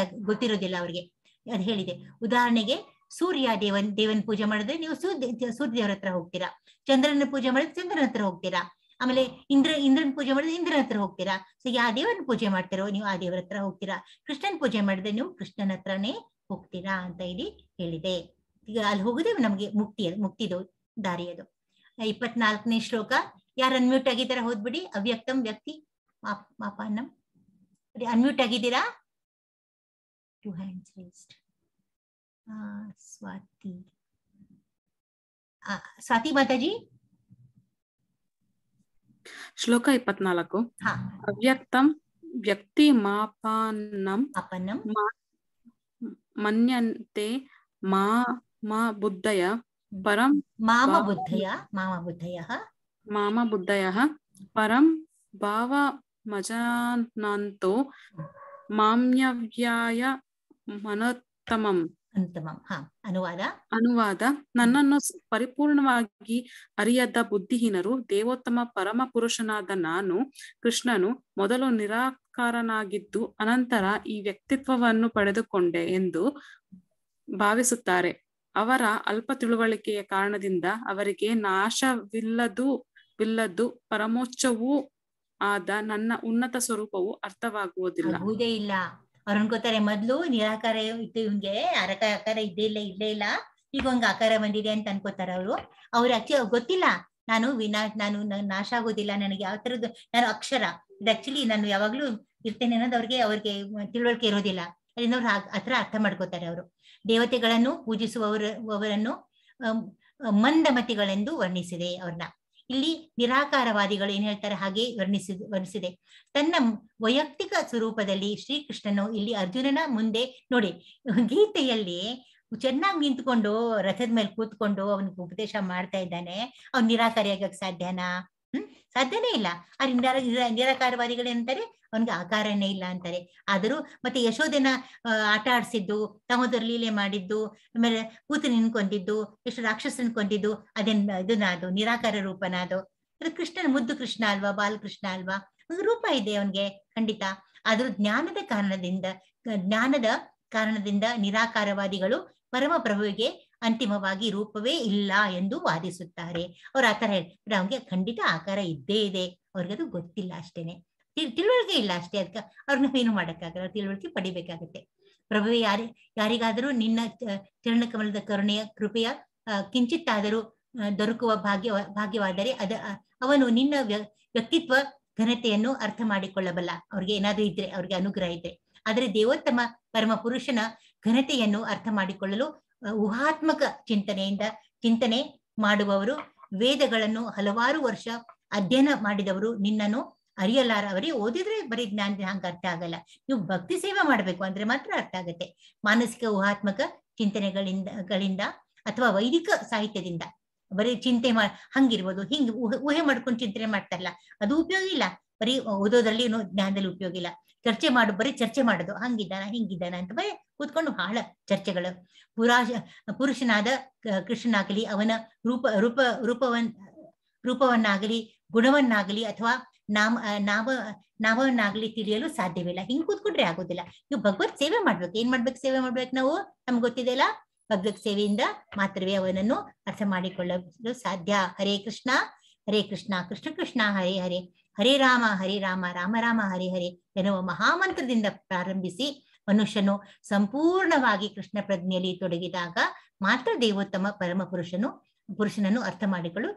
ಗೊತ್ತಿರೋದಿಲ್ಲ. ಅವ್ರಿಗೆ ಅದು ಹೇಳಿದೆ. ಉದಾಹರಣೆಗೆ ಸೂರ್ಯ ದೇವನ್ ಪೂಜೆ ಮಾಡಿದ್ರೆ ನೀವು ಸೂರ್ಯ ದೇವರ ಹತ್ರ ಹೋಗ್ತೀರಾ. ಚಂದ್ರನ ಪೂಜೆ ಮಾಡಿದ್ರೆ ಚಂದ್ರನ ಹತ್ರ ಹೋಗ್ತೀರಾ. ಆಮೇಲೆ ಇಂದ್ರನ ಪೂಜೆ ಮಾಡಿದ್ರೆ ಇಂದ್ರನ ಹತ್ರ ಹೋಗ್ತೀರಾ. ಸೊ ಯಾವ ದೇವರನ್ನ ಪೂಜೆ ಮಾಡ್ತಿರೋ ನೀವು ಆ ದೇವರ ಹತ್ರ ಹೋಗ್ತೀರಾ. ಕೃಷ್ಣನ್ ಪೂಜೆ ಮಾಡಿದ್ರೆ ನೀವು ಕೃಷ್ಣನ ಹತ್ರನೇ ಹೋಗ್ತೀರಾ ಅಂತ ಇಲ್ಲಿ ಹೇಳಿದೆ. ಈಗ ಅಲ್ಲಿ ಹೋಗುದೇ ನಮ್ಗೆ ಮುಕ್ತಿದು ದಾರಿ ಅದು. 24ನೇ ಶ್ಲೋಕ. ಯಾರು ಅನ್ಮ್ಯೂಟ್ ಆಗಿದ್ದಾರಾ ಹೋದ್ಬಿಡಿ. ಅವ್ಯಕ್ತಂ ವ್ಯಕ್ತಿ ಮಾಪಾನ್ನಂ. ಅನ್ಮ್ಯೂಟ್ ಆಗಿದ್ದೀರಾ? 2 hands raised. ಸ್ವಾತಿ ಮಾತಾಜಿ. ಶ್ಲೋಕ 24. ಅವ್ಯಕ್ತಂ ವ್ಯಕ್ತಿ ಮಾಪಾನ್ನಂ ಮನ್ಯಂತೆ ಮಾಮ ಬುದ್ಧಯ ಪರಂ ಮಾಮ ಬುದ್ಧಯ ಪರಂ ಭಾವಮಜಾನಂತೋ ಮಾಮ್ಯವ್ಯಾಯ ಮನೋತ್ತಮಂ. ಅನುವಾದ. ನನ್ನನ್ನು ಪರಿಪೂರ್ಣವಾಗಿ ಅರಿಯದ ಬುದ್ಧಿಹೀನರು ದೇವೋತ್ತಮ ಪರಮ ಪುರುಷನಾದ ನಾನು ಕೃಷ್ಣನು ಮೊದಲು ನಿರಾಕಾರನಾಗಿದ್ದು ಅನಂತರ ಈ ವ್ಯಕ್ತಿತ್ವವನ್ನು ಪಡೆದುಕೊಂಡೆ ಎಂದು ಭಾವಿಸುತ್ತಾರೆ. ಅವರ ಅಲ್ಪ ತಿಳುವಳಿಕೆಯ ಕಾರಣದಿಂದ ಅವರಿಗೆ ನಾಶವಿಲ್ಲದ್ದು ಪರಮೋಚ್ಚವೂ ಆದ ನನ್ನ ಉನ್ನತ ಸ್ವರೂಪವು ಅರ್ಥವಾಗುವುದಿಲ್ಲ. ಇಲ್ಲ. ಅವ್ರು ಅನ್ಕೋತಾರೆ ಮೊದ್ಲು ನಿರಾಕಾರ ಇತ್ತು, ಇವ್ಗೆ ಆಕಾರ ಇಲ್ಲೇ ಇಲ್ಲ, ಈಗ ಒಂದ್ ಆಕಾರ ಬಂದಿದೆ ಅಂತ ಅನ್ಕೋತಾರ ಅವರು. ಆಕ್ಚುಲಿ ಗೊತ್ತಿಲ್ಲ, ನಾನು ನಾಶ ಆಗೋದಿಲ್ಲ, ನನಗೆ ಯಾವ ತರದ್ದು ನಾನು ಅಕ್ಷರ. ಇದು ಆಕ್ಚುಲಿ ನಾನು ಯಾವಾಗ್ಲೂ ಇರ್ತೇನೆ ಅನ್ನೋದು ಅವ್ರಿಗೆ ತಿಳುವಳಿಕೆ ಇರೋದಿಲ್ಲ. ಅದರಿಂದ ಅವ್ರು ಆತರ ಅರ್ಥ ಮಾಡ್ಕೋತಾರೆ. ಅವರು ದೇವತೆಗಳನ್ನು ಪೂಜಿಸುವವರನ್ನು ಮಂದಮತಿಗಳೆಂದು ವರ್ಣಿಸಿದೆ ಅವ್ರನ್ನ. ಇಲ್ಲಿ ನಿರಾಕಾರವಾದಿಗಳು ಏನ್ ಹೇಳ್ತಾರೆ ಹಾಗೆ ವರ್ಣಿಸಿದೆ. ತನ್ನ ವೈಯಕ್ತಿಕ ಸ್ವರೂಪದಲ್ಲಿ ಶ್ರೀಕೃಷ್ಣನು ಇಲ್ಲಿ ಅರ್ಜುನನ ಮುಂದೆ ನೋಡಿ, ಗೀತೆಯಲ್ಲಿ ಚೆನ್ನಾಗಿ ನಿಂತ್ಕೊಂಡು ರಥದ ಮೇಲೆ ಕೂತ್ಕೊಂಡು ಅವನಿಗೆ ಉಪದೇಶ ಮಾಡ್ತಾ ಇದ್ದಾನೆ. ಅವ್ನು ನಿರಾಕಾರಿಯಾಗಕ್ಕೆ ಸಾಧ್ಯನಾ? ಸಾಧ್ಯನೇ ಇಲ್ಲ. ನಿರಾಕಾರವಾದಿಗಳು ಏನಂತಾರೆ, ಅವನಿಗೆ ಆಕಾರನೇ ಇಲ್ಲ ಅಂತಾರೆ. ಆದರೂ ಮತ್ತೆ ಯಶೋಧನ ಆಟ ಆಡ್ಸಿದ್ದು, ತಮೋದರ ಲೀಲೆ ಮಾಡಿದ್ದು, ಆಮೇಲೆ ಕೂತು ಕೊಂದಿದ್ದು, ಎಷ್ಟು ರಾಕ್ಷಸನ್ ಕೊಂದಿದ್ದು, ಇದನ್ನ ಅದು ನಿರಾಕಾರ ರೂಪನ ಅದು ಕೃಷ್ಣನ ಮುದ್ದು ಕೃಷ್ಣ ಅಲ್ವಾ, ಬಾಲಕೃಷ್ಣ ಅಲ್ವಾ, ಒಂದು ರೂಪ ಇದೆ ಅವನ್ಗೆ ಖಂಡಿತ. ಆದ್ರೂ ಜ್ಞಾನದ ಕಾರಣದಿಂದ ನಿರಾಕಾರವಾದಿಗಳು ಪರಮ ಪ್ರಭುವಿಗೆ ಅಂತಿಮವಾಗಿ ರೂಪವೇ ಇಲ್ಲ ಎಂದು ವಾದಿಸುತ್ತಾರೆ. ಅವ್ರು ಆತರ ಹೇಳ್ತಾರೆ, ಅವ್ನಿಗೆ ಖಂಡಿತ ಆಕಾರ ಇದ್ದೇ ಇದೆ, ಅವ್ರಿಗದು ಗೊತ್ತಿಲ್ಲ ಅಷ್ಟೇನೆ, ತಿಳುವಳಿಕೆ ಇಲ್ಲ ಅಷ್ಟೇ. ಅದಕ್ಕೆ ಅವ್ರನ್ನ ಏನು ಮಾಡಕ್ಕಾಗಲ್ಲ, ತಿಳುವಳಿಕೆ ಪಡಿಬೇಕಾಗತ್ತೆ. ಪ್ರಭುವೆ ಯಾರಿಗಾದರೂ ನಿನ್ನ ಚರಣಕಮಲದ ಕರುಣೆಯ ಕೃಪೆಯ ಕಿಂಚಿತ್ತಾದರೂ ದೊರಕುವ ಭಾಗ್ಯವಾದರೆ ಅವನು ನಿನ್ನ ವ್ಯಕ್ತಿತ್ವ ಘನತೆಯನ್ನು ಅರ್ಥ ಮಾಡಿಕೊಳ್ಳಬಲ್ಲ. ಅವ್ರಿಗೆ ಏನಾದ್ರೂ ಇದ್ರೆ, ಅವ್ರಿಗೆ ಅನುಗ್ರಹ ಇದ್ರೆ. ಆದರೆ ದೇವೋತ್ತಮ ಪರಮ ಪುರುಷನ ಘನತೆಯನ್ನು ಅರ್ಥ ಮಾಡಿಕೊಳ್ಳಲು ಊಹಾತ್ಮಕ ಚಿಂತನೆ ಮಾಡುವವರು, ವೇದಗಳನ್ನು ಹಲವಾರು ವರ್ಷ ಅಧ್ಯಯನ ಮಾಡಿದವರು ನಿನ್ನನ್ನು ಅರಿಯಲಾರ. ಅವರೇ ಓದಿದ್ರೆ ಬರೀ ಜ್ಞಾನ ಹಂಗ ಅರ್ಥ ಆಗಲ್ಲ. ನೀವು ಭಕ್ತಿ ಸೇವೆ ಮಾಡ್ಬೇಕು ಅಂದ್ರೆ ಮಾತ್ರ ಅರ್ಥ ಆಗತ್ತೆ. ಮಾನಸಿಕ ಊಹಾತ್ಮಕ ಚಿಂತನೆಗಳಿಂದ ಅಥವಾ ವೈದಿಕ ಸಾಹಿತ್ಯದಿಂದ ಬರೀ ಚಿಂತೆ ಹಂಗಿರ್ಬೋದು, ಹಿಂಗ್ ಊಹೆ ಮಾಡ್ಕೊಂಡು ಚಿಂತನೆ ಮಾಡ್ತಾರಲ್ಲ, ಅದು ಉಪಯೋಗ ಇಲ್ಲ. ಬರೀ ಓದೋದ್ರಲ್ಲಿ ಜ್ಞಾನದಲ್ಲಿ ಉಪಯೋಗ ಇಲ್ಲ. ಬರೀ ಚರ್ಚೆ ಮಾಡೋದು, ಹಂಗಿದ್ದಾನ ಹಿಂಗಿದ್ದಾನ ಅಂತ ಬರೀ ಕೂತ್ಕೊಂಡು ಬಹಳ ಚರ್ಚೆಗಳು. ಪುರುಷನಾದ ಕೃಷ್ಣನಾಗಲಿ, ಅವನ ರೂಪವನ್ನಾಗಲಿ, ಗುಣವನ್ನಾಗಲಿ ಅಥವಾ ನಾಮವನ್ನಾಗಲಿ ತಿಳಿಯಲು ಸಾಧ್ಯವಿಲ್ಲ. ಹಿಂಗ್ ಕೂತ್ಕೊಂಡ್ರೆ ಆಗೋದಿಲ್ಲ. ನೀವು ಭಗವತ್ ಸೇವೆ ಮಾಡ್ಬೇಕು. ಏನ್ ಮಾಡ್ಬೇಕು? ಸೇವೆ ಮಾಡ್ಬೇಕು. ನಾವು ನಮ್ಗೆ ಗೊತ್ತಿದೆಯಲ್ಲ, ಭಗವತ್ ಸೇವೆಯಿಂದ ಮಾತ್ರವೇ ಅವನನ್ನು ಅರ್ಥ ಮಾಡಿಕೊಳ್ಳಲು ಸಾಧ್ಯ. ಹರೇ ಕೃಷ್ಣ ಕೃಷ್ಣ ಕೃಷ್ಣ ಹರೇ ಹರೇ, ಹರೇ ರಾಮ ರಾಮ ರಾಮ ಹರೇ ಹರೇ ಎನ್ನುವ ಮಹಾಮಂತ್ರದಿಂದ ಪ್ರಾರಂಭಿಸಿ ಮನುಷ್ಯನು ಸಂಪೂರ್ಣವಾಗಿ ಕೃಷ್ಣ ಪ್ರಜ್ಞೆಯಲ್ಲಿ ತೊಡಗಿದಾಗ ಮಾತ್ರ ದೇವೋತ್ತಮ ಪರಮ ಪುರುಷನನ್ನು ಅರ್ಥ ಮಾಡಿಕೊಳ್ಳಲು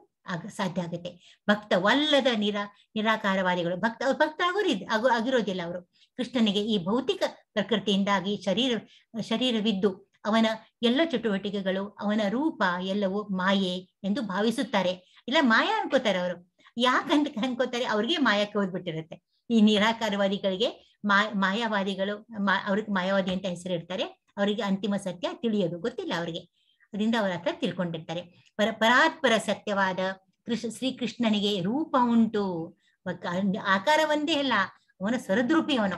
ಸಾಧ್ಯ ಆಗುತ್ತೆ. ಭಕ್ತವಲ್ಲದ ನಿರಾಕಾರವಾದಿಗಳು ಭಕ್ತ ಆಗಿರೋದಿಲ್ಲ. ಅವರು ಕೃಷ್ಣನಿಗೆ ಈ ಭೌತಿಕ ಪ್ರಕೃತಿಯಿಂದಾಗಿ ಶರೀರವಿದ್ದು ಅವನ ಎಲ್ಲ ಚಟುವಟಿಕೆಗಳು, ಅವನ ರೂಪ ಎಲ್ಲವೂ ಮಾಯೆ ಎಂದು ಭಾವಿಸುತ್ತಾರೆ. ಇಲ್ಲ ಮಾಯಾ ಅನ್ಕೋತಾರೆ ಅವರು. ಯಾಕಂತ ಅನ್ಕೋತಾರೆ? ಅವ್ರಿಗೆ ಮಾಯಕ್ಕೆ ಹೋಗ್ಬಿಟ್ಟಿರುತ್ತೆ. ಈ ನಿರಾಕಾರವಾದಿಗಳಿಗೆ ಮಾಯಾವಾದಿಗಳು, ಅವ್ರಿಗೆ ಮಾಯಾವಾದಿ ಅಂತ ಹೆಸರು ಇರ್ತಾರೆ. ಅವರಿಗೆ ಅಂತಿಮ ಸತ್ಯ ತಿಳಿಯೋದು ಗೊತ್ತಿಲ್ಲ ಅವರಿಗೆ. ಅದರಿಂದ ಅವರ ಹತ್ರ ತಿಳ್ಕೊಂಡಿರ್ತಾರೆ. ಪರಾತ್ಪರ ಸತ್ಯವಾದ ಶ್ರೀಕೃಷ್ಣನಿಗೆ ರೂಪ ಉಂಟು, ಆಕಾರ ಒಂದೇ ಅಲ್ಲ, ಅವನ ಸರದ್ರೂಪಿ. ಅವನ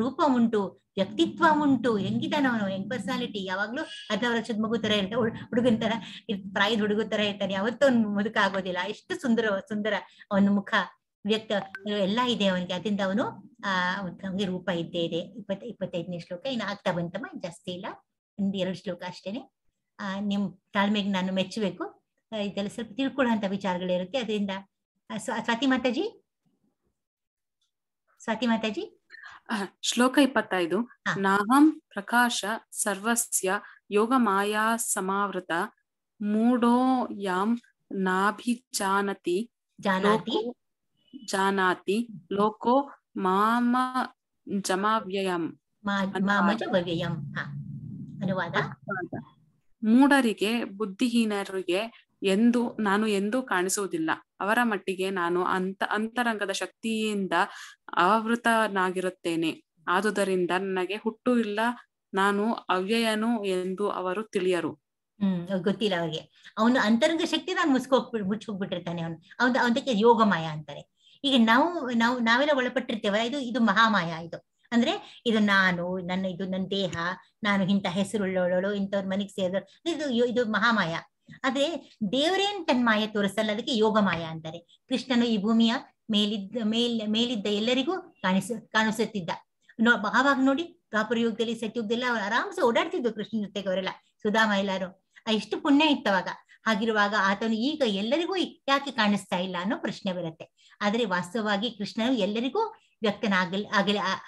ರೂಪ ಉಂಟು, ವ್ಯಕ್ತಿತ್ವ ಉಂಟು. ಹೆಂಗಿದ್ದಾನವನು, ಹೆಂಗ್ ಪರ್ಸನಾಲಿಟಿ. ಯಾವಾಗ್ಲೂ 16 ವರ್ಷದ ಮಗು ತರ ಇರ್ತಾನೆ, ಹುಡುಗನ್ ತರ, ಪ್ರಾಯದ ಹುಡುಗ ತರ ಇರ್ತಾನೆ. ಯಾವತ್ತೂ ಅವ್ನು ಮುದುಕ ಆಗೋದಿಲ್ಲ. ಎಷ್ಟು ಸುಂದರ ಅವನ ಮುಖ, ವ್ಯಕ್ತ ಎಲ್ಲ ಇದೆ ಅವನಿಗೆ. ಅದರಿಂದ ಅವನಿಗೆ ರೂಪ ಇದ್ದೇ ಇದೆ. 25ನೇ ಶ್ಲೋಕ ಇನ್ನು ಆಗ್ತಾ ಬಂತಮ್ಮ, ಜಾಸ್ತಿ ಇಲ್ಲ, 1-2 ಶ್ಲೋಕ ಅಷ್ಟೇನೆ. ನಿಮ್ ತಾಳ್ಮೆಗೆ ನಾನು ಮೆಚ್ಚಬೇಕು. ಇದೆಲ್ಲ ಸ್ವಲ್ಪ ತಿಳ್ಕೊಳ್ಳುವಂತ ವಿಚಾರಗಳಿರುತ್ತೆ. ಅದರಿಂದ ಸ್ವಾತಿ ಮಾತಾಜಿ ಶ್ಲೋಕ 25. ನಾಹಂ ಪ್ರಕಾಶ ಸರ್ವಸ್ಯ ಯೋಗ ಮಾಯಾ ಸಮಾವೃತ ಮೂಢೋ ಯಾಂ ನಾಭಿಜಾನತಿ ಜಾನಾತಿ ಲೋಕೋ ಮಾಮ ಜಮಾವ್ಯಯಂ. ಅನುವಾದ: ಮೂಢರಿಗೆ, ಬುದ್ಧಿಹೀನರಿಗೆ ನಾನು ಎಂದೂ ಕಾಣಿಸುವುದಿಲ್ಲ. ಅವರ ಮಟ್ಟಿಗೆ ನಾನು ಅಂತರಂಗದ ಶಕ್ತಿಯಿಂದ ಆವೃತನಾಗಿರುತ್ತೇನೆ. ಆದುದರಿಂದ ನನಗೆ ಹುಟ್ಟು ಇಲ್ಲ, ನಾನು ಅವ್ಯಯನು ಎಂದು ಅವರು ತಿಳಿಯರು. ಗೊತ್ತಿಲ್ಲ ಅವ್ರಿಗೆ. ಅವನು ಅಂತರಂಗ ಶಕ್ತಿ ನಾನು ಮುಚ್ಚೋಗ್ಬಿಟ್ಟಿರ್ತಾನೆ. ಅವನಕ್ಕೆ ಯೋಗಮಾಯ ಅಂತಾರೆ. ಈಗ ನಾವೆಲ್ಲ ಒಳಪಟ್ಟಿರ್ತೇವಲ್ಲ, ಇದು ಮಹಾಮಾಯ. ಇದು ಅಂದ್ರೆ ಇದು ನನ್ನ ದೇಹ, ನಾನು ಇಂಥ ಹೆಸರುಳ್ಳವಳು, ಇಂಥವ್ರ ಮನೆಗೆ ಸೇರಿದಳು, ಇದು ಮಹಾಮಾಯ. ಆದ್ರೆ ದೇವರೇನ್ ತನ್ನ ಮಾಯ ತೋರಿಸಲ್ಲ, ಅದಕ್ಕೆ ಯೋಗಮಾಯ ಅಂತಾರೆ. ಕೃಷ್ಣನು ಈ ಭೂಮಿಯ ಮೇಲಿದ್ದ ಎಲ್ಲರಿಗೂ ಕಾಣಿಸುತ್ತಿದ್ದ. ಆವಾಗ ನೋಡಿ, ದ್ವಾಪರ ಯುಗದಲ್ಲಿ, ಸತ್ಯುಗದಲ್ಲಿ ಅವ್ರು ಆರಾಮ್ಸೆ ಓಡಾಡ್ತಿದ್ರು ಕೃಷ್ಣ ಜೊತೆಗೆ ಅವರೆಲ್ಲ, ಸುಧಾಮ ಎಲ್ಲಾರು. ಎಷ್ಟು ಪುಣ್ಯ ಇತ್ತವಾಗ. ಹಾಗಿರುವಾಗ ಆತನು ಈಗ ಎಲ್ಲರಿಗೂ ಯಾಕೆ ಕಾಣಿಸ್ತಾ ಇಲ್ಲ ಅನ್ನೋ ಪ್ರಶ್ನೆ ಬರುತ್ತೆ. ಆದ್ರೆ ವಾಸ್ತವವಾಗಿ ಕೃಷ್ಣನು ಎಲ್ಲರಿಗೂ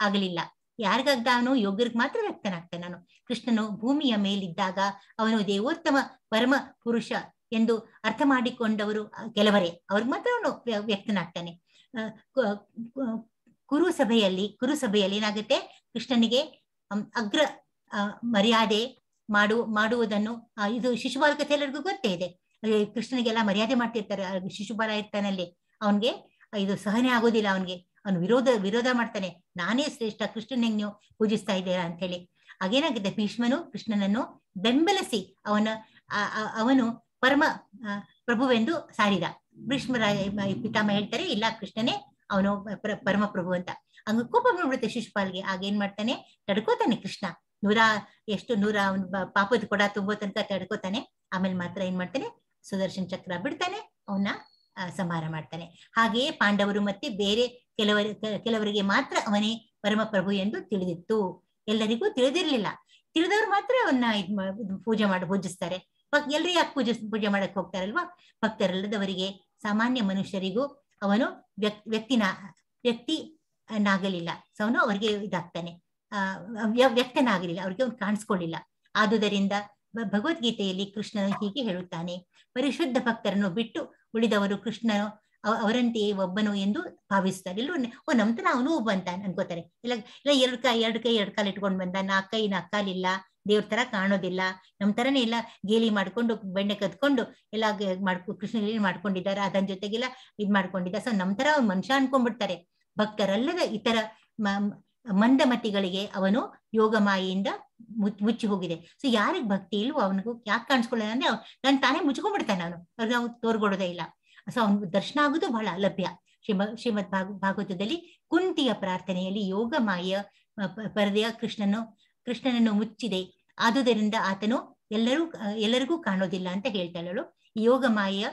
ಆಗಲಿಲ್ಲ. ಯಾರಿಗಾಗ್ದಾನೋ ಯೋಗ್ಯರಿಗೆ ಮಾತ್ರ ವ್ಯಕ್ತನಾಗ್ತಾನೆ. ನಾನು ಕೃಷ್ಣನು ಭೂಮಿಯ ಮೇಲಿದ್ದಾಗ ಅವನು ದೇವೋತ್ತಮ ಪರಮ ಪುರುಷ ಎಂದು ಅರ್ಥ ಮಾಡಿಕೊಂಡವರು ಕೆಲವರೇ, ಅವ್ರಿಗೆ ಮಾತ್ರ ಅವನು ವ್ಯಕ್ತನಾಗ್ತಾನೆ. ಕುರುಸಭೆಯಲ್ಲಿ ಏನಾಗುತ್ತೆ, ಕೃಷ್ಣನಿಗೆ ಅಗ್ರ ಮರ್ಯಾದೆ ಮಾಡುವುದನ್ನು, ಇದು ಶಿಶುಪಾಲ ಕಥೆ ಎಲ್ಲರಿಗೂ ಗೊತ್ತೇ ಇದೆ. ಕೃಷ್ಣನಿಗೆಲ್ಲ ಮರ್ಯಾದೆ ಮಾಡ್ತಿರ್ತಾರೆ. ಶಿಶುಪಾಲ ಇರ್ತಾನಲ್ಲಿ, ಅವನ್ಗೆ ಇದು ಸಹನೆ ಆಗೋದಿಲ್ಲ, ಅವನ್ಗೆ ಅವನು ವಿರೋಧ ಮಾಡ್ತಾನೆ. ನಾನೇ ಶ್ರೇಷ್ಠ, ಕೃಷ್ಣನಿಗೆ ನೀವು ಪೂಜಿಸ್ತಾ ಇದ್ದೀರಾ ಅಂತ ಹೇಳಿ. ಹಾಗೇನಾಗಿದೆ, ಭೀಷ್ಮನು ಕೃಷ್ಣನನ್ನು ಬೆಂಬಲಿಸಿ ಅವನು ಪರಮ ಪ್ರಭುವೆಂದು ಸಾರಿದ. ಭೀಷ್ಮರಾಯ ಪಿತಾಮಹ ಹೇಳ್ತಾರೆ, ಇಲ್ಲ ಕೃಷ್ಣನೇ ಅವನು ಪರಮ ಪ್ರಭು ಅಂತ. ಹಂಗ ಕೋಪ ಬಂದ್ಬಿಡುತ್ತೆ ಶಿಶುಪಾಲ್ಗೆ. ಆಗೇನ್ ಮಾಡ್ತಾನೆ, ತಡ್ಕೋತಾನೆ ಕೃಷ್ಣ. 100 ಅವನ್ ಪಾಪದ ಕೊಡ ತುಂಬೋ ತನಕ ತಡ್ಕೋತಾನೆ. ಆಮೇಲೆ ಮಾತ್ರ ಏನ್ ಮಾಡ್ತಾನೆ, ಸುದರ್ಶನ್ ಚಕ್ರ ಬಿಡ್ತಾನೆ, ಅವನ್ನ ಸಂಹಾರ ಮಾಡ್ತಾನೆ. ಹಾಗೆಯೇ ಪಾಂಡವರು ಮತ್ತೆ ಬೇರೆ ಕೆಲವರಿಗೆ ಮಾತ್ರ ಅವನೇ ಪರಮ ಪ್ರಭು ಎಂದು ತಿಳಿದಿತ್ತು. ಎಲ್ಲರಿಗೂ ತಿಳಿದಿರ್ಲಿಲ್ಲ. ತಿಳಿದವ್ರು ಮಾತ್ರ ಅವನ್ನ ಪೂಜಿಸ್ತಾರೆ. ಎಲ್ರು ಯಾಕೆ ಪೂಜೆ ಮಾಡಕ್ ಹೋಗ್ತಾರಲ್ವಾ? ಭಕ್ತರಲ್ಲದವರಿಗೆ, ಸಾಮಾನ್ಯ ಮನುಷ್ಯರಿಗೂ ಅವನು ವ್ಯಕ್ತಿನಾಗಲಿಲ್ಲ. ಸೊ ಅವನು ಅವ್ರಿಗೆ ಇದಾಗ್ತಾನೆ, ವ್ಯಕ್ತನಾಗಲಿಲ್ಲ, ಅವ್ರಿಗೆ ಅವ್ನು ಕಾಣಿಸ್ಕೊಳ್ಳಿಲ್ಲ. ಆದುದರಿಂದ ಭಗವದ್ಗೀತೆಯಲ್ಲಿ ಕೃಷ್ಣನು ಹೀಗೆ ಹೇಳುತ್ತಾನೆ, ಪರಿಶುದ್ಧ ಭಕ್ತರನ್ನು ಬಿಟ್ಟು ಉಳಿದವರು ಕೃಷ್ಣನು ಅವರಂತೆಯೇ ಒಬ್ಬನು ಎಂದು ಭಾವಿಸ್ತಾರೆ. ಇಲ್ಲೂ ನಮ್ ತರ ಅವನು ಒಬ್ಬ ಅಂತ ಅನ್ಕೋತಾರೆ. ಇಲ್ಲ ಎರಡು ಕಾಲು ಇಟ್ಕೊಂಡ್ ಬಂದ, 4 ಕಾಲಿಲ್ಲ, ದೇವ್ರ ತರ ಕಾಣೋದಿಲ್ಲ, ನಮ್ ತರನೇ ಎಲ್ಲ ಗೇಲಿ ಮಾಡ್ಕೊಂಡು ಬೆಣ್ಣೆ ಕದ್ಕೊಂಡು ಎಲ್ಲ ಕೃಷ್ಣ ಲೀಲೆ ಮಾಡ್ಕೊಂಡಿದ್ದಾರೆ, ಅದನ್ ಜೊತೆಗೆಲ್ಲ ಮಾಡ್ಕೊಂಡಿದ್ದ. ಸೊ ನಮ್ ತರ ಅವ್ನು ಮನುಷ್ಯ ಅನ್ಕೊಂಡ್ಬಿಡ್ತಾರೆ. ಭಕ್ತರಲ್ಲದ ಇತರ ಮಂದಮತಿಗಳಿಗೆ ಅವನು ಯೋಗ ಮಾಯೆಯಿಂದ ಮುಚ್ಚಿ ಹೋಗಿದೆ. ಸೊ ಯಾರಿಗ್ ಭಕ್ತಿ ಇಲ್ವೋ ಅವನಿಗೂ ಯಾಕೆ ಕಾಣಿಸ್ಕೊಳ್ಳೋಣ ಅಂದ್ರೆ ನಾನು ತಾನೇ ಮುಚ್ಕೊಂಡ್ಬಿಡ್ತಾನೆ, ಅವ್ರಿಗೆ ನಾವು ತೋರ್ಗೊಡೋದೇ ಇಲ್ಲ. ಸೊ ಅವ್ನ ದರ್ಶನ ಆಗೋದು ಬಹಳ ಲಭ್ಯ. ಶ್ರೀಮದ್ ಭಾಗವತದಲ್ಲಿ ಕುಂತಿಯ ಪ್ರಾರ್ಥನೆಯಲ್ಲಿ ಯೋಗ ಮಾಯ ಪರದೆಯ ಕೃಷ್ಣನನ್ನು ಮುಚ್ಚಿದೆ, ಆದುದರಿಂದ ಆತನು ಎಲ್ಲರಿಗೂ ಕಾಣೋದಿಲ್ಲ ಅಂತ ಹೇಳ್ತಾಳು. ಯೋಗ ಮಾಯ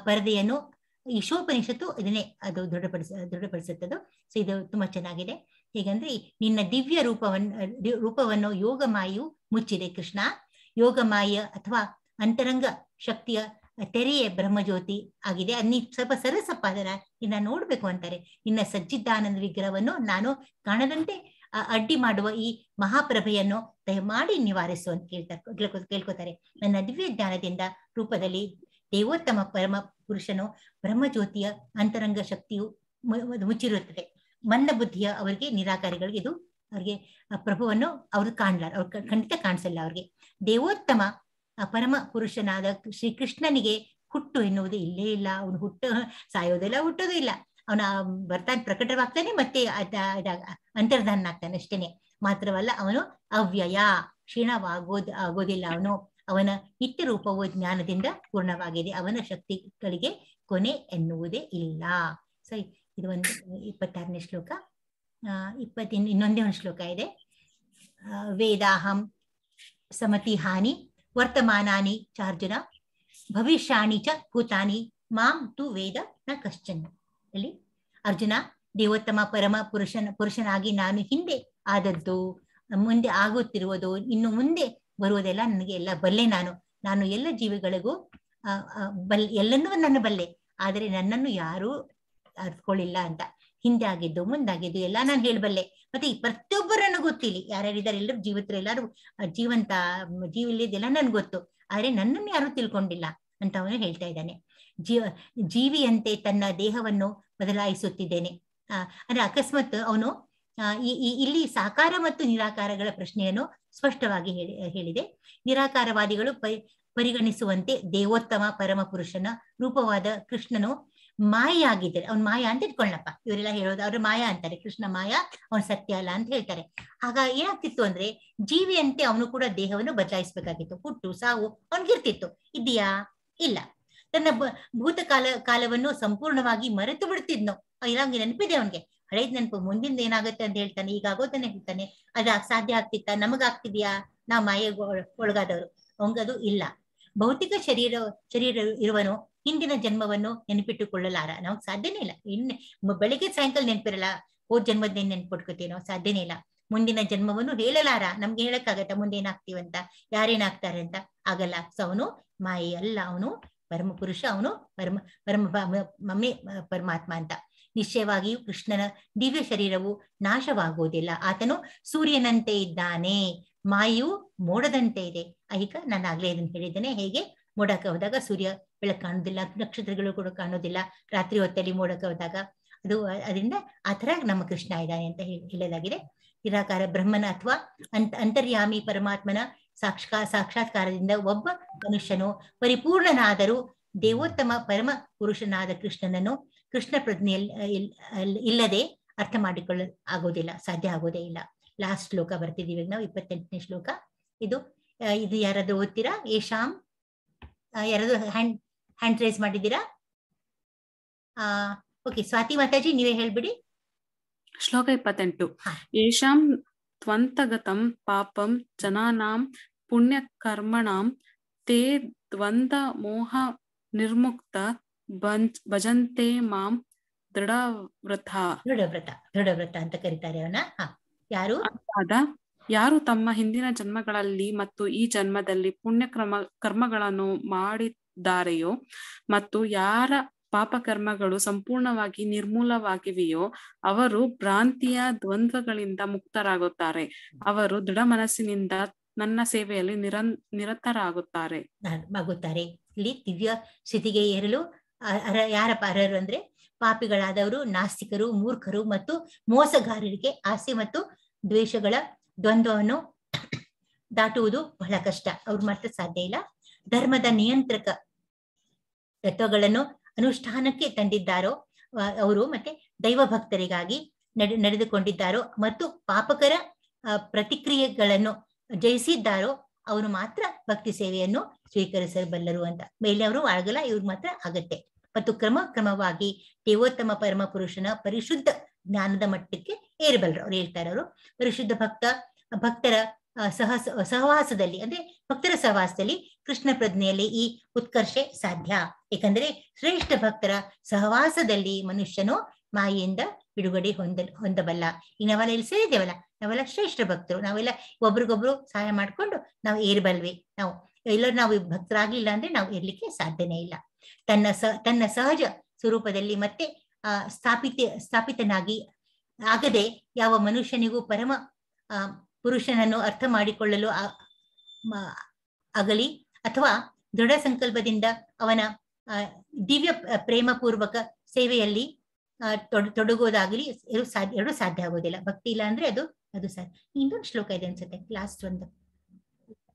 ಪರದೆಯನ್ನು ಈಶೋಪನಿಷತ್ತು ಇದನ್ನೇ ಅದು ದೃಢಪಡಿಸುತ್ತದು. ಸೊ ಇದು ತುಂಬಾ ಚೆನ್ನಾಗಿದೆ. ಹೇಗಂದ್ರೆ, ನಿನ್ನ ದಿವ್ಯ ರೂಪವನ್ನು ಯೋಗ ಮಾಯು ಮುಚ್ಚಿದೆ ಕೃಷ್ಣ. ಯೋಗ ಮಾಯ ಅಥವಾ ಅಂತರಂಗ ಶಕ್ತಿಯ ತೆರೆಯೇ ಬ್ರಹ್ಮಜ್ಯೋತಿ ಆಗಿದೆ. ನೀ ಸ್ವಲ್ಪ ಸರಸಪ್ಪಾದರ ನಿನ್ನ ನೋಡ್ಬೇಕು ಅಂತಾರೆ. ನಿನ್ನ ಸಜ್ಜಿದಾನಂದ ವಿಗ್ರಹವನ್ನು ನಾನು ಕಾಣದಂತೆ ಅಡ್ಡಿ ಮಾಡುವ ಈ ಮಹಾಪ್ರಭೆಯನ್ನು ದಯಮಾಡಿ ನಿವಾರಿಸು ಅಂತ ಕೇಳ್ಕೊತಾರೆ. ನನ್ನ ದಿವ್ಯ ಜ್ಞಾನದಿಂದ ರೂಪದಲ್ಲಿ ದೇವೋತ್ತಮ ಪರಮ ಪುರುಷನು ಬ್ರಹ್ಮಜ್ಯೋತಿಯ ಅಂತರಂಗ ಶಕ್ತಿಯು ಮುಚ್ಚಿರುತ್ತದೆ. ಮಂದ ಬುದ್ಧಿಯ ಅವರಿಗೆ, ನಿರಾಕಾರಿಗಳಿಗೆ ಇದು ಅವ್ರಿಗೆ ಪ್ರಭುವನ್ನು ಅವ್ರು ಕಾಣ್ಲಾರ, ಅವ್ರು ಖಂಡಿತ ಕಾಣಿಸಲ್ಲ ಅವ್ರಿಗೆ. ದೇವೋತ್ತಮ ಪರಮ ಪುರುಷನಾದ ಶ್ರೀಕೃಷ್ಣನಿಗೆ ಹುಟ್ಟು ಎನ್ನುವುದು ಇಲ್ಲೇ ಇಲ್ಲ. ಅವನು ಸಾಯೋದಿಲ್ಲ, ಹುಟ್ಟೋದು ಇಲ್ಲ. ಅವನ ಬರ್ತಾನೆ, ಪ್ರಕಟವಾಗ್ತಾನೆ, ಮತ್ತೆ ಅಂತರ್ಧಾನಾಗ್ತಾನೆ ಅಷ್ಟೇನೆ. ಮಾತ್ರವಲ್ಲ, ಅವನು ಅವ್ಯಯ, ಆಗೋದಿಲ್ಲ. ಅವನ ನಿತ್ಯ ರೂಪವು ಜ್ಞಾನದಿಂದ ಪೂರ್ಣವಾಗಿದೆ. ಅವನ ಶಕ್ತಿಗಳಿಗೆ ಕೊನೆ ಎನ್ನುವುದೇ ಇಲ್ಲ. ಸೊ ಇದು ಒಂದು 26ನೇ ಶ್ಲೋಕ. ಇನ್ನೊಂದೇ ಒಂದು ಶ್ಲೋಕ ಇದೆ. ವೇದಾಹಂ ಸಮತಿ ಹಾನಿ ವರ್ತಮಾನಾನಿ ಚಾರ್ಜುನ ಭವಿಷ್ಯಾಣಿ ಚ ಭೂತಾನಿ ಮಾಂ ತು ವೇದ ನ ಕಶ್ಚನ್. ಅಲ್ಲಿ ಅರ್ಜುನ, ದೇವೋತ್ತಮ ಪರಮ ಪುರುಷನಾಗಿ ನಾನು ಹಿಂದೆ ಆದದ್ದು, ಮುಂದೆ ಆಗುತ್ತಿರುವುದು, ಇನ್ನು ಮುಂದೆ ಬರುವುದೆಲ್ಲ ನನಗೆ ಎಲ್ಲ ಬಲ್ಲೆ. ನಾನು ಎಲ್ಲ ಜೀವಿಗಳಿಗೂ ಎಲ್ಲನ್ನೂ ನನ್ನ ಬಲ್ಲೆ, ಆದರೆ ನನ್ನನ್ನು ಯಾರೂ ಅರ್ತ್ಕೊಳ್ಳಿಲ್ಲ ಅಂತ. ಹಿಂದೆ ಆಗಿದ್ದು ಮುಂದಾಗಿದ್ದು ಎಲ್ಲ ನಾನು ಹೇಳಬಲ್ಲೆ. ಮತ್ತೆ ಈ ಪ್ರತಿಯೊಬ್ಬರನ್ನು ಗೊತ್ತಿಲ್ಲ, ಯಾರ್ಯಾರಿದ್ದಾರೆ ಎಲ್ಲರೂ ಜೀವಿತರು, ಎಲ್ಲರೂ ಜೀವಿಲ್ಲದೆಲ್ಲ ನನ್ಗೆ ಗೊತ್ತು, ಆದ್ರೆ ನನ್ನನ್ನು ಯಾರು ತಿಳ್ಕೊಂಡಿಲ್ಲ ಅಂತ ಅವನು ಹೇಳ್ತಾ ಇದ್ದಾನೆ. ಜೀವಿಯಂತೆ ತನ್ನ ದೇಹವನ್ನು ಬದಲಾಯಿಸುತ್ತಿದ್ದೇನೆ. ಅಂದ್ರೆ ಅಕಸ್ಮಾತ್ ಅವನು ಇಲ್ಲಿ ಸಾಕಾರ ಮತ್ತು ನಿರಾಕಾರಗಳ ಪ್ರಶ್ನೆಯನ್ನು ಸ್ಪಷ್ಟವಾಗಿ ಹೇಳಿದೆ. ನಿರಾಕಾರವಾದಿಗಳು ಪರಿಗಣಿಸುವಂತೆ ದೇವೋತ್ತಮ ಪರಮ ಪುರುಷನ ರೂಪವಾದ ಕೃಷ್ಣನು ಮಾಯಾಗಿದ್ದಾರೆ. ಅವ್ನು ಮಾಯಾ ಅಂತ ಇಟ್ಕೊಳ್ಳಪ್ಪ, ಇವರೆಲ್ಲ ಹೇಳೋದು ಅವ್ರ ಮಾಯಾ ಅಂತಾರೆ. ಕೃಷ್ಣ ಮಾಯಾ, ಅವನ್ ಸತ್ಯ ಅಲ್ಲ ಅಂತ ಹೇಳ್ತಾರೆ. ಆಗ ಏನಾಗ್ತಿತ್ತು ಅಂದ್ರೆ, ಜೀವಿಯಂತೆ ಅವನು ಕೂಡ ದೇಹವನ್ನು ಬದಲಾಯಿಸ್ಬೇಕಾಗಿತ್ತು. ಹುಟ್ಟು ಸಾವು ಅವನ್ಗಿರ್ತಿತ್ತು. ಇದೆಯಾ? ಇಲ್ಲ. ತನ್ನ ಕಾಲವನ್ನು ಸಂಪೂರ್ಣವಾಗಿ ಮರೆತು ಬಿಡ್ತಿದ್ನು. ಇರಂಗೆ ನೆನಪಿದೆ ಅವನ್ಗೆ, ಹಳೇದ್ ನೆನಪು, ಮುಂದಿಂದ ಏನಾಗುತ್ತೆ ಅಂತ ಹೇಳ್ತಾನೆ, ಈಗ ಆಗೋದನ್ನೇ ಹೇಳ್ತಾನೆ. ಸಾಧ್ಯ ಆಗ್ತಿತ್ತ? ನಮಗಾಗ್ತಿದ್ಯಾ? ನಾವು ಮಾಯೆಗೆ ಒಳಗಾದವರು. ಅವಂಗದು ಇಲ್ಲ. ಭೌತಿಕ ಶರೀರ ಇರುವನು ಹಿಂದಿನ ಜನ್ಮವನ್ನು ನೆನಪಿಟ್ಟುಕೊಳ್ಳಲಾರ. ನಾವು ಸಾಧ್ಯನೇ ಇಲ್ಲ. ಬೆಳಿಗ್ಗೆ ಸಾಯಂಕಾಲ ನೆನಪಿರಲ್ಲ, ಹೋದ್ ಜನ್ಮದ ನೆನ್ಪಿಟ್ಕೋತೀವಿ, ಸಾಧ್ಯನೇ ಇಲ್ಲ. ಮುಂದಿನ ಜನ್ಮವನ್ನು ಹೇಳಲಾರ. ನಮ್ಗೆ ಹೇಳಕ್ಕಾಗತ್ತ ಮುಂದೆ ಏನಾಗ್ತೀವಂತ, ಯಾರೇನಾಗ್ತಾರೆ ಅಂತ? ಆಗಲ್ಲ. ಸೊ ಅವನು ಮಾಯೆ ಅಲ್ಲ, ಅವನು ಪರಮ ಪುರುಷ, ಅವನು ಪರಮಾತ್ಮ ಅಂತ. ನಿಶ್ಚಯವಾಗಿಯೂ ಕೃಷ್ಣನ ದಿವ್ಯ ಶರೀರವು ನಾಶವಾಗುವುದಿಲ್ಲ. ಆತನು ಸೂರ್ಯನಂತೆ ಇದ್ದಾನೆ, ಮಾಯು ಮೋಡದಂತೆ ಇದೆ. ಈಗ ನಾನು ಆಗ್ಲೇ ಇದನ್ನು ಹೇಳಿದ್ದೇನೆ. ಹೇಗೆ ಮೋಡಕ್ಕೆ ಹೋದಾಗ ಸೂರ್ಯ ಬೆಳಕು ಕಾಣೋದಿಲ್ಲ, ನಕ್ಷತ್ರಗಳು ಕೂಡ ಕಾಣೋದಿಲ್ಲ, ರಾತ್ರಿ ಹೊತ್ತಲ್ಲಿ ಮೋಡಕ್ಕೆ ಹೋದಾಗ ಅದರಿಂದ ಆ ತರ ನಮ್ಮ ಕೃಷ್ಣ ಇದ್ದಾನೆ ಅಂತ ಹೇಳಲಾಗಿದೆ. ನಿರಾಕಾರ ಬ್ರಹ್ಮನ ಅಥವಾ ಅಂತರ್ಯಾಮಿ ಪರಮಾತ್ಮನ ಸಾಕ್ಷಾತ್ಕಾರದಿಂದ ಒಬ್ಬ ಮನುಷ್ಯನು ಪರಿಪೂರ್ಣನಾದರೂ ದೇವೋತ್ತಮ ಪರಮ ಪುರುಷನಾದ ಕೃಷ್ಣನನ್ನು ಕೃಷ್ಣ ಪ್ರಜ್ಞೆಯಲ್ಲಿ ಇಲ್ಲದೆ ಅರ್ಥ ಮಾಡಿಕೊಳ್ಳಲು ಆಗೋದಿಲ್ಲ, ಸಾಧ್ಯ ಆಗೋದೇ ಇಲ್ಲ. ಲಾಸ್ಟ್ ಶ್ಲೋಕ ಬರ್ತಿದೀವಿ ನಾವು, 28ನೇ ಶ್ಲೋಕ. ಇದು ಯಾರಾದ್ರೂ ಓದ್ತೀರಾ? ಏಷಾಂ, ಯಾರಾದ್ರೂ ಹ್ಯಾಂಡ್ ರೈಸ್ ಮಾಡಿದ್ದೀರಾ? ಓಕೆ, ಸ್ವಾತಿ ಮಾತಾಜಿ ನೀವೇ ಹೇಳ್ಬಿಡಿ. ಶ್ಲೋಕ 28. ಏಷಾಂ ತ್ವಂತಗತಂ ಪಾಪಂ ಜನಾನಾಂ ಪುಣ್ಯಕರ್ಮಣಾಂ ತೇ ದ್ವಂದ್ವ ಮೋಹ ನಿರ್ಮುಕ್ತ ಭಜಂತೆ ಮಾಂ ದೃಢವ್ರತ ಅಂತ ಕರೀತಾರೆ ಅವನ. ಯಾರು ತಮ್ಮ ಹಿಂದಿನ ಜನ್ಮಗಳಲ್ಲಿ ಮತ್ತು ಈ ಜನ್ಮದಲ್ಲಿ ಪುಣ್ಯ ಕರ್ಮಗಳನ್ನು ಮಾಡಿದ್ದಾರೆಯೋ ಮತ್ತು ಯಾರ ಪಾಪಕರ್ಮಗಳು ಸಂಪೂರ್ಣವಾಗಿ ನಿರ್ಮೂಲವಾಗಿವೆಯೋ ಅವರು ಭ್ರಾಂತಿಯ ದ್ವಂದ್ವಗಳಿಂದ ಮುಕ್ತರಾಗುತ್ತಾರೆ. ಅವರು ದೃಢ ಮನಸ್ಸಿನಿಂದ ನನ್ನ ಸೇವೆಯಲ್ಲಿ ನಿರತರಾಗುತ್ತಾರೆ. ಇಲ್ಲಿ ದಿವ್ಯ ಸ್ಥಿತಿಗೆ ಏರಲು ಯಾರಪ್ಪ ಅರ್ಹರು ಅಂದ್ರೆ ಪಾಪಿಗಳಾದವರು, ನಾಸ್ತಿಕರು, ಮೂರ್ಖರು ಮತ್ತು ಮೋಸಗಾರರಿಗೆ ಆಸೆ ಮತ್ತು ದ್ವೇಷಗಳ ದ್ವಂದ್ವವನ್ನು ದಾಟುವುದು ಬಹಳ ಕಷ್ಟ. ಅವ್ರು ಮಾತ್ರ ಸಾಧ್ಯ ಇಲ್ಲ. ಧರ್ಮದ ನಿಯಂತ್ರಕ ತತ್ವಗಳನ್ನು ಅನುಷ್ಠಾನಕ್ಕೆ ತಂದಿದ್ದಾರೋ ಅವರು, ಮತ್ತೆ ದೈವ ಭಕ್ತರಿಗಾಗಿ ನಡೆದುಕೊಂಡಿದ್ದಾರೋ ಮತ್ತು ಪಾಪಕರ ಪ್ರತಿಕ್ರಿಯೆಗಳನ್ನು ಜಯಿಸಿದ್ದಾರೋ ಅವರು ಮಾತ್ರ ಭಕ್ತಿ ಸೇವೆಯನ್ನು ಸ್ವೀಕರಿಸಬಲ್ಲರು ಅಂತ. ಮೇಲೆ ಅವರು ಆಗಲ್ಲ, ಇವ್ರು ಮಾತ್ರ ಆಗತ್ತೆ. ಮತ್ತು ಕ್ರಮವಾಗಿ ದೇವೋತ್ತಮ ಪರಮ ಪುರುಷನ ಪರಿಶುದ್ಧ ಜ್ಞಾನದ ಮಟ್ಟಕ್ಕೆ ಏರಬಲ್ಲರು. ಅವ್ರು ಹೇಳ್ತಾರೆ, ಅವರು ಪರಿಶುದ್ಧ ಭಕ್ತರ ಸಹವಾಸದಲ್ಲಿ ಅಂದ್ರೆ ಭಕ್ತರ ಸಹವಾಸದಲ್ಲಿ ಕೃಷ್ಣ ಪ್ರಜ್ಞೆಯಲ್ಲಿ ಈ ಉತ್ಕರ್ಷೆ ಸಾಧ್ಯ. ಏಕೆಂದರೆ ಶ್ರೇಷ್ಠ ಭಕ್ತರ ಸಹವಾಸದಲ್ಲಿ ಮನುಷ್ಯನು ಮಾಯೆಯಿಂದ ಬಿಡುಗಡೆ ಹೊಂದಬಲ್ಲ. ಈಗ ನಾವೆಲ್ಲ ಇಲ್ಲಿ ಸೇರಿದ್ದೇವಲ್ಲ, ನಾವೆಲ್ಲ ಶ್ರೇಷ್ಠ ಭಕ್ತರು, ನಾವೆಲ್ಲ ಒಬ್ರಿಗೊಬ್ರು ಸಹಾಯ ಮಾಡ್ಕೊಂಡು ನಾವು ಏರ್ಬಲ್ವಿ. ನಾವು ಎಲ್ಲರೂ ನಾವು ಭಕ್ತರಾಗ್ಲಿಲ್ಲ ಅಂದ್ರೆ ನಾವು ಇರ್ಲಿಕ್ಕೆ ಸಾಧ್ಯನೇ ಇಲ್ಲ. ತನ್ನ ಸಹಜ ಸ್ವರೂಪದಲ್ಲಿ ಮತ್ತೆ ಸ್ಥಾಪಿತನಾಗಿ ಆಗದೆ ಯಾವ ಮನುಷ್ಯನಿಗೂ ಪರಮ ಪುರುಷನನ್ನು ಅರ್ಥ ಮಾಡಿಕೊಳ್ಳಲು ಆಗಲಿ ಅಥವಾ ದೃಢ ಸಂಕಲ್ಪದಿಂದ ಅವನ ದಿವ್ಯ ಪ್ರೇಮಪೂರ್ವಕ ಸೇವೆಯಲ್ಲಿ ತೊಡಗೋದಾಗಲಿ ಎರಡು ಸಾಧ್ಯ ಆಗೋದಿಲ್ಲ. ಭಕ್ತಿ ಇಲ್ಲ ಅಂದ್ರೆ ಅದು ಸಾಧ್ಯ. ಇನ್ನೊಂದು ಶ್ಲೋಕ ಇದೆ ಅನ್ಸುತ್ತೆ, ಲಾಸ್ಟ್ ಒಂದು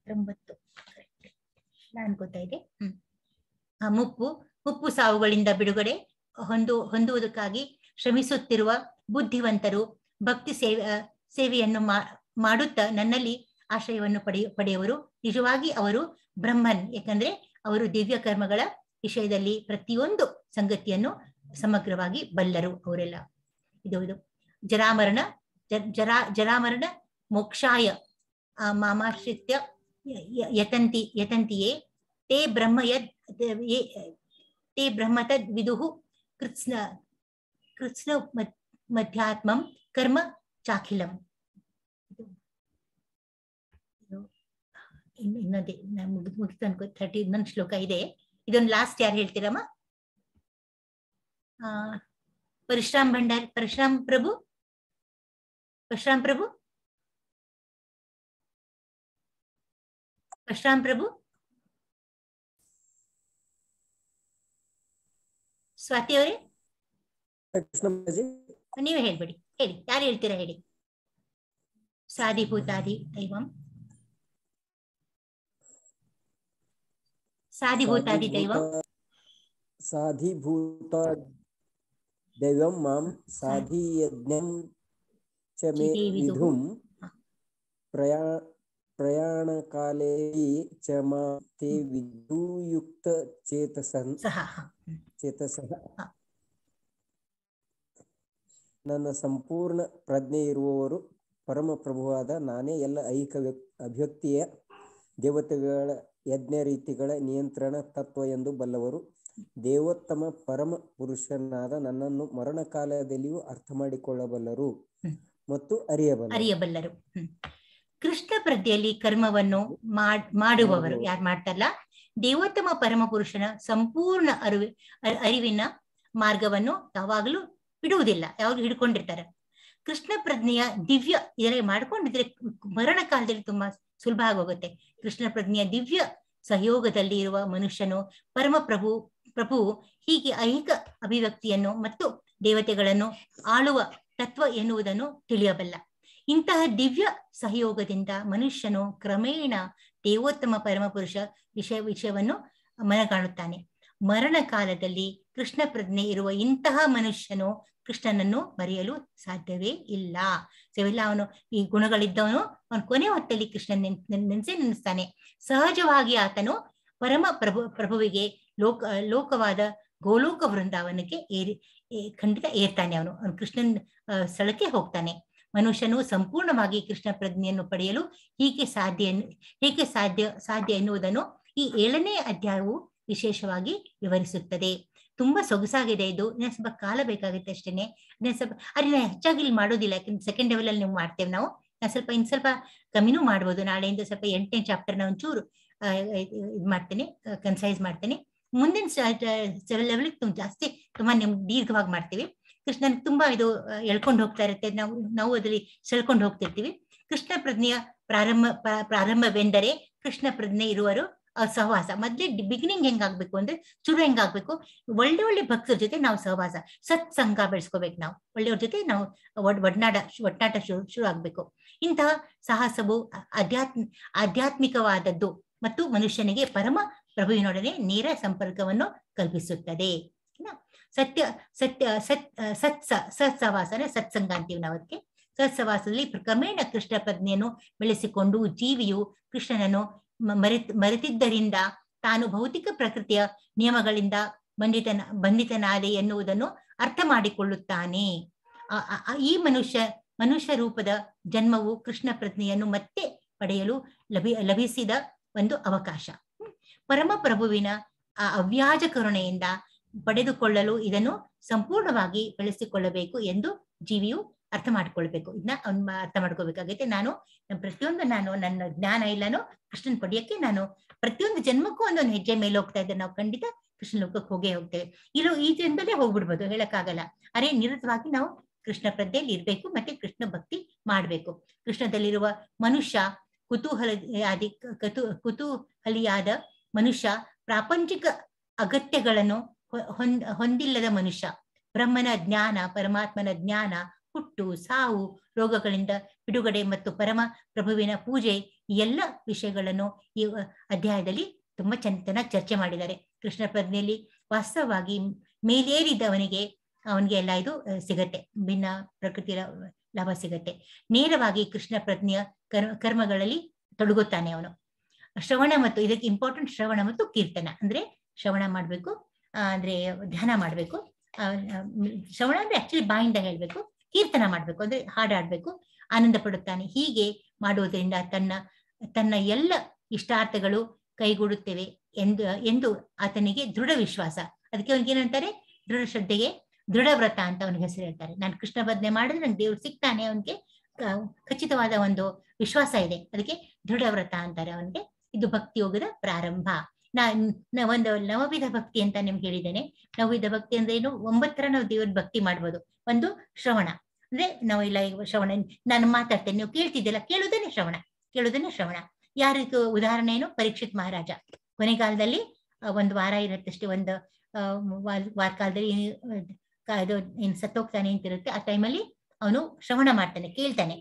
9 ಅನ್ಕೋತಾ ಇದೆ. ಮುಪ್ಪು ಸಾವುಗಳಿಂದ ಬಿಡುಗಡೆ ಹೊಂದುವುದಕ್ಕಾಗಿ ಶ್ರಮಿಸುತ್ತಿರುವ ಬುದ್ಧಿವಂತರು ಭಕ್ತಿ ಸೇವೆಯನ್ನು ಮಾಡುತ್ತಾ ನನ್ನಲ್ಲಿ ಆಶ್ರಯವನ್ನು ಪಡೆಯುವರು. ನಿಜವಾಗಿ ಅವರು ಬ್ರಹ್ಮನ್, ಯಾಕಂದ್ರೆ ಅವರು ದಿವ್ಯ ಕರ್ಮಗಳ ವಿಷಯದಲ್ಲಿ ಪ್ರತಿಯೊಂದು ಸಂಗತಿಯನ್ನು ಸಮಗ್ರವಾಗಿ ಬಲ್ಲರು ಅವರೆಲ್ಲ. ಇದು ಜರಾಮರಣ ಮೋಕ್ಷಾಯ ಮಾಮಾಶ್ರಿತ್ಯ ಯತಂತಿಯೇ ತೇ ಬ್ರಹ್ಮತದ್ ವಿದುಹು ಕೃತ್ಸ್ನ ಮಧ್ಯಾತ್ಮಂ ಕರ್ಮ ಚಾಖಿಲಂ. ಇನ್ನೊಂದೇ ಮುಗಿತು ಅನ್ಕೋ. 31 ಶ್ಲೋಕ ಇದೆ. ಇದೊಂದು ಲಾಸ್ಟ್ ಯಾರು ಹೇಳ್ತೀರಮ್ಮ? ಪರಶುರಾಮ್ ಭಂಡಾರಿ, ಪರಶುರಾಮ್ ಪ್ರಭು ಸ್ವಾತಿ ಅವರೇ ನೀವೇ ಹೇಳ್ಬಿಡಿ. ಹೇಳಿ, ಯಾರು ಹೇಳ್ತೀರಾ ಹೇಳಿ. ಸಾಧಿಭೂತಾದಿ ದೈವಂ, ಸಾಧಿಭೂತಾದಿ ದೈವಂ ಸಾಧಿಭೂತ ದೈವಂ ಮಾಂ ಸಾಧಿಯಜ್ಞಂ ಚ ಮೇ ವಿಧುಂ ಪ್ರಯಾಣಕಾಲೇ ಚ ಮಾ ತೇ ವಿದ್ಯುಯುಕ್ತ ಚೇತಸಃ. ನನ್ನ ಸಂಪೂರ್ಣ ಪ್ರಜ್ಞೆ ಇರುವವರು ಪರಮ ಪ್ರಭುವಾದ ನಾನೇ ಎಲ್ಲ ಐಹಿಕ ಅಭಿವ್ಯಕ್ತಿಯ ದೇವತೆಗಳ ಯಜ್ಞ ರೀತಿಗಳ ನಿಯಂತ್ರಣ ತತ್ವ ಎಂದು ಬಲ್ಲವರು. ದೇವೋತ್ತಮ ಪರಮ ಪುರುಷನಾದ ನನ್ನನ್ನು ಮರಣ ಕಾಲದಲ್ಲಿಯೂ ಅರ್ಥ ಮಾಡಿಕೊಳ್ಳಬಲ್ಲರು ಮತ್ತು ಅರಿಯಬಲ್ಲರು. ಕೃಷ್ಣ ಪ್ರಜ್ಞೆಯಲ್ಲಿ ಕರ್ಮವನ್ನು ಮಾಡುವವರು ಯಾರು ಮಾಡ್ತಾರಲ್ಲ, ದೇವೋತ್ತಮ ಪರಮ ಪುರುಷನ ಸಂಪೂರ್ಣ ಅರಿವಿನ ಮಾರ್ಗವನ್ನು ಯಾವಾಗಲೂ ಬಿಡುವುದಿಲ್ಲ, ಯಾವಾಗಲೂ ಹಿಡ್ಕೊಂಡಿರ್ತಾರೆ. ಕೃಷ್ಣ ಪ್ರಜ್ಞೆಯ ದಿವ್ಯ ಇದರಲ್ಲಿ ಮಾಡ್ಕೊಂಡಿದ್ರೆ ಮರಣ ಕಾಲದಲ್ಲಿ ತುಂಬಾ ಸುಲಭ ಆಗೋಗುತ್ತೆ. ಕೃಷ್ಣ ಪ್ರಜ್ಞೆಯ ದಿವ್ಯ ಸಹಯೋಗದಲ್ಲಿ ಇರುವ ಮನುಷ್ಯನು ಪರಮ ಪ್ರಭು ಹೀಗೆ ಐಹಿಕ ಅಭಿವ್ಯಕ್ತಿಯನ್ನು ಮತ್ತು ದೇವತೆಗಳನ್ನು ಆಳುವ ತತ್ವ ಎನ್ನುವುದನ್ನು ತಿಳಿಯಬಲ್ಲ. ಇಂತಹ ದಿವ್ಯ ಸಹಯೋಗದಿಂದ ಮನುಷ್ಯನು ಕ್ರಮೇಣ ದೇವೋತ್ತಮ ಪರಮಪುರುಷ ವಿಷಯವನ್ನು ಮನಗಾಣುತ್ತಾನೆ. ಮರಣ ಕಾಲದಲ್ಲಿ ಕೃಷ್ಣ ಪ್ರಜ್ಞೆ ಇರುವ ಇಂತಹ ಮನುಷ್ಯನು ಕೃಷ್ಣನನ್ನು ಮರೆಯಲು ಸಾಧ್ಯವೇ ಇಲ್ಲ. ಇವೆಲ್ಲ ಅವನು ಈ ಗುಣಗಳಿದ್ದವನು ಅವನು ಕೊನೆ ಹೊತ್ತಲ್ಲಿ ಕೃಷ್ಣನ್ ನೆನೆಸ್ತಾನೆ. ಸಹಜವಾಗಿ ಆತನು ಪರಮ ಪ್ರಭುವಿಗೆ ಲೋಕವಾದ ಗೋಲೋಕ ವೃಂದಾವನಕ್ಕೆ ಖಂಡಿತ ಏರ್ತಾನೆ. ಅವನು ಕೃಷ್ಣನ್ ಸ್ಥಳಕ್ಕೆ ಹೋಗ್ತಾನೆ. ಮನುಷ್ಯನು ಸಂಪೂರ್ಣವಾಗಿ ಕೃಷ್ಣ ಪ್ರಜ್ಞೆಯನ್ನು ಪಡೆಯಲು ಹೇಗೆ ಸಾಧ್ಯ ಎನ್ನುವುದನ್ನು ಈ 7ನೇ ಅಧ್ಯಾಯವು ವಿಶೇಷವಾಗಿ ವಿವರಿಸುತ್ತದೆ. ತುಂಬಾ ಸೊಗಸಾಗಿದೆ ಇದು. ಇನ್ನೊಂದು ಸ್ವಲ್ಪ ಕಾಲ ಬೇಕಾಗುತ್ತೆ ಅಷ್ಟೇನೆ. ನಾನು ಹೆಚ್ಚಾಗಿ ಇಲ್ಲಿ ಮಾಡೋದಿಲ್ಲ, ಯಾಕಂದ್ರೆ ಸೆಕೆಂಡ್ ಲೆವೆಲ್ ಅಲ್ಲಿ ನೀವು ಮಾಡ್ತೇವೆ ನಾವು. ಇನ್ನು ಸ್ವಲ್ಪ ಕಮ್ಮಿನೂ ಮಾಡ್ಬೋದು. ನಾಳೆಯಿಂದ ಸ್ವಲ್ಪ 8ನೇ ಚಾಪ್ಟರ್ನ ಒಂಚೂರು ಇದು ಮಾಡ್ತೇನೆ, ಕನ್ಸೈಸ್ ಮಾಡ್ತೇನೆ. ಮುಂದಿನ ಲೆವೆಲ್ ಜಾಸ್ತಿ ತುಂಬಾ ದೀರ್ಘವಾಗಿ ಮಾಡ್ತೀವಿ. ಕೃಷ್ಣನ್ ತುಂಬಾ ಇದು ಎಳ್ಕೊಂಡು ಹೋಗ್ತಾ ಇರುತ್ತೆ, ನಾವು ಅದರಲ್ಲಿ ಸೆಳ್ಕೊಂಡು ಹೋಗ್ತಿರ್ತೀವಿ. ಕೃಷ್ಣ ಪ್ರಜ್ಞೆಯ ಪ್ರಾರಂಭವೆಂದರೆ ಕೃಷ್ಣ ಪ್ರಜ್ಞೆ ಇರುವರು ಸಹವಾಸ. ಮೊದ್ಲೇ ಬಿಗಿನಿಂಗ್ ಹೆಂಗಾಗ್ಬೇಕು ಅಂದ್ರೆ ಶುರು ಹೆಂಗಾಗ್ಬೇಕು, ಒಳ್ಳೆ ಭಕ್ತರ ಜೊತೆ ನಾವು ಸಹವಾಸ, ಸತ್ಸಂಗ ಬೆಳೆಸ್ಕೋಬೇಕು. ನಾವು ಒಳ್ಳೆಯವ್ರ ಜೊತೆ ನಾವು ಒಡನಾಟ ಶುರು ಆಗ್ಬೇಕು. ಇಂತಹ ಸಾಹಸವು ಆಧ್ಯಾತ್ಮಿಕವಾದದ್ದು ಮತ್ತು ಮನುಷ್ಯನಿಗೆ ಪರಮ ಪ್ರಭುವಿನೊಡನೆ ನೇರ ಸಂಪರ್ಕವನ್ನು ಕಲ್ಪಿಸುತ್ತದೆ. ಸತ್ಸವಾಸನ ಸತ್ಸಂಗ ಅಂತೀವಿ ನಾವು. ಅದಕ್ಕೆ ಸತ್ಸವಾಸದಲ್ಲಿ ಕ್ರಮೇಣ ಕೃಷ್ಣ ಪ್ರಜ್ಞೆಯನ್ನು ಬೆಳೆಸಿಕೊಂಡು ಜೀವಿಯು ಕೃಷ್ಣನನ್ನು ಮರೆತಿದ್ದರಿಂದ ತಾನು ಭೌತಿಕ ಪ್ರಕೃತಿಯ ನಿಯಮಗಳಿಂದ ಬಂಧಿತನಾದೆ ಎನ್ನುವುದನ್ನು ಅರ್ಥ ಮಾಡಿಕೊಳ್ಳುತ್ತಾನೆ. ಈ ಮನುಷ್ಯ ರೂಪದ ಜನ್ಮವು ಕೃಷ್ಣ ಪ್ರಜ್ಞೆಯನ್ನು ಮತ್ತೆ ಪಡೆಯಲು ಲಭಿಸಿದ ಒಂದು ಅವಕಾಶ. ಪರಮ ಪ್ರಭುವಿನ ಅವ್ಯಾಜ ಕರುಣೆಯಿಂದ ಪಡೆದುಕೊಳ್ಳಲು ಇದನ್ನು ಸಂಪೂರ್ಣವಾಗಿ ಬೆಳೆಸಿಕೊಳ್ಳಬೇಕು ಎಂದು ಜೀವಿಯು ಅರ್ಥ ಮಾಡ್ಕೊಳ್ಬೇಕು. ಇದನ್ನ ಅರ್ಥ ಮಾಡ್ಕೋಬೇಕಾಗೈತೆ. ನಾನು ನನ್ನ ಜ್ಞಾನ ಇಲ್ಲನೋ ಕೃಷ್ಣನ್ ಪಡೆಯಕ್ಕೆ ನಾನು ಪ್ರತಿಯೊಂದು ಜನ್ಮಕ್ಕೂ ಒಂದೊಂದು ಹೆಜ್ಜೆ ಮೇಲೆ ಹೋಗ್ತಾ ಇದ್ದೆ. ನಾವು ಖಂಡಿತ ಕೃಷ್ಣ ಲೋಕಕ್ಕೆ ಹೋಗ್ತೇವೆ. ಈ ಜನ್ಮದಲ್ಲೇ ಹೋಗ್ಬಿಡ್ಬೋದು, ಹೇಳಕ್ಕಾಗಲ್ಲ. ನಿರತವಾಗಿ ನಾವು ಕೃಷ್ಣ ಪ್ರಜ್ಞೆಯಲ್ಲಿ ಇರ್ಬೇಕು, ಮತ್ತೆ ಕೃಷ್ಣ ಭಕ್ತಿ ಮಾಡ್ಬೇಕು. ಕೃಷ್ಣದಲ್ಲಿರುವ ಮನುಷ್ಯ ಕುತೂಹಲಿಯಾದ ಮನುಷ್ಯ, ಪ್ರಾಪಂಚಿಕ ಅಗತ್ಯಗಳನ್ನು ಹೊಂದಿಲ್ಲದ ಮನುಷ್ಯ, ಬ್ರಹ್ಮನ ಜ್ಞಾನ, ಪರಮಾತ್ಮನ ಜ್ಞಾನ, ಹುಟ್ಟು ಸಾವು, ರೋಗಗಳಿಂದ ಬಿಡುಗಡೆ ಮತ್ತು ಪರಮ ಪ್ರಭುವಿನ ಪೂಜೆ, ಈ ಎಲ್ಲ ವಿಷಯಗಳನ್ನು ಈ ಅಧ್ಯಾಯದಲ್ಲಿ ತುಂಬಾ ಚೆನ್ನಾಗಿ ಚರ್ಚೆ ಮಾಡಿದ್ದಾರೆ. ಕೃಷ್ಣ ಪ್ರಜ್ಞೆಯಲ್ಲಿ ವಾಸ್ತವವಾಗಿ ಮೇಲೇರಿದವನಿಗೆ ಅವನಿಗೆ ಎಲ್ಲ ಇದು ಸಿಗತ್ತೆ, ಭಿನ್ನ ಪ್ರಕೃತಿ ಲಾಭ ಸಿಗತ್ತೆ. ನೇರವಾಗಿ ಕೃಷ್ಣ ಪ್ರಜ್ಞೆಯ ಕರ್ಮಗಳಲ್ಲಿ ತೊಡಗುತ್ತಾನೆ ಅವನು. ಶ್ರವಣ ಮತ್ತು ಇದಕ್ಕೆ ಇಂಪಾರ್ಟೆಂಟ್ ಶ್ರವಣ ಮತ್ತು ಕೀರ್ತನ. ಅಂದ್ರೆ ಶ್ರವಣ ಮಾಡ್ಬೇಕು, ಅಂದ್ರೆ ಧ್ಯಾನ ಮಾಡ್ಬೇಕು. ಶ್ರವಣ ಅಂದ್ರೆ ಆಕ್ಚುಲಿ ಬಾಯಿಂದ ಹೇಳ್ಬೇಕು, ಕೀರ್ತನ ಮಾಡ್ಬೇಕು ಅಂದ್ರೆ ಹಾಡಾಡ್ಬೇಕು, ಆನಂದ ಪಡುತ್ತಾನೆ. ಹೀಗೆ ಮಾಡುವುದರಿಂದ ತನ್ನ ಎಲ್ಲ ಇಷ್ಟಾರ್ಥಗಳು ಕೈಗೂಡುತ್ತೇವೆ ಎಂದು ಆತನಿಗೆ ದೃಢ ವಿಶ್ವಾಸ. ಅದಕ್ಕೆ ಅವನಿಗೆ ಏನಂತಾರೆ, ದೃಢ ಶ್ರದ್ಧೆಗೆ ದೃಢ ವ್ರತ ಅಂತ ಅವನಿಗೆ ಹೆಸರು ಹೇಳ್ತಾರೆ. ನಾನು ಕೃಷ್ಣ ಭಜನೆ ಮಾಡಿದ್ರೆ ನಂಗೆ ದೇವ್ರು ಸಿಗ್ತಾನೆ, ಅವನಿಗೆ ಖಚಿತವಾದ ಒಂದು ವಿಶ್ವಾಸ ಇದೆ, ಅದಕ್ಕೆ ದೃಢ ವ್ರತ ಅಂತಾರೆ ಅವನಿಗೆ. ಇದು ಭಕ್ತಿ ಯೋಗದ ಪ್ರಾರಂಭ. ಒಂದು ನವವಿಧ ಭಕ್ತಿ ಅಂತ ನಿಮ್ಗೆ ಹೇಳಿದ್ದೇನೆ. ನವವಿಧ ಭಕ್ತಿ ಅಂದ್ರೆ ಏನು? 9 ನಾವು ದೇವ್ರ ಭಕ್ತಿ ಮಾಡ್ಬೋದು. ಒಂದು ಶ್ರವಣ, ಅಂದ್ರೆ ನಾವು ಇಲ್ಲ ಶ್ರವಣ, ನಾನು ಮಾತಾಡ್ತೇನೆ, ನೀವು ಕೇಳ್ತಿದ್ದಿಲ್ಲ, ಕೇಳುವುದನ್ನೇ ಶ್ರವಣ. ಯಾರಿಗೂ ಉದಾಹರಣೆ ಏನು? ಪರೀಕ್ಷಿತ್ ಮಹಾರಾಜ ಕೊನೆಗಾಲದಲ್ಲಿ 1 ವಾರ ಇರುತ್ತಷ್ಟೇ, ಒಂದು ವಾರ ಕಾಲದಲ್ಲಿ ಏನ್ ಸತ್ತೋಗ್ತಾನೆ ಅಂತಿರುತ್ತೆ. ಆ ಟೈಮಲ್ಲಿ ಅವನು ಶ್ರವಣ ಮಾಡ್ತಾನೆ, ಕೇಳ್ತಾನೆ,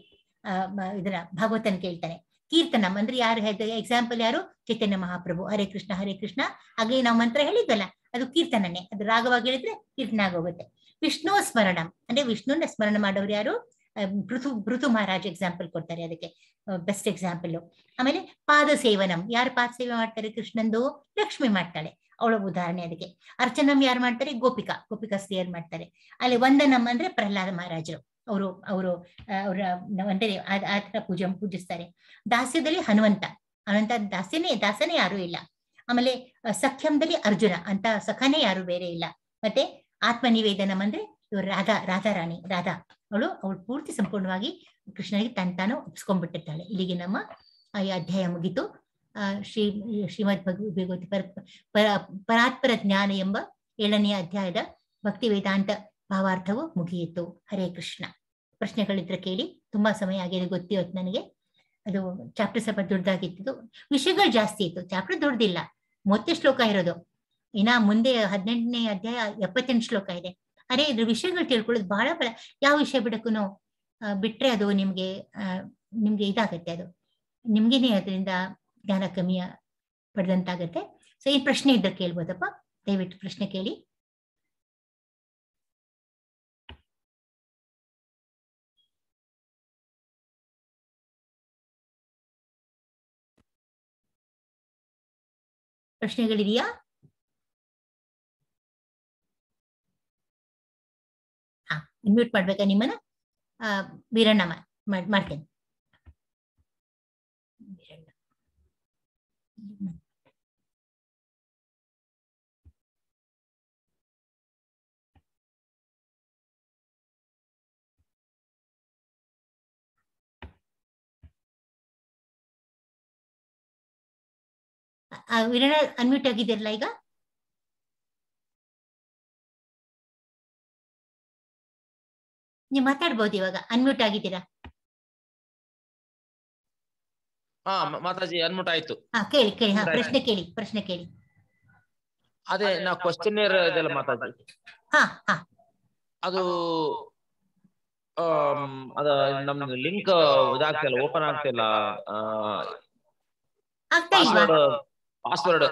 ಇದನ್ನ ಭಾಗವತನ ಕೇಳ್ತಾನೆ. ಕೀರ್ತನಂ ಅಂದ್ರೆ ಯಾರು ಎಕ್ಸಾಂಪಲ್ ಯಾರು? ಚೈತನ್ಯ ಮಹಾಪ್ರಭು. ಹರೇ ಕೃಷ್ಣ ಹರೇ ಕೃಷ್ಣ, ಹಾಗೆ ನಾವು ಮಂತ್ರ ಹೇಳಿದ್ವಲ್ಲ, ಅದು ಕೀರ್ತನನೇ. ಅದು ರಾಗವಾಗಿ ಹೇಳಿದ್ರೆ ಕೀರ್ತನ ಆಗೋಗುತ್ತೆ. ವಿಷ್ಣು ಸ್ಮರಣಂ ಅಂದ್ರೆ ವಿಷ್ಣುನ ಸ್ಮರಣ ಮಾಡೋರು ಯಾರು? ಭೃತು ಮಹಾರಾಜ್ ಎಕ್ಸಾಂಪಲ್ ಕೊಡ್ತಾರೆ, ಅದಕ್ಕೆ ಬೆಸ್ಟ್ ಎಕ್ಸಾಂಪಲ್. ಆಮೇಲೆ ಪಾದ ಸೇವನಂ, ಯಾರು ಪಾದ ಸೇವೆ ಮಾಡ್ತಾರೆ ಕೃಷ್ಣಂದು? ಲಕ್ಷ್ಮಿ ಮಾಡ್ತಾಳೆ, ಅವಳ ಉದಾಹರಣೆ ಅದಕ್ಕೆ. ಅರ್ಚನಂ ಯಾರು ಮಾಡ್ತಾರೆ? ಗೋಪಿಕಾ ಸ್ತ್ರೀಯರು ಮಾಡ್ತಾರೆ. ಅಲ್ಲಿ ವಂದನಂ ಅಂದ್ರೆ ಪ್ರಹ್ಲಾದ ಮಹಾರಾಜರು, ಅವರು ಅಂದ್ರೆ ಆತರ ಪೂಜಿಸ್ತಾರೆ. ದಾಸ್ಯದಲ್ಲಿ ಹನುಮಂತ ದಾಸನೇ ಯಾರು ಇಲ್ಲ. ಆಮೇಲೆ ಸಖ್ಯಂದಲ್ಲಿ ಅರ್ಜುನ ಅಂತ ಸಖನೇ ಯಾರು ಬೇರೆ ಇಲ್ಲ. ಮತ್ತೆ ಆತ್ಮನಿವೇದನಂ ಅಂದ್ರೆ ಇವರು ರಾಧಾರಾಣಿ, ಅವಳು ಪೂರ್ತಿ ಸಂಪೂರ್ಣವಾಗಿ ಕೃಷ್ಣನಿಗೆ ತಾನು ಒಪ್ಪಿಸ್ಕೊಂಡ್ಬಿಟ್ಟಿರ್ತಾಳೆ. ಇಲ್ಲಿಗೆ ನಮ್ಮ ಈ ಅಧ್ಯಾಯ ಮುಗಿತು. ಶ್ರೀಮದ್ ಭಗವತಿ ಪರಾತ್ಪರ ಜ್ಞಾನ ಎಂಬ 7ನೇ ಅಧ್ಯಾಯದ ಭಕ್ತಿ ವೇದಾಂತ ಭಾವಾರ್ಥವು ಮುಗಿಯಿತು. ಹರೇ ಕೃಷ್ಣ. ಪ್ರಶ್ನೆಗಳಿದ್ರೆ ಕೇಳಿ. ತುಂಬಾ ಸಮಯ ಆಗಿದೆ ಗೊತ್ತಿವತ್ತು ನನಗೆ. ಅದು ಚಾಪ್ಟರ್ ಸ್ವಲ್ಪ ದೊಡ್ಡದಾಗಿತ್ತು, ವಿಷಯಗಳು ಜಾಸ್ತಿ ಇತ್ತು. ಚಾಪ್ಟರ್ ದೊಡ್ಡದಿಲ್ಲ, 30 ಶ್ಲೋಕ ಇರೋದು. ಇನ್ನ ಮುಂದೆ 18ನೇ ಅಧ್ಯಾಯ 78 ಶ್ಲೋಕ ಇದೆ. ಇದ್ರ ವಿಷಯಗಳು ತಿಳ್ಕೊಳ್ಳೋದು ಬಹಳ ಯಾವ ವಿಷಯ ಬಿಡಕ್ಕೂ ಬಿಟ್ರೆ ಅದು ನಿಮ್ಗೆ ಇದಾಗತ್ತೆ, ಅದು ನಿಮ್ಗೇನೆ ಅದರಿಂದ ಜ್ಞಾನ ಕಮ್ಮಿ ಪಡೆದಂತಾಗತ್ತೆ. ಸೊ ಈ ಪ್ರಶ್ನೆ ಇದ್ದರೆ ಕೇಳ್ಬೋದಪ್ಪ, ದಯವಿಟ್ಟು ಪ್ರಶ್ನೆ ಕೇಳಿ. ಪ್ರಶ್ನೆಗಳಿದೆಯಾ? ಮ್ಯೂಟ್ ಮಾಡ್ಬೇಕಾ ನಿಮ್ಮನ್ನ? ವೀರಣ್ಣ ಮಾಡ್ತೇನೆ. ವೀರಣ್ಣ ಅನ್ಮ್ಯೂಟ್ ಆಗಿದ್ದೀರಲ್ಲ ಈಗ? ನೀವು ಮಾತಾಡ್ಬೋದು ಇವಾಗ, ಅನ್ಮ್ಯೂಟ್ ಆಗಿದ್ದೀರಾ? ಮಾತಾಜಿ ಅನ್ಮ್ಯೂಟ್ ಆಯ್ತು. ಕೇಳಿ ಪ್ರಶ್ನೆ ಕೇಳಿ. ಅದೇ ನಾ ಕ್ವಶನ್ ಇದೆಲ್ಲ ಮಾತಾಡಿ, ಅದು ನಮ್ದು ಲಿಂಕ್ ಇದಾಗ್ತಿಲ್ಲ, ಓಪನ್ ಆಗ್ತಿಲ್ಲ. ಪಾಸ್ವರ್ಡ್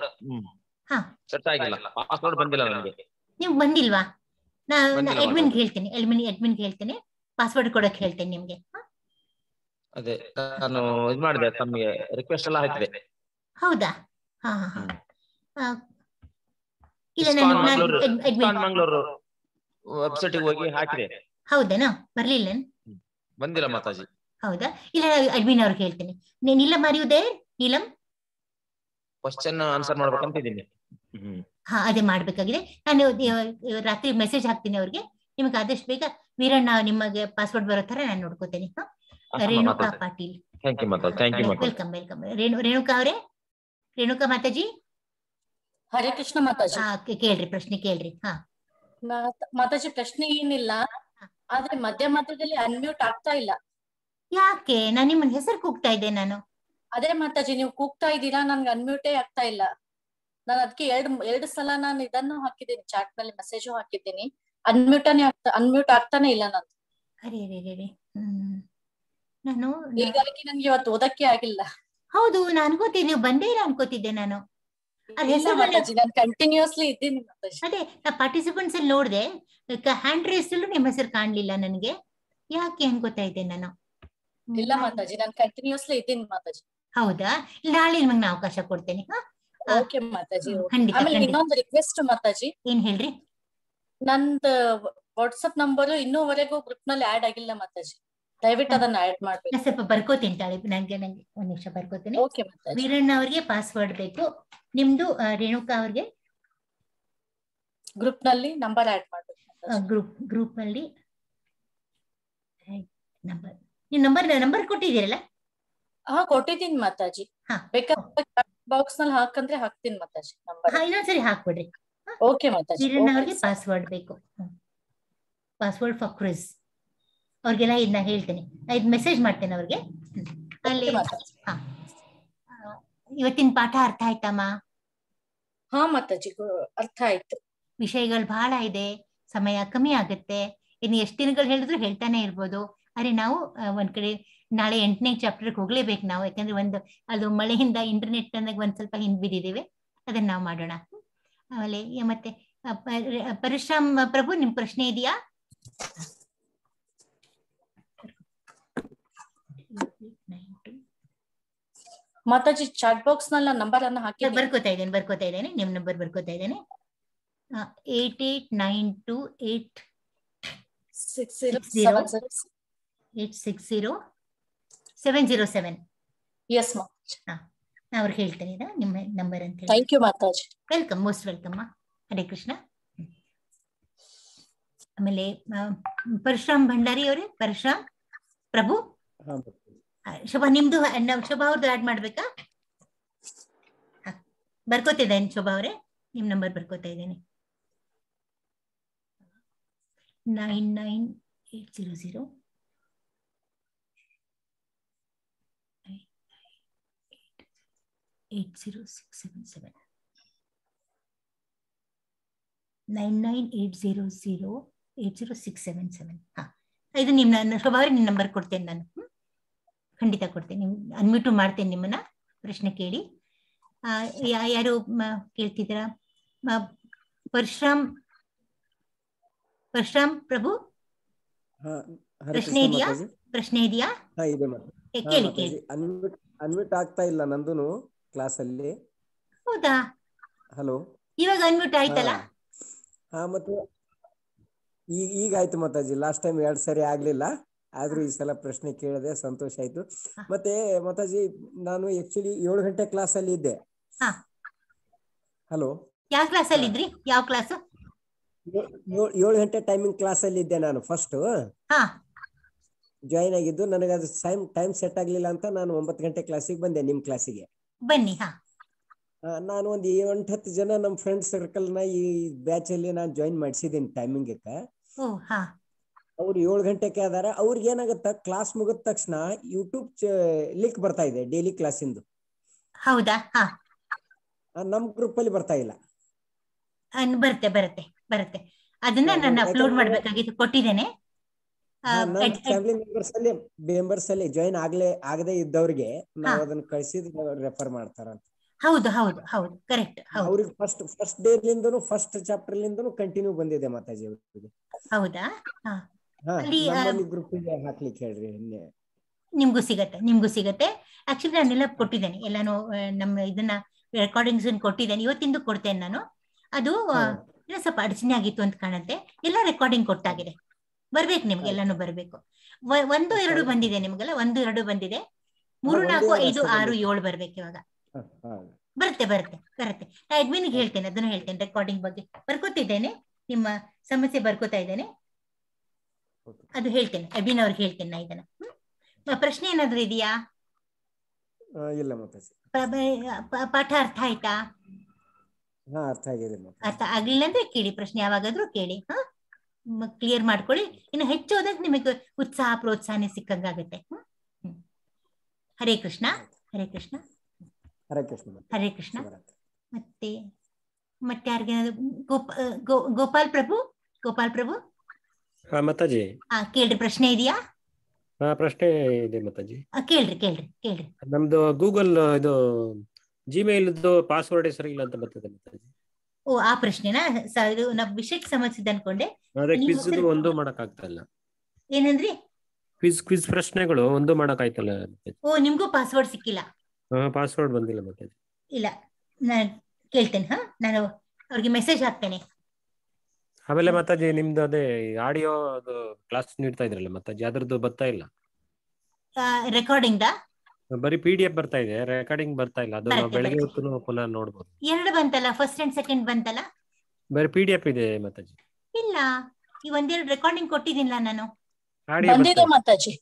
ಸೆಟ್ ಆಗಿಲ್ಲ, ಪಾಸ್ವರ್ಡ್ ಬಂದಿಲ್ಲ ನನಗೆ. ನೀವು ಬಂದಿಲ್ವಾ? ಅಡ್ಮಿನ್ಗೆ ಹೇಳ್ತೇನೆ, ಪಾಸ್ವರ್ಡ್ ಕೊಡಕ್ ಹೇಳ್ತೇನೆ ನಿಮ್ಗೆ. ಅದೇ ನಾನು ಇದು ಮಾಡಿದೆ, ತಮಗೆ ರಿಕ್ವೆಸ್ಟ್ ಎಲ್ಲ ಹಾಕಿದೆ. ಹೌದಾ? ಮಂಗಳೂರು ವೆಬ್ಸೈಟ್ ಹೋಗಿ ಹಾಕಿದೆ. ಹೌದೇನಾ? ಬರ್ಲಿಲ್ಲ? ಬಂದಿಲ್ಲ ಮಾತಾಜಿ. ಹೌದಾ? ಇಲ್ಲ, ಅಡ್ಮಿನ್ ಅವ್ರಿಗೆ ಹೇಳ್ತೇನೆ. ನೀಲಂ ಅರಿಯುವುದೇ? ನೀಲಂ ಕ್ವಶನ್ ಆನ್ಸರ್ ಮಾಡ್ಬೇಕಂತಿದ್ದೀನಿ. ಅದೇ ಮಾಡ್ಬೇಕಾಗಿದೆ. ನಾನು ರಾತ್ರಿ ಮೆಸೇಜ್ ಹಾಕ್ತೀನಿ ಅವ್ರಿಗೆ. ನಿಮ್ಗೆ ಆದಷ್ಟು ಬೇಗ ವೀರಣ್ಣ ನಿಮಗೆ ಪಾಸ್ವರ್ಡ್ ಬರೋ ತರ ನಾನು ನೋಡ್ಕೋತೇನೆ. ರೇಣುಕಾ ಪಾಟೀಲ್, ವೆಲ್ಕಮ್. ರೇಣುಕಾ ಅವರೇ, ರೇಣುಕಾ ಮಾತಾಜಿ. ಹರೇ ಕೃಷ್ಣ ಮಾತಾಜಿ. ಕೇಳ್ರಿ, ಪ್ರಶ್ನೆ ಕೇಳ್ರಿ. ಮಾತಾಜಿ ಪ್ರಶ್ನೆ ಏನಿಲ್ಲ, ಆದ್ರೆ ಮಧ್ಯದಲ್ಲಿ ಅನ್ಮ್ಯೂಟ್ ಆಗ್ತಾ ಇಲ್ಲ. ಯಾಕೆ? ನಾನು ನಿಮ್ಮನ್ನ ಹೆಸರು ಕೂಗ್ತಾ ಇದ್ದೆ ನಾನು. ಅದೇ ಮಾತಾಜಿ, ನೀವು ಕೂಗ್ತಾ ಇದ್ದೀರಾ, ನನ್ಗೆ ಅನ್ಮ್ಯೂಟೇ ಆಗ್ತಾ ಇಲ್ಲ. ನಾನು ಅದಕ್ಕೆ ಎರಡು ಸಲ ನಾನು ಇದನ್ನು ಹಾಕಿದ್ದೀನಿ, ಚಾಟ್ ನಲ್ಲಿ ಮೆಸೇಜು ಹಾಕಿದ್ದೀನಿ. ಅನ್ಮ್ಯೂಟ್ ಆಗ್ತಾನೆ ಇಲ್ಲ ನಾನು. ನಾನು ಹೀಗಾಗಿ ನನ್ಗೆ ಇವತ್ತು ಓದಕ್ಕೆ ಆಗಿಲ್ಲ. ಹೌದು, ಅನ್ಕೋತೀನಿ ನೀವು ಬಂದೇ ಇಲ್ಲ ಅನ್ಕೋತಿದ್ದೆ ನಾನು. ಕಂಟಿನ್ಯೂಸ್ಲಿ ಇದ್ದೀನಿ ಮಾತಾಜಿ. ಅದೇ ಪಾರ್ಟಿಸಿಪೆಂಟ್ಸ್ ಅಲ್ಲಿ ನೋಡ್ದೆ, ಹ್ಯಾಂಡ್ ರೇಸ್ ಅಲ್ಲೂ ನಿಮ್ಮ ಹೆಸರು ಕಾಣ್ಲಿಲ್ಲ ನನಗೆ. ಯಾಕೆ ಅನ್ಕೋತಾ ಇದ್ದೆ ನಾನು. ಇಲ್ಲ ಮಾತಾಜಿ, ನಾನು ಕಂಟಿನ್ಯೂಸ್ಲಿ ಇದ್ದೀನಿ ಮಾತಾಜಿ. ಹೌದಾ? ನಾಳೆ ನಿಮಗೆ ಅವಕಾಶ ಕೊಡ್ತೇನೆ. ಓಕೆ ಮಾತಾಜಿ. ಆಮೇಲೆ ಇನ್ನೊಂದು ರಿಕ್ವೆಸ್ಟ್ ಮಾತಾಜಿ. ಏನ್ ಹೇಳ್ರಿ? ನಂದು ವಾಟ್ಸ್ಆಪ್ ನಂಬರ್ ಇನ್ನೂವರೆಗೂ ಗ್ರೂಪ್ ನಲ್ಲಿ ಆಡ್ ಆಗಿಲ್ಲ ಮಾತಾಜಿ, ದಯವಿಟ್ಟು ಅದನ್ನ ಆಡ್ ಮಾಡ್ಬೇಕು. ಸ್ವಲ್ಪ ಬರ್ಕೋತೀನಿ ತಾಳಿ, ನಂಗೆ ಒಂದ್ ನಿಮಿಷ ಬರ್ಕೋತೀನಿ. ವೀರಣ್ಣ ಅವ್ರಿಗೆ ಪಾಸ್ವರ್ಡ್ ಬೇಕು, ನಿಮ್ದು ರೇಣುಕಾ ಅವ್ರಿಗೆ ಗ್ರೂಪ್ ನಲ್ಲಿ ನಂಬರ್ ಆಡ್ ಮಾಡ್ಬೇಕು. ಗ್ರೂಪ್ ನಲ್ಲಿ ನೀವು ನಂಬರ್ ಕೊಟ್ಟಿದ್ದೀರಲ್ಲ? ಕೊಟ್ಟಿದ್ದೀನಿ ಮಾತಾಜಿ. ಬೇಕಾದ್ರೆ ಬಾಕ್ಸ್ ನಲ್ಲಿ ಹಾಕಂದ್ರೆ ಹಾಕ್ತೀನಿ ಮಾತಾಜಿ ನಂಬರ್. ಇನ್ನೊಂದ್ಸರಿ ಹಾಕ್ಬಿಡ್ರಿ. ಓಕೆ ಮಾತಾಜಿ. ವೀರಣ್ಣ ಅವ್ರಿಗೆ ಪಾಸ್ವರ್ಡ್ ಬೇಕು, ಪಾಸ್ವರ್ಡ್ ಫಾರ್ ಕ್ವಿಜ್. ಅವ್ರಿಗೆಲ್ಲ ಇದನ್ನ ಹೇಳ್ತೇನೆ, ಇದು ಮೆಸೇಜ್ ಮಾಡ್ತೇನೆ ಅವ್ರಿಗೆ. ಅಲ್ಲಿ ಇವತ್ತಿನ ಪಾಠ ಅರ್ಥ ಆಯ್ತಮ್ಮ? ಹಾ ಮಾತಾಜಿ, ಅರ್ಥ ಆಯ್ತು. ವಿಷಯಗಳು ಬಹಳ ಇದೆ, ಸಮಯ ಕಮ್ಮಿ ಆಗುತ್ತೆ. ಇನ್ನು ಎಷ್ಟು ದಿನಗಳು ಹೇಳಿದ್ರು ಹೇಳ್ತಾನೆ ಇರ್ಬೋದು. ಆದ್ರೆ ನಾವು ಒಂದ್ ಕಡೆ ನಾಳೆ 8ನೇ ಚಾಪ್ಟರ್ಗೆ ಹೋಗ್ಲೇಬೇಕು ನಾವು, ಯಾಕಂದ್ರೆ ಅದು ಮಳೆಯಿಂದ ಇಂಟರ್ನೆಟ್ ನನಗೆ ಒಂದ್ ಸ್ವಲ್ಪ ಹಿಂದ್ಬಿದ್ದಿದ್ದೇವೆ, ಅದನ್ನ ನಾವು ಮಾಡೋಣ. ಆಮೇಲೆ ಮತ್ತೆ ಪರಶುರಾಮ್ ಪ್ರಭು, ನಿಮ್ ಪ್ರಶ್ನೆ ಇದೆಯಾ? ಮಾತಾಜಿ ಚಾಟ್ ಬಾಕ್ಸ್ ನಲ್ಲಿ ನಂಬರ್ ಅನ್ನು ಹಾಕಿ ಬರ್ಕೋತಾ ಇದ್ದೇನೆ, ನಿಮ್ ನಂಬರ್ ಬರ್ಕೋತಾ ಇದ್ದೇನೆ. 8892860707. ಎಸ್ ಮಾತಾಜಿ. ನಾ ಅವ್ರಿಗೆ ಹೇಳ್ತೇನೆ ನಿಮ್ಮ ನಂಬರ್ ಅಂತ ಹೇಳಿ. ಥ್ಯಾಂಕ್ ಯು ಮಾತಾಜಿ. Welcome, most welcome. Hare Krishna. ಆಮೇಲೆ ಪರಶುರಾಮ್ ಭಂಡಾರಿ ಅವರೇ, ಪರಶುರಾಮ್ ಪ್ರಭು, ಶೋಭಾ ನಿಮ್ದು, ಶೋಭಾ ಅವ್ರದ್ದು ಆಡ್ ಮಾಡ್ಬೇಕಾ? ಬರ್ಕೋತಿದ್ದೇನೆ ಶೋಭಾ ಅವರೇ, ನಿಮ್ ನಂಬರ್ ಬರ್ಕೋತಾ ಇದ್ದೇನೆ. 99800 80677. 99800 80677. ಇದು ನಿಮ್ಮ ಶೋಭಾವರಿ ನಿನ್ನ ನಂಬರ್ ಕೊಡ್ತೇನೆ ನಾನು. ಖಂಡಿತ ಕೊಡ್ತೇನೆ. ಅನ್ಮ್ಯೂಟ್ ಮಾಡ್ತೇನೆ ನಿಮ್ಮನ್ನ, ಪ್ರಶ್ನೆ ಕೇಳಿ. ಯಾರು ಕೇಳ್ತಿದ್ದೀರಾ? ಪರಶುರಾಮ್ ಪ್ರಭು, ಪ್ರಶ್ನೆ ಇದೆಯಾ? ಪ್ರಶ್ನೆ ಇದೆಯಾ? ಕೇಳಿ ಕೇಳಿ. ಅನ್ಮ್ಯೂಟ್ ಆಗ್ತಾ ಇಲ್ಲ ನಂದುನು ಕ್ಲಾಸ್ ಅಲ್ಲಿ. ಹೌದಾ? ಹಲೋ, ಇವಾಗ ಅನ್ಮ್ಯೂಟ್ ಆಯ್ತಲ್ಲ? ಮತ್ತೆ ಈಗ ಆಯ್ತು ಮಾತಾಜಿ. ಲಾಸ್ಟ್ ಟೈಮ್ 2 ಸರಿ ಆಗ್ಲಿಲ್ಲ, ಆದ್ರೂ ಈ ಸಲ ಪ್ರಶ್ನೆ ಕೇಳಿದೆ, ಸಂತೋಷ ಆಯ್ತು. ಮತ್ತೆ ಮಾತಾಜಿ, ನಾನು ಆಕ್ಚುಲಿ 7 ಗಂಟೆ ಕ್ಲಾಸ್ ಅಲ್ಲಿ ಇದ್ದೆ. ಹಲೋ, ಯಾವ ಕ್ಲಾಸ್ ಅಲ್ಲಿ ಇದ್ರಿ? ಯಾವ ಕ್ಲಾಸ್? 7 ಗಂಟೆ ಟೈಮಿಂಗ್ ಕ್ಲಾಸ್ ಅಲ್ಲಿ ಇದ್ದೆ ನಾನು. ಫಸ್ಟ್ ಜಾಯಿನ್ ಆಗಿದ್ದು, ನನಗೆ ಅದು ಟೈಮ್ ಸೆಟ್ ಆಗ್ಲಿಲ್ಲ ಅಂತ ನಾನು 9 ಗಂಟೆ ಕ್ಲಾಸಿಗೆ ಬಂದೆ, ನಿಮ್ ಕ್ಲಾಸಿಗೆ ಬನ್ನಿ. ನಾನು ಒಂದು 8-10 ಜನ ನಮ್ಮ ಫ್ರೆಂಡ್ ಸರ್ಕಲ್ ನ ಈ ಬ್ಯಾಚ್ ಅಲ್ಲಿ ನಾನು ಜಾಯಿನ್ ಮಾಡಿಸಿದ್ದೀನಿ ಟೈಮಿಂಗ್. ಅವ್ರು 7 ಗಂಟೆಗೆ ಅದಾರ. ಅವ್ರಿಗೆ ಏನಾಗುತ್ತ, ಕ್ಲಾಸ್ ಮುಗಿದ ತಕ್ಷಣ ಯೂಟ್ಯೂಬ್ ಲಿಂಕ್ ಬರ್ತಾ ಇದೆ ಡೈಲಿ ಕ್ಲಾಸಿಂದು. ಹೌದಾ? ನಮ್ ಗ್ರೂಪ್ ಅಲ್ಲಿ ಬರ್ತಾ ಇಲ್ಲ. ಬರುತ್ತೆ. ಅದನ್ನ ನಾನು ಅಪ್ಲೋಡ್ ಮಾಡ್ಬೇಕಾಗಿತ್ತು, ಕೊಟ್ಟಿದ್ದೇನೆ. ಫ್ಯಾಮಿಲಿ ಮೆಂಬರ್ಸ್ ಅಲ್ಲಿ ಜಾಯಿನ್ ಆಗದೆ ಇದ್ದವ್ರಿಗೆ ನಾವು ಅದನ್ನ ಕಳಿಸಿದ್ರೆ ರೆಫರ್ ಮಾಡ್ತಾರಂತ. ಹೌದು, ಕರೆಕ್ಟ್. ಅವ್ರಿಗೆ ಫಸ್ಟ್ ಡೇ ಲಿಂದನು ಫಸ್ಟ್ ಚಾಪ್ಟರ್ ಲಿಂದನು ಕಂಟಿನ್ಯೂ ಬಂದಿದೆ ಮಾತಾಜಿ ಅವ್ರಿಗೆ. ಹೌದಾ? ಗ್ರೂಪಿಗೆ ಹಾಕ್ಲಿಕ್ಕೆ ಹೇಳ್ರಿ, ನಿಮ್ಗೂ ಸಿಗತ್ತೆ. ಆಕ್ಚುಲಿ ನಾನೆಲ್ಲ ಕೊಟ್ಟಿದ್ದೇನೆ, ಎಲ್ಲಾನು ನಮ್ಮ ಇದನ್ನ ರೆಕಾರ್ಡಿಂಗ್ಸ್ ಕೊಟ್ಟಿದ್ದೇನೆ. ಇವತ್ತಿಂದು ಕೊಡ್ತೇನೆ ನಾನು. ಅದು ಸ್ವಲ್ಪ ಅಡಚಣೆ ಆಗಿತ್ತು ಅಂತ ಕಾಣುತ್ತೆ. ಎಲ್ಲ ರೆಕಾರ್ಡಿಂಗ್ ಕೊಟ್ಟಾಗಿದೆ. ಬರ್ಬೇಕು ನಿಮ್ಗೆ, ಎಲ್ಲಾನು ಬರ್ಬೇಕು. 1-2 ಬಂದಿದೆ ನಿಮ್ಗೆಲ್ಲ, 1-2 ಬಂದಿದೆ. 3, 4, 5, 6, 7 ಬರ್ಬೇಕು ಇವಾಗ. ಬರುತ್ತೆ. ನಾ ಅಡ್ಮಿನ್ಗೆ ಹೇಳ್ತೇನೆ, ಅದನ್ನು ಹೇಳ್ತೇನೆ. ರೆಕಾರ್ಡಿಂಗ್ ಬಗ್ಗೆ ಬರ್ಕೋತಿದ್ದೇನೆ, ನಿಮ್ಮ ಸಮಸ್ಯೆ ಬರ್ಕೋತಾ ಇದ್ದೇನೆ. ಅದು ಹೇಳ್ತೇನೆ, ಅಡ್ಮಿನ್ ಅವ್ರಿಗೆ ಹೇಳ್ತೇನೆ ನಾ ಇದನ್ನ. ಪ್ರಶ್ನೆ ಏನಾದ್ರು ಇದೆಯಾ? ಇಲ್ಲ ಮಾತಾಜಿ. ಪಾಠ ಅರ್ಥ ಆಯ್ತಾ? ಅರ್ಥ ಆಗಿದೆ. ಅರ್ಥ ಆಗ್ಲಿಲ್ಲ ಅಂದ್ರೆ ಕೇಳಿ, ಪ್ರಶ್ನೆ ಯಾವಾಗಾದ್ರೂ ಕೇಳಿ. ಕ್ಲಿಯರ್ ಮಾಡ್ಕೊಳ್ಳಿ. ಇನ್ನು ಹೆಚ್ಚು ಹೋದಾಗ ನಿಮಗೆ ಉತ್ಸಾಹ ಪ್ರೋತ್ಸಾಹನೆ ಸಿಕ್ಕಂಗಾಗುತ್ತೆ. ಹರೇ ಕೃಷ್ಣ. ಮತ್ತೆ ಯಾರಿಗೆ? ಗೋಪಾಲ್ ಪ್ರಭು ಮಾತಾಜಿ, ಕೇಳ್ರಿ. ಪ್ರಶ್ನೆ ಇದೆಯಾ? ಪ್ರಶ್ನೆ ಇದೆ ಮಾತಾಜಿ. ಕೇಳ್ರಿ. ನಮ್ದು ಗೂಗಲ್ ಇದು ಜಿಮೇಲ್ ಪಾಸ್ವರ್ಡ್ ಸರಿ ಇಲ್ಲ ಅಂತ ಬರ್ತದೆ ಮಾತಾಜಿ. ಓ, ಆ ಪ್ರಶ್ನೆನಾ? ಇದು ನಾವು ವಿಷಯಕ್ಕೆ ಸಂಬಂಧಿಸಿದ ಅನ್ಕೊಂಡೆ. ಒಂದು ಮಾಡಕ್ ಆಗ್ತಾ ಇಲ್ಲ. ಏನಂದ್ರಿ? ಕ್ವಿಜ್ ಪ್ರಶ್ನೆಗಳು ಒಂದು ಮಾಡಕ್ ಆಯ್ತಲ್ಲ. ಓ, ನಿಮ್ಗೂ ಪಾಸ್ವರ್ಡ್ ಸಿಕ್ಕಿಲ್ಲ? ಪಾಸ್ವರ್ಡ್ ಬಂದಿಲ್ಲ ಮಾತಾಜಿ. ಇಲ್ಲ, ನಾನು ಕೇಳ್ತೇನೆ. ನಾನು ಅವ್ರಿಗೆ ಮೆಸೇಜ್ ಹಾಕ್ತೇನೆ. ಆಮೇಲೆ ಮಾತಾಜಿ, ನಿಮ್ದು ಅದೇ ಆಡಿಯೋ ಕ್ಲಾಸ್ ನೀಡ್ತಾ ಇದ್ರಲ್ಲ ಮಾತಾಜಿ, ಅದ್ರದ್ದು ಬರ್ತಾ ಇಲ್ಲ. ರೆಕಾರ್ಡಿಂಗ್ ಬರೀ PDF ಬರ್ತಾ ಇದೆ, ರೆಕಾರ್ಡಿಂಗ್ ಬರ್ತಾ ಇಲ್ಲ. ಅದು ಬೆಳಗ್ಗೆ ಹೊತ್ತು ಪುನಃ ನೋಡ್ಬೋದು. 2 ಬಂತಲ್ಲ, ಫಸ್ಟ್ ಅಂಡ್ ಸೆಕೆಂಡ್ ಬಂತಲ್ಲ. ಬರೀ PDF ಇದೆ ಮಾತಾಜಿ. ಇಲ್ಲ, ಈ 1-2 ರೆಕಾರ್ಡಿಂಗ್ ಕೊಟ್ಟಿದ್ದಿಲ್ಲ ನಾನು. ಬಂದಿದೆ ಮಾತಾಜಿ,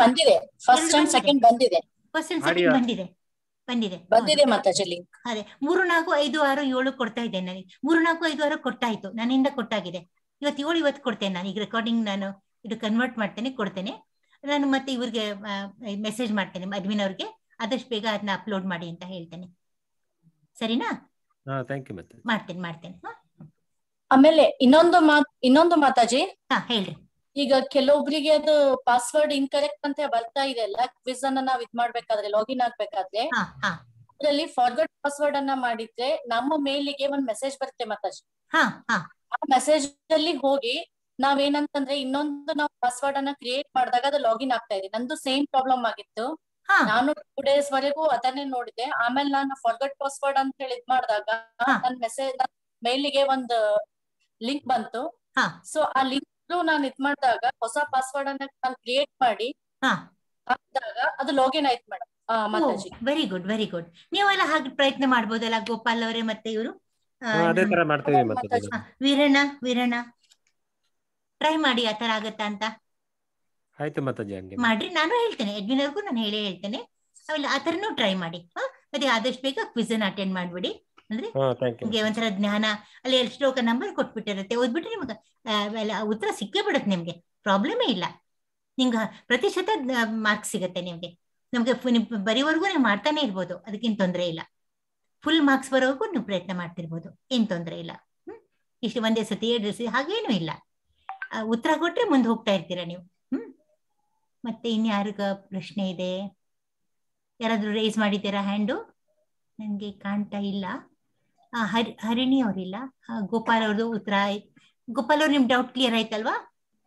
ಬಂದಿದೆ. ಫಸ್ಟ್ ಅಂಡ್ ಸೆಕೆಂಡ್ ಬಂದಿದೆ. ಬಂದಿದೆ ಮಾತಾಜಿ ಲಿಂಕ್. ಅದೇ 3, 4, 5, 6, 7 ಕೊಡ್ತಾ ಇದ್ದೇನೆ ನನಗೆ. 3, 4, 5, 6 ಕೊಟ್ಟಾಯ್ತು, ನನ್ನಿಂದ ಕೊಟ್ಟಾಗಿದೆ. ಇವತ್ತು ಕೊಡ್ತೇನೆ ನಾನು. ಈಗ ರೆಕಾರ್ಡಿಂಗ್ ನಾನು ಇದು ಕನ್ವರ್ಟ್ ಮಾಡ್ತೇನೆ, ಕೊಡ್ತೇನೆ ನಾನು. ಮತ್ತೆ ಇವ್ರಿಗೆ ಮೆಸೇಜ್ ಮಾಡ್ತೇನೆ, ಅಡ್ಮಿನ್ ಅವ್ರಿಗೆ, ಆದಷ್ಟು ಬೇಗ ಅದನ್ನ ಅಪ್ಲೋಡ್ ಮಾಡಿ ಅಂತ ಹೇಳ್ತೇನೆ. ಸರಿನಾ? ಮಾಡ್ತೇನೆ. ಆಮೇಲೆ ಇನ್ನೊಂದು ಮಾತಾಜಿ, ಹೇಳ್ರಿ. ಈಗ ಕೆಲವೊಬ್ರಿಗೆ ಅದು ಪಾಸ್ವರ್ಡ್ ಇನ್ಕರೆಕ್ಟ್ ಅಂತ ಬರ್ತಾ ಇದೆ ಅಲ್ಲ, ಕ್ವಿಜ್ ಅನ್ನ ನಾವ್ ಇದ್ ಮಾಡ್ಬೇಕಾದ್ರೆ, ಲಾಗಿನ್ ಆಗ್ಬೇಕಾದ್ರೆ ಅದ್ರಲ್ಲಿ ಫಾರ್ಗಟ್ ಪಾಸ್ವರ್ಡ್ ಅನ್ನ ಮಾಡಿದ್ರೆ ನಮ್ಮ ಮೇಲಿಗೆ ಒಂದ್ ಮೆಸೇಜ್ ಬರುತ್ತೆ ಮಾತಾಜಿ. ಆ ಮೆಸೇಜ್ ಅಲ್ಲಿ ಹೋಗಿ ನಾವೇನಂತಂದ್ರೆ ಇನ್ನೊಂದು ನಾವು ಪಾಸ್ವರ್ಡ್ ಅನ್ನ ಕ್ರಿಯೇಟ್ ಮಾಡಿದಾಗ ಅದು ಲಾಗಿನ್ ಆಗ್ತಾ ಇದೆ. ನಂದು ಸೇಮ್ ಪ್ರಾಬ್ಲಮ್ ಆಗಿತ್ತು. ನಾನು 2 days ವರೆಗೂ ಅದನ್ನೇ ನೋಡಿದೆ. ಆಮೇಲೆ ನಾನು ಫಾರ್ಗಟ್ ಪಾಸ್ವರ್ಡ್ ಅಂತ ಹೇಳಿ ಇದ್ ಮಾಡಿದಾಗ ನನ್ ಮೇಲಿಗೆ ಒಂದು ಲಿಂಕ್ ಬಂತು. ಸೊ ಆ ಲಿಂಕ್ ನಾನು ಇದ್ ಮಾಡಿದಾಗ ಹೊಸ ಪಾಸ್ವರ್ಡ್ ಅನ್ನ ನಾನು ಕ್ರಿಯೇಟ್ ಮಾಡಿ ಹಾಕಿದಾಗ ಅದು ಲಾಗಿನ್ ಆಯ್ತು ಮೇಡಮ್. Mataji, very good. ನೀವೆಲ್ಲ ಹಾಗೆ ಪ್ರಯತ್ನ ಮಾಡ್ಬೋದಲ್ಲ ಗೋಪಾಲ್ ಅವರೇ, ಮತ್ತೆ ಇವರು ವೀರಣ್ಣ ಟ್ರೈ ಮಾಡಿ, ಆತರ ಆಗತ್ತಾ ಅಂತ ಮಾಡ್ರಿ. ನಾನು ಹೇಳ್ತೇನೆ, ಅಡ್ಮಿನರ್ಗೂ ನಾನು ಹೇಳ್ತೇನೆ. ಆಮೇಲೆ ಆತರನು ಟ್ರೈ ಮಾಡಿ. ಮತ್ತೆ ಆದಷ್ಟು ಬೇಗ ಕ್ವಿಜ್ ಅನ್ನ ಅಟೆಂಡ್ ಮಾಡ್ಬಿಡಿ. ಅಂದ್ರೆ ನಿಮ್ಗೆ ಒಂಥರ ಜ್ಞಾನ, ಅಲ್ಲಿ ಶ್ಲೋಕ ನಂಬರ್ ಕೊಟ್ಬಿಟ್ಟಿರುತ್ತೆ, ಓದ್ಬಿಟ್ರೆ ನಿಮ್ಗೆ ಉತ್ತರ ಸಿಕ್ಕೇ ಬಿಡುತ್ತೆ. ನಿಮ್ಗೆ ಪ್ರಾಬ್ಲಮೇ ಇಲ್ಲ. ನಿಮ್ಗೆ ಪ್ರತಿಶತ ಮಾರ್ಕ್ಸ್ ಸಿಗತ್ತೆ ನಿಮ್ಗೆ. ನಮ್ಗೆ ಬರೀವರೆಗೂ ನೀವು ಮಾಡ್ತಾನೆ ಇರ್ಬೋದು, ಅದಕ್ಕೇನು ತೊಂದರೆ ಇಲ್ಲ. ಫುಲ್ ಮಾರ್ಕ್ಸ್ ಬರೋವರೆಗೂ ನೀವು ಪ್ರಯತ್ನ ಮಾಡ್ತಿರ್ಬೋದು, ಏನ್ ತೊಂದರೆ ಇಲ್ಲ. ಇಷ್ಟು ಒಂದೇ ಸತಿ 2 ಸತಿ ಹಾಗೇನು ಇಲ್ಲ. ಉತ್ತರ ಕೊಟ್ರೆ ಮುಂದೆ ಹೋಗ್ತಾ ಇರ್ತೀರಾ ನೀವು. ಮತ್ತೆ ಇನ್ಯಾರಿಗ ಪ್ರಶ್ನೆ ಇದೆ? ಯಾರಾದ್ರೂ ರೇಸ್ ಮಾಡಿದ್ದೀರಾ ಹ್ಯಾಂಡು? ನನಗೆ ಕಾಣ್ತಾ ಇಲ್ಲ. ಹರಿಣಿ ಅವರಿಲ್ಲ. ಗೋಪಾಲ್ ಅವ್ರದ್ದು ಉತ್ತರ ಗೋಪಾಲ್ ಅವ್ರು ನಿಮ್ ಡೌಟ್ ಕ್ಲಿಯರ್ ಆಯ್ತಲ್ವಾ?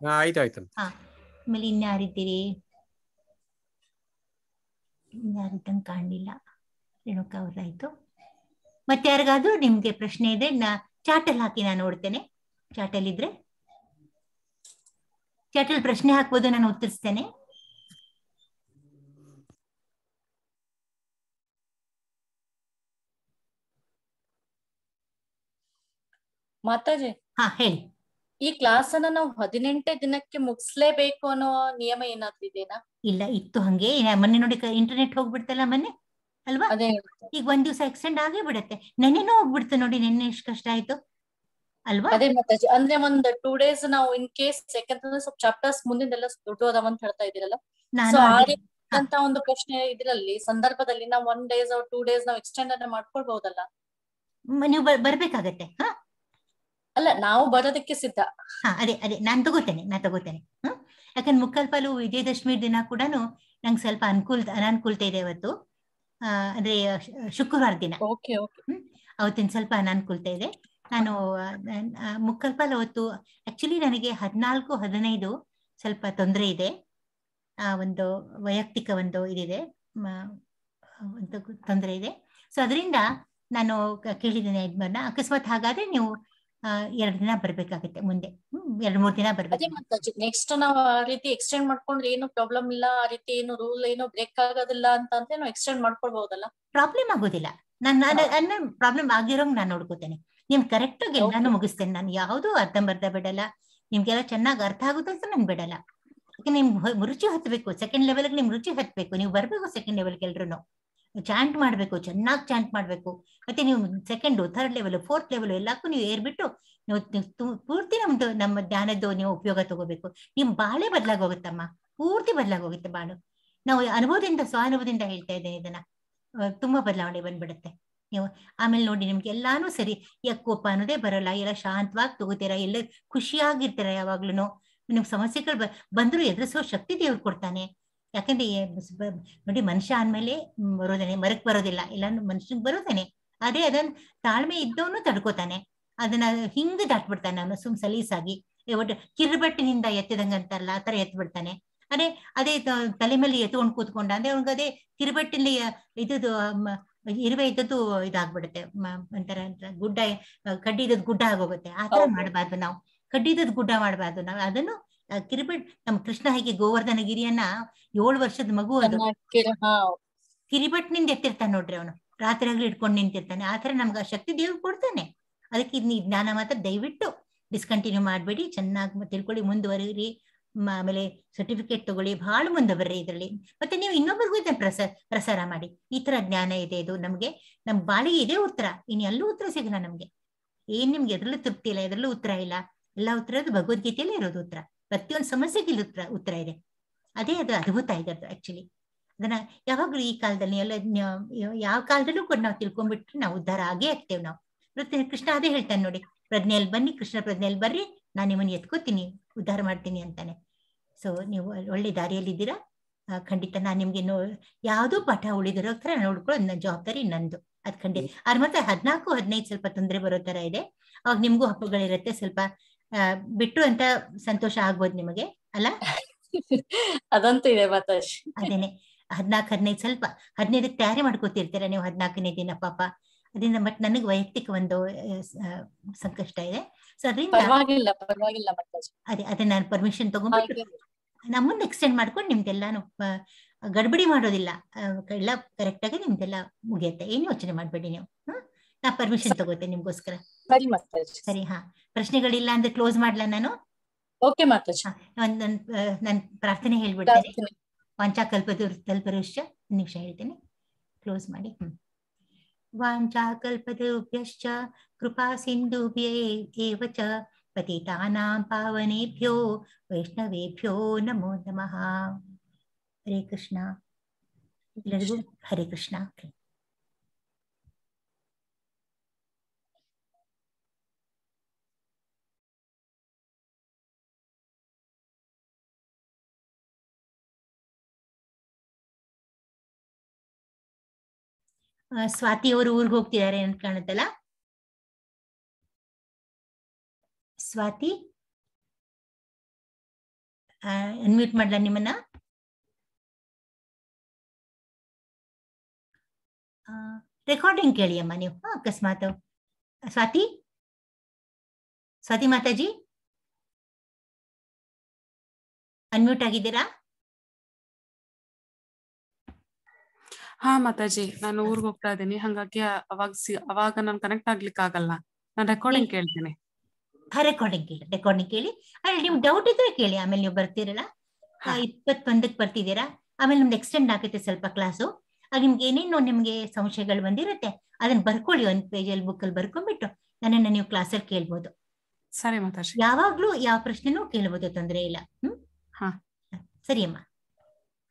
ಆಯ್ತು. ಆಮೇಲೆ ಇನ್ಯಾರಿದ್ದೀರಿ? ಇನ್ಯಾರಿದ್ದಂಗೆ ಕಾಣಲಿಲ್ಲ. ರೇಣುಕಾ ಅವ್ರದ್ದಾಯ್ತು. ಮತ್ತೆ ಯಾರಿಗಾದ್ರೂ ನಿಮ್ಗೆ ಪ್ರಶ್ನೆ ಇದೆ ಚಾಟಲ್ಲಿ ಹಾಕಿ, ನಾನು ನೋಡ್ತೇನೆ. ಚಾಟಲ್ ಇದ್ರೆ ಚಾಟಲ್ ಪ್ರಶ್ನೆ ಹಾಕ್ಬೋದು, ನಾನು ಉತ್ತರಿಸ್ತೇನೆ. ಮಾತಾಜಿ, ಹೇಳಿ. ಈ ಕ್ಲಾಸ್ ಅನ್ನ ನಾವು 18 ದಿನಕ್ಕೆ ಮುಗಿಸ್ಲೇಬೇಕು ಅನ್ನೋ ನಿಯಮ ಏನಾದ್ರೂ ಇದೆನಾ? ಇಲ್ಲ, ಇತ್ತು ಹಂಗೆ. ಮೊನ್ನೆ ನೋಡಿ ಇಂಟರ್ನೆಟ್ ಹೋಗ್ಬಿಡ್ತಲ್ಲ ಮೊನ್ನೆ ಅಲ್ವಾ? ಈಗ ಒಂದ್ ದಿವಸ ಎಕ್ಸ್ಟೆಂಡ್ ಆಗೇ ಬಿಡತ್ತೆ. ನೆನ್ನೆನೂ ಹೋಗ್ಬಿಡ್ತು ನೋಡಿ. ನೆನ್ನೆ ಎಷ್ಟು ಕಷ್ಟ ಆಯ್ತು ಅಲ್ವಾ? ಅದೇ ಮಾತಾಜಿ, ಅಂದ್ರೆ ಒಂದ್ 2 days ನಾವು ಇನ್ ಕೇಸ್ ಯಾಕಂತಂದ್ರೆ ಸ್ವಲ್ಪ ಚಾಪ್ಟರ್ಸ್ ಮುಂದಿಂದೆಲ್ಲ ದೊಡ್ಡ ಅದಾವ ಅಂತ ಹೇಳ್ತಾ ಇದೀರಲ್ಲ, ಸೊ ಆ ರೀತಿಯಂತ ಒಂದು ಪ್ರಶ್ನೆ ಇದ್ರಲ್ಲಿ ಸಂದರ್ಭದಲ್ಲಿ ನಾವು 1 days or 2 days ನಾವು ಎಕ್ಸ್ಟೆಂಡ್ ಅನ್ನ ಮಾಡ್ಕೊಳ್ಬಹುದಲ್ಲ? ನೀವು ಬರ್ಬೇಕಾಗತ್ತೆ. ಅಲ್ಲ, ನಾವು ಬರೋದಕ್ಕೆ ಸಿದ್ಧ. ಅದೇ ನಾನ್ ತಗೋತೇನೆ. ಯಾಕಂದ್ರೆ ಮುಕ್ಕಲ್ಪಾಲು ವಿಜಯದಶಮಿ ದಿನ ಕೂಡ ನಂಗೆ ಸ್ವಲ್ಪ ಅನಾನುಕೂಲತೆ ಇದೆ ಅವತ್ತು. ಅಂದ್ರೆ ಶುಕ್ರವಾರ ದಿನ ಅವತ್ತಿನ ಸ್ವಲ್ಪ ಅನಾನುಕೂಲತೆ ಇದೆ. ನಾನು ಮುಕ್ಕಲ್ಪಾಲು ಅವತ್ತು ಆಕ್ಚುಲಿ ನನಗೆ 14-15 ಸ್ವಲ್ಪ ತೊಂದರೆ ಇದೆ. ಒಂದು ವೈಯಕ್ತಿಕ ಒಂದು ಇದಿದೆ, ಒಂದು ತೊಂದರೆ ಇದೆ. ಸೊ ಅದರಿಂದ ನಾನು ಕೇಳಿದ್ದೇನೆ ಯಜಮಾನ, ಅಕಸ್ಮಾತ್ ಹಾಗಾದ್ರೆ ನೀವು 2 ದಿನ ಬರ್ಬೇಕಾಗತ್ತೆ ಮುಂದೆ. 2-3 ದಿನ ಬರ್ಬೇಕು. ನೆಕ್ಸ್ಟ್ ನಾವು ಆ ರೀತಿ ಎಕ್ಸ್ಟೆಂಡ್ ಮಾಡ್ಕೊಂಡ್ರೆ ಏನು ಪ್ರಾಬ್ಲಮ್ ಇಲ್ಲ, ಆ ರೀತಿ ಏನು ರೂಲ್ ಏನು ಬ್ರೇಕ್ ಆಗೋದಿಲ್ಲ ಅಂತ ನಾವು ಎಕ್ಸ್ಟೆಂಡ್ ಮಾಡ್ಕೊಳ್ಬಹುದಲ್ಲ? ಪ್ರಾಬ್ಲಮ್ ಆಗೋದಿಲ್ಲ. ನನ್ನ ಪ್ರಾಬ್ಲಮ್ ಆಗಿರೋಂಗ್ ನಾನು ನೋಡ್ಕೋತೇನೆ. ನಿಮ್ ಕರೆಕ್ಟ್ ಆಗಿ ಎಲ್ಲಾನು ಮುಗಿಸ್ತೇನೆ. ನಾನು ಯಾವ್ದು ಅರ್ಧಂಬರ್ಧ ಬಿಡಲ್ಲ. ನಿಮ್ಗೆಲ್ಲ ಚೆನ್ನಾಗಿ ಅರ್ಥ ಆಗುತ್ತೆ ಅಂತ ನಾನು ಬಿಡಲ್ಲ. ಯಾಕೆ ನಿಮ್ ರುಚಿ ಹತ್ಬೇಕು. ಸೆಕೆಂಡ್ ಲೆವೆಲ್ಗೆ ನಿಮ್ ರುಚಿ ಹತ್ಬೇಕು. ನೀವು ಬರ್ಬೇಕು ಸೆಕೆಂಡ್ ಲೆವೆಲ್ಗೆ. ಎಲ್ರು ಚಾಂಟ್ ಮಾಡ್ಬೇಕು, ಚೆನ್ನಾಗಿ ಚಾಂಟ್ ಮಾಡ್ಬೇಕು. ಮತ್ತೆ ನೀವು 2nd, 3rd level, 4th level ಎಲ್ಲಕ್ಕೂ ನೀವು ಏರ್ಬಿಟ್ಟು ನೀವು ಪೂರ್ತಿ ನಮ್ಮ ಜ್ಞಾನದ್ದು ನೀವು ಉಪಯೋಗ ತಗೋಬೇಕು. ನಿಮ್ ಬಾಳೆ ಬದಲಾಗೋಗುತ್ತಮ್ಮ, ಪೂರ್ತಿ ಬದಲಾಗೋಗುತ್ತೆ ಬಾಳು. ನಾವು ಸ್ವಾನುಭವದಿಂದ ಹೇಳ್ತಾ ಇದ್ದೇನೆ ಇದನ್ನ. ತುಂಬಾ ಬದಲಾವಣೆ ಬಂದ್ಬಿಡುತ್ತೆ ನೀವು. ಆಮೇಲೆ ನೋಡಿ, ನಿಮ್ಗೆ ಎಲ್ಲಾನು ಸರಿ, ಕೋಪ ಅನ್ನೋದೇ ಬರೋಲ್ಲ. ಎಲ್ಲ ಶಾಂತವಾಗಿ ತಗೋತೀರಾ, ಎಲ್ಲ ಖುಷಿಯಾಗಿರ್ತೀರ. ಯಾವಾಗ್ಲೂ ನಿಮ್ಗೆ ಸಮಸ್ಯೆಗಳು ಬಂದ್ರು ಎದುರಿಸೋ ಶಕ್ತಿ ದೇವ್ರು ಕೊಡ್ತಾನೆ. ಯಾಕಂದ್ರೆ ನೋಡಿ, ಮನುಷ್ಯ ಅಂದ್ಮೇಲೆ ಬರೋದೇನೆ, ಮರಕ್ ಬರೋದಿಲ್ಲ. ಎಲ್ಲಾನು ಮನುಷ್ಯನ್ ಬರೋದೇನೆ. ಅದೇ ಅದನ್ನ ತಾಳ್ಮೆ ಇದ್ದವನು ತಡ್ಕೋತಾನೆ. ಅದನ್ನ ಹಿಂಗ ದಾಟ್ಬಿಡ್ತಾನೆ. ಅವನು ಸಲೀಸಾಗಿ ಒಟ್ಟು ಕಿರುಬಟ್ಟಿನಿಂದ ಎತ್ತಿದಂಗ ಅಂತಾರಲ್ಲ, ಆ ತರ ಎತ್ಬಿಡ್ತಾನೆ. ಅದೇ ತಲೆ ಮೇಲೆ ಎತ್ಕೊಂಡು ಕೂತ್ಕೊಂಡ ಅಂದ್ರೆ ಅವ್ನಿಗೆ ಅದೇ ಕಿರುಬಟ್ಟಿಲಿ ಇದ್ದು ಇರುವೆ ಇದ್ದದ್ದು ಇದಾಗ್ಬಿಡುತ್ತೆ. ಒಂಥರ ಗುಡ್ಡ, ಕಡ್ಡಿ ಇದ್ದದ್ ಗುಡ್ಡ ಆಗೋಗುತ್ತೆ. ಆ ತರ ಮಾಡ್ಬಾರ್ದು ನಾವು. ಕಡ್ಡಿ ಇದ್ದದ್ ಗುಡ್ಡ ಮಾಡ್ಬಾರ್ದು ನಾವು. ಅದನ್ನು ನಮ್ಮ ಕೃಷ್ಣ ಹೇಗೆ ಗೋವರ್ಧನಗಿರಿಯನ್ನ 7 ವರ್ಷದ ಮಗು ಅದು ಕಿರಿಬಟ್ನಿಂದ ಎತ್ತಿರ್ತಾನೆ ನೋಡ್ರಿ. ಅವನು ರಾತ್ರಿ ಆಗ್ಲಿ ಇಟ್ಕೊಂಡು ನಿಂತಿರ್ತಾನೆ. ಆ ತರ ನಮ್ಗೆ ಆ ಶಕ್ತಿ ದೇವ್ರು ಕೊಡ್ತಾನೆ. ಅದಕ್ಕೆ ಜ್ಞಾನ ಮಾತ್ರ ದಯವಿಟ್ಟು ಡಿಸ್ಕಂಟಿನ್ಯೂ ಮಾಡ್ಬೇಡಿ. ಚೆನ್ನಾಗಿ ತಿಳ್ಕೊಳ್ಳಿ, ಮುಂದುವರಿರಿ. ಆಮೇಲೆ ಸರ್ಟಿಫಿಕೇಟ್ ತಗೊಳ್ಳಿ, ಬಹಳ ಮುಂದೆ ಬರ್ರಿ ಇದ್ರಲ್ಲಿ. ಮತ್ತೆ ನೀವು ಇನ್ನೊಬ್ಬರಿಗೂ ಇದನ್ನ ಪ್ರಸಾರ ಮಾಡಿ. ಈ ತರ ಜ್ಞಾನ ಇದೆ, ಇದು ನಮ್ಗೆ ನಮ್ ಬಾಳಿಗೆ ಇದೇ ಉತ್ತರ. ಇನ್ ಎಲ್ಲೂ ಉತ್ತರ ಸಿಗಲ್ಲ ನಮ್ಗೆ. ನಿಮ್ಗೆ ಎದ್ರಲ್ಲೂ ತೃಪ್ತಿ ಇಲ್ಲ, ಎದ್ರಲ್ಲೂ ಉತ್ತರ ಇಲ್ಲ. ಎಲ್ಲಾ ಉತ್ತರದ್ದು ಭಗವದ್ಗೀತೆಯಲ್ಲೇ ಇರೋದು ಉತ್ತರ. ಪ್ರತಿಯೊಂದು ಸಮಸ್ಯೆಗೆ ಇಲ್ಲಿ ಉತ್ತರ ಇದೆ. ಅದೇ ಅದು ಅದ್ಭುತ ಇದದ್ದು ಆಕ್ಚುಲಿ. ಅದನ್ನ ಯಾವಾಗ್ಲೂ ಈ ಕಾಲದಲ್ಲಿ ಎಲ್ಲ ಯಾವ ಕಾಲದಲ್ಲೂ ಕೂಡ ನಾವು ತಿಳ್ಕೊಂಡ್ಬಿಟ್ರೆ ನಾವು ಉದ್ಧಾರ ಆಗೇ ಆಗ್ತೇವೆ ನಾವು. ಕೃಷ್ಣ ಅದೇ ಹೇಳ್ತಾನೆ ನೋಡಿ, ಪ್ರಜ್ಞೆಯಲ್ಲಿ ಬನ್ನಿ, ಕೃಷ್ಣ ಪ್ರಜ್ಞೆಯಲ್ಲಿ ಬರ್ರಿ, ನಾನು ನಿಮ್ಮನ್ನು ಎತ್ಕೋತೀನಿ, ಉದ್ಧಾರ ಮಾಡ್ತೀನಿ ಅಂತಾನೆ. ಸೊ ನೀವು ಒಳ್ಳೆ ದಾರಿಯಲ್ಲಿ ಇದ್ದೀರಾ. ಖಂಡಿತ ನಾನು ನಿಮ್ಗೆ ಯಾವ್ದೋ ಪಾಠ ಉಳಿದಿರೋ ತರ ನೋಡ್ಕೊಳ್ಳೋ ನನ್ನ ಜವಾಬ್ದಾರಿ ನಂದು. ಅದ್ ಖಂಡಿತ. ಅದ್ ಮತ್ತೆ 14-15 ಸ್ವಲ್ಪ ತೊಂದರೆ ಬರೋ ತರ ಇದೆ. ಅವಾಗ ನಿಮ್ಗೂ ಹಬ್ಬಗಳಿರತ್ತೆ. ಸ್ವಲ್ಪ ಬಿಟ್ಟು ಅಂತ ಸಂತೋಷ ಆಗ್ಬೋದು ನಿಮಗೆ, ಅಲ್ಲ? ಅದಂತೂ ಇದೆ ಮಾತಾಜಿ. ಅದೇನೆ 14-15 ಸ್ವಲ್ಪ 15ಕ್ಕೆ ತಯಾರಿ ಮಾಡ್ಕೋತಿರ್ತೀರ ನೀವು. 14ನೇ ದಿನ ಪಾಪ. ಅದರಿಂದ ಬಟ್ ನನಗೆ ವೈಯಕ್ತಿಕ ಒಂದು ಸಂಕಷ್ಟ ಇದೆ. ಸೊ ಅದರಿಂದ ಅದೇ ನಾನು ಪರ್ಮಿಷನ್ ತಗೊಂಡ್ಬಿಟ್ಟು ನಾ ಮುಂದೆ ಎಕ್ಸ್ಟೆಂಡ್ ಮಾಡ್ಕೊಂಡು ನಿಮ್ದೆಲ್ಲಾನು ಗಡ್ಬಡಿ ಮಾಡೋದಿಲ್ಲ. ಎಲ್ಲ ಕರೆಕ್ಟ್ ಆಗಿ ನಿಮ್ದೆಲ್ಲ ಮುಗಿಯುತ್ತೆ. ಏನು ಯೋಚನೆ ಮಾಡ್ಬೇಡಿ ನೀವು. ನಾ ಪರ್ಮಿಷನ್ ತಗೋತೇನೆ ನಿಮ್ಗೋಸ್ಕರ. ಸರಿ. ಪ್ರಶ್ನೆಗಳಿಲ್ಲ ಅಂದ್ರೆ ಕ್ಲೋಸ್ ಮಾಡ್ಲಾ ನಾನು? ಓಕೆ ಮಾತಾಜಿ. ನನ್ ಪ್ರಾರ್ಥನೆ ಹೇಳ್ಬಿಡ್ತೇನೆ. ವಾಂಚಾಕಲ್ಪತರುಶ್ಚ ನಿಮಿಷ ಹೇಳ್ತೇನೆ, ಕ್ಲೋಸ್ ಮಾಡಿ. ವಾಂಚಾಕಲ್ಪತರುಭ್ಯಶ್ಚ ಕೃಪಾ ಸಿಂಧುಭ್ಯೇವ ಚ ಪತಿತಾನಾಂ ಪಾವನೇಭ್ಯೋ ವೈಷ್ಣವೇಭ್ಯೋ ನಮೋ ನಮಃ. ಹರೇ ಕೃಷ್ಣ. ಎಲ್ಲರಿಗೂ ಹರೇ ಕೃಷ್ಣ. ಸ್ವಾತಿ ಅವರು ಊರಿಗೆ ಹೋಗ್ತಿದ್ದಾರೆ ಅಂತ ಕಾಣುತ್ತಲ್ಲ. ಸ್ವಾತಿ ಅನ್ಮ್ಯೂಟ್ ಮಾಡ್ಲಾ ನಿಮ್ಮನ್ನ? ರೆಕಾರ್ಡಿಂಗ್ ಕೇಳಿ ಅಮ್ಮ ನೀವು ಅಕಸ್ಮಾತ್. ಸ್ವಾತಿ ಮಾತಾಜಿ ಅನ್ಮ್ಯೂಟ್ ಆಗಿದ್ದೀರಾ? ಹಾ ಮಾತಾಜಿ, ನಾನು ಊರ್ಗ್ ಹೋಗ್ತಾ ಇದ್ದೀನಿ, ಹಂಗಾಗಿ ಅವಾಗ ನಾನು ಕನೆಕ್ಟ್ ಆಗ್ಲಿಕ್ಕೆ ಆಗಲ್ಲ. ನಾನು ರೆಕಾರ್ಡಿಂಗ್ ಕೇಳ್ತೀನಿ. ರೆಕಾರ್ಡಿಂಗ್ ಕೇಳಿ. ಅಲ್ಲಿ ನಿಮ್ ಡೌಟ್ ಇದ್ರೆ ಕೇಳಿ. ಆಮೇಲೆ ನೀವು ಬರ್ತೀರಲ್ಲ 21ಕ್ಕೆ ಬರ್ತಿದ್ದೀರಾ, ಆಮೇಲೆ ನಿಮ್ದು ಎಕ್ಸ್ಟೆಂಡ್ ಆಗುತ್ತೆ ಸ್ವಲ್ಪ ಕ್ಲಾಸು. ಆಗ ನಿಮ್ಗೆ ಏನೇನು ನಿಮ್ಗೆ ಸಂಶಯಗಳು ಬಂದಿರುತ್ತೆ ಅದನ್ನ ಬರ್ಕೊಳ್ಳಿ, ಒಂದ್ ಪೇಜಲ್ಲಿ ಬುಕ್ಕಲ್ಲಿ ಬರ್ಕೊಂಡ್ಬಿಟ್ಟು ನನ್ನನ್ನು ನೀವು ಕ್ಲಾಸಲ್ಲಿ ಕೇಳ್ಬೋದು. ಸರಿ ಮಾತಾಜಿ. ಯಾವಾಗ್ಲೂ ಯಾವ ಪ್ರಶ್ನೆನೂ ಕೇಳ್ಬೋದು, ತೊಂದರೆ ಇಲ್ಲ. ಸರಿ ಅಮ್ಮ.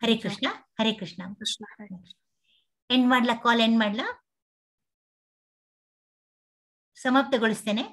ಹರೇ ಕೃಷ್ಣ. ಹರೇ ಕೃಷ್ಣ. ಎಂಡ್ ಮಾಡ್ಲಾ? ಕಾಲ್ ಎಂಡ್ ಮಾಡ್ಲಾ? ಸಮಾಪ್ತಗೊಳಿಸ್ತೇನೆ.